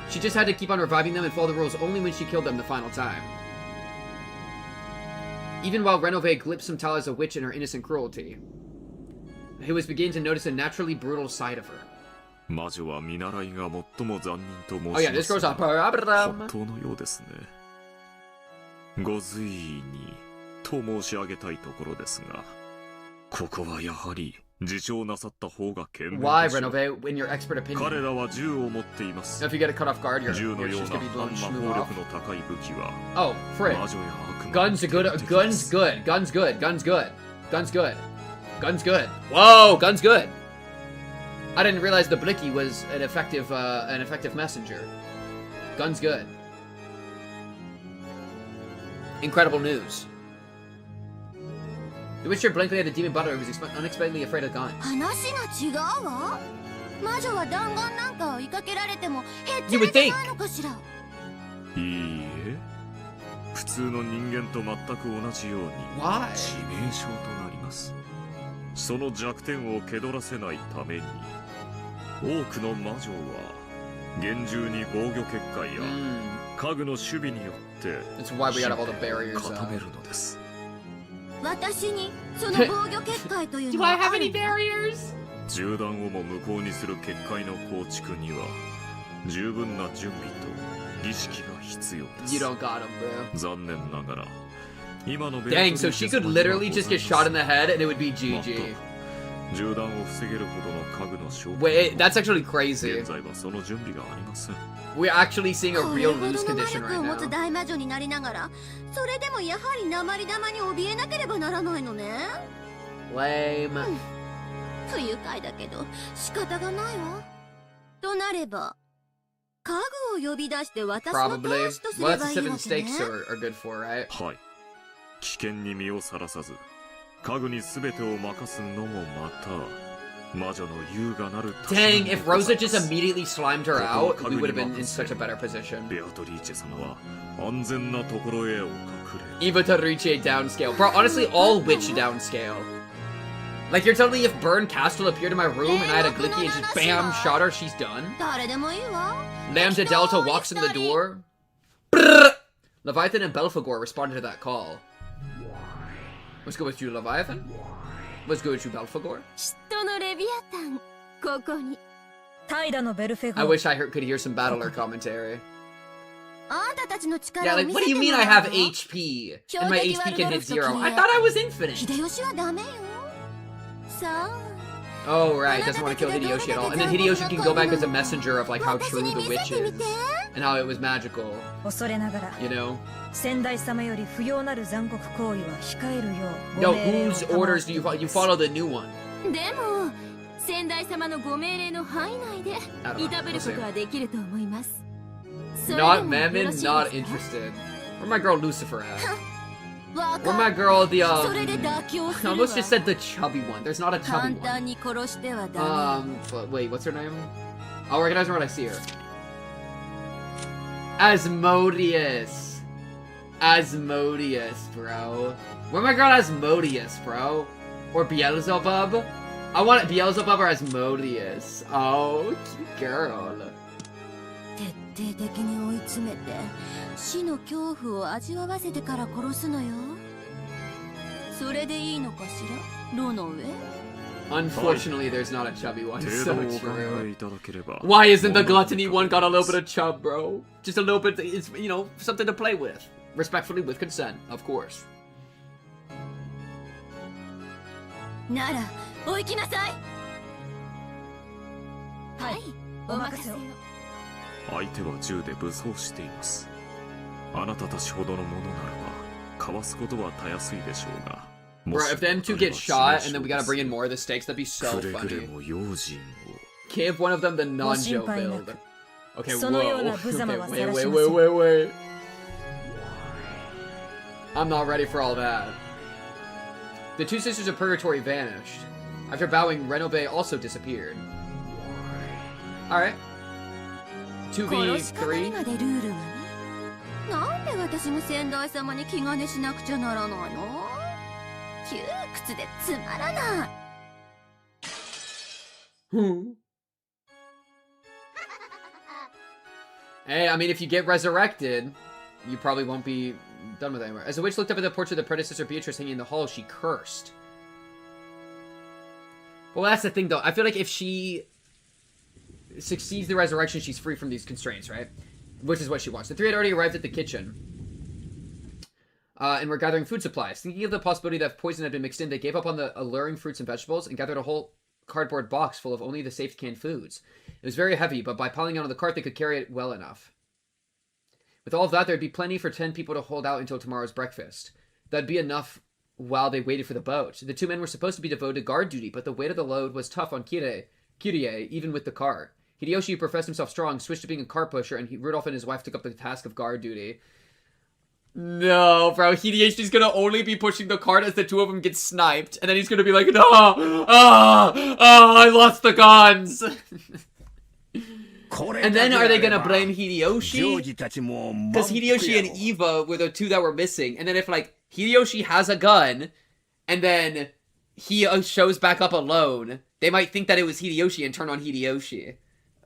She just had to keep on reviving them and follow the rules only when she killed them the final time. Even while Renove glimpsed some Tal as a witch in her innocent cruelty, he was beginning to notice a naturally brutal side of her. 魔女は見習いが最も残忍と申し Oh ます yeah, this goes on. 本当のようですね。ご随意にと申し上げたいところですが、ここはやはり自重なさった方が賢明 Why, でしょう。 Renove, in your expert 彼 opinion? らは銃を持っています。 If you get it cut off guard, you're 銃のよう just な gonna be 反 blown 魔 smooth 法 off. 力の高い武器は Oh, frick. 魔女や悪魔 Guns are good. の天敵で Guns す。 good. Guns good. Guns good. Guns good. Guns good. Whoa, guns good. I didn't realize the Blicky was an effective messenger. Guns good. Incredible news. The Witcher blankly at the demon butler who was unexpectedly afraid of guns. 話が違うわ。魔女は弾丸なんか追いかけられてもへっち You ゃ would らじゃ think. ないのかしら。いいえ、普通の人間と全く同じように Why? 致命傷となります。その弱点を蹴取らせないために多くの魔女は厳重に防御結界や家具の守備によって That's why we gotta have all the barriers 固めるのです。私にその防御結界という Do の I は have ある any barriers? 銃弾をも無効にする結界の構築には十分な準備と儀式が必要です。 You don't got him, bro. 残念ながら今の Dang, so she could literally just get shot in the head and it would be GG. 銃弾を防げるほどの家具の消化 Wait, that's actually crazy. 現在はその準備がありません。 We're actually seeing a これ real ほど loose の魔 condition 力 right を持つ now. 大魔女になりながらそれでもやはり鉛玉に怯えなければならないのね。 Lame. 不愉快だけど仕方がないわ。となれば家具を呼び出して私の Probably. 投資とす Well, れ that's ば the いい seven わけね。 stakes are good for, right? はい。危険に身をさらさず家具に全てを任すのもまた魔女の優雅なる Dang, if Rosa just immediately slimed her こ out, こを we 家 would 具 have に been in 任せ such a better position. ベアトリーチェ様は安全なところへお隠れ。 Eva Torice downscale. Bro, honestly, all witch downscale. Like, you're telling me if Burn Castle appeared in my room and I had a Glicky and just BAM, shot her, she's done? 誰でもいいわ。 Lambda Delta walks in the door. Brrr! Leviathan and Belphegor responded to that call. What's good with you, Leviathan? What's good with you, Belphegor? 嫉妬のレビアタンここに。平のベルフェゴ I wish I could hear some battler commentary. あんたたちの Yeah, 力を like, 見 what せ do て you も mean I らう have わ。 HP? And my HP can hit 0. I thought I was infinite. 秀吉はダメよ。さあ。 Oh, right, doesn't want to kill Hideyoshi at all. And then Hideyoshi can go back as a messenger of, like, how true the witch is. And how it was magical. 恐れながら You know? 先代様より不要なる残酷行為は控えるよう No, ご命令を whose 賜 orders って do おり you ます follow? You follow the new one. でも先代様のご命令の範囲内で I don't know. 炒めることはできると思います。それで Not もよろ Mammon, しい not ですか？ interested. Where my girl Lucifer at? わ Where か my る。 girl, the, それで妥協 I するわ。 almost just said the chubby one. There's not a 簡 chubby 単 one. に殺してはダメ。Wait, what's her name? I'll recognize her when I see her. Asmodeus. Asmodeus, bro. Where my girl Asmodeus, bro? Or Beelzebub? I want it Beelzebub or Asmodeus. Oh, cute girl. 徹底的に追い詰めて死の恐怖を味わわせてから殺すのよ。それでいいのかしら、ロノウェ。 Unfortunately, there's not a chubby one. 程 So 度をお考 true. えいただければ Why isn't the gluttony one got a little bit of chub, bro? Just a little bit, it's, you know, something to play with. Respectfully, with consent, of course. ならお行きなさい。はい、お任せを。相手は銃で武装しています。あなたたちほどのものならばかわすことはたやすいでしょうが、 Bro, if them two get shot and then we gotta bring in more of the stakes, that'd be so くれぐれ funny. も用心を。 Give one of them the non-Joe ご心配な build. く。 Okay, そのような whoa. 無様 Okay, は wait, 晒 wait, しま wait, せん。 wait, wait. I'm not ready for all that. The two sisters of Purgatory vanished. After bowing, Renove also disappeared. Alright. 殺し方に 2v3. までルールがね。なんで私も先代様に気兼ねしなくちゃならないの？窮屈でつまらない。Hey, I mean, if you get resurrected, you probably won't be done with it anymore. As the witch looked up at the portrait of the predecessor Beatrice hanging in the hall, she cursed. Well, that's the thing, though. I feel like if she succeeds the resurrection, she's free from these constraints, right? Which is what she wants. The three had already arrived at the kitchen. And were gathering food supplies. Thinking of the possibility that poison had been mixed in, they gave up on the alluring fruits and vegetables and gathered a whole cardboard box full of only the safe canned foods. It was very heavy, but by piling it on the cart, they could carry it well enough. With all of that, there'd be plenty for 10 people to hold out until tomorrow's breakfast. That'd be enough while they waited for the boat. The two men were supposed to be devoted to guard duty, but the weight of the load was tough on Kirie, even with the cart. Hideyoshi, who professed himself strong, switched to being a cart pusher, and Rudolph and his wife took up the task of guard duty. No, bro. Hideyoshi's gonna only be pushing the cart as the two of them get sniped. And then he's gonna be like, no! I lost the guns! And then are they gonna blame Hideyoshi? Because Hideyoshi and Eva were the two that were missing. And then if, like, Hideyoshi has a gun, and then he shows back up alone, they might think that it was Hideyoshi and turn on Hideyoshi.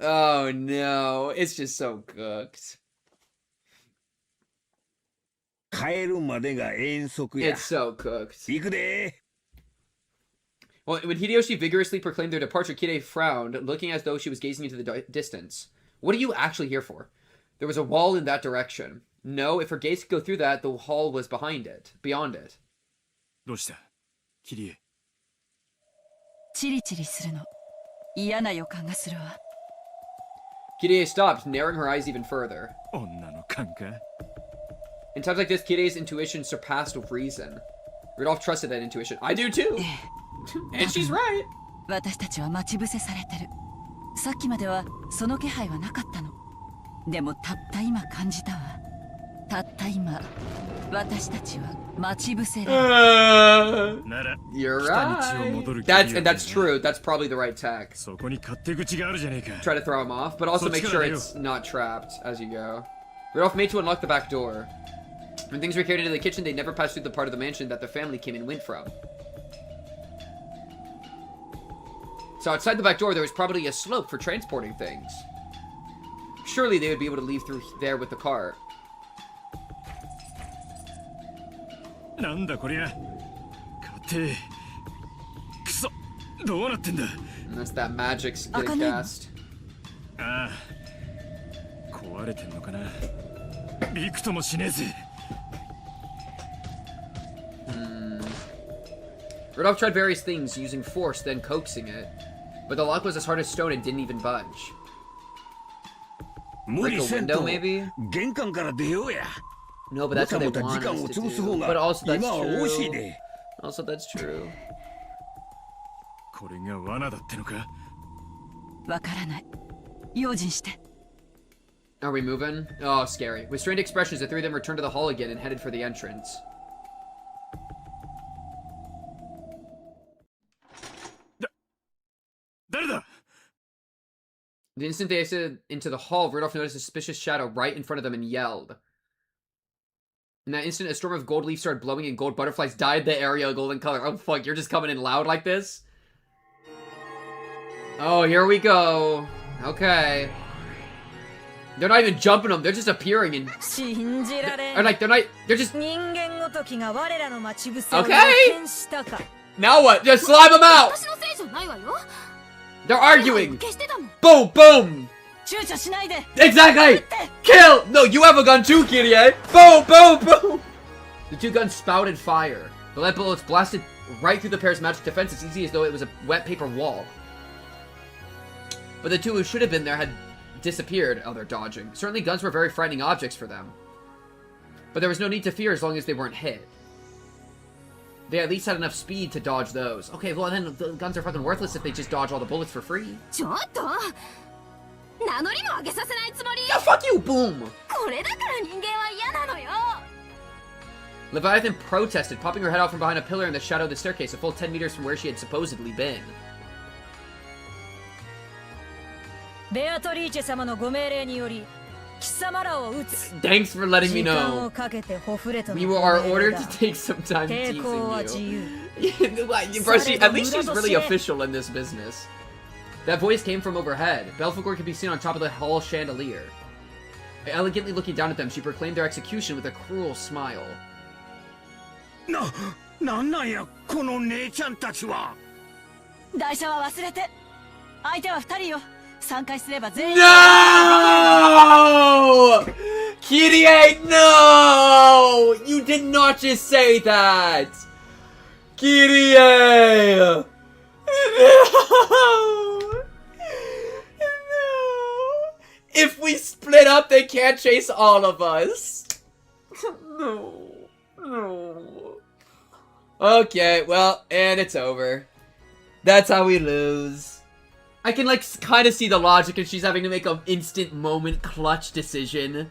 Oh, no. It's just so cooked. It's so cooked. Well, when Hideyoshi vigorously proclaimed their departure, Kirie frowned, looking as though she was gazing into the distance. What are you actually here for? There was a wall in that direction. No, if her gaze could go through that, the hall was behind it. Beyond it. どうしたキリエチリチリするの嫌な予感がするわ Kirie stopped, narrowing her eyes even further. 女の勘か In times like this, Kirie's intuition surpassed reason. Rudolph trusted that intuition. I do too! And she's right! 私たちは待ち伏せされてるさっきまではその気配はなかったのでもたった今感じたわたった今私たちは待ち伏せられ You're right. That's true. That's probably the right tech. そこに勝手口があるじゃねえか Try to throw him off, but also make sure it's not trapped as you go. Rudolph made to unlock the back door. When things were carried into the kitchen, they never passed through the part of the mansion that the family came and went from. So outside the back door, there was probably a slope for transporting things. Surely they would be able to leave through there with the cart. なんだこりゃ家庭くそどうなってんだ And that's that magic getting cast. ああ壊れてんのかなびくともしねえぜ Rudolph tried various things, using force, then coaxing it. But the lock was as hard as stone and didn't even budge. Break a window, maybe? No, but that's what they want us to do. But also that's true. Also that's true. これが罠だってのかわからない用心して Are we moving? Oh, scary. With strained expressions, the three of them returned to the hall again and headed for the entrance. The instant they exited into the hall, Rudolph noticed a suspicious shadow right in front of them and yelled. In that instant, a storm of gold leaves started blowing and gold butterflies dyed the area a golden color. Oh, fuck, you're just coming in loud like this? Oh, here we go. Okay. They're not even jumping them, they're just appearing and... Or like, they're just... Okay! Now what? Just slime them out! They're arguing! Boom, boom! Exactly! Kill! No, you have a gun too, Kirie! Boom, boom, boom! The two guns spouted fire. The lead bullets blasted right through the pair's magic defense as easy as though it was a wet paper wall. But the two who should have been there had disappeared. Oh, they're dodging. Certainly guns were very frightening objects for them. But there was no need to fear as long as they weren't hit. They at least had enough speed to dodge those. Okay, well then the guns are fucking worthless if they just dodge all the bullets for free. Yeah, fuck you, boom! Leviathan protested, popping her head out from behind a pillar in the shadow of the staircase, a full 10 meters from where she had supposedly been. ベアトリーチェ様のご命令により貴様らを撃つ。 Thanks for letting me 時間 know. をかけてホフレトの We ご are 命令 ordered だ。 to take some time 抵抗は自 teasing 由。 you. Bro, at least she's really official in this business. That voice came from overhead. Belphegor could be seen on top of the hall chandelier. Elegantly looking down at them, she proclaimed their execution with a cruel smile. なんなんやこの姉ちゃんたちは。台車は忘れて。相手は2人よ。3回すれば全員。 No! Kirie, no! You did not just say that! Kirie! No! If we split up, they can't chase all of us. No. Okay, well, and it's over. That's how we lose. I can, like, kind of see the logic if she's having to make an instant moment clutch decision.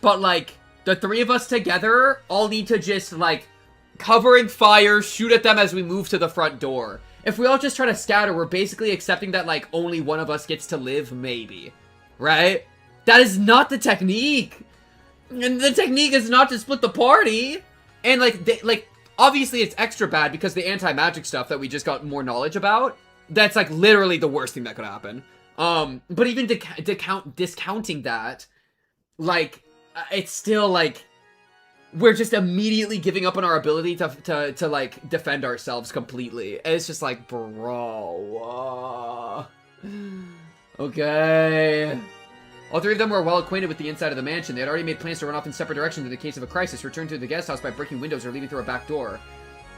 But, like, the three of us together all need to just, like, covering fire, shoot at them as we move to the front door. If we all just try to scatter, we're basically accepting that, like, only one of us gets to live, maybe. Right? That is not the technique! And the technique is not to split the party! And, like, obviously it's extra bad because the anti-magic stuff that we just got more knowledge about, that's, like, literally the worst thing that could happen. But even discounting that, like, it's still, like, we're just immediately giving up on our ability to like, defend ourselves completely. And it's just like, bro. Okay. All three of them were well acquainted with the inside of the mansion. They had already made plans to run off in separate directions in the case of a crisis, return to the guest house by breaking windows or leaving through a back door.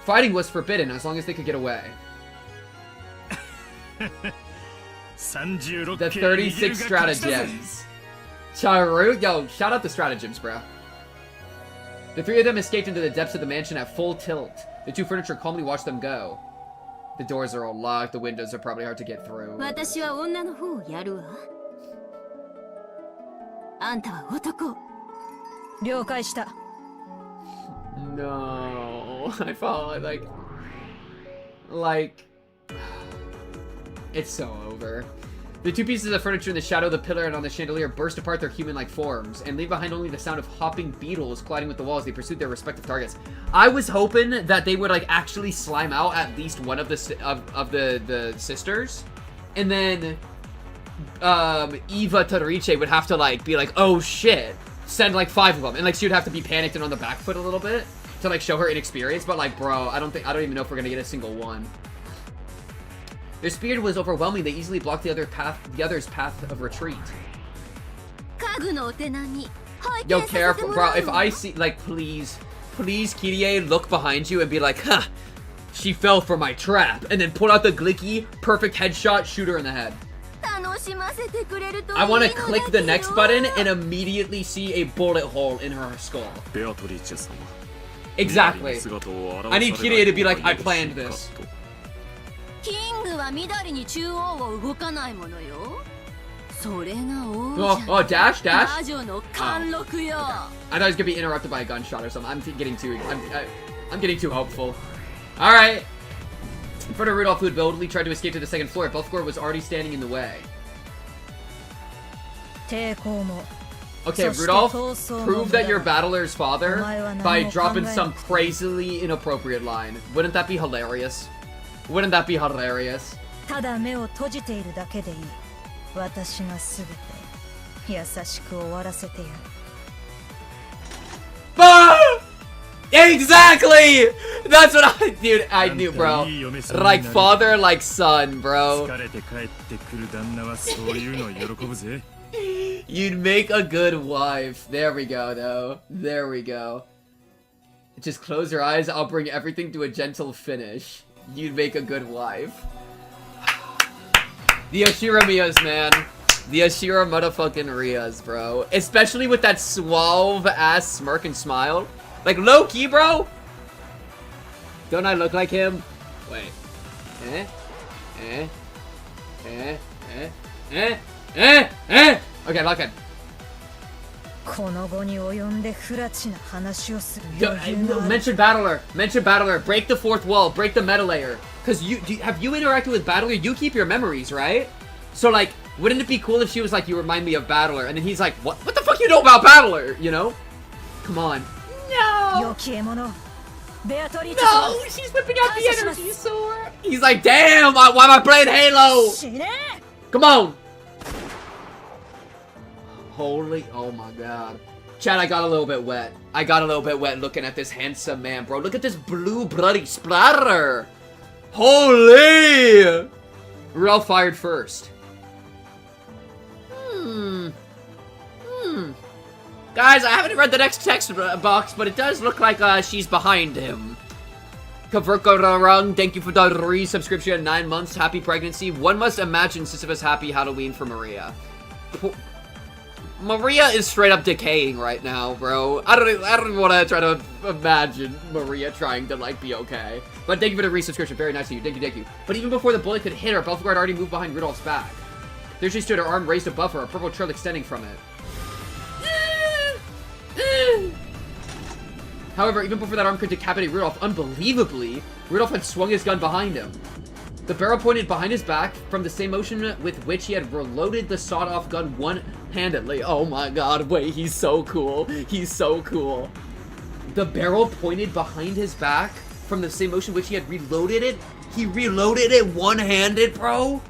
Fighting was forbidden as long as they could get away. The 36 stratagems. Charu, yo, shout out the stratagems, bro. The three of them escaped into the depths of the mansion at full tilt. The two furniture calmly watched them go. The doors are all locked, the windows are probably hard to get through. 私は女の方をやるわ。あんたは男。了解した。 No, I felt like, it's so over. The two pieces of furniture in the shadow of the pillar and on the chandelier burst apart their human-like forms, and leave behind only the sound of hopping beetles colliding with the walls as they pursued their respective targets. I was hoping that they would, like, actually slime out at least one of the sisters, and then Eva Torice would have to, like, be like, oh shit, send, like, 5 of them, and, like, she would have to be panicked and on the back foot a little bit to, like, show her inexperience, but, like, bro, I don't even know if we're gonna get a single one. Their speed was overwhelming. They easily blocked the other's path of retreat. Yo, careful, bro. If I see, like, please, Kirie, look behind you and be like, huh, she fell for my trap, and then pull out the glicky, perfect headshot, shoot her in the head. I want to click the next button and immediately see a bullet hole in her skull. Exactly. I need Kirie to be like, I planned this. キングは緑に中央を動かないものよ。それが王者。Oh, dash. 魔女の貫禄よ。I thought he was gonna be interrupted by a gunshot or something. I'm getting too hopeful. All right. In front of Rudolph, who had boldly tried to escape to the second floor, Belphegor was already standing in the way. Okay, Rudolph, prove that you're Battler's father by dropping some crazily inappropriate line. Wouldn't that be hilarious? Wouldn't that be hilarious? ただ目を閉じているだけでいい。私がすべて優しく終わらせてやる。Exactly! That's what dude, I knew, bro. Like father, like son, bro. You'd make a good wife. There we go, though. There we go. Just close your eyes. I'll bring everything to a gentle finish. You'd make a good wife. The Ashira Miyas, man. The Ashira motherfucking Rias, bro. Especially with that suave-ass smirk and smile. Like, low-key, bro. Don't I look like him? Wait. Okay, look at. Mention Battler. Mention Battler. Break the fourth wall. Break the meta layer. Because have you interacted with Battler? You keep your memories, right? So, like, wouldn't it be cool if she was like, you remind me of Battler? And then he's like, what the fuck you know about Battler? You know? Come on. No! No! She's whipping out the energy sword! He's like, damn! Why am I playing Halo? Come on! Holy, oh my god. Chad, I got a little bit wet. I got a little bit wet looking at this handsome man, bro. Look at this blue bloody splatter! Holy! Rudolph fired first. Guys, I haven't read the next text box, but it does look like she's behind him. Kaverkorarang, thank you for the resubscription. 9 months, happy pregnancy. One must imagine Sisyphus happy Halloween for Maria. Maria is straight up decaying right now, bro. I don't even want to try to imagine Maria trying to, like, be okay. But thank you for the resubscription. Very nice of you. Thank you. But even before the bullet could hit her, Belfegard already moved behind Rudolph's back. There she stood, her arm raised above her, a purple trail extending from it. However, even before that arm could decapitate Rudolph, unbelievably, Rudolph had swung his gun behind him. The barrel pointed behind his back from the same motion with which he had reloaded the sawed-off gun one-handedly. Oh my god, wait, he's so cool. He's so cool. The barrel pointed behind his back from the same motion which he had reloaded it. He reloaded it one-handed, bro.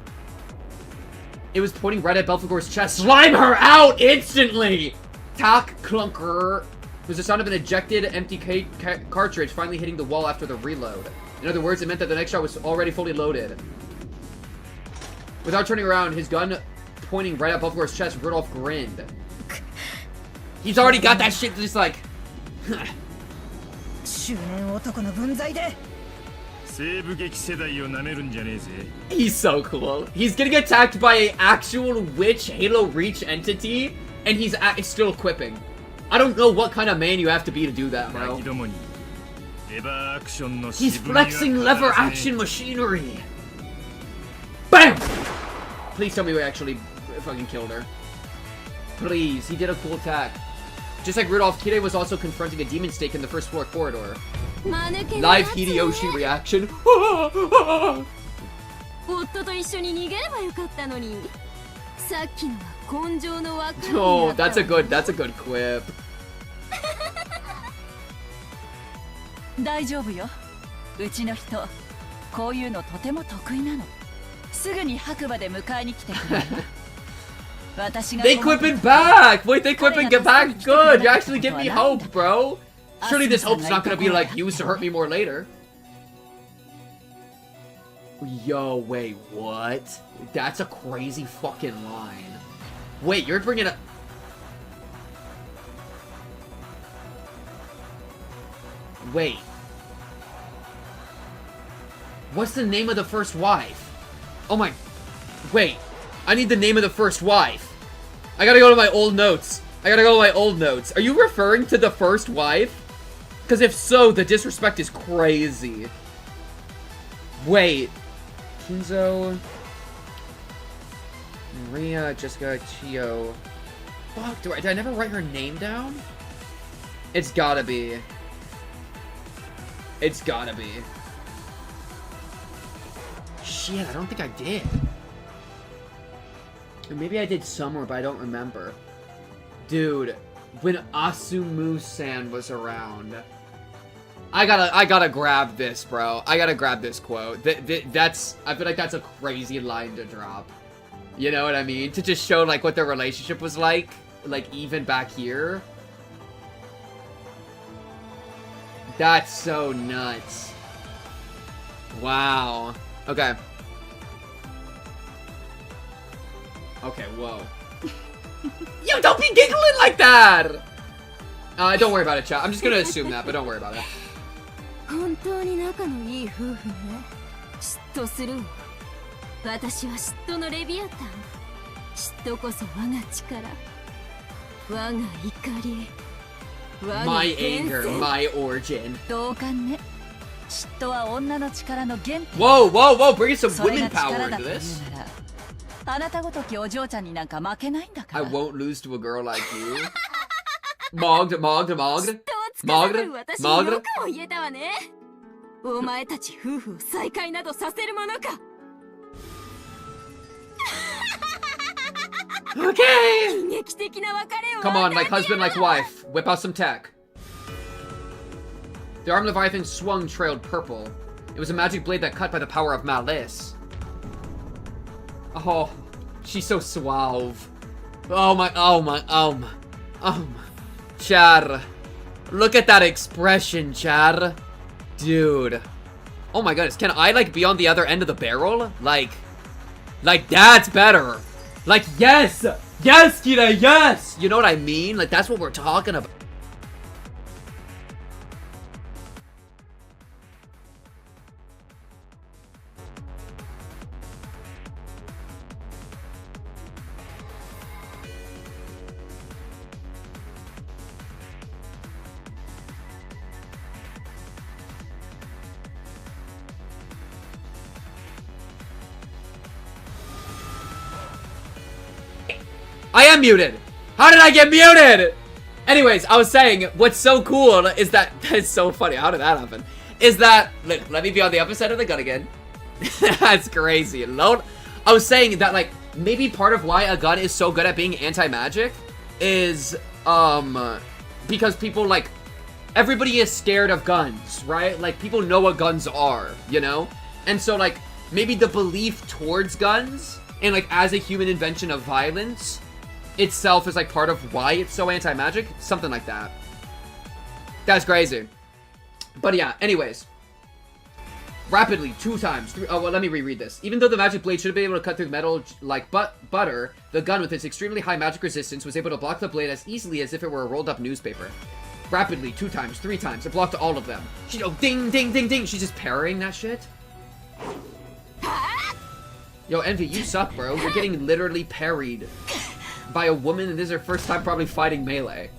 It was pointing right at Belfegor's chest. Slime her out instantly! Tack clunker. It was the sound of an ejected empty cartridge finally hitting the wall after the reload. In other words, it meant that the next shot was already fully loaded. Without turning around, his gun pointing right at Belfegor's chest, Rudolph grinned. He's already got that shit just like... He's so cool. He's getting attacked by an actual witch Halo Reach entity, and he's still equipping. I don't know what kind of man you have to be to do that, bro. He's flexing lever action machinery. BAM! Please tell me we actually fucking killed her. Please, he did a cool attack. Just like Rudolph, Kide was also confronting a demon stake in the first floor corridor. Live Hideyoshi reaction. Oh, that's a good quip. 大丈夫よ。うちの人、こういうのとても得意なの。すぐに白馬で迎えに来てくれる。They quipping back! Wait, they quipping back good! You actually give me hope, bro! Surely this hope's not gonna be like used to hurt me more later. Yo, wait, what? That's a crazy fucking line. Wait, you're bringing up... Wait. What's the name of the first wife? Oh my... Wait. I need the name of the first wife. I gotta go to my old notes. Are you referring to the first wife? Because if so, the disrespect is crazy. Wait. Kinzo... Maria, Jessica, Chio... Fuck, did I never write her name down? It's gotta be. It's gotta be. Shit, I don't think I did. Or maybe I did somewhere, but I don't remember. Dude, when Asumu-san was around... I gotta grab this, bro. I gotta grab this quote. I feel like that's a crazy line to drop. You know what I mean? To just show, like, what their relationship was like even back here. That's so nuts. Wow. Okay. Okay, whoa. Yo, don't be giggling like that! Don't worry about it, chat. I'm just gonna assume that, but don't worry about it. 本当に仲のいい夫婦ね。嫉妬する。私は嫉妬のレビアタン。嫉妬こそ我が力。我が怒り。 My anger, my origin. 同感ね。嫉妬は女の力の原点。Whoa, whoa, whoa! Bring some women power into this. あなたごときお嬢ちゃんになんか負けないんだから。 I won't lose to a girl like you. Mogged. お前たち夫婦を再会などさせるものか。Okay! 劇的な別れを Come on, like 与えて husband, や like ろう wife. Whip out some tech. The arm Leviathan swung trailed purple. It was a magic blade that cut by the power of malice. Oh, she's so suave. Oh my. Chad. Look at that expression, Chad. Dude. Oh my goodness, can I, like, be on the other end of the barrel? Like, that's better. Like, yes! Yes, Kira, yes! You know what I mean? Like, that's what we're talking about. I am muted! How did I get muted? Anyways, I was saying, what's so cool is that, that's so funny, how did that happen? Is that, look, let me be on the opposite of the gun again. That's crazy. I was saying that, like, maybe part of why a gun is so good at being anti-magic is, because people, like, everybody is scared of guns, right? Like, people know what guns are, you know? And so, like, maybe the belief towards guns, and, like, as a human invention of violence itself is, like, part of why it's so anti-magic. Something like that. That's crazy. But yeah, anyways. Rapidly, 2 times. 3. Oh, well, let me reread this. Even though the magic blade should have been able to cut through metal like butter, the gun with its extremely high magic resistance was able to block the blade as easily as if it were a rolled up newspaper. Rapidly, 2 times, 3 times. It blocked all of them. She, oh, ding, ding, ding, ding. She's just parrying that shit. Yo, Envy, you suck, bro. You're getting literally parried by a woman, and this is her first time probably fighting melee.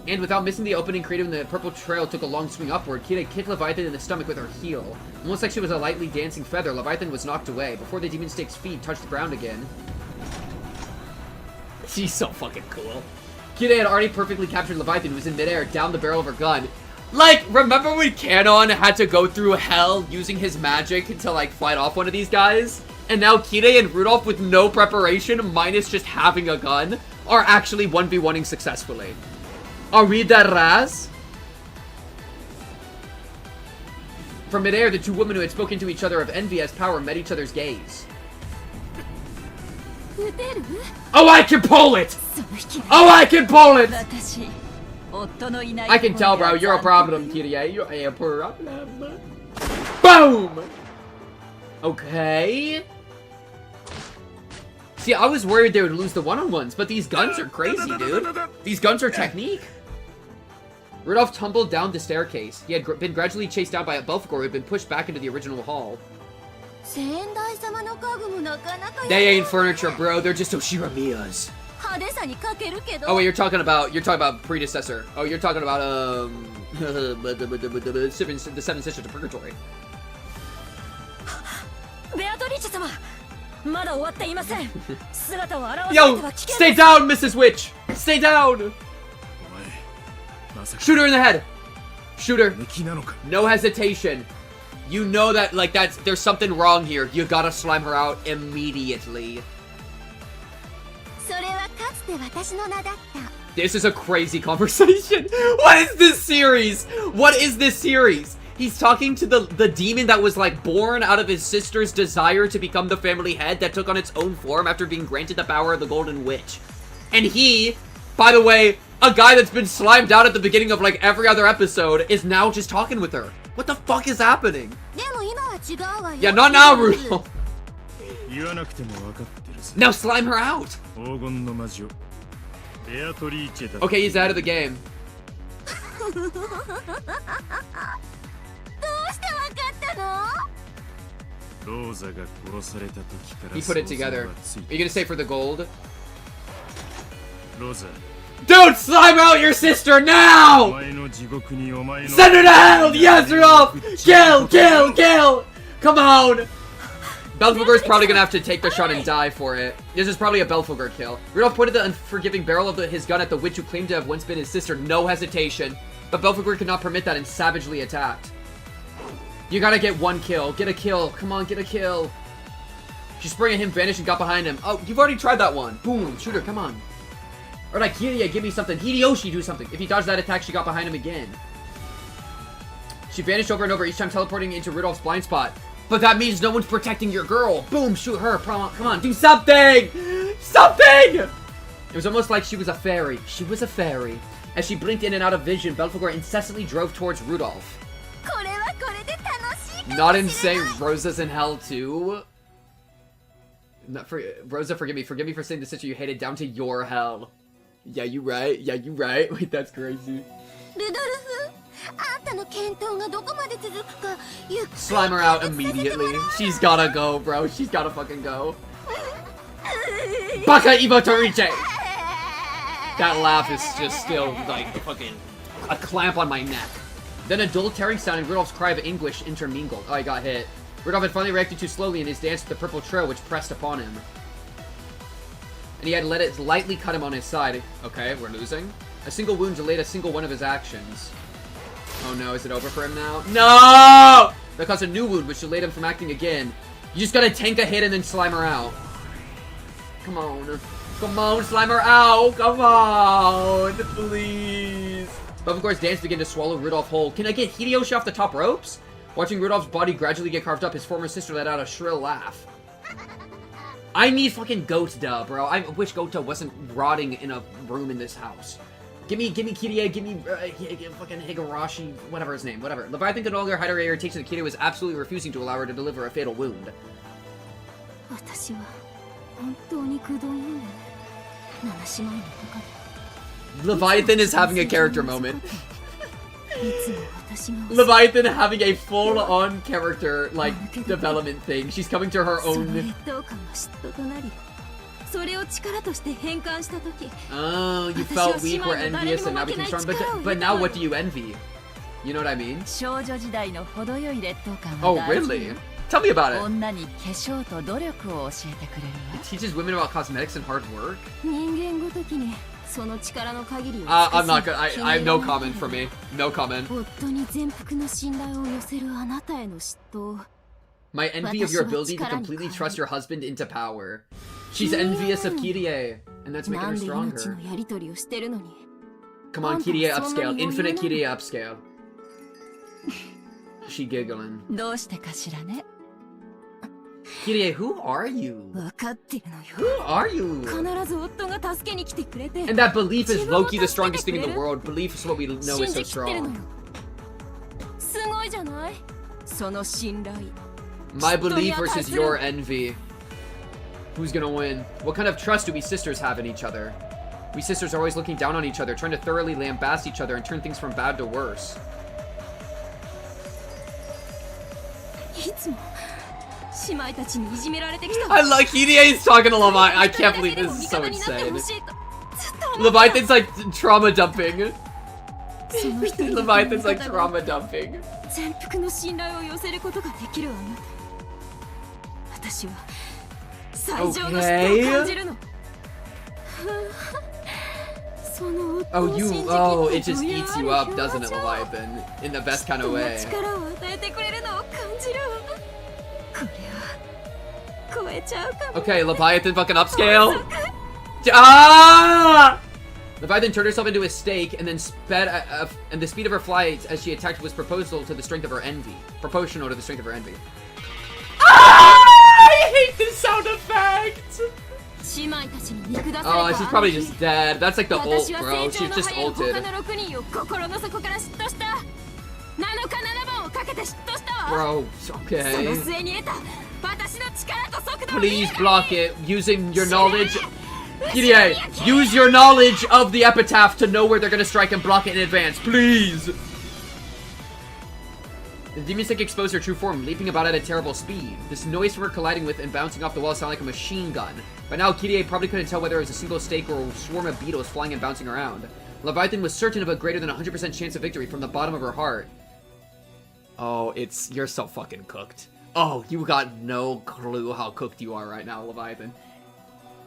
And without missing the opening created when the purple trail took a long swing upward, Kira kicked Leviathan in the stomach with her heel. Almost like she was a lightly dancing feather, Leviathan was knocked away. Before the demon snake's feet touched the ground again. She's so fucking cool. Kira had already perfectly captured Leviathan, who was in midair, down the barrel of her gun. Like, remember when Kanon had to go through hell using his magic to, like, fight off one of these guys? And now Kire and Rudolph, with no preparation, minus just having a gun, are actually 1v1ing successfully. I'll read that Raz. From midair, the 2 women who had spoken to each other of envy as power met each other's gaze. Oh, I can pull it! Oh, I can pull it! I can tell, bro. You're a problem, Kire. You're a problem. Boom! Okay. See, I was worried they would lose the one-on-ones, but these guns are crazy, dude. These guns are technique. Rudolph tumbled down the staircase. He had been gradually chased down by a Belphegor who had been pushed back into the original hall. They ain't furniture, bro. They're just Oshiramiya's. Oh wait, you're talking about predecessor. Oh, you're talking about the Seven Sisters of Purgatory. Yo, stay down, Mrs. Witch. Stay down. Shoot her in the head. Shoot her. No hesitation. You know that, like, there's something wrong here. You gotta slime her out immediately. This is a crazy conversation. What is this series? What is this series? He's talking to the demon that was, like, born out of his sister's desire to become the family head that took on its own form after being granted the power of the Golden Witch. And he, by the way, a guy that's been slimed out at the beginning of, like, every other episode, is now just talking with her. What the fuck is happening? Yeah, not now, Rudolph. Now slime her out. Okay, he's out of the game. He put it together. Are you gonna say for the gold? Don't slime out your sister now! Send her to hell! Yes, Rudolph! Kill! Kill! Kill! Come on! Belphegor's probably gonna have to take the shot and die for it. This is probably a Belphegor kill. Rudolph pointed the unforgiving barrel of his gun at the witch who claimed to have once been his sister. No hesitation. But Belphegor could not permit that and savagely attacked. You gotta get 1 kill. Get a kill. Come on, get a kill. She sprang at him, vanished, and got behind him. Oh, you've already tried that one. Boom, shoot her, come on. Or like, Kiria, give me something. Hideyoshi, do something. If he dodged that attack, she got behind him again. She vanished over and over, each time teleporting into Rudolph's blind spot. But that means no one's protecting your girl. Boom, shoot her. Come on, do something! Something! It was almost like she was a fairy. She was a fairy. As she blinked in and out of vision, Belphegor incessantly drove towards Rudolph. Not insane. Rosa's in hell too. Rosa, forgive me. Forgive me for saying the sister you hated down to your hell. Yeah, you right. Yeah, you right. Wait, that's crazy. Slime her out immediately. She's gotta go, bro. She's gotta fucking go. Baka Ibo Toriche! That laugh is just still, like, fucking a clamp on my neck. Then a dull tearing sound and Rudolph's cry of anguish intermingled. Oh, I got hit. Rudolph had finally reacted too slowly in his dance with the purple trail which pressed upon him. And he had let it lightly cut him on his side. Okay, we're losing. A single wound delayed a single one of his actions. Oh no, is it over for him now? No! That caused a new wound which delayed him from acting again. You just gotta tank a hit and then slime her out. Come on. Come on, slime her out! Come on! Please! Belphegor's dance began to swallow Rudolph whole. Can I get Hideyoshi off the top ropes? Watching Rudolph's body gradually get carved up, his former sister let out a shrill laugh. I need fucking Gota, bro. I wish Gota wasn't rotting in a room in this house. Give me Kirie, give me fucking Higurashi, whatever his name, whatever. Leviathan could no longer hide her irritation that Kirie was absolutely refusing to allow her to deliver a fatal wound. Leviathan is having a character moment. Leviathan having a full-on character, like, development thing. She's coming to her own... Oh, you felt weak, were envious, and now became strong. But now what do you envy? You know what I mean? Oh, really? Tell me about it. It teaches women about cosmetics and hard work? I'm not good. I have no comment for me. No comment. My envy of your ability to completely trust your husband into power. She's envious of Kirie, and that's making her stronger. Come on, Kirie upscale. Infinite Kirie upscale. She giggling. Kirie, who are you? Who are you? And that belief is low-key the strongest thing in the world. Belief is what we know is so strong. My belief versus your envy. Who's gonna win? What kind of trust do we sisters have in each other? We sisters are always looking down on each other, trying to thoroughly lambast each other and turn things from bad to worse. I like Hide's talking to Leviathan. I can't believe this is so insane. Leviathan's like trauma dumping. Leviathan's like trauma dumping. Okay. Oh, it just eats you up, doesn't it, Leviathan? In the best kind of way. Okay, Leviathan fucking upscale. Ah! Leviathan turned herself into a stake and then and the speed of her flight as she attacked was proportional to the strength of her envy. Proportional to the strength of her envy. Ah! I hate this sound effect! Oh, she's probably just dead. That's like the ult, bro. She's just ulted. Bro, okay. Please block it using your knowledge. Kirie, use your knowledge of the epitaph to know where they're gonna strike and block it in advance, please. The demon stick exposed her true form, leaping about at a terrible speed. This noise from her colliding with and bouncing off the wall sounded like a machine gun. By now, Kirie probably couldn't tell whether it was a single stake or a swarm of beetles flying and bouncing around. Leviathan was certain of a greater than 100% chance of victory from the bottom of her heart. Oh, you're so fucking cooked. Oh, you got no clue how cooked you are right now, Leviathan.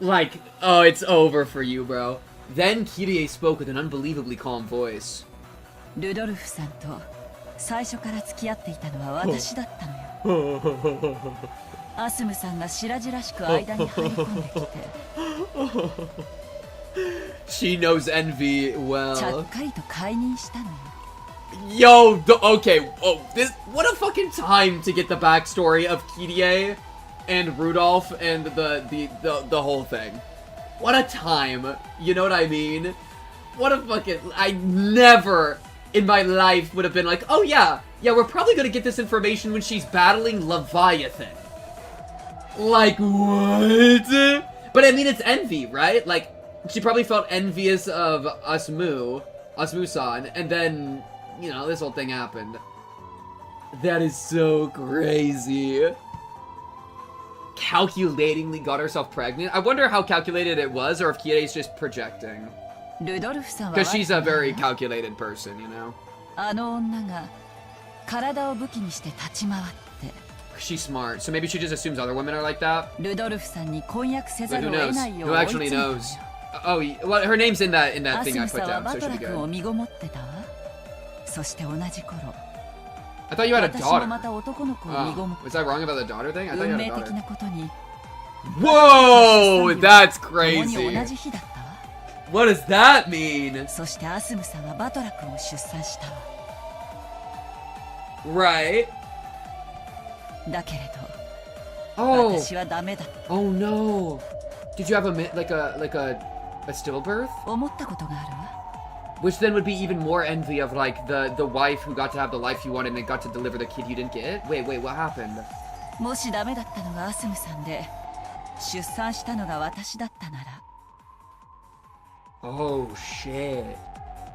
Like, oh, it's over for you, bro. Then Kirie spoke with an unbelievably calm voice. アスムさんが白々しく間に入り込んできて She knows envy ちゃ well. っかりと解任したのよ。 Yo, okay, oh, what a fucking time to get the backstory of Kirie and Rudolph and the whole thing. What a time, you know what I mean? What a fucking, I never in my life would have been like, oh yeah, we're probably gonna get this information when she's battling Leviathan. Like, what? But I mean, it's envy, right? Like, she probably felt envious of Asmu-san, and then, you know, this whole thing happened. That is so crazy. Calculatingly got herself pregnant. I wonder how calculated it was, or if Kirie's just projecting. ルドルフさんは Because she's a very calculated person, you know? あの女が体を武器にして立ち回って She's smart, so maybe she just assumes other women are like that? ルドルフさんに婚約せ But ざ who るを得 knows? ないよう Who 追い actually 詰めたのよ knows? Oh, well, her name's in that アス thing I ムさ put んは down, バ so it ト should ラ be 君を good. 身ごもってたわ。そして同じ頃 I thought you had a 私も daughter. また男の子を身ごも Oh, was I wrong about the daughter thing? I thought you 運 had a 命的 daughter. なことに Whoa, that's 共に crazy. 同じ日だったわ。 What does that mean? そしてアスムさんはバトラ君を出産したわ。 Right. だけれど Oh. 私はダメだった。 Oh no. Did you have a stillbirth? 思ったことがあるわ。 Which then would be even more envy of like the wife who got to have the life you wanted and got to deliver the kid you didn't get. Wait, what happened? もしダメだったのがアスムさんで出産したのが私だったなら Oh shit.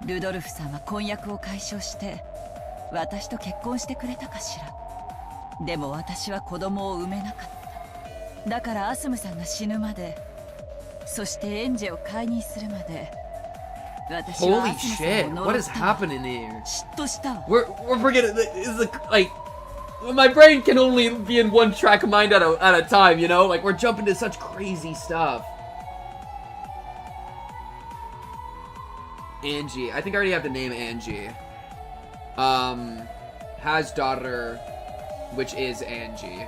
ルドルフさんは婚約を解消して私と結婚してくれたかしら。でも私は子供を産めなかった。だからアスムさんが死ぬまで、そしてエンジェを解任するまで私は Holy アスムさ shit. んを What 呪 is ったわ。 happening here? 嫉妬したわ。 We're forgetting is like my brain can only be in one track of mind at a time, you know? Like we're jumping to such crazy stuff. Angie. I think I already have the name Angie. Has daughter, which is Angie.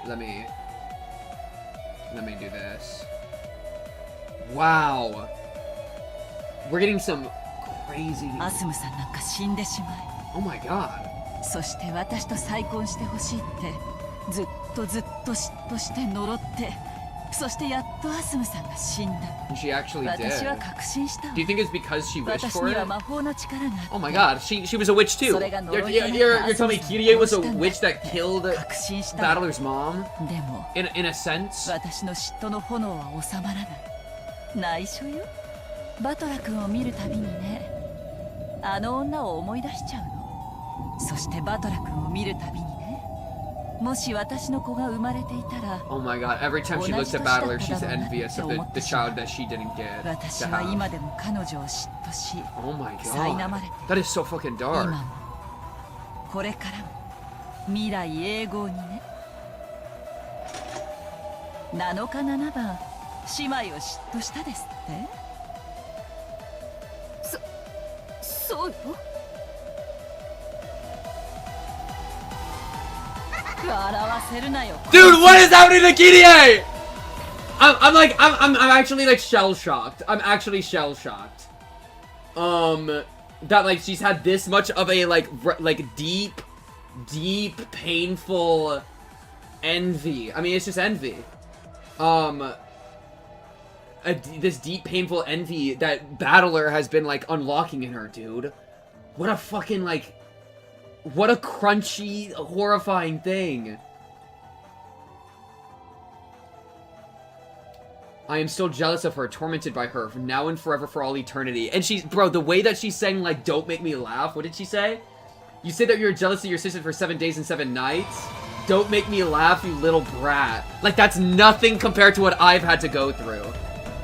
Let me do this. Wow. We're getting some crazy. アスムさんなんか死んでしまい Oh my god. そして私と再婚してほしいってずっと嫉妬して呪ってそしてやっとアスムさんが死んだ。 And she actually 私 did. は確信したわ。 Do you think it's because she wished 私 for に it? は魔法の力があって Oh my god, she was a witch too. それが You're 呪いとなった telling me アスムさん Kirie を was 殺 a したんだ witch that killed 確信したわ。 Battler's mom? でも In a sense? 私の嫉妬の炎は収まらない。内緒よ。バトラ君を見るたびにね、あの女を思い出しちゃうの。そしてバトラ君を見るたびにね、もし私の子が生まれていたら Oh my god, every time she looks at Battler, she's envious of the child that she didn't get 私 to は have. 今でも彼女を嫉妬し Oh my 苛 god. まれて That is so fucking 今 dark. もこれからも未来永劫にね。7日7番姉妹を嫉妬したですってそうよ。笑わせるなよ。 Dude, what is happening to Kirie? I'm actually like shell shocked. I'm actually shell shocked. That like she's had this much of a like deep, painful envy. I mean, it's just envy. This deep, painful envy that Battler has been like unlocking in her, dude. What a fucking like. What a crunchy, horrifying thing. I am still jealous of her, tormented by her, from now and forever for all eternity. And she's, bro, the way that she's saying, like, don't make me laugh, what did she say? You say that you're jealous of your sister for 7 days and 7 nights? Don't make me laugh, you little brat. Like, that's nothing compared to what I've had to go through.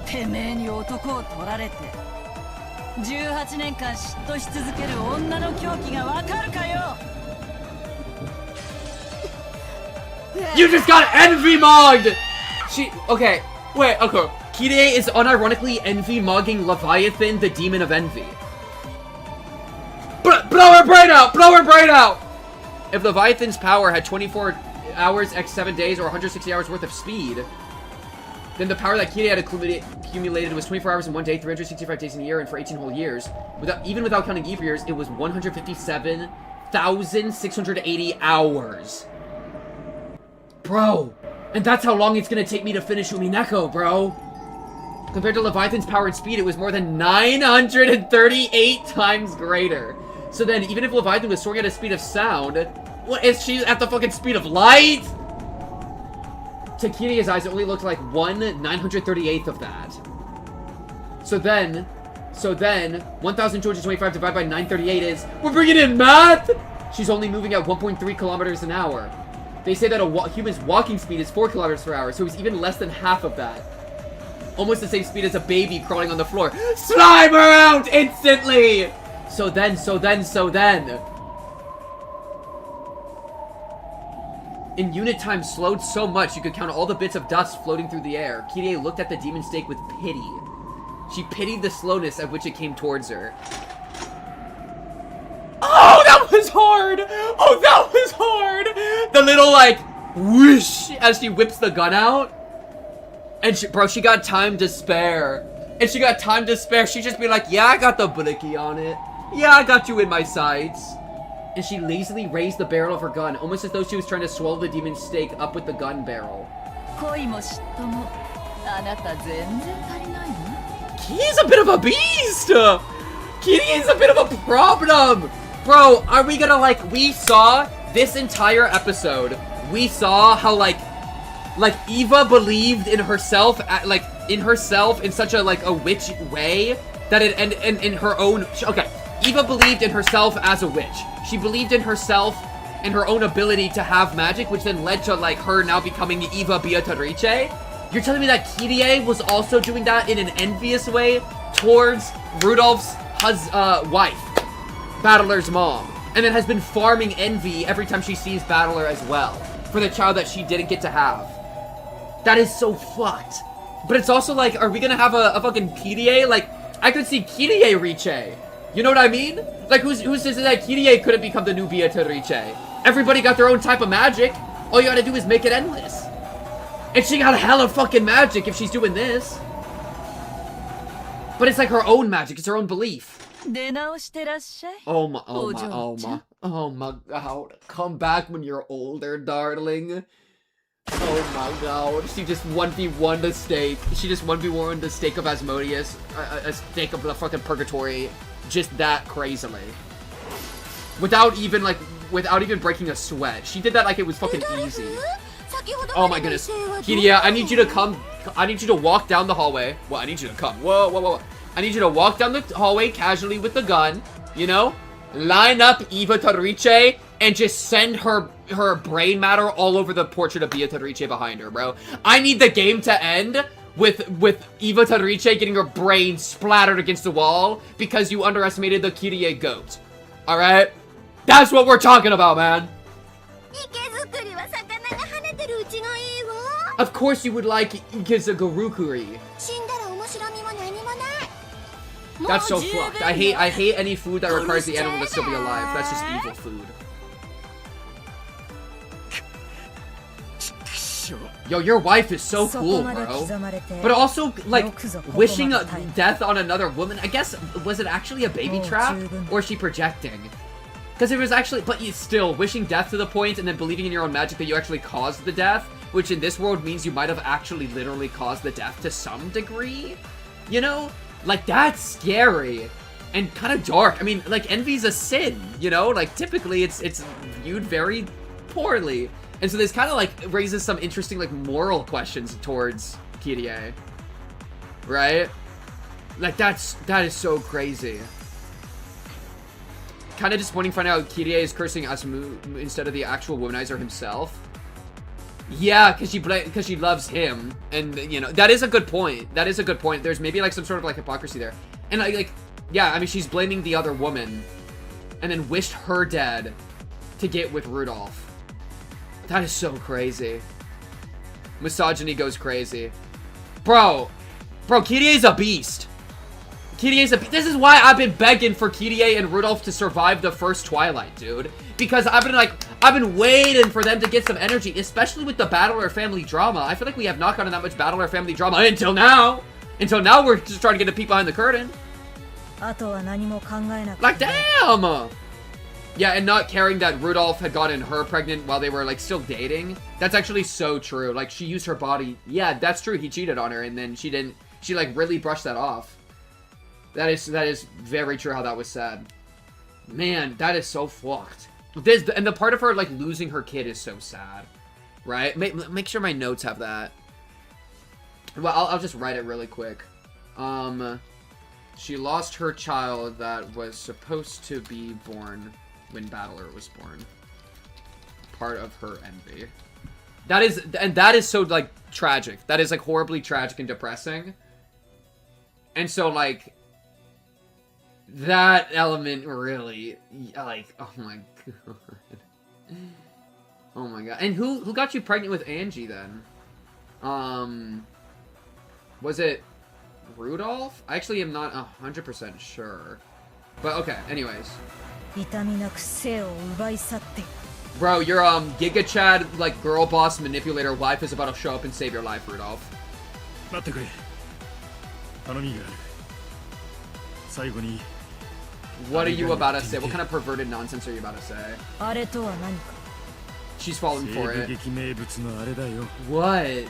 てめえに男を取られて18年間嫉妬し続ける女の狂気がわかるかよ。 You just got envy mogged! Okay, wait, okay. Kirie is unironically envy mogging Leviathan, the demon of envy. Blow her brain out! Blow her brain out! If Leviathan's power had 24 hours x 7 days or 160 hours worth of speed. Then the power that Kirie had accumulated was 24 hours in 1 day, 365 days in a year, and for 18 whole years. Even without counting Eve years, it was 157,680 hours. Bro, and that's how long it's gonna take me to finish Umineko, bro. Compared to Leviathan's power and speed, it was more than 938 times greater. So then, even if Leviathan was soaring at a speed of sound, what is she at the fucking speed of light? To Kirie's eyes, it only looked like 1/938th of that. So then, 1,225 divided by 938 is, we're bringing in math! She's only moving at 1.3 kilometers an hour. They say that a human's walking speed is 4 kilometers per hour, so it's even less than half of that. Almost the same speed as a baby crawling on the floor. Slime her out instantly! So then. In unit time slowed so much you could count all the bits of dust floating through the air. Kirie looked at the demon snake with pity. She pitied the slowness at which it came towards her. Oh, that was hard! Oh, that was hard! The little, like, whoosh as she whips the gun out. And she got time to spare. And she got time to spare. She'd just be like, yeah, I got the blicky on it. Yeah, I got you in my sights. And she lazily raised the barrel of her gun, almost as though she was trying to swallow the demon snake up with the gun barrel. He's a bit of a beast! Kirie's a bit of a problem! Bro, are we gonna, like, we saw this entire episode, we saw how, like Eva believed in herself, in such a, like, a witch way, that it, and in her own, okay, Eva believed in herself as a witch. She believed in herself and her own ability to have magic, which then led to, like, her now becoming Eva Beatrice. You're telling me that Kirie was also doing that in an envious way towards Rudolph's wife, Battler's mom, and then has been farming envy every time she sees Battler as well, for the child that she didn't get to have. That is so fucked. But it's also like, are we gonna have a fucking Kirie? Like, I could see Kirie Riche. You know what I mean? Like, who says that Kirie couldn't become the new Beatrice? Everybody got their own type of magic. All you gotta do is make it endless. And she got a hella fucking magic if she's doing this. But it's like her own magic. It's her own belief. Oh my god. Come back when you're older, darling. Oh my god. She just 1v1 the stake. She just 1v1 the stake of Asmodeus. A stake of the fucking purgatory. Just that crazily. Without even breaking a sweat. She did that like it was fucking easy. Oh my goodness. Kirie, I need you to come. I need you to walk down the hallway. Well, I need you to come. Whoa. I need you to walk down the hallway casually with the gun. You know? Line up Eva Torice and just send her brain matter all over the portrait of Beatrice behind her, bro. I need the game to end with Eva Torice getting her brain splattered against the wall because you underestimated the Kirie goat. Alright? That's what we're talking about, man. Of course you would like Ikizagurukuri. That's so fucked. I hate any food that requires the animal to still be alive. That's just evil food. Yo, your wife is so cool, bro. But also, like, wishing death on another woman, I guess, was it actually a baby trap? Or is she projecting? Because it was actually, but you still, wishing death to the point and then believing in your own magic that you actually caused the death, which in this world means you might have actually literally caused the death to some degree? You know? Like, that's scary. And kind of dark. I mean, like, envy's a sin, you know? Like, typically it's viewed very poorly. And so this kind of, like, raises some interesting, like, moral questions towards Kirie. Right? Like, that is so crazy. Kind of disappointing finding out Kirie is cursing Asumu instead of the actual womanizer himself. Yeah, because she loves him. And, you know, that is a good point. That is a good point. There's maybe, like, some sort of, like, hypocrisy there. And, like, yeah, I mean, she's blaming the other woman. And then wished her dead to get with Rudolph. That is so crazy. Misogyny goes crazy. Bro, Kirie's a beast. This is why I've been begging for Kirie and Rudolph to survive the first Twilight, dude. Because I've I've been waiting for them to get some energy, especially with the Battler family drama. I feel like we have not gotten that much Battler family drama until now. Until now, we're just trying to get a peek behind the curtain. Like, damn! Yeah, and not caring that Rudolph had gotten her pregnant while they were, like, still dating. That's actually so true. Like, she used her body. Yeah, that's true. He cheated on her, and then she didn't... She, like, really brushed that off. That is very true how that was said. Man, that is so fucked. And the part of her, like, losing her kid is so sad. Right? Make sure my notes have that. Well, I'll just write it really quick. She lost her child that was supposed to be born when Battler was born. Part of her envy. That is so, like, tragic. That is, like, horribly tragic and depressing. And so, like, that element really, like, oh my god. Oh my god. And who got you pregnant with Angie then? Was it Rudolph? I actually am not 100% sure. But okay, anyways. Bro, your Giga Chad, like, girl boss manipulator wife is about to show up and save your life, Rudolph. What are you about to say? What kind of perverted nonsense are you about to say? She's falling for it. What?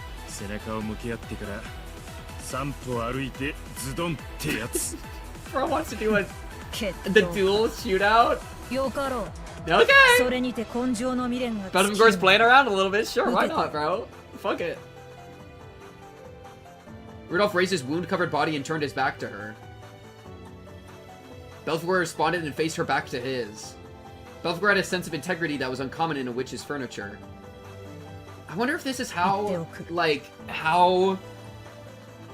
Bro wants to do the duel shootout? Okay! Belfegor's playing around a little bit? Sure, why not, bro? Fuck it. Rudolph raised his wound-covered body and turned his back to her. Belfegor responded and faced her back to his. Belfegor had a sense of integrity that was uncommon in a witch's furniture. I wonder if this is how, like, how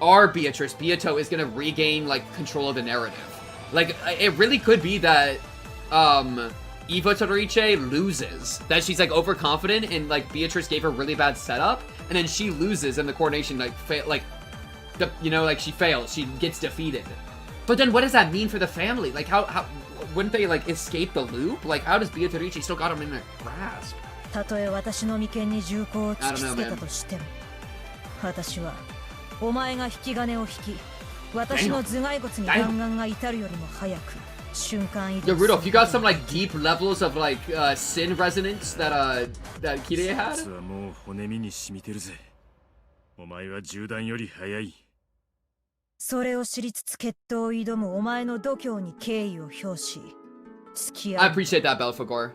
our Beato is gonna regain, like, control of the narrative. Like, it really could be that, Eva Torice loses. That she's, like, overconfident and, like, Beatrice gave her really bad setup, and then she loses and the coronation, like, she fails. She gets defeated. But then what does that mean for the family? Like, how wouldn't they, like, escape the loop? Like, how does Beatrice still got him in their grasp? I don't know, man. Yo, Rudolph, you got some, like, deep levels of, like, sin resonance that Kirei had? I appreciate that, Belfegor.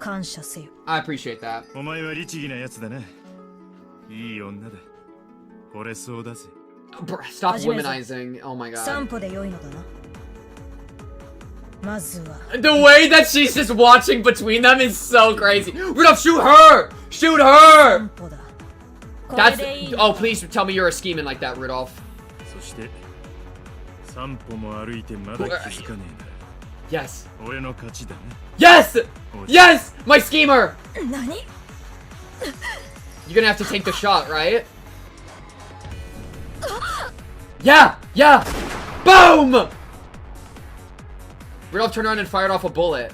I appreciate that. Stop womanizing. Oh my god. The way that she's just watching between them is so crazy. Rudolph, shoot her! Shoot her! That's... Oh, please tell me you're a scheming like that, Rudolph. Yes. Yes! Yes! My schemer! You're gonna have to take the shot, right? Yeah! Yeah! Boom! Rudolph turned around and fired off a bullet.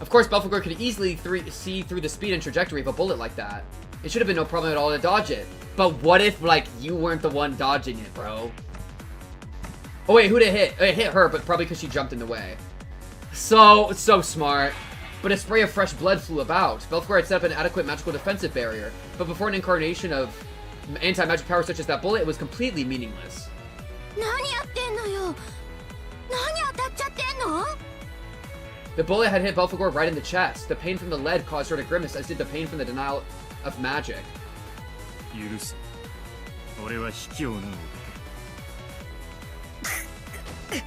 Of course, Belfegor could easily see through the speed and trajectory of a bullet like that. It should have been no problem at all to dodge it. But what if, like, you weren't the one dodging it, bro? Oh wait, who'd it hit? It hit her, but probably because she jumped in the way. So smart. But a spray of fresh blood flew about. Belfegor had set up an adequate magical defensive barrier. But before an incarnation of anti-magic power such as that bullet, it was completely meaningless. The bullet had hit Belfegor right in the chest. The pain from the lead caused her to grimace, as did the pain from the denial of magic.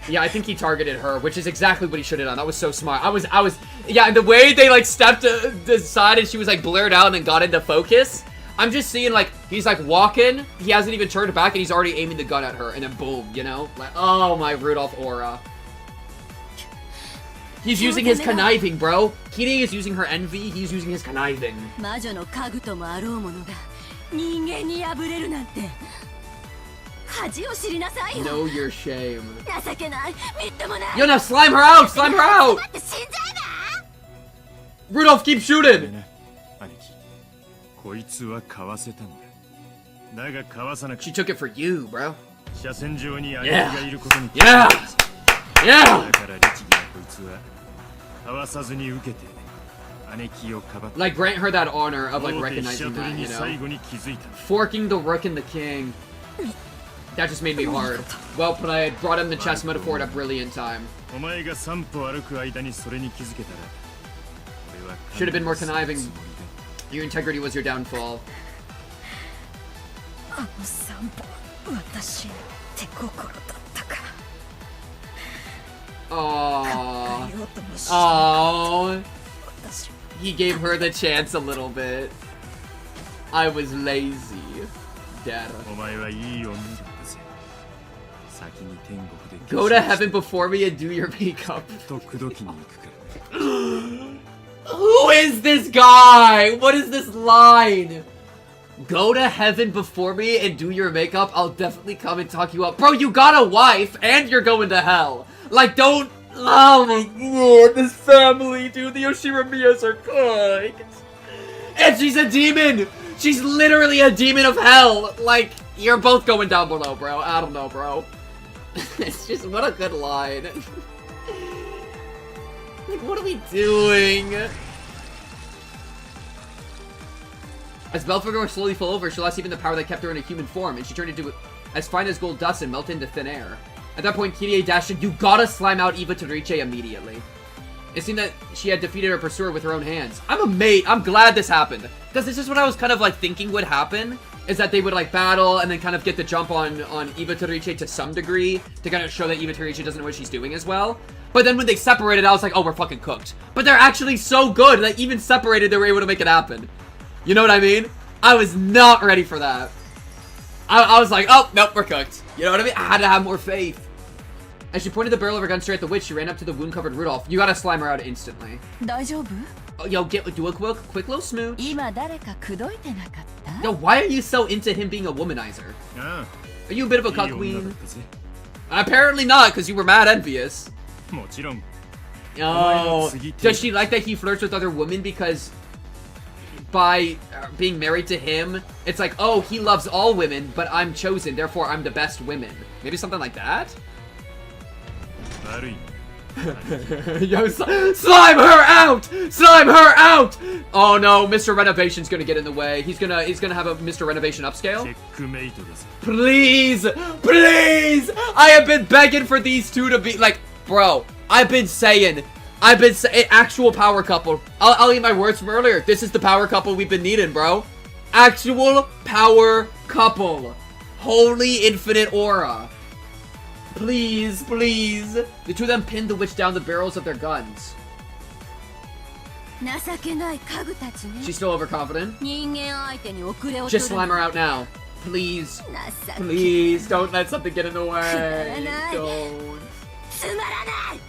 Yeah, I think he targeted her, which is exactly what he should have done. That was so smart. Yeah, and the way they, like, stepped to the side and she was, like, blurred out and then got into focus. I'm just seeing, like, he's, like, walking. He hasn't even turned back and he's already aiming the gun at her. And then boom, you know? Like, oh, my Rudolph aura. He's using his conniving, bro. Kirei is using her envy. He's using his conniving. Know your shame. Yo, now slime her out! Slime her out! Rudolph, keep shooting! こいつはかわせたんだ。だがかわさなく She took it for you, bro. 車線上に兄貴がいることに Yeah! だ Yeah! から律儀なこいつはかわさずに受けて姉貴をかばって Like, grant her that honor of, like, 大手飛 recognizing 車取 that, り you に最 know? 後に気づいた。 Forking the rook and the king. That just made me hard. Well played. Brought in the chess metaphor at a brilliant time. お前が3歩歩く間にそれに気づけたら俺は Should have been more conniving. Your integrity was your downfall. あの散歩私手心だったか Aww. ようともし Aww. 私 He gave her the chance a little bit. I was lazy. Data. お前はいい女だったぜ。先に天国で Go to heaven before me and do your makeup. と口説きに行くから Who is this guy? What is this line? Go to heaven before me and do your makeup. I'll definitely come and talk you up. Bro, you got a wife and you're going to hell. Like, don't... Oh my god, this family, dude. The Yoshiromiyas are cooked. And she's a demon. She's literally a demon of hell. Like, you're both going down below, bro. I don't know, bro. It's just, what a good line. Like, what are we doing? As Belphegor slowly fell over, she lost even the power that kept her in a human form, and she turned into as fine as gold dust and melted into thin air. At that point, Kirie dashed in. You gotta slime out Eva Torice immediately. It seemed that she had defeated her pursuer with her own hands. I'm glad this happened. Because this is what I was kind of, like, thinking would happen. Is that they would, like, battle and then kind of get the jump on Eva Torice to some degree. To kind of show that Eva Torice doesn't know what she's doing as well. But then when they separated, I was like, oh, we're fucking cooked. But they're actually so good that even separated, they were able to make it happen. You know what I mean? I was not ready for that. I was like, oh, nope, we're cooked. You know what I mean? I had to have more faith. As she pointed the barrel of her gun straight at the witch, she ran up to the wound-covered Rudolph. You gotta slime her out instantly. 大丈夫？ Oh, yo, do a quick little smooch. 今誰か口説いてなかった？ Yo, why are you so into him being a womanizer? あ Are you a bit of a あ、い cuck い女だ queen? ったぜ。 Apparently not, because you were mad envious. もちろん Oh, does she like that he flirts with other women because by being married to him, it's like, oh, he loves all women, but I'm chosen, therefore I'm the best women. Maybe something like that? 悪い。 Yo, slime her out! Slime her out! Oh no, Mr. Renovation's gonna get in the way. He's gonna have a Mr. Renovation チェ upscale. ックメイトだぜ。 Please! Please! I have been begging for these two to be, like, bro, I've been saying, actual power couple. I'll eat my words from earlier. This is the power couple we've been needing, bro. Actual power couple. Holy infinite aura. Please, please. The two of them pinned the witch down the barrels of their guns. 情けない家具たちね She's still overconfident. 人間相手に遅れを取 Just る slime her out now. Please. 情け Please, don't let something get in the way. Nice. Don't. つまらない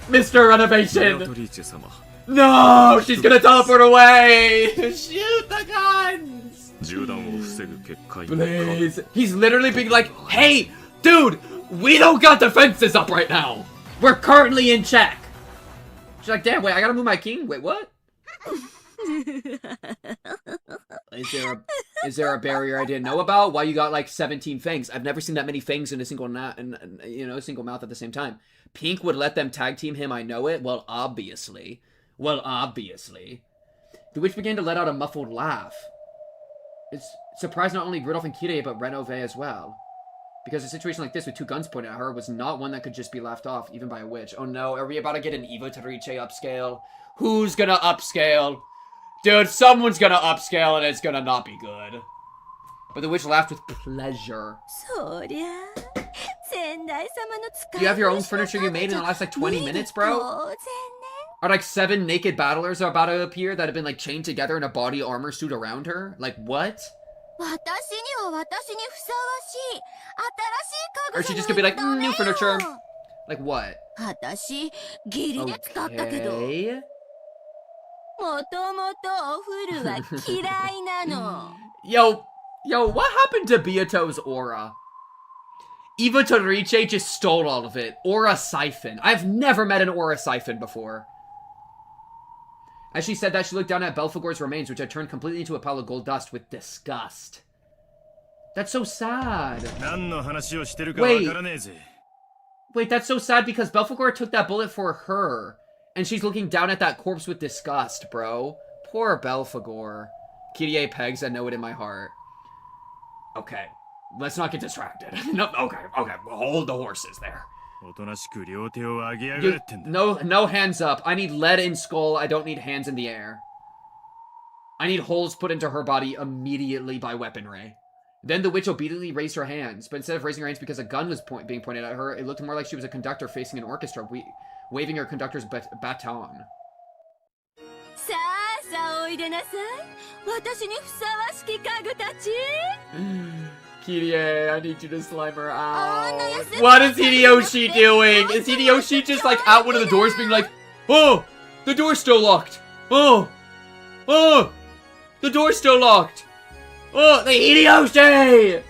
Mr. ベア Renovation. トリーチェ様 No, she's gonna teleport away. Shoot the guns. 銃弾を防ぐ結界 Please. He's literally being like, hey, dude, we don't got defenses up right now. We're currently in check. She's like, damn, wait, I gotta move my king? Wait, what? Is there a barrier I didn't know about? Why you got like 17 fangs? I've never seen that many fangs in a single single mouth at the same time. Pink would let them tag team him, I know it. Well, obviously. The witch began to let out a muffled laugh. It's surprised not only Rudolph and Kirei, but Renove as well. Because a situation like this with two guns pointed at her was not one that could just be laughed off, even by a witch. Oh no, are we about to get an Eva Torice upscale? Who's gonna upscale? Dude, someone's gonna upscale and it's gonna not be good. But the witch laughed with pleasure. そりゃ先代様の使い You have your own furniture you made in the last like 20 minutes, bro? 当然ね Are like 7 naked battlers about to appear that have been like chained together in a body armor suit around her? Like what? 私には私にふさわしい新 Or し she い just 家 could be 具 like, ダメ new よ furniture. Like what? 私義理で使ったけど Okay. もともとお風呂は嫌いなの Yo, what happened to Beato's aura? Eva Torice just stole all of it. Aura Siphon. I've never met an Aura Siphon before. As she said that, she looked down at Belphegor's remains, which had turned completely into a pile of gold dust with disgust. That's so sad. Wait, that's so sad because Belphegor took that bullet for her. And she's looking down at that corpse with disgust, bro. Poor Belphegor. Kyrie pegs, I know it in my heart. Okay, let's not get distracted. No, okay, hold the horses there. No hands up. I need lead in skull. I don't need hands in the air. I need holes put into her body immediately by weaponry. Then the witch obediently raised her hands, but instead of raising her hands because a gun was being pointed at her, it looked more like she was a conductor facing an orchestra, waving her conductor's baton. Kirie, I need you to slime her out. What is Hideyoshi doing? Is Hideyoshi just like out one of the doors being like, oh, the door's still locked. Oh, the door's still locked. Oh, the Hideyoshi!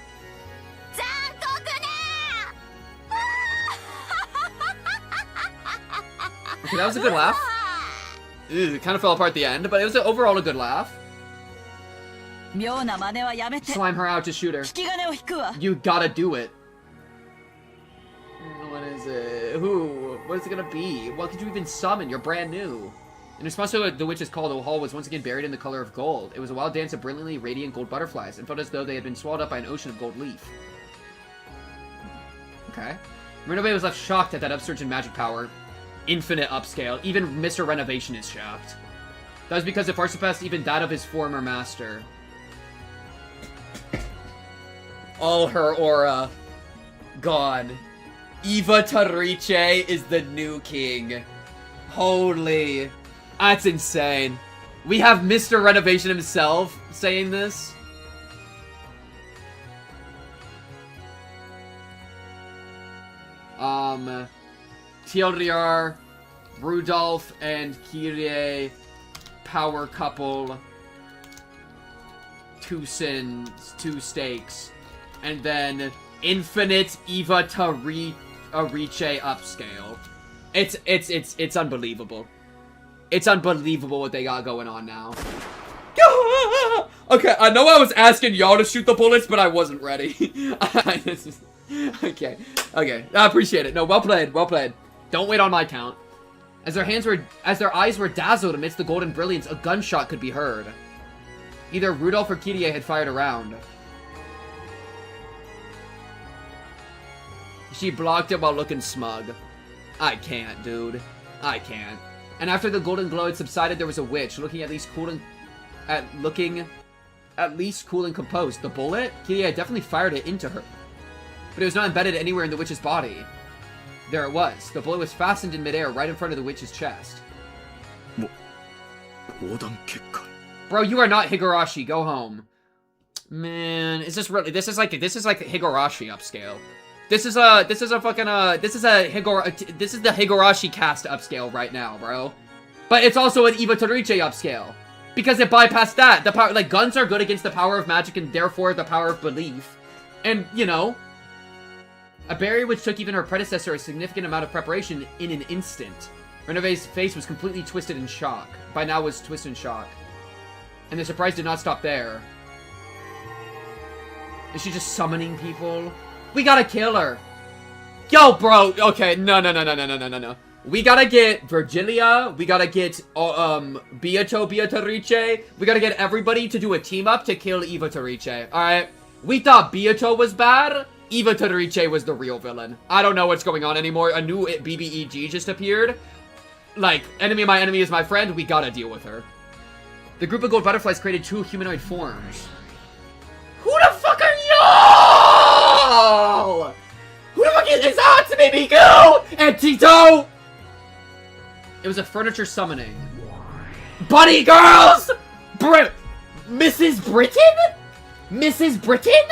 Okay, that was a good laugh. It kind of fell apart at the end, but it was overall a good laugh. Slime her out to shoot her. You gotta do it. What is it? Who? What is it gonna be? What could you even summon? You're brand new. In response to the witch's call, the hall was once again buried in the color of gold. It was a wild dance of brilliantly radiant gold butterflies, and felt as though they had been swallowed up by an ocean of gold leaf. Okay. Renobe was left shocked at that upsurge in magic power. Infinite upscale. Even Mr. Renovation is shocked. That was because it far surpassed even that of his former master. All her aura gone. Eva Tariche is the new king. Holy. That's insane. We have Mr. Renovation himself saying this. Teldriar, Rudolph, and Kyrie, power couple, 2 sins, 2 stakes, and then infinite Eva Tariche upscale. It's unbelievable. It's unbelievable what they got going on now. Okay, I know I was asking y'all to shoot the bullets, but I wasn't ready. Okay. I appreciate it. No, well played. Don't wait on my count. As their eyes were dazzled amidst the golden brilliance, a gunshot could be heard. Either Rudolph or Kyrie had fired a round. She blocked it while looking smug. I can't, dude. I can't. And after the golden glow had subsided, there was a witch, looking at least cool and composed. The bullet? Kyrie had definitely fired it into her. But it was not embedded anywhere in the witch's body. There it was. The bullet was fastened in midair right in front of the witch's chest. Bro, you are not Higurashi. Go home. Man, is this really? This is like Higurashi upscale. This is the Higurashi cast upscale right now, bro. But it's also an Eva Tariche upscale. Because it bypassed that. The power, like, guns are good against the power of magic and therefore the power of belief. And, you know, a barrier which took even her predecessor a significant amount of preparation in an instant. Renove's face was completely twisted in shock. By now was twisted in shock. And the surprise did not stop there. Is she just summoning people? We gotta kill her. Yo, bro. Okay, no. We gotta get Virgilia. We gotta get Beatrice. We gotta get everybody to do a team up to kill Eva Tariche. Alright? We thought Beato was bad. Eva Tariche was the real villain. I don't know what's going on anymore. A new BBEG just appeared. Like, enemy of my enemy is my friend. We gotta deal with her. The group of gold butterflies created 2 humanoid forms. Who the fuck are y'all? Who the fuck is this? Hatsune Miku and Tito? It was a furniture summoning. Bunny girls! Mrs. Britain? Mrs. Britain?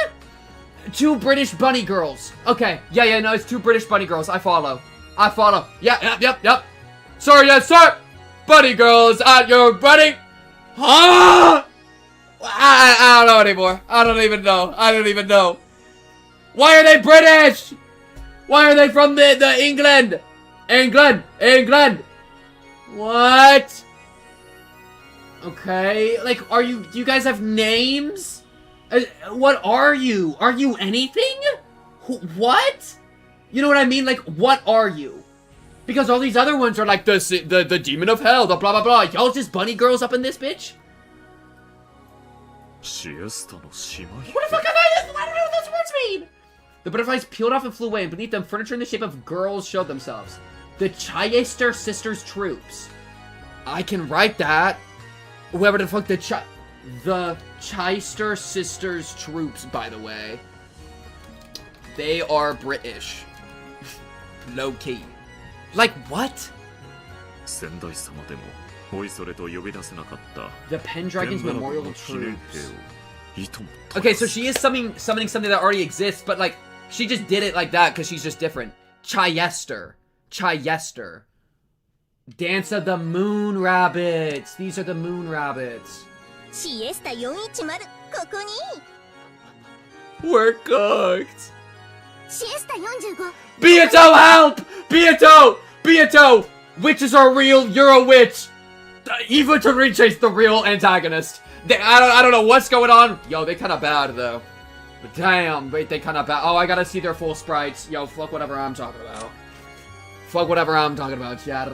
2 British bunny girls. Okay. Yeah, no, it's 2 British bunny girls. I follow. Yep. Sir, yes, sir! Bunny girls at your bunny! Huh? I don't know anymore. I don't even know. Why are they British? Why are they from the England? England! What? Okay, like, do you guys have names? What are you? Are you anything? What? You know what I mean? Like, what are you? Because all these other ones are like the demon of hell, the blah blah blah. Y'all just bunny girls up in this bitch? What the fuck am I? I don't know what those words mean! The butterflies peeled off and flew away, and beneath them, furniture in the shape of girls showed themselves. The Chiester Sisters troops. I can write that. Whoever the fuck the Chiester Sisters troops, by the way. They are British. Low key. Like, what? The Pendragon's Memorial Troops. Okay, so she is summoning something that already exists, but, like, she just did it like that because she's just different. Chiester. Chiester. Dance of the Moon Rabbits. These are the Moon Rabbits. We're cooked. Beato, help! Beato! Beato! Witches are real, you're a witch! Eva Toriche's the real antagonist. I don't know what's going on. Yo, they kinda bad, though. Damn, wait, they kinda bad. Oh, I gotta see their full sprites. Yo, fuck whatever I'm talking about. Fuck whatever I'm talking about, chat.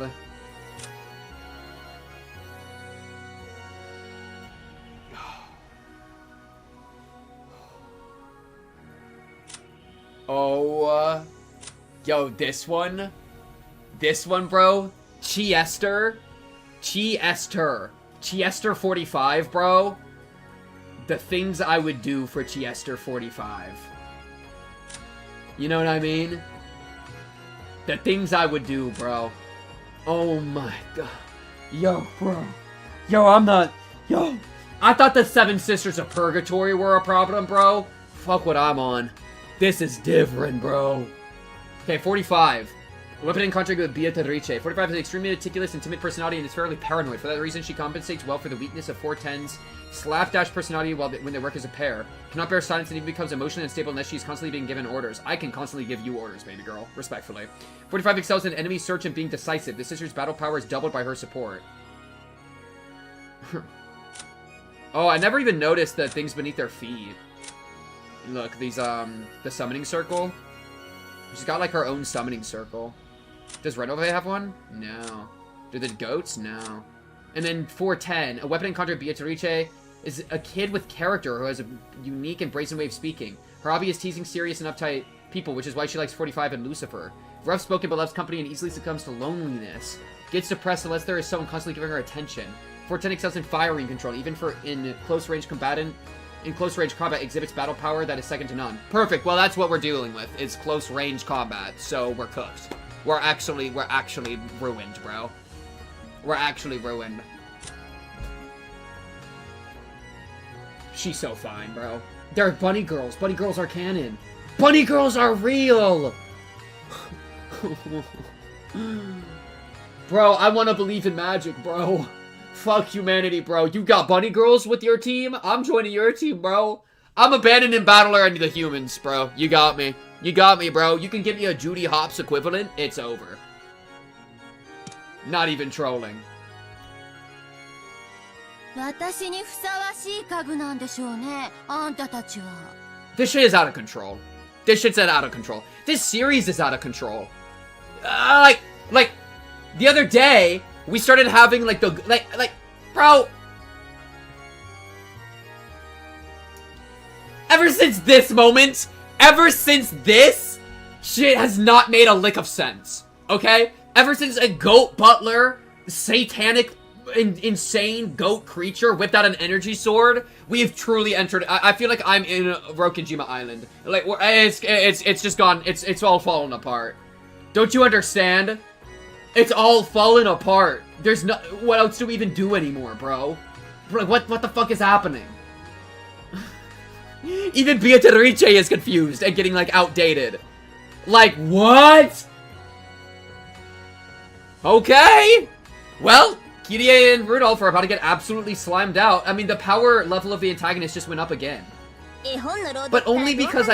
Oh, yo, this one, bro, Chiester 45, bro, the things I would do for Chiester 45, you know what I mean, the things I would do, bro, oh my god, yo, bro, yo, I thought the Seven Sisters of Purgatory were a problem, bro, fuck what I'm on. This is different, bro. Okay, 45. Weapon in contrast with Beatrice. 45 has an extremely meticulous and timid personality and is fairly paranoid. For that reason, she compensates well for the weakness of 410's slapdash personality when they work as a pair. Cannot bear silence and even becomes emotionally unstable unless she's constantly being given orders. I can constantly give you orders, baby girl. Respectfully. 45 excels in enemy search and being decisive. The sister's battle power is doubled by her support. Oh, I never even noticed the things beneath their feet. Look, these, the summoning circle. She's got, like, her own summoning circle. Does Renove have one? No. Do the goats? No. And then 410, a weapon in contra Beatrice is a kid with character who has a unique and brazen way of speaking. Her hobby is teasing serious and uptight people, which is why she likes 45 and Lucifer. Rough-spoken but loves company and easily succumbs to loneliness. Gets depressed unless there is someone constantly giving her attention. 410 excels in firing control, even in close-range combat, exhibits battle power that is second to none. Perfect. Well, that's what we're dealing with. Is close-range combat. So we're cooked. We're actually ruined, bro. We're actually ruined. She's so fine, bro. They're bunny girls. Bunny girls are canon. Bunny girls are real. Bro, I want to believe in magic, bro. Fuck humanity, bro. You got bunny girls with your team? I'm joining your team, bro. I'm abandoning Battler and the humans, bro. You got me. You got me, bro. You can give me a Judy Hopps equivalent. It's over. Not even trolling. This shit is out of control. This shit's out of control. This series is out of control. Like, the other day, we started having, like, bro. Ever since this moment, ever since this, shit has not made a lick of sense. Okay? Ever since a goat butler, satanic, insane goat creature whipped out an energy sword, we have truly entered. I feel like I'm in Rokujima Island. Like, it's just gone. It's all fallen apart. Don't you understand? It's all fallen apart. There's no. What else do we even do anymore, bro? Like, what the fuck is happening? Even Beatrice is confused and getting, like, outdated. Like, what? Okay. Well, Kirie and Rudolph are about to get absolutely slimed out. I mean, the power level of the antagonist just went up again. But only because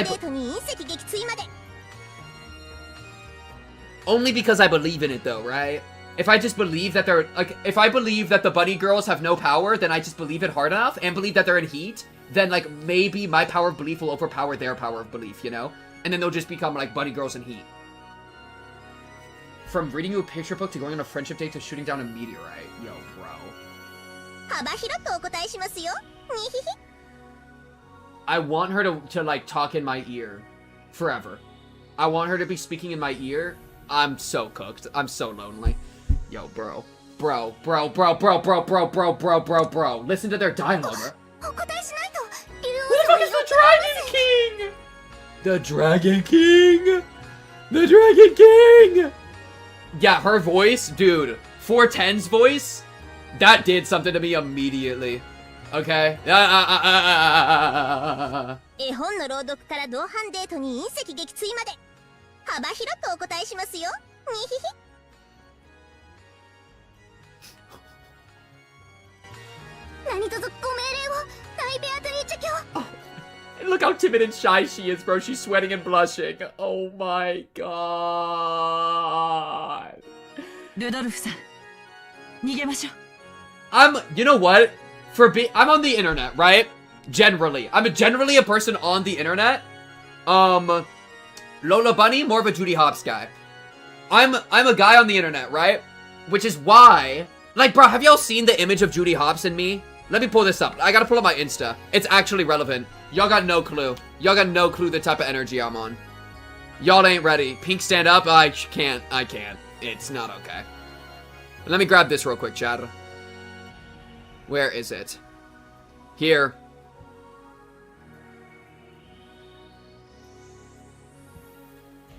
Only because I believe in it, though, right? if I just believe that they're, like, if I believe that the bunny girls have no power, then I just believe it hard enough, and believe that they're in heat, then, like, maybe my power of belief will overpower their power of belief, you know? And then they'll just become, like, bunny girls in heat. From reading you a picture book to going on a friendship date to shooting down a meteorite. Yo, bro. I want her to like, talk in my ear. Forever. I want her to be speaking in my ear. I'm so cooked. I'm so lonely. Yo, bro. Bro. Listen to their dialogue. Who the fuck is the Dragon King? The Dragon King? The Dragon King! Yeah, her voice, dude. 410's voice, that did something to me immediately. Okay? 絵本の朗読から同伴デートに隕石撃墜まで幅広くお答えしますよ。にひひ。何卒ご命令を、大ベアトリーチェ卿。Look how timid and shy she is, bro. She's sweating and blushing. Oh my god. ルドルフさん、逃げましょう。You know what? I'm on the internet, right? Generally. I'm generally a person on the internet. Lola Bunny, more of a Judy Hopps guy. I'm a guy on the internet, right? Which is why, like, bro, have y'all seen the image of Judy Hopps and me? Let me pull this up. I gotta pull up my Insta. It's actually relevant. Y'all got no clue. Y'all got no clue the type of energy I'm on. Y'all ain't ready. Pink, stand up. I can't. It's not okay. Let me grab this real quick, chat. Where is it? Here.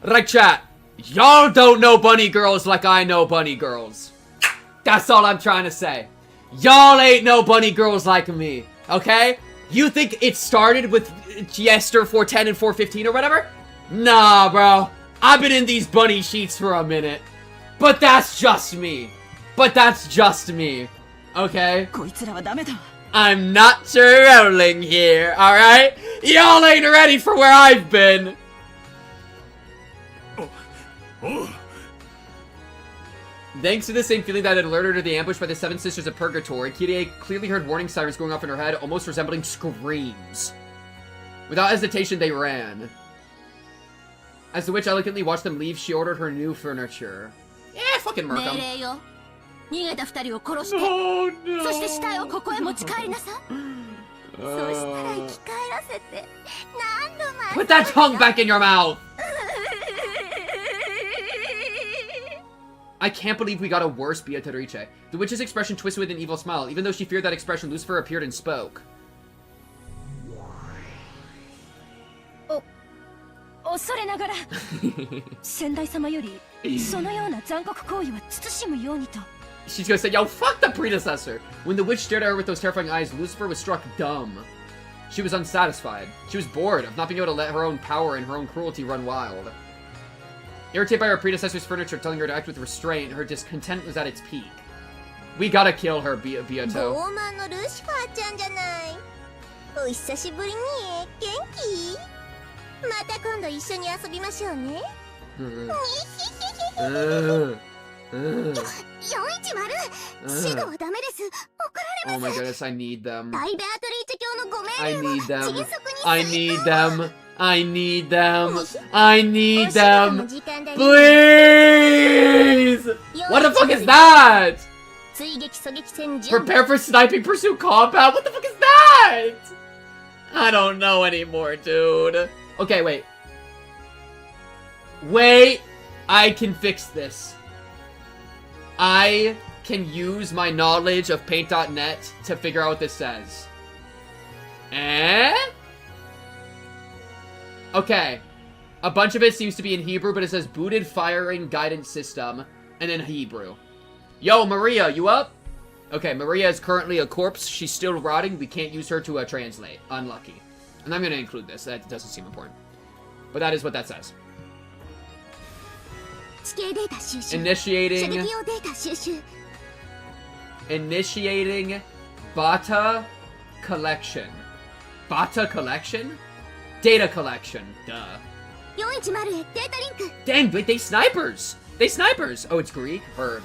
Right, chat. Y'all don't know bunny girls like I know bunny girls. That's all I'm trying to say. Y'all ain't no bunny girls like me, okay? You think it started with Jester 410 and 415 or whatever? Nah, bro. I've been in these bunny sheets for a minute. But that's just me. Okay? I'm not trolling here, alright? Y'all ain't ready for where I've been. Thanks to the same feeling that had alerted her to the ambush by the Seven Sisters of Purgatory, Kirie clearly heard warning sirens going off in her head, almost resembling screams. Without hesitation, they ran. As the witch elegantly watched them leave, she ordered her new furniture. Yeah, fucking murk 'em. 逃げた二人を殺して、Oh, no. そして死体をここへ持ち帰りなさい。そしたら生き返らせて何度も Put that tongue back in your mouth! I can't believe we got a worse Beatrice. The witch's expression twisted with an evil smile. Even though she feared that expression, Lucifer appeared and spoke. 恐れながら先代様よりそのような残酷行為は慎むようにと。 She's gonna say, yo, fuck the predecessor! When the witch stared at her with those terrifying eyes, Lucifer was struck dumb. She was unsatisfied. She was bored of not being able to let her own power and her own cruelty run wild. Irritated by her predecessor's furniture telling her to act with restraint, her discontent was at its peak. We gotta kill her, Beato. 傲慢のルシファーちゃんじゃない。お久しぶりに元気？また今度一緒に遊びましょうね。410 死後はダメです。怒られます。 Oh my goodness, I need them. 大ベアトリーチェ卿のご命 I 令 need は them. 迅速に I 遂 need 行。 them. I need them. I need お仕事の them. 時間だね。 Please! What the fuck is that? 追撃狙撃戦準備。 Prepare for sniping pursuit combat? What the fuck is that? I don't know anymore, dude. Okay, wait. Wait. I can fix this. I can use my knowledge of paint.net to figure out what this says. Okay. A bunch of it seems to be in Hebrew, but it says booted firing guidance system, and then Hebrew. Yo, Maria, you up? Okay, Maria is currently a corpse. She's still rotting. We can't use her to translate. Unlucky. And I'm going to include this. That doesn't seem important. But that is what that says. 地形データ収集。 Initiating... 射撃用データ収集。 Initiating Bata collection. Bata collection? Data collection. Duh. 410へデータリンク。 Dang, wait, they snipers! They snipers! Oh, it's Greek? Heard.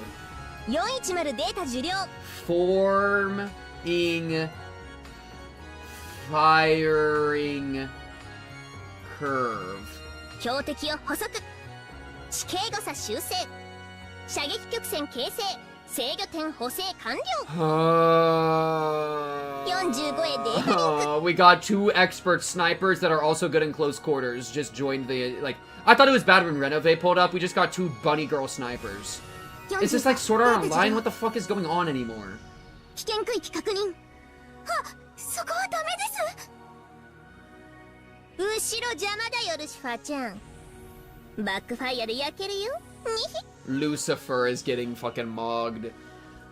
410データ受領 Forming firing curve. 標的を捕捉地形誤差修正射撃曲線形成制御点補正完了45へデータリンク We got 2 expert snipers that are also good in close quarters. Just joined the, like, I thought it was bad when Renove pulled up. We just got 2 bunny girl snipers. Is this like Sword Art Online? What the fuck is going on anymore? 危険区域確認はそこはダメです後ろ邪魔だよルシファーちゃんバックファイヤーで焼けるよに Lucifer is getting fucking mogged.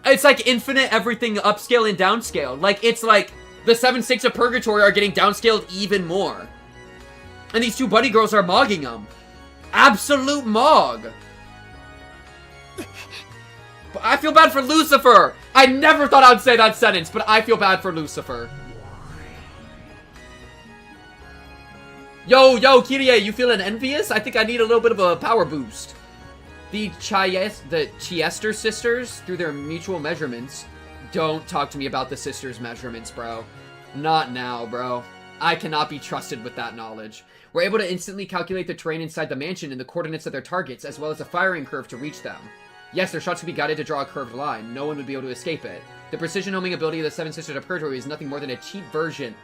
It's like infinite everything upscale and downscale. Like, it's like the 7 6 of Purgatory are getting downscaled even more. And these 2 bunny girls are mogging them. Absolute mog. But I feel bad for Lucifer. I never thought I'd say that sentence, but I feel bad for Lucifer. Yo, Kirie, you feeling envious? I think I need a little bit of a power boost. The Chiester sisters, through their mutual measurements... Don't talk to me about the sisters' measurements, bro. Not now, bro. I cannot be trusted with that knowledge. We're able to instantly calculate the terrain inside the mansion and the coordinates of their targets, as well as a firing curve to reach them. Yes, their shots could be guided to draw a curved line. No one would be able to escape it. The precision homing ability of the 7 Sisters of Purgatory is nothing more than a cheap version.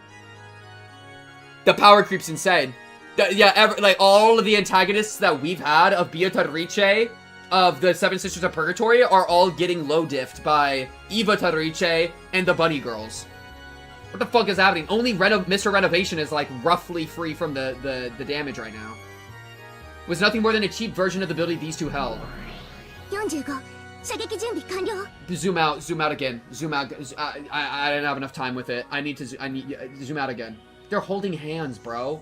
The power creep's insane. Like, all of the antagonists that we've had of Beatrice, of the 7 Sisters of Purgatory, are all getting low diffed by Eva Tarice and the Bunny Girls. What the fuck is happening? Only Mr. Renovation is, like, roughly free from the damage right now. It was nothing more than a cheap version of the ability these 2 held. 45射撃準備完了 Zoom out again. Zoom out. I didn't have enough time with it. I need zoom out again. They're holding hands, bro.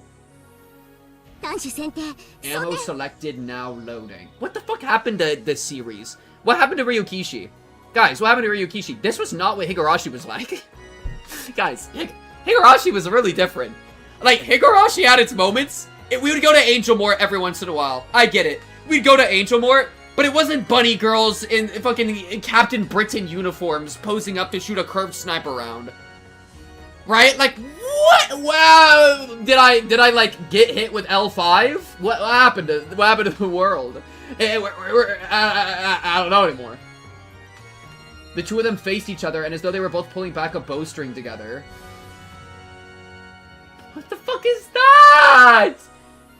男子選定 Ammo selected, now loading. What the fuck happened to this series? What happened to Ryukishi? Guys, what happened to Ryukishi? This was not what Higurashi was like. Guys, Higurashi was really different. Like, Higurashi had its moments. We would go to Angel Mort every once in a while. I get it. We'd go to Angel Mort, but it wasn't bunny girls in fucking Captain Britain uniforms posing up to shoot a curved sniper round. Right? Like, what? Wow! Did I like get hit with L5? What happened to the world? I don't know anymore. The 2 of them faced each other, and as though they were both pulling back a bowstring together. What the fuck is that?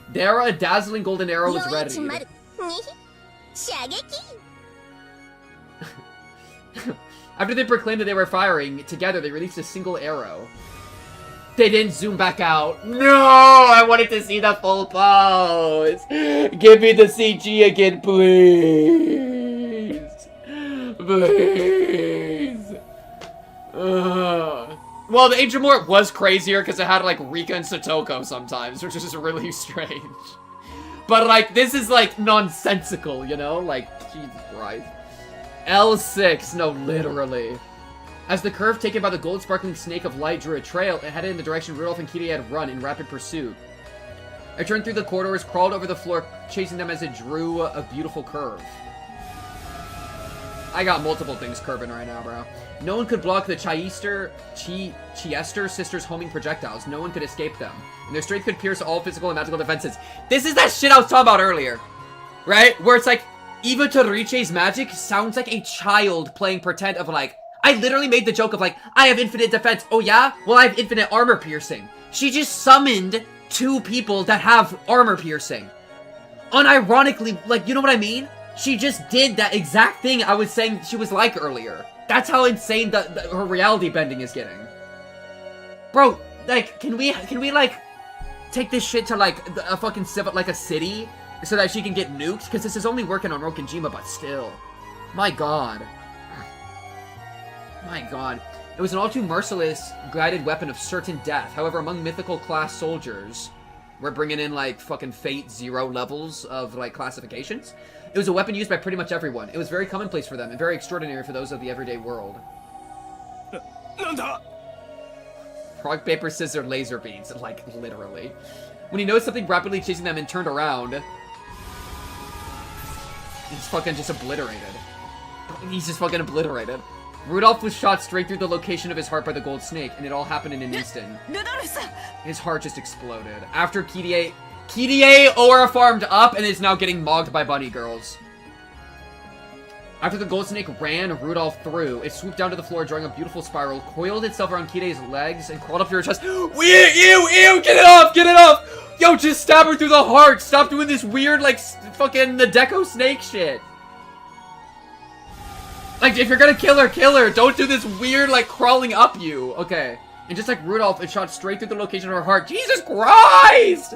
There, a dazzling golden arrow was ready. 射撃 After they proclaimed that they were firing, together they released a single arrow. They didn't zoom back out. No! I wanted to see the full pose! Give me the CG again, please! Please! Well, the Angel Mort was crazier because it had, like, Rika and Satoko sometimes, which is just really strange. But, like, this is, like, nonsensical, you know? Like, Jesus Christ. L6, no, literally. As the curve taken by the gold sparkling snake of light drew a trail, it headed in the direction Rudolph and Kitty had run in rapid pursuit. I turned through the corridors, crawled over the floor, chasing them as it drew a beautiful curve. I got multiple things curving right now, bro. No one could block the Chiester sisters' homing projectiles. No one could escape them. And their strength could pierce all physical and magical defenses. This is that shit I was talking about earlier. Right? Where it's like, Eva Torice's magic sounds like a child playing pretend of like, I literally made the joke of like, I have infinite defense. Oh yeah? Well, I have infinite armor piercing. She just summoned 2 people that have armor piercing. Unironically, like, you know what I mean? She just did that exact thing I was saying she was like earlier. That's how insane her reality bending is getting. Bro, like, can we like, take this shit to like, a fucking like a city? So that she can get nuked? Because this is only working on Rokenjima, but still. My god. My god. It was an all too merciless, guided weapon of certain death. However, among mythical class soldiers, we're bringing in, like, fucking Fate 0 levels of, like, classifications. It was a weapon used by pretty much everyone. It was very commonplace for them, and very extraordinary for those of the everyday world. Rock, paper, scissors, laser beams. Like, literally. When he noticed something rapidly chasing them and turned around, he's fucking just obliterated. He's just fucking obliterated. Rudolph was shot straight through the location of his heart by the gold snake, and it all happened in an instant. His heart just exploded. After Kirie aura farmed up and is now getting mogged by bunny girls. After the gold snake ran Rudolph through, it swooped down to the floor, drawing a beautiful spiral, coiled itself around Kirie's legs, and crawled up to her chest. Ew, get it off, get it off! Yo, just stab her through the heart! Stop doing this weird, like, fucking the Deco snake shit. Like, if you're gonna kill her. Don't do this weird, like, crawling up you. Okay. And just like Rudolph, it shot straight through the location of her heart. Jesus Christ!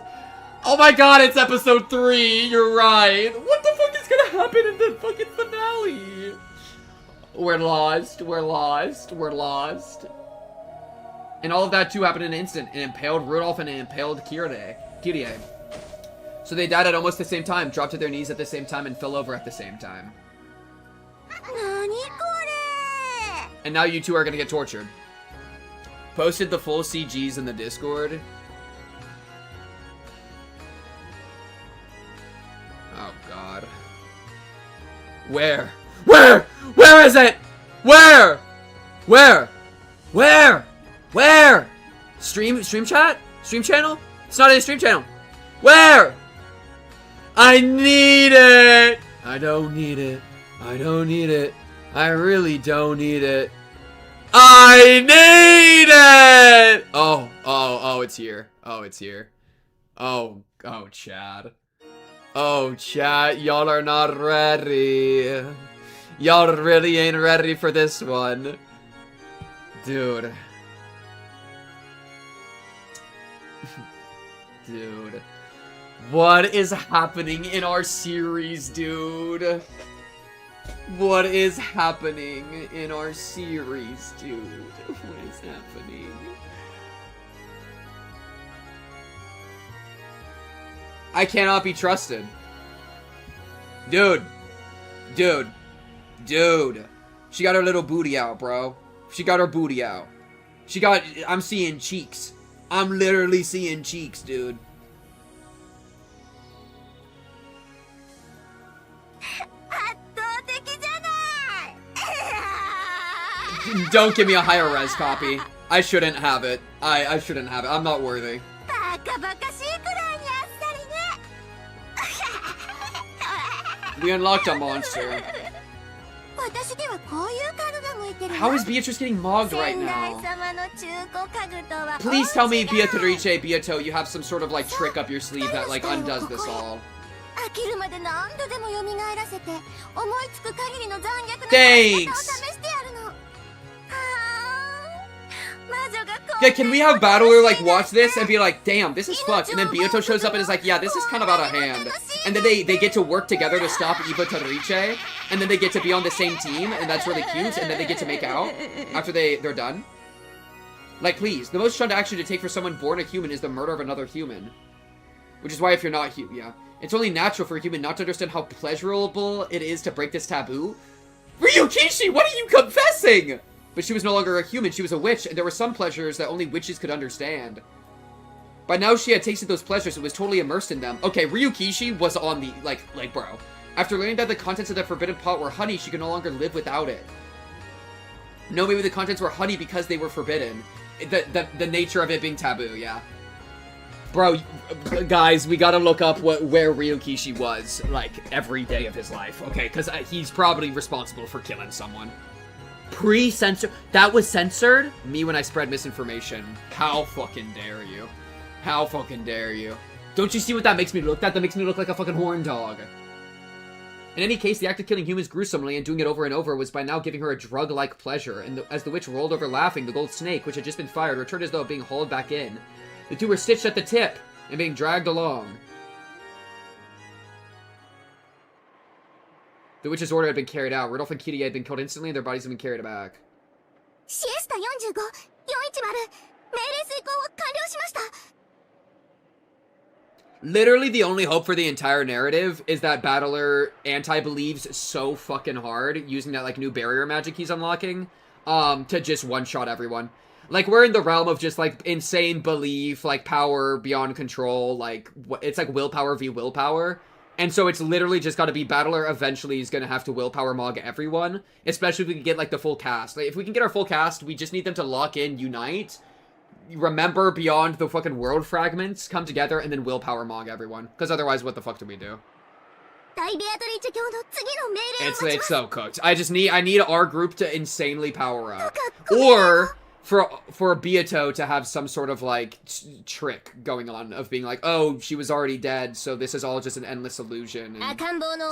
Oh my god, it's episode 3. You're right. What the fuck is gonna happen in the fucking finale? We're lost. And all of that, too, happened in an instant. It impaled Rudolph and it impaled Kirie. So they died at almost the same time, dropped to their knees at the same time, and fell over at the same time. And now you two are gonna get tortured. Posted the full CGs in the Discord. Oh god. Where is it? Where? Stream chat? Stream channel? It's not in the stream channel. Where? I need it. I don't need it. I really don't need it. I need it! Oh, it's here. Oh, Chad. Oh, Chad, y'all are not ready. Y'all really ain't ready for this one. Dude. Dude. What is happening in our series, dude? What is happening in our series, dude? What is happening? I cannot be trusted. Dude. She got her little booty out, bro. She got her booty out. I'm seeing cheeks. I'm literally seeing cheeks, dude. Don't give me a higher res copy. I shouldn't have it. I shouldn't have it. I'm not worthy. We unlocked a monster. How is Beatrice getting mogged right now? Please tell me, Beato, you have some sort of like trick up your sleeve that like undoes this all. Thanks! Yeah, can we have Battler, like, watch this and be like, damn, this is fucked. And then Beato shows up and is like, yeah, this is kind of out of hand. And then they get to work together to stop Iba and then they get to be on the same team, and that's really cute. And then they get to make out after they're done. Like, please, the most shunned action to take for someone born a human is the murder of another human. Which is why if you're not human, yeah. It's only natural for a human not to understand how pleasurable it is to break this taboo. Ryukishi, what are you confessing? But she was no longer a human, she was a witch, and there were some pleasures that only witches could understand. By now she had tasted those pleasures and was totally immersed in them. Okay, Ryukishi was on the, like, bro. After learning that the contents of the forbidden pot were honey, she could no longer live without it. No, maybe the contents were honey because they were forbidden. The nature of it being taboo, yeah. Bro, guys, we gotta look up where Ryukishi was, like, every day of his life, okay? Because he's probably responsible for killing someone. Pre-censor. That was censored? Me when I spread misinformation. How fucking dare you? How fucking dare you? Don't you see what that makes me look? That makes me look like a fucking horn dog. In any case, the act of killing humans gruesomely and doing it over and over was by now giving her a drug-like pleasure, and as the witch rolled over laughing, the gold snake, which had just been fired, returned as though being hauled back in. The two were stitched at the tip and being dragged along. The witch's order had been carried out. Rudolph and Kirie had been killed instantly, and their bodies had been carried back. Literally, the only hope for the entire narrative is that Battler anti-believes so fucking hard, using that, like, new barrier magic he's unlocking, to just one-shot everyone. Like, we're in the realm of just, like, insane belief, like, power beyond control, like, it's like willpower v willpower. And so it's literally just got to be Battler eventually is going to have to willpower mog everyone. Especially if we can get, like, the full cast. Like, if we can get our full cast, we just need them to lock in, unite, remember beyond the fucking world fragments, come together, and then willpower mog everyone. Because otherwise, what the fuck do we do? It's so cooked. I need our group to insanely power up. Or for Beato to have some sort of, like, trick going on of being like, oh, she was already dead, so this is all just an endless illusion and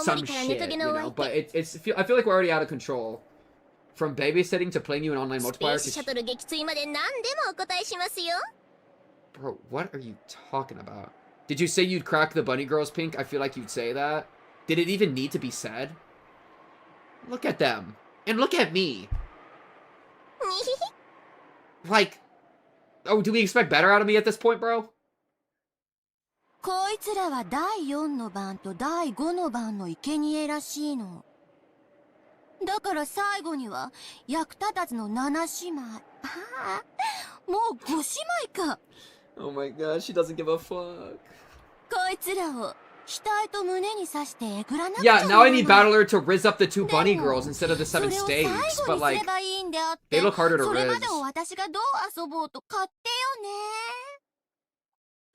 some shit, you know? But I feel like we're already out of control. From babysitting to playing you in online multiplayer Bro, what are you talking about? Did you say you'd crack the bunny girls pink? I feel like you'd say that. Did it even need to be said? Look at them. And look at me. Like, oh, do we expect better out of me at this point, bro? こいつらは第4の番と第5の番の生贄らしいの。だから最後には役立たずの7姉妹。ああ、もう5姉妹か。Oh my god, she doesn't give a fuck. こいつらを額と胸に刺してえぐらなくち Yeah, ゃ now I need Battler to riz up the 2 bunny girls instead of the 7 stakes, but like, they look harder to それ riz. までを私がどう遊ぼうと勝手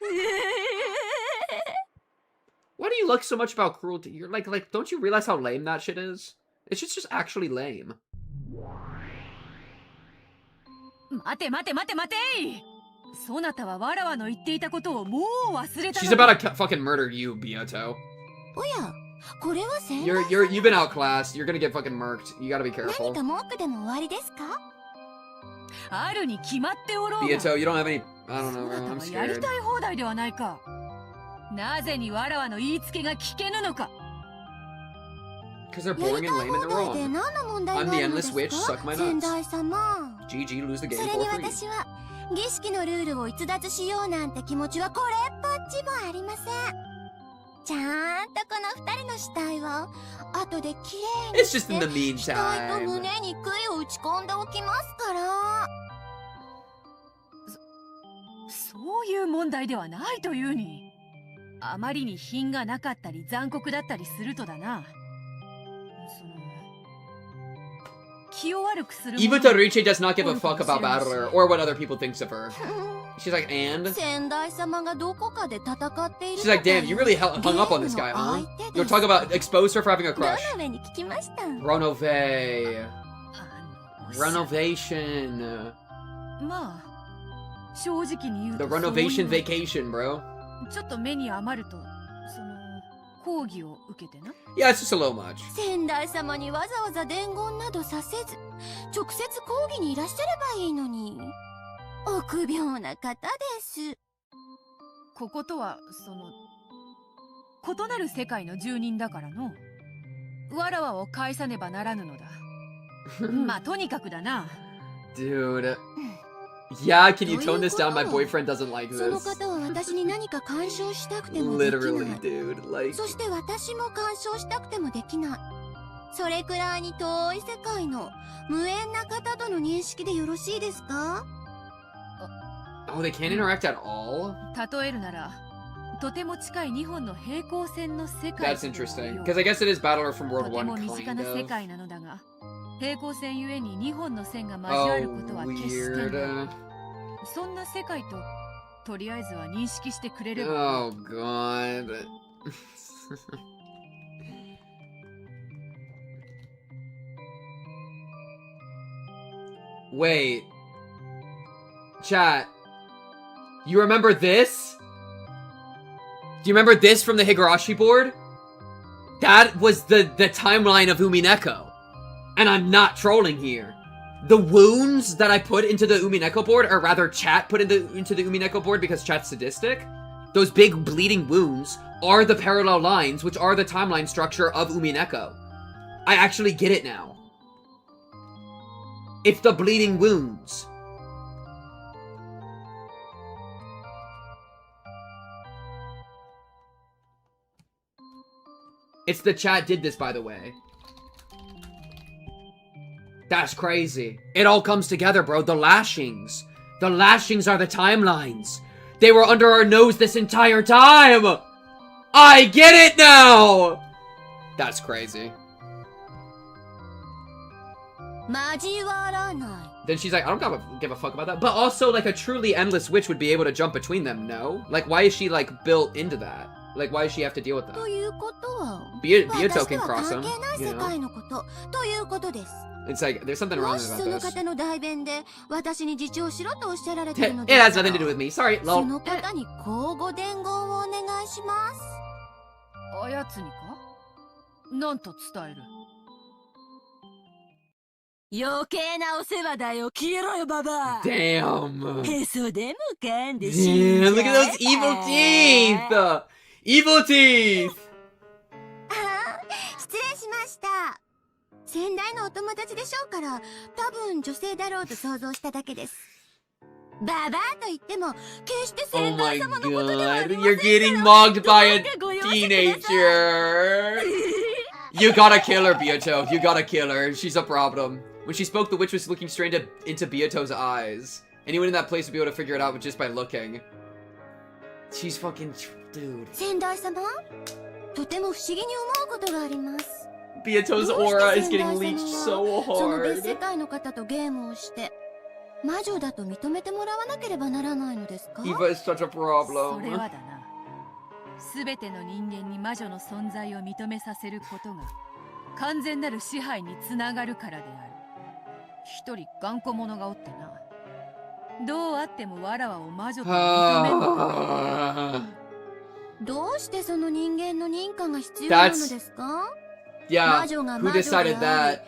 よね。Why do you look so much about cruelty? You're like, don't you realize how lame that shit is? It's just actually lame. 待て待て待て待てい。そなたはわらわの言っていたことをもう忘れたの She's about to fucking murder you, Beato. おや、これは先代 You've been outclassed. You're gonna get fucking murked. You gotta be careful. 何か文句でも終わりですか？あるに決まっておろうが。 Beato, you don't have any... I don't know, そな bro. た I'm はやり scared. たい放題ではないか。なぜにわらわの言いつけが聞けぬのか。 Because they're boring and lame and they're で wrong. 何の問題 I'm が the あるので endless す witch, か？ suck my 先 nuts. 代様。 GG, lose the そ game れ for に free. 私は儀式のルールを逸脱しようなんて気持ちはこれっぽっちもありません。ちゃんとこの二人の死体を後できれいに It's し just in て the 額と meantime. 胸に杭を打ち込んでおきますから。そういう問題ではないというに。あまりに品がなかったり残酷だったりするとだな。その気を悪くするもの Ibuta Riche does not give a fuck about Battler or what other people thinks of her. She's like, and? 先代様がどこかで戦っている She's like, damn, you really hung up on this guy, huh? You're talking about expose her for having a ど crush. の上に聞きました？ Renove. あの Renovation. まあ正直に言う The とそういう renovation vacation, bro. ちょっと目に余るとその講義を受けてな。 Yeah, it's just a little much. 先代様にわざわざ伝言などさせず直接講義にいらっしゃればいいのに。臆病な方です。こことはその異なる世界の住人だからの。わらわを返さねばならぬのだ。まあとにかくだな。 Dude. Yeah, can you tone this down? My boyfriend doesn't like その this. 方は私に何か干渉したくてもできな Literally, い。 dude. Like, そして私も干渉したくてもできない。それくらいに遠い世界の無縁な方との認識でよろしいですか？ oh, they can't interact at all? 例えるならとても近い2本の平行線の世界 That's interesting. Because I guess it is Battler from と World て 1, も身近 kind な世 of. 界なのだが平行線ゆえに2本の線が交わ Oh, ることは決してない weird. そんな世界ととりあえずは認識してくれれば Oh, God. Wait. Chat. You remember this? Do you remember this from the Higurashi board? That was the timeline of Umineko. And I'm not trolling here. The wounds that I put into the Umineko board, or rather chat put into the Umineko board because chat's sadistic, those big bleeding wounds are the parallel lines, which are the timeline structure of Umineko. I actually get it now. It's the bleeding wounds. It's the chat did this, by the way. That's crazy. It all comes together, bro. The lashings. The lashings are the timelines. They were under our nose this entire time! I get it now! That's crazy. Then she's like, I don't give a fuck about that. But also, like, a truly endless witch would be able to jump between them, no? Like, why is she, like, built into that? Like, why does she have to deal with that? Byato can cross them, you know? It's like, there's something wrong about this. It has nothing to do with me. Sorry, lol. あやつにかなんと伝える余計なお世話だよ消えろよババア Damn. へそでもかんで死んじゃ Damn, look at those evil teeth! Evil teeth! 失礼しました。先代のお友達でしょうから、多分女性だろうと想像しただけです。ババアと言っても、決して Oh 先 my 代様のことではあり god, ませ you're んから。 getting mugged by a teenager! You gotta kill her, Byato. You gotta kill her. She's a problem. When she spoke, the witch was looking straight into Byato's eyes. Anyone in that place would be able to figure it out just by looking. She's fucking... dude. 先代様、とても不思議に思うことがあります。 Byato's どう aura して is 先 getting 代 leached 様 so はその別世 hard. 界の方とゲームをして魔女だと認めてもらわなければならないのですか？ Eva is such a それ problem. はだな全ての人間に魔女の存在を認めさせることが完全なる支配につながるからである一人頑固者がおってなどうあってもわらわを魔女と認めるのだどうしてその人間の認可が必要なのですか？ Yeah, who decided that?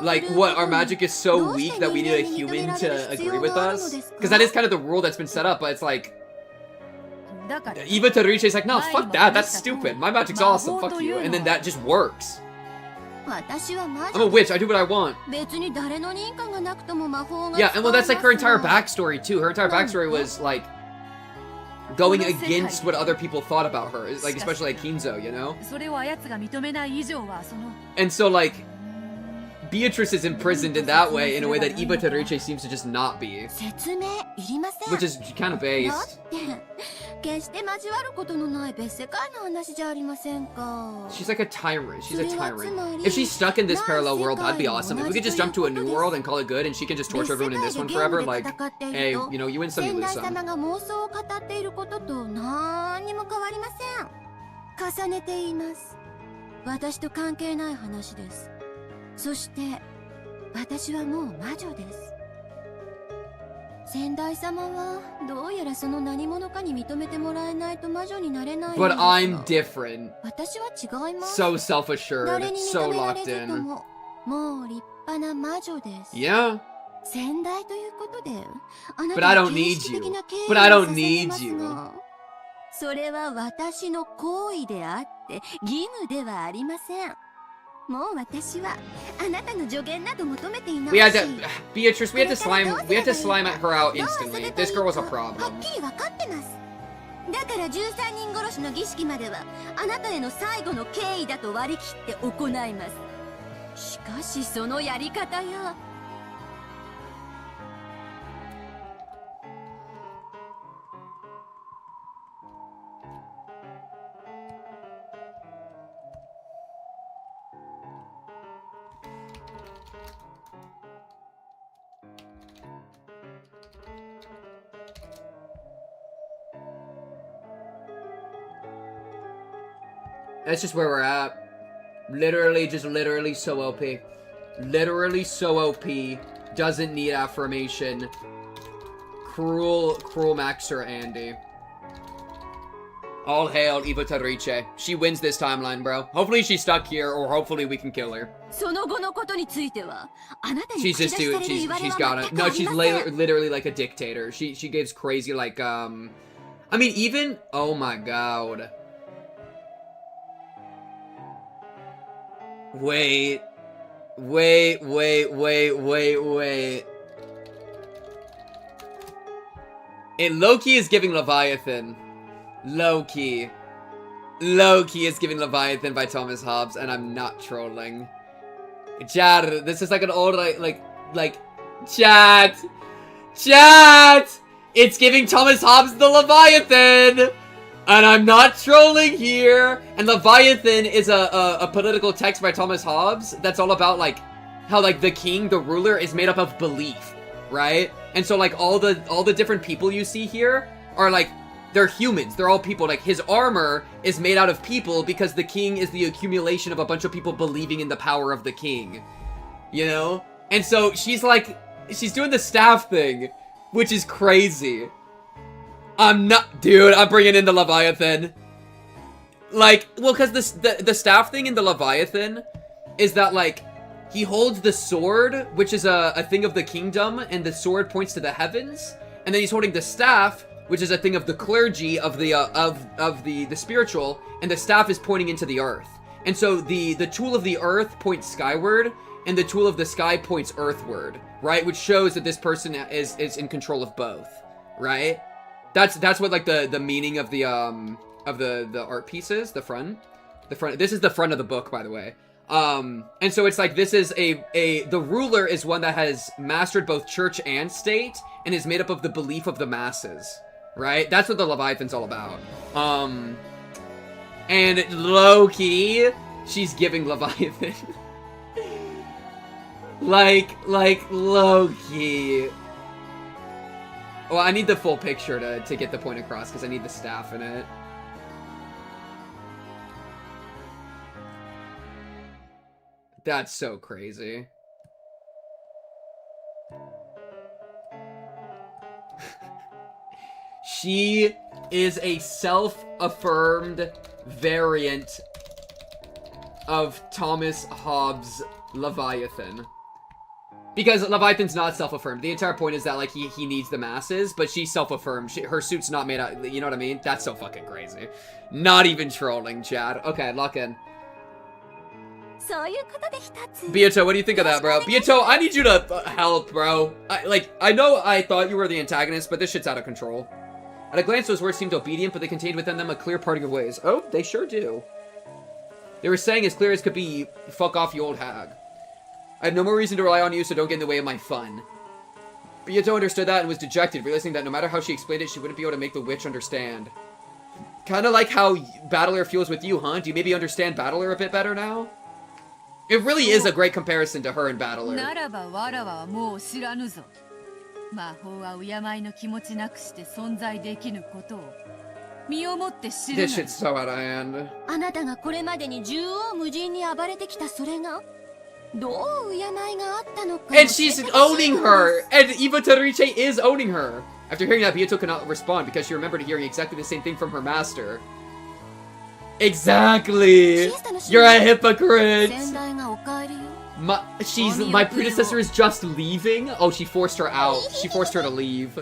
Like, what, our magic is so weak that we need a human to agree with us? Because that is kind of the rule that's been set up, but it's like... だから Eva Tadriche's like, no, fuck that, that's stupid. My magic's awesome, fuck you. And then that just works. 私は魔 I'm a 女 witch, I do what I want. 別に誰の認可がなくとも魔法が Yeah, and well, that's like her entire 使えます backstory, too. Her entire backstory was, like, going against what other people thought about her. Like, especially like Kinzo, you know? それをあやつが認めない以上はその And so, like, Beatrice is imprisoned in that way, in a way that Eva Tadriche seems to just not be. 説明いりません Which is kind of だ based. って決して交わることのない別世界の話じゃありませんか She's like a tyrant. She's a tyrant. If she's stuck in this parallel world, that'd be awesome. If we could just jump to a new world and call it good, and she can just torture everyone in this one forever, like, hey, you know, you win some, you 先 lose 代 some. 様が妄想を語っていることと何にも変わりません重ねて言います私と関係ない話ですそして私はもう魔女です先代様はどうやらその何者かに認めてもらえないと魔女になれない But I'm different. 私は違います So self-assured. 誰に So 認めら locked れずと in. ももう立派な魔女です Yeah. 先代ということであな But た I に don't 形 need 式 you. 的な敬 But I 意を don't 捧げ need ます you. がそれは私の行為であって義務ではありませんもう私はあなたの助言など求めていない We had し to, Beatrice, we had to slime her out instantly. This girl was a は problem. っきり分かってますだから13人殺しの儀式まではあなたへの最後の敬意だと割り切って行いますしかしそのやり方よ That's just where we're at. Literally so OP. Literally so OP. Doesn't need affirmation. Cruel Maxer Andy. All hail Eva Tadriche. She wins this timeline, bro. Hopefully she's stuck here, or hopefully we can kill her. その後のことについてはあなたに She's 口出 just しさ doing. れる言われ She's は got 全 it. く No, あり she's ません literally like a dictator. She gives crazy like I mean even. Oh my god. Wait. And Loki is giving Leviathan. Loki is giving Leviathan by Thomas Hobbes, and I'm not trolling. Chat, this is like an old like chat. It's giving Thomas Hobbes the Leviathan. And I'm not trolling here. And Leviathan is a political text by Thomas Hobbes that's all about like how like the king, the ruler, is made up of belief, right? And so like all the different people you see here are like they're humans. They're all people. Like his armor is made out of people because the king is the accumulation of a bunch of people believing in the power of the king. You know? And so she's like she's doing the staff thing, which is crazy. Dude, I'm bringing in the Leviathan. Like, well, because the staff thing in the Leviathan is that, like, he holds the sword, which is a thing of the kingdom, and the sword points to the heavens, and then he's holding the staff, which is a thing of the clergy, of the spiritual, and the staff is pointing into the earth. And so the tool of the earth points skyward, and the tool of the sky points earthward, right? Which shows that this person is in control of both, right? That's what like the meaning of the art pieces, the front. This is the front of the book, by the way. And so it's like this is the ruler is one that has mastered both church and state and is made up of the belief of the masses, right? That's what the Leviathan's all about. And low key, she's giving Leviathan. like low key. Well, I need the full picture to get the point across, because I need the staff in it. That's so crazy. She is a self-affirmed variant of Thomas Hobbes' Leviathan. Because Leviathan's not self-affirmed. The entire point is that, like, he needs the masses, but she's self-affirmed. Her suit's not made out, you know what I mean? That's so fucking crazy. Not even trolling, Chad. Okay, lock in. Byato, what do you think of that, bro? Byato, I need you to help, bro. I know I thought you were the antagonist, but this shit's out of control. At a glance, those words seemed obedient, but they contained within them a clear parting of ways. Oh, they sure do. They were saying as clear as could be, fuck off, you old hag. I have no more reason to rely on you, so don't get in the way of my fun. Byato understood that and was dejected, realizing that no matter how she explained it, she wouldn't be able to make the witch understand. Kinda like how Battler feels with you, huh? Do you maybe understand Battler a bit better now? It really is a great comparison to her and Battler. This shit's so out of hand. And she's owning her! And Eva Teriche is owning her! After hearing that, Byato could not respond because she remembered hearing exactly the same thing from her master. Exactly! You're a hypocrite! My predecessor is just leaving? Oh, she forced her out. She forced her to leave.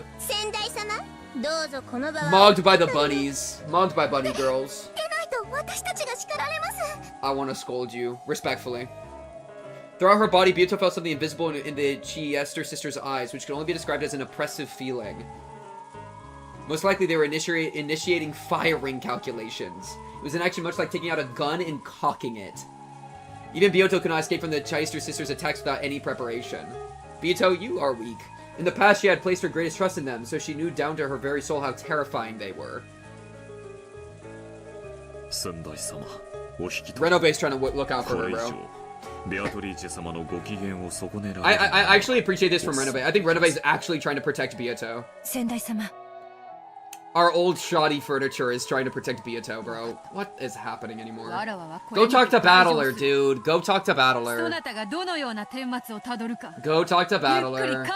Mogged by the bunnies. Mogged by bunny girls. I want to scold you. Respectfully. Throughout her body, Byato felt something invisible in the Chiester sister's eyes, which could only be described as an oppressive feeling. Most likely they were initiating firing calculations. It was an action much like taking out a gun and cocking it. Even Byato could not escape from the Chiester sisters' attacks without any preparation. Byato, you are weak. In the past, she had placed her greatest trust in them, so she knew down to her very soul how terrifying they were. Renove's trying to look out for her, bro. I actually appreciate this from Renove. I think Renove is actually trying to protect Byato. Our old shoddy furniture is trying to protect Byato, bro. What is happening anymore? Go talk to Battler, dude. Go talk to Battler. Go talk to Battler.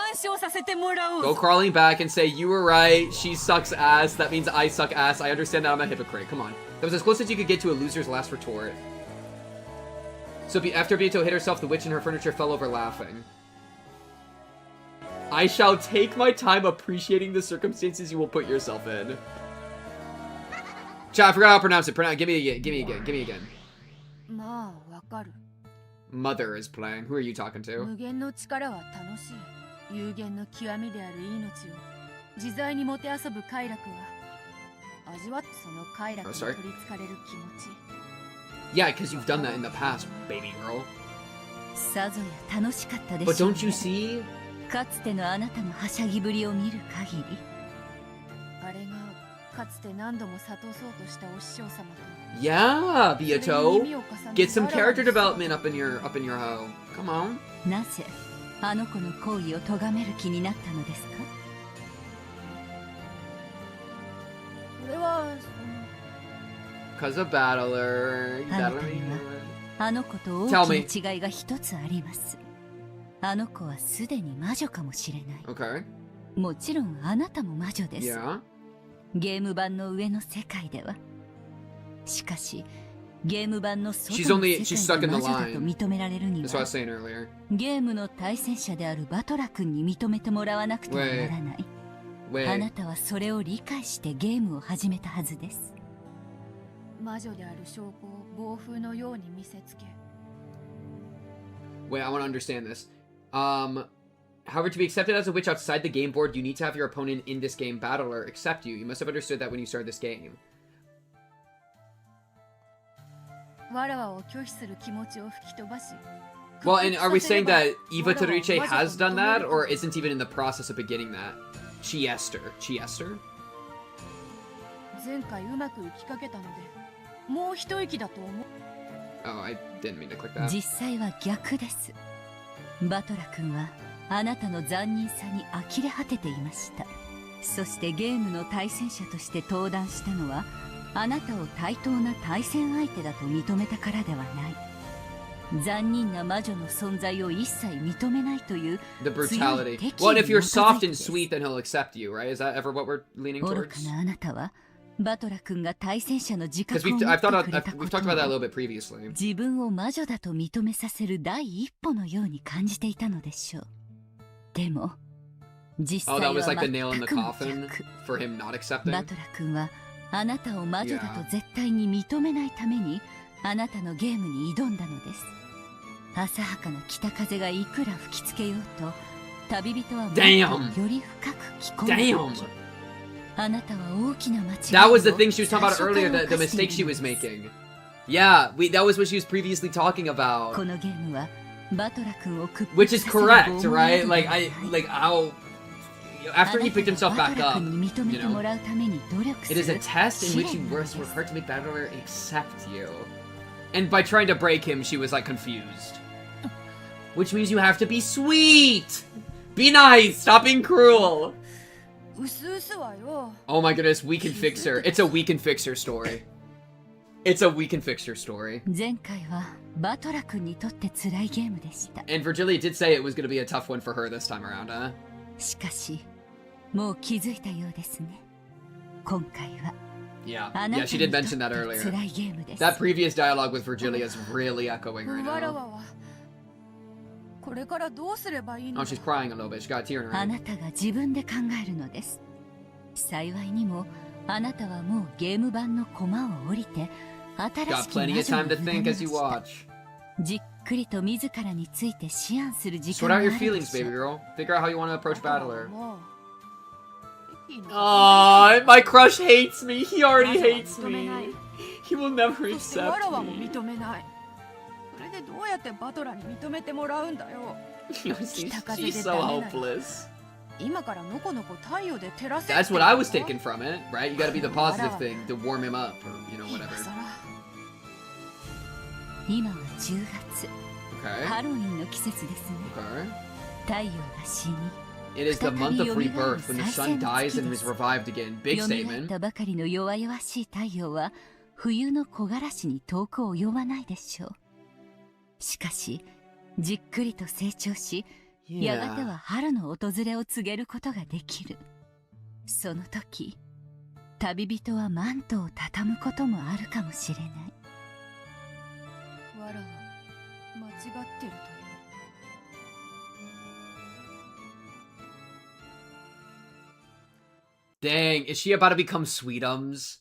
Go crawling back and say, you were right, she sucks ass, that means I suck ass, I understand that I'm a hypocrite. Come on. That was as close as you could get to a loser's last retort. So after Byato hit herself, the witch and her furniture fell over laughing. I shall take my time appreciating the circumstances you will put yourself in. Chat, I forgot how to pronounce it. Give me again. Give me again. Give me again. Mother is playing. Who are you talking to? Oh, sorry. Yeah, because you've done that in the past, baby girl. But don't you see? かつて何度も諭そうとしたお師匠様と Yeah, Beato. Get some character development up in your hoe. Come on. なぜあの子の行為を咎める気になったのですか？それは Cause of Battler. あなたにはあの子と大きな違いが一つあります。あの子はすでに魔女かもしれない。Okay. もちろんあなたも魔女です。Yeah. ゲーム版の上の世界では。しかし、ゲーム版の外 She's の only 世 she's 界 stuck で in 魔 the 女だと line. 認められるに That's what I は was saying earlier. ゲームの対戦者であるバトラ君に認めてもらわなくてはならない。あ Wait. なたはそれを理解してゲームを始めたはずです。魔女である証拠を暴風のように見せつけ Wait, I want to understand this. However, to be accepted as a witch outside the game board, you need to have your opponent in this game, Battler, accept you. You must have understood that when you started this game. わらわを拒否する気持ちを吹き飛ばし Well, and are we saying that Eva Torice has done that, or isn't even in the process of beginning that? Chiester. 前回うまくいきかけたのでもう一息だと思う Oh, I didn't mean to click that. 実際は逆です。バトラ君はあなたの残忍さに呆れ果てていました。そしてゲームの対戦者として登壇したのはあなたを対等な対戦相手だと認めたからではない。残忍な魔女の存在を一切認めないという The brutality. Well, and if you're soft and sweet, then he'll accept you, right? Is that ever what we're leaning 愚 towards? かなあなたはバトラ君が対戦者の自 Because 覚を we've 持ってくれた we've こと talked about that a little を bit previously. 自分を魔女だと認めさせる第一歩のように感じていたのでしょう。でも実 Oh, 際 that は was like the nail in 全 the くの coffin 逆。 for him not accepting. バトラ君はあなたを魔女だと絶対に認めないためにあなたのゲームに挑んだのです。浅はかな北風がいくら吹きつけようと旅人は Damn! より深く聞こえ Damn! あなたは大きな間違いを That was the thing she was talking about 最初から earlier, the 犯してい mistake る she の was です making. Yeah, that was what she was previously talking こ about. のゲームはバトラ君を屈服 Which is させる correct, 拷問 right? など Like, ではない like how... After he picked himself あな back たがバトラ up, 君に認め you ても know, らうために努力す it is る a test in which 試 you 練なのです were hurt to make Battler accept you. And by trying to break him, she was like confused. Which means you have to be sweet! Be nice! Stop being cruel! うすうすはよ Oh my goodness, we can fix her. It's a we can fix her story. It's a we can fix her story. 前回はバトラ君にとって辛いゲームでした。 And Virgilia did say it was going to be a tough one for her this time around, huh? しかしもう気づいたようですね。今回は Yeah. あな Yeah, た she に did とっ mention that て earlier. 辛いゲームです。 That previous dialogue with Virgilia is really echoing right わら now. わはこれからどうすればいいの Oh, she's crying a little bit. She got a tear in her あ eye. なたが自分で考えるのです。幸いにもあなたはもうゲーム版の駒を降りて新 Got しき魔 plenty of 女 time に to 委ね think ま as you した。 watch. じっくりと自らについて思案する時 Sort 間があ out る your で feelings, しょ baby う。 girl. Figure out how you want to approach バトラは Battler. もう敵の Aw, my crush hates me. He already 魔女は hates 認めない me. He will never そしてわら accept わも me. 認めないそれでどうやってバトラに認めてもらうんだよ she's 北風で so ダメなら hopeless. 今からのこのこ太陽で照らせ That's what I was taking from it, right? You gotta be the positive thing to warm him up, or, you know, 今 whatever. さら今は10月、 Okay. ハロウィンの季節ですね。 Okay. 太陽が死に It is the month of rebirth when the sun dies and is 蘇 revived again. Big っ statement. たばかりの弱々しい太陽は冬の木枯らしに遠く及ばないでしょう。しかしじっくりと成長し、やがて Yeah. は春の訪れを告げることができる。その時旅人はマントを畳むこともあるかもしれない。わらは間違ってるという Dang, is she about to become Sweetums?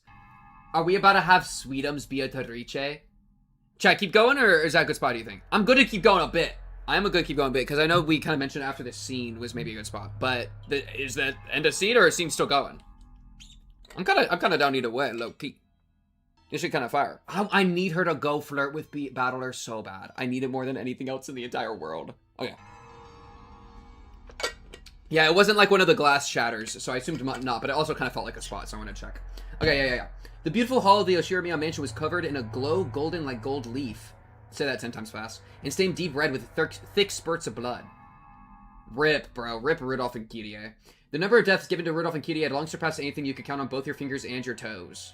Are we about to have Sweetums be a Tadriche? Should I keep going, or is that a good spot, do you think? I'm good to keep going a bit. I am a good keep going a bit, because I know we kind of mentioned after this scene was maybe a good spot. But is that end of scene, or is scene still going? I'm kind of down either way, low key. This should kind of fire. I need her to go flirt with Battler so bad. I need it more than anything else in the entire world. Okay. Yeah, it wasn't like one of the glass shatters, so I assumed not, but it also kind of felt like a spot, so I want to check. Okay, yeah. The beautiful hall of the Oshirimiya mansion was covered in a glow golden like gold leaf. Say that 10 times fast. And stained deep red with thick spurts of blood. Rip, bro. Rip Rudolph and Kirie. The number of deaths given to Rudolph and Kirie had long surpassed anything you could count on both your fingers and your toes.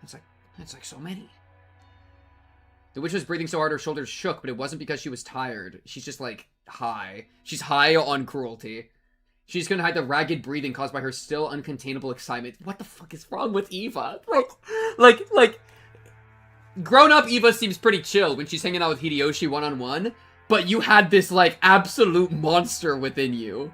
That's like so many. The witch was breathing so hard her shoulders shook, but it wasn't because she was tired. She's just like high. She's high on cruelty. She's gonna hide the ragged breathing caused by her still uncontainable excitement. What the fuck is wrong with Eva? Like, grown-up Eva seems pretty chill when she's hanging out with Hideyoshi one-on-one, but you had this, like, absolute monster within you.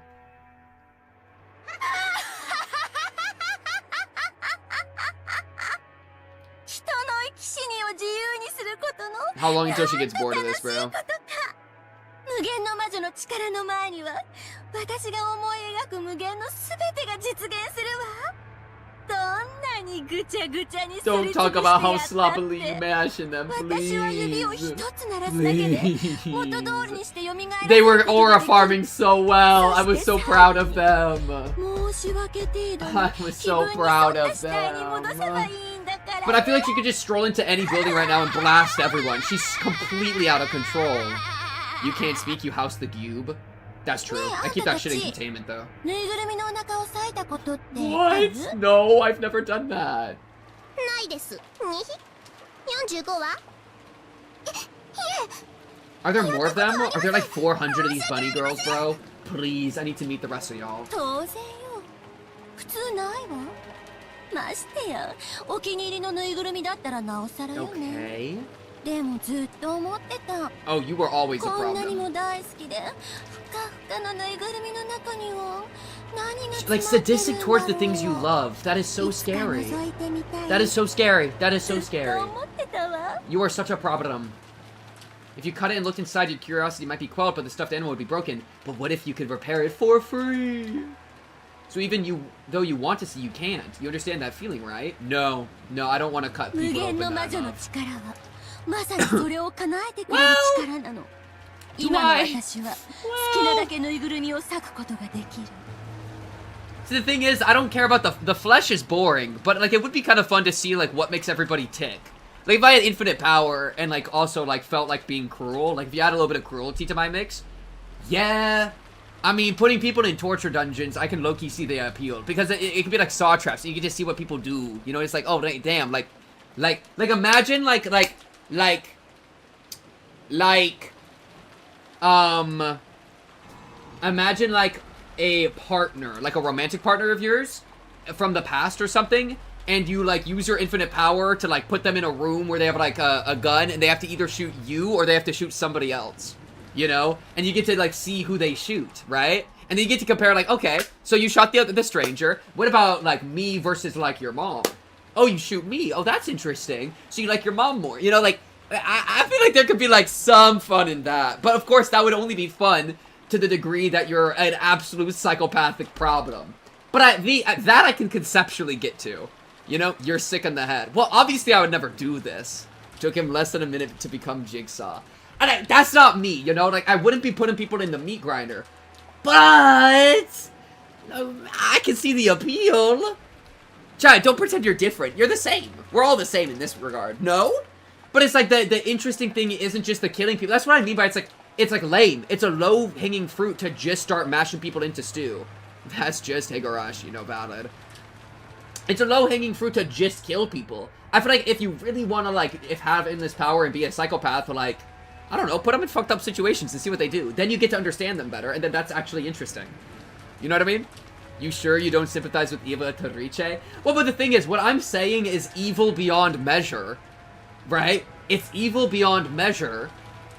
How long until she gets bored of this, bro? 無限の魔女の力の前には私が思い描く無限の全てが実現するわ。どんなにぐちゃぐちゃにすり Don't つぶして talk about how やった sloppily っ you て mashing them, 私は指を一 please. つ鳴らすだけで元通りにして蘇らせる They were ことが aura できる farming so well. I was so proud of them. 申し訳程度に I was so 自分に proud 沿った of 視界に戻せばい them. いんだから But I feel like she could just stroll into any building right now and blast everyone. She's completely out of control. You can't speak, you house the cube. That's true. I keep that shit in containment, though. ぬいぐるみのお腹を裂いたことってある？ What? No, I've never done that. ないです。45は？ Are there more of them? Are there like 400 of these bunny girls, bro? Please, I need to meet the rest of y'all. 当然よ。普通ないわ。ましてや、お気に入りのぬいぐるみだったらなおさらよね。 Okay. でもずっと思ってた。 Oh, you were always a こんなに problem. も大好きで、ふかふかのぬいぐるみの中には何が Like 詰まってる sadistic んだ towards ろ the う。 things you love. That is so いつか scary. 覗いてみたい。 That is so scary. That is so ずっと scary. 思ってたわ。 You are such a problem. If you cut it and looked inside, your curiosity might be quelled, but the stuffed animal would be broken. But what if you could repair it for free? So even though you want to see, you can't. You understand that feeling, right? No, I don't want to cut 無 people 限 open の魔 that 女の enough. 力はまさにそれを叶えてくれる力なの。今の私は好きなだけぬいぐるみを裂くことができる。 So the thing is, I don't care about the flesh is boring, but like it would be kind of fun to see like what makes everybody tick. Like if I had infinite power and like also like felt like being cruel, like if you add a little bit of cruelty to my mix, yeah. I mean, putting people in torture dungeons, I can low-key see the appeal because it can be like saw traps. You can just see what people do. You know, it's like, oh damn, like imagine imagine like a partner, like a romantic partner of yours from the past or something, and you like use your infinite power to like put them in a room where they have like a gun and they have to either shoot you or they have to shoot somebody else, you know? And you get to like see who they shoot, right? And then you get to compare like, okay, so you shot the stranger. What about like me versus like your mom? Oh, you shoot me. Oh, that's interesting. So you like your mom more, you know? Like I feel like there could be like some fun in that, but of course that would only be fun to the degree that you're an absolute psychopathic problem. But that I can conceptually get to. You know, you're sick in the head. Well, obviously I would never do this. Took him less than a minute to become Jigsaw. And that's not me, you know? Like, I wouldn't be putting people in the meat grinder. But I can see the appeal. Chai, don't pretend you're different. You're the same. We're all the same in this regard. No? But it's like the interesting thing isn't just the killing people. That's what I mean by it's like lame. It's a low-hanging fruit to just start mashing people into stew. That's just higurashi, no valid. It's a low-hanging fruit to just kill people. I feel like if you really want to, like, have in this power and be a psychopath, like, I don't know, put them in fucked up situations and see what they do. Then you get to understand them better, and then that's actually interesting. You know what I mean? You sure you don't sympathize with Eva Torice? Well, but the thing is, what I'm saying is evil beyond measure, right? It's evil beyond measure.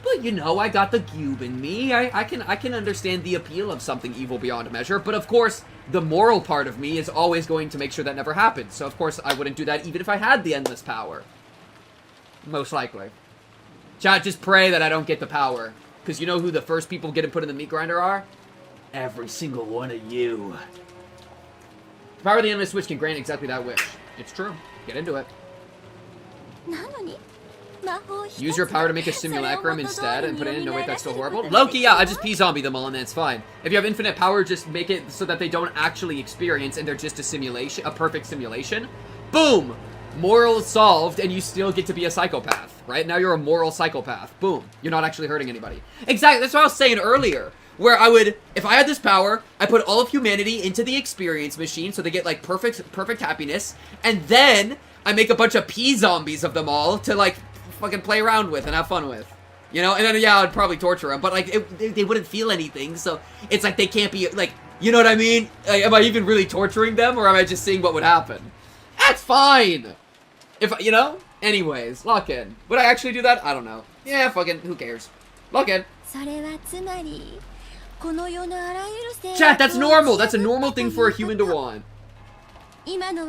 But, you know, I got the cube in me. I can understand the appeal of something evil beyond measure. But, of course, the moral part of me is always going to make sure that never happens. So, of course, I wouldn't do that even if I had the endless power. Most likely. Chat, just pray that I don't get the power. Because you know who the first people getting put in the meat grinder are? Every single one of you. The power of the endless switch can grant exactly that wish. It's true. Get into it. なのに Use your power to make a simulacrum instead and put it in. No, wait, that's still horrible. Loki, yeah, I just P-zombie them all and then it's fine. If you have infinite power, just make it so that they don't actually experience and they're just a simulation, a perfect simulation. Boom! Moral solved, and you still get to be a psychopath, right? Now you're a moral psychopath. Boom. You're not actually hurting anybody. Exactly, that's what I was saying earlier. Where I would, if I had this power, I put all of humanity into the experience machine so they get, like, perfect happiness, and then I make a bunch of P-zombies of them all to, like, fucking play around with and have fun with. You know? And then, yeah, I'd probably torture them, but, like, they wouldn't feel anything, so it's like they can't be, like, you know what I mean? Like, am I even really torturing them, or am I just seeing what would happen? That's fine! If, you know? Anyways, lock in. Would I actually do that? I don't know. Yeah, fucking, who cares? Lock in. Chat, that's normal. That's a normal thing for a human to want. Yeah, you know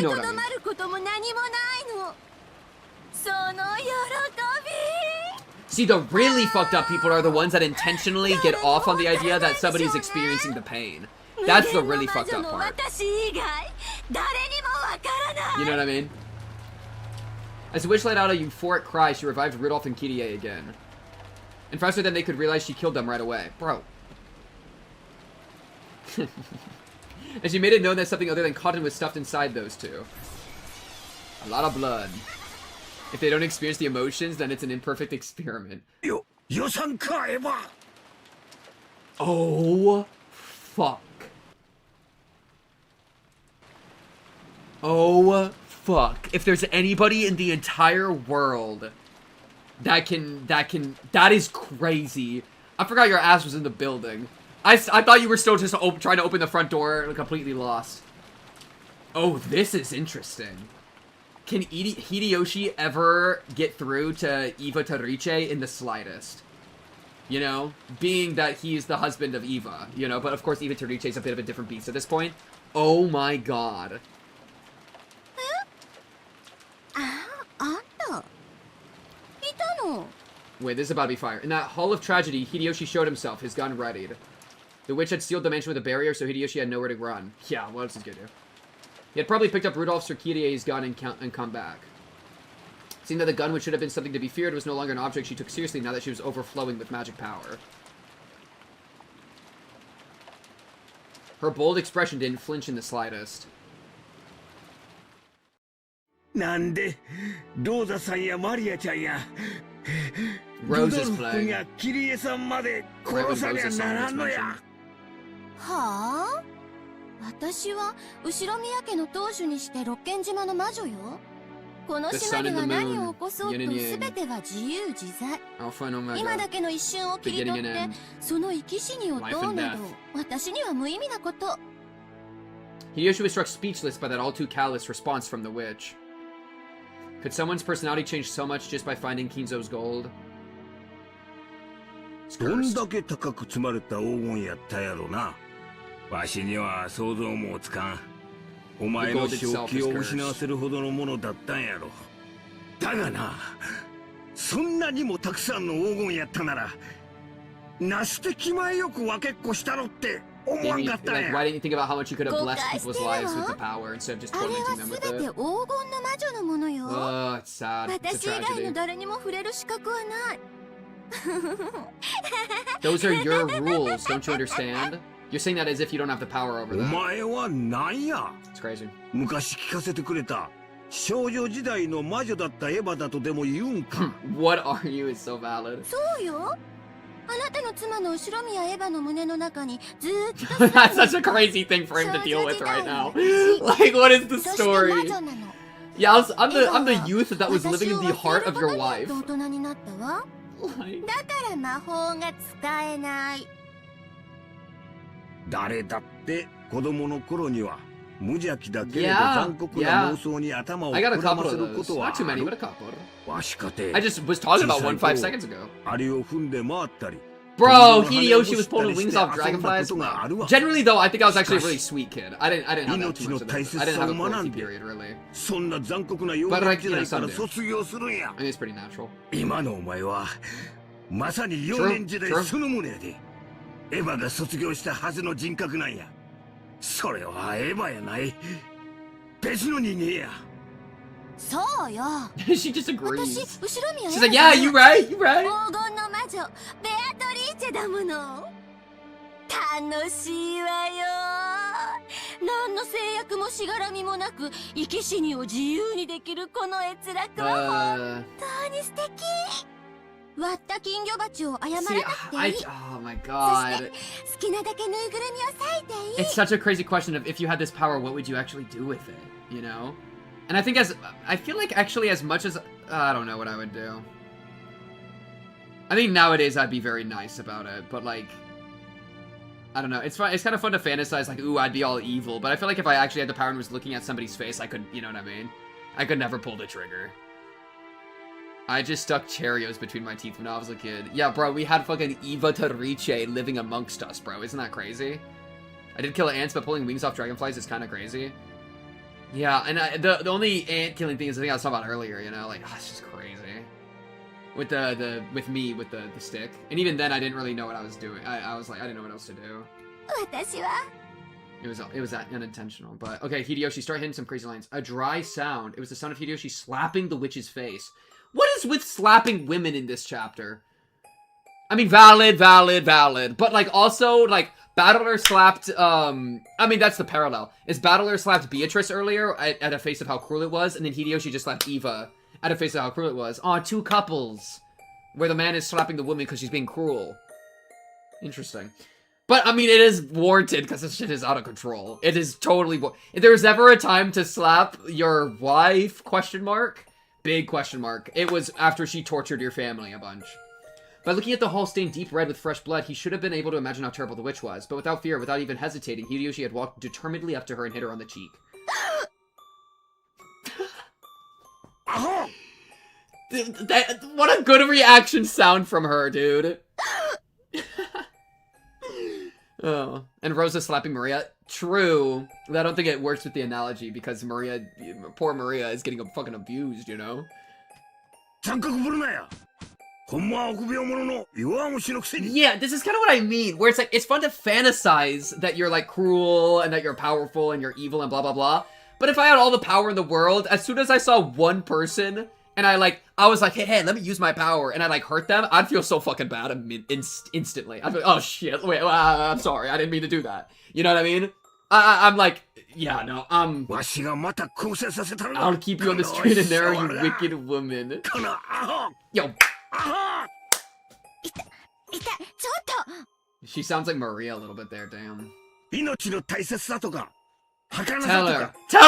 what I mean. See, the really fucked up people are the ones that intentionally get off on the idea that somebody's experiencing the pain. That's the really fucked up part. You know what I mean? As the witch let out a euphoric cry, she revived Rudolph and Kirie again. And faster than they could realize, she killed them right away. Bro. And she made it known that something other than cotton was stuffed inside those two. A lot of blood. If they don't experience the emotions, then it's an imperfect experiment. Oh, fuck. Oh, fuck. If there's anybody in the entire world that is crazy. I forgot your ass was in the building. I thought you were still just trying to open the front door and completely lost. Oh, this is interesting. Can Hideyoshi ever get through to Eva Teriche in the slightest? You know? Being that he's the husband of Eva, you know? But of course Eva Teriche is a bit of a different beast at this point. Oh my god. Wait, this is about to be fire. In that Hall of Tragedy, Hideyoshi showed himself, his gun readied. The witch had sealed the mansion with a barrier, so Hideyoshi had nowhere to run. Yeah, what else is gonna do? He had probably picked up Rudolph's or Kirie's gun and come back. Seeing that the gun, which should have been something to be feared, was no longer an object she took seriously now that she was overflowing with magic power. Her bold expression didn't flinch in the slightest. Nande, Rosa-san ya Maria-chan ya. Rose is playing. Right when Rosa's song gets mentioned. はあ私は後ろ宮家の当主にして六軒島の魔女よこの島では何を起こそうと全ては自由自在今だけの一瞬を切り取ってその生き死にをどうなど私には無意味なこと Hideyoshi was struck speechless by that all too callous response from the witch. Could someone's personality change so much just by finding Kinzo's gold? どんだけ高く積まれた黄金やったやろな。わしには想像もつかん。お前の正気を失わせるほどのものだったんやろ。だがな、そんなにもたくさんの黄金やったなら、なして気前よく分けっこしたろって思わんかったんや。Why didn't you think about how much you could have blessed people's lives with the power instead of just tormenting them with it? あれは全て黄金の魔女のものよ。Oh, it's sad. It's a 私以外 tragedy. の誰にも触れる資格はない。Those are your rules, don't you understand? You're saying that as if you don't have the power over お that. 前は何や It's crazy. 昔聞かせてくれた少女時代の魔女だったエヴァだとでも言うんか What are you is so valid. そうよ。あなたの妻の後宮エヴァの胸の中にずーっと That's such a crazy thing for him to deal with right now. Like, what is the そして story? 魔女なの。 Yeah, I'm the youth that was living in the heart of your wife. 大人になったわ。 Like, だから魔法が使えない。誰だって子供の頃には無邪気だけれど Yeah, 残酷な妄想に頭を I 膨 got a らま couple せ of るこ those. とは Not too あ many, る but a couple. わしかて I just was talking about one 5 seconds ago. アリを踏んで回ったり Bro, Hideyoshi was pulling wings off dragonflies. Generally, though, I think I was actually a really sweet kid. I didn't have that too much of that. I didn't have a cruelty period, really. そんな残酷な幼 But 年 like, 時 you know, 代から some do. 卒業するんや I think it's pretty natural. 今のお前はまさに幼年時代 True. そのものやでエヴァが卒業したはずの人格なんやそれはエヴァやない別の人間やそうよ。 She just 私 agrees. 後ろ見 She's like, yeah, you right, you right. 黄金の魔女ベアトリーチェだもの。楽しいわよ。何の制約もしがらみもなく生き死にを自由にできるこの閲楽は本当に素敵。割った金魚鉢を謝らなくていい。 Oh my god. 好きなだけぬいぐるみを裂いていい。 It's such a crazy question of if you had this power, what would you actually do with it? You know? And I think I feel like actually as much as, I don't know what I would do. I think nowadays I'd be very nice about it, but like, I don't know. It's fun. It's kind of fun to fantasize like, ooh, I'd be all evil. But I feel like if I actually had the power and was looking at somebody's face, I could, you know what I mean? I could never pull the trigger. I just stuck Cheerios between my teeth when I was a kid. Yeah, bro, we had fucking Eva Torice living amongst us, bro. Isn't that crazy? I did kill ants, but pulling wings off dragonflies is kind of crazy. Yeah, and the only ant killing thing is the thing I was talking about earlier, you know? Like, oh, it's just crazy. With with me, with the stick. And even then, I didn't really know what I was doing. I was like, I didn't know what else to do. 私は It was unintentional. But, okay, Hideyoshi, start hitting some crazy lines. A dry sound. It was the sound of Hideyoshi slapping the witch's face. What is with slapping women in this chapter? I mean, valid. But, like, also, like, Battler slapped, I mean, that's the parallel. Is Battler slapped Beatrice earlier at a face of how cruel it was, and then Hideyoshi just slapped Eva at a face of how cruel it was. Aw, two couples. Where the man is slapping the woman because she's being cruel. Interesting. But, I mean, it is warranted because this shit is out of control. It is totally if there's ever a time to slap your wife, question mark, big question mark, it was after she tortured your family a bunch. By looking at the hall stained deep red with fresh blood, he should have been able to imagine how terrible the witch was. But without fear, without even hesitating, Hideyoshi had walked determinedly up to her and hit her on the cheek. What a good reaction sound from her, dude. Oh, and Rosa slapping Maria. True. I don't think it works with the analogy because Maria, poor Maria, is getting fucking abused, you know? Yeah, this is kind of what I mean, where it's like, it's fun to fantasize that you're like cruel and that you're powerful and you're evil and blah, blah, blah. But if I had all the power in the world, as soon as I saw one person and I was like, hey, let me use my power, and I like hurt them, I'd feel so fucking bad instantly. I'd be like, oh shit, wait, I'm sorry, I didn't mean to do that. You know what I mean? I'm like, yeah, no, I'll keep you on the straight and narrow, you wicked woman. Yo. She sounds like Maria a little bit there, damn. Tell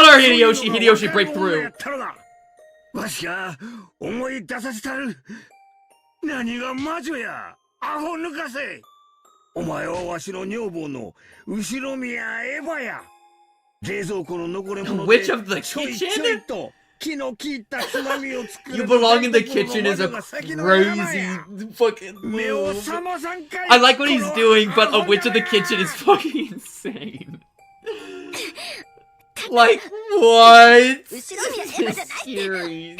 her, Hideyoshi, break through. わしが思い出させたる。何が魔女や、アホ抜かせ。お前はわしの女房の後ろ宮エヴァや。冷蔵庫の残り物でちょいちょいと気の利いたつまみを作る。 You belong in the kitchen is a crazy fucking move. I like what he's doing, but a witch in the kitchen is fucking insane. Like, what? This series.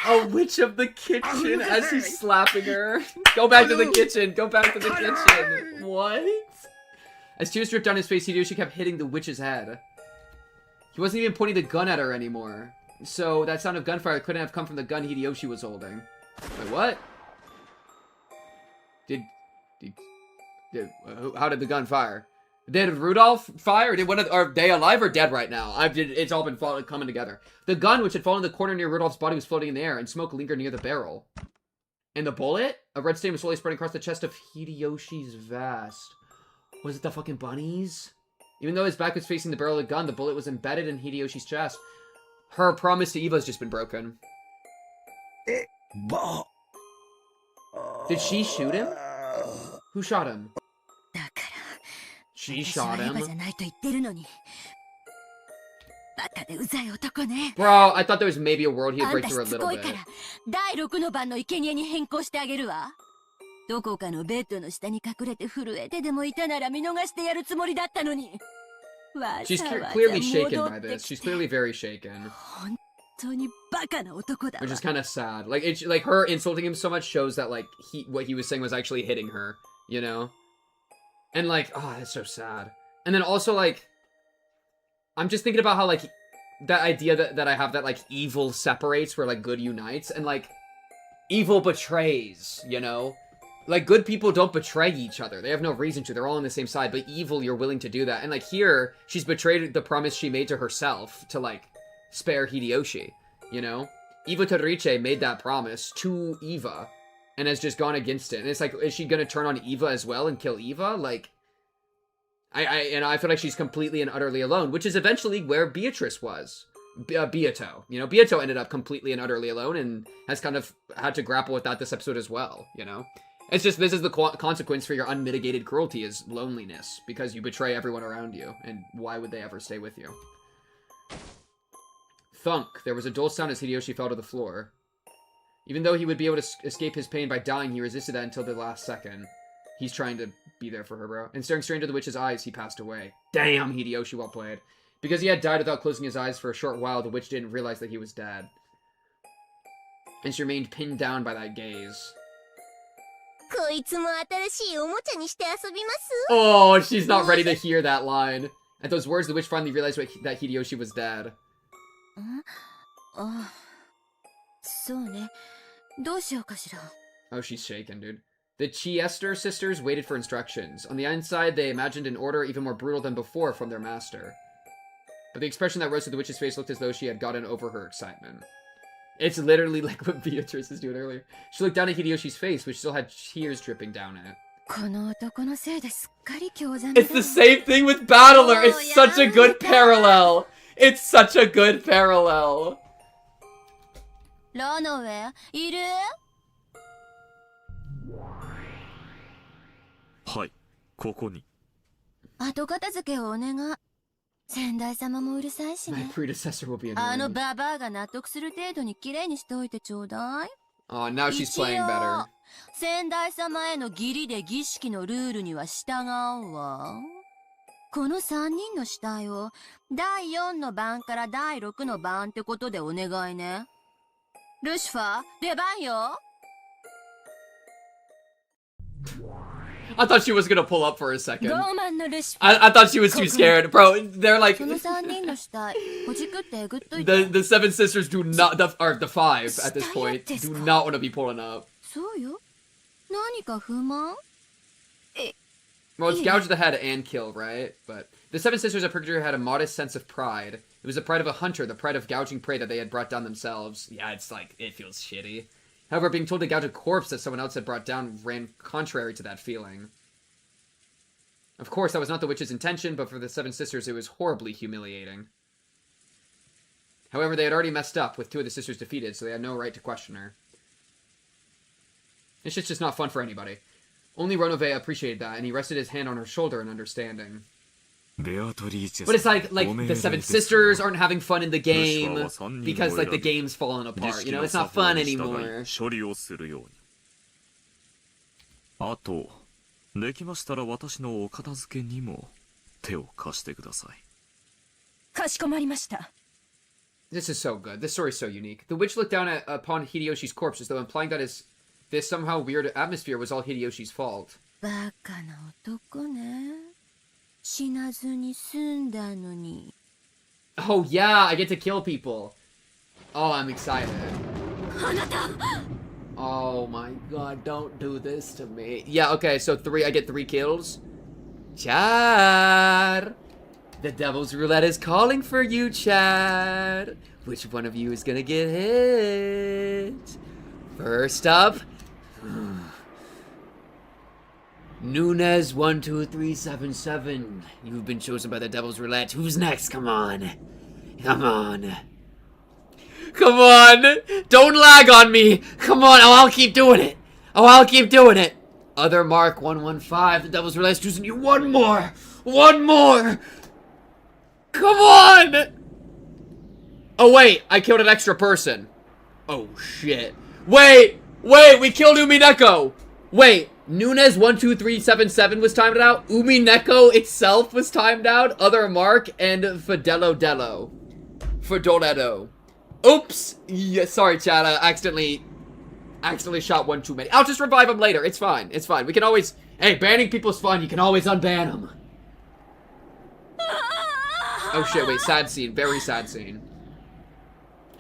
A witch of the kitchen as he's slapping her. Go back to the kitchen. Go back to the kitchen. What? As tears dripped down his face, Hideyoshi kept hitting the witch's head. He wasn't even pointing the gun at her anymore. So that sound of gunfire couldn't have come from the gun Hideyoshi was holding. Wait, what? How did the gun fire? Did Rudolph fire? Are they alive or dead right now? It's all been coming together. The gun, which had fallen in the corner near Rudolph's body, was floating in the air, and smoke lingered near the barrel. And the bullet? A red stain was slowly spreading across the chest of Hideyoshi's vest. Was it the fucking bunnies? Even though his back was facing the barrel of the gun, the bullet was embedded in Hideyoshi's chest. Her promise to Eva has just been broken. Did she shoot him? Who shot him? She shot him. Bro, I thought there was maybe a world he'd break through a little bit. どこかのベッドの下に隠れて震えてでもいたなら見逃してやるつもりだったのに。 She's clearly shaken by this. She's clearly very shaken. Which is kind of sad. Like like her insulting him so much shows that like what he was saying was actually hitting her, you know? And like, oh, that's so sad. And then also like, I'm just thinking about how like that idea that I have that, like, evil separates where, like, good unites, and, like, evil betrays, you know? Like, good people don't betray each other. They have no reason to. They're all on the same side. But evil, you're willing to do that. And, like, here, she's betrayed the promise she made to herself to, like, spare Hideyoshi, you know? Eva Toriche made that promise to Eva and has just gone against it. And it's like, is she gonna turn on Eva as well and kill Eva? Like, I feel like she's completely and utterly alone, which is eventually where Beatrice was. Beato. You know, Beato ended up completely and utterly alone and has kind of had to grapple with that this episode as well, you know? It's just, this is the consequence for your unmitigated cruelty is loneliness, because you betray everyone around you, and why would they ever stay with you? Thunk. There was a dull sound as Hideyoshi fell to the floor. Even though he would be able to escape his pain by dying, he resisted that until the last second. He's trying to be there for her, bro. And staring straight into the witch's eyes, he passed away. Damn, Hideyoshi, well played. Because he had died without closing his eyes for a short while, the witch didn't realize that he was dead. And she remained pinned down by that gaze. Oh, she's not ready to hear that line. At those words, the witch finally realized that Hideyoshi was dead. Oh, she's shaken, dude. The Chiester sisters waited for instructions. On the inside, they imagined an order even more brutal than before from their master. But the expression that rose to the witch's face looked as though she had gotten over her excitement. It's literally like what Beatrice was doing earlier. She looked down at Hideyoshi's face, which still had tears dripping down it. It's the same thing with Battler! It's such a good parallel! It's such a good parallel! Hi, ここに。後片付けをお願い。先代様もうるさいし My ね。predecessor will be あの annoyed. ババアが納得する程度に綺麗にしておいてちょうだい。 Oh, now she's playing better. 先代様への義理で儀式のルールには従うわ。この3人の死体を第4の番から第6の番ってことでお願いね。ルシファー、出番よ。 I thought she was gonna pull up for a second. ローマンのルシファー。 I thought she was too scared. Bro, they're like... その3人の死体、ほじくってえぐっとい The て。 seven sisters do not... or the five at this point do not want to be pulling up. そうよ。何か不満？ Well, it's gouge the head and kill, right? But the seven sisters of Purgatory had a modest sense of pride. It was the pride of a hunter, the pride of gouging prey that they had brought down themselves. Yeah, it's like, it feels shitty. However, being told to gouge a corpse that someone else had brought down ran contrary to that feeling. Of course, that was not the witch's intention, but for the seven sisters, it was horribly humiliating. However, they had already messed up, with two of the sisters defeated, so they had no right to question her. It's just not fun for anybody. Only Ronove appreciated that, and he rested his hand on her shoulder in understanding. But it's like the seven sisters aren't having fun in the game because like the game's falling apart. You know, it's not fun anymore. あと、できましたら私のお片付けにも手を貸してください。かしこまりました。 This is so good. This story is so unique. The witch looked down upon Hideyoshi's corpse as though implying that this somehow weird atmosphere was all Hideyoshi's fault. バカな男ね。死なずに済んだのに。 Oh yeah, I get to kill people. Oh, I'm excited. あなた。 Oh my god, don't do this to me. Yeah, okay, so I get 3 kills. Chad! The Devil's Roulette is calling for you, Chad. Which one of you is gonna get hit? First up... Nunez 12377. You've been chosen by the Devil's Roulette. Who's next? Come on. Come on. Come on! Don't lag on me! Come on! Oh, I'll keep doing it! Oh, I'll keep doing it! Other Mark 115. The Devil's Roulette is choosing you. One more! One more! Come on! Oh, wait. I killed an extra person. Oh, shit. Wait! Wait! We killed Umineko! Wait. Nunez 12377 was timed out. Umineko itself was timed out. Other Mark and Fidelodello. Fidoletto. Oops! Yeah, sorry, Chad. I accidentally shot one too many. I'll just revive him later. It's fine. It's fine. We can always... Hey, banning people's fun. You can always unban them. Oh shit, wait. Sad scene. Very sad scene.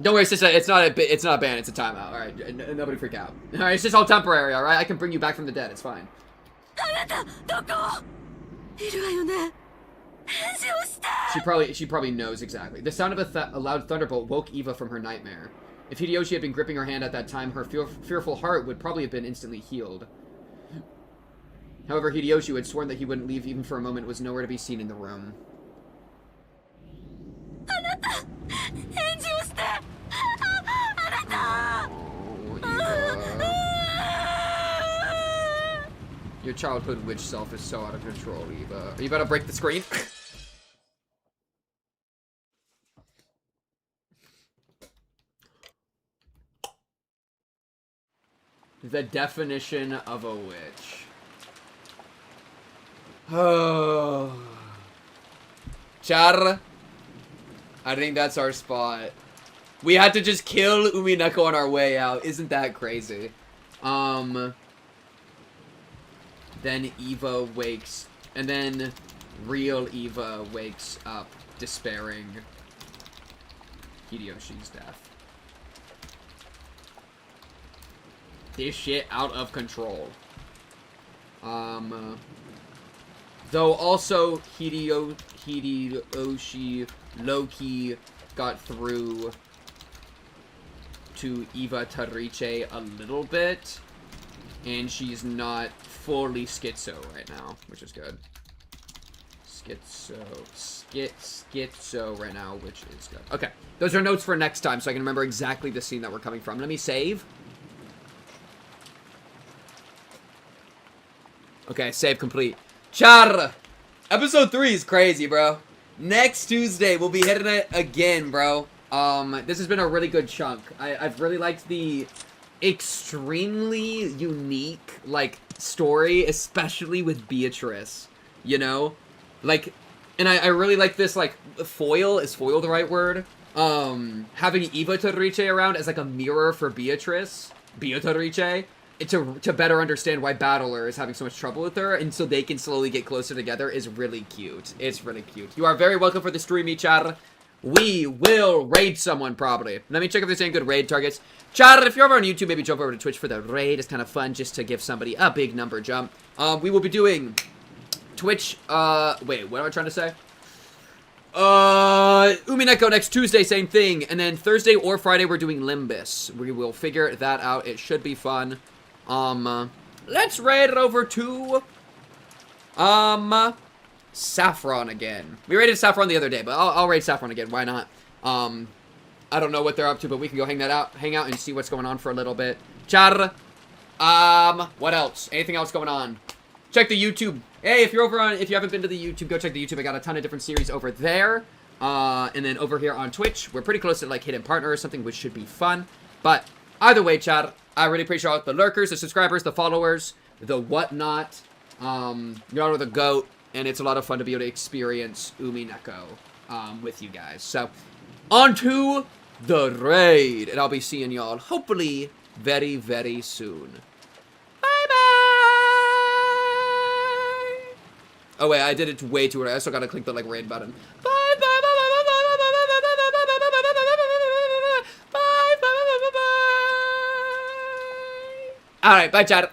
Don't worry, sister. It's not a ban. It's a timeout. All right, nobody freak out. All right, it's just all temporary. All right, I can bring you back from the dead. It's fine. She probably knows exactly. The sound of a loud thunderbolt woke Eva from her nightmare. If Hideyoshi had been gripping her hand at that time, her fearful heart would probably have been instantly healed. However, Hideyoshi, who had sworn that he wouldn't leave even for a moment, was nowhere to be seen in the room. Your childhood witch self is so out of control, Eva. Are you about to break the screen? The definition of a witch. Oh. Char. I think that's our spot. We had to just kill Umineko on our way out. Isn't that crazy? Then Eva wakes, and then real Eva wakes up despairing Hideyoshi's death. This shit out of control. Though also Hideyoshi low-key got through to Eva Tariche a little bit, and she's not fully schizo right now, which is good. Schizo right now, which is good. Okay, those are notes for next time, so I can remember exactly the scene that we're coming from. Let me save. Okay, save complete. Char! Episode 3 is crazy, bro. Next Tuesday, we'll be hitting it again, bro. This has been a really good chunk. I've really liked the extremely unique, like, story, especially with Beatrice, you know? Like, and I really like this, like, foil. Is foil the right word? Having Eva Torice around as, like, a mirror for Beatrice, Beatrice, to better understand why Battler is having so much trouble with her, and so they can slowly get closer together is really cute. It's really cute. You are very welcome for the stream, Char. We will raid someone, probably. Let me check if there's any good raid targets. Char, if you're over on YouTube, maybe jump over to Twitch for the raid. It's kind of fun just to give somebody a big number jump. We will be doing Twitch, wait, what am I trying to say? Umineko next Tuesday, same thing. And then Thursday or Friday, we're doing Limbus. We will figure that out. It should be fun. Let's raid it over to, Saffron again. We raided Saffron the other day, but I'll raid Saffron again. Why not? I don't know what they're up to, but we can go hang out and see what's going on for a little bit. Char. What else? Anything else going on? Check the YouTube. Hey, if you haven't been to the YouTube, go check the YouTube. I got a ton of different series over there. And then over here on Twitch, we're pretty close to like Hidden Partner or something, which should be fun. But either way, Char, I really appreciate all the lurkers, the subscribers, the followers, the whatnot. Y'all are the GOAT. And it's a lot of fun to be able to experience Umineko with you guys. So, on to the raid. And I'll be seeing y'all, hopefully, very, very soon. Bye-bye! Oh, wait, I did it way too early. I still gotta click the, like, raid button. Bye-bye! Alright, bye, chat.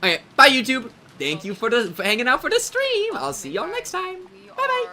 Okay, bye YouTube. Thank you for hanging out for the stream. I'll see y'all next time. Bye bye.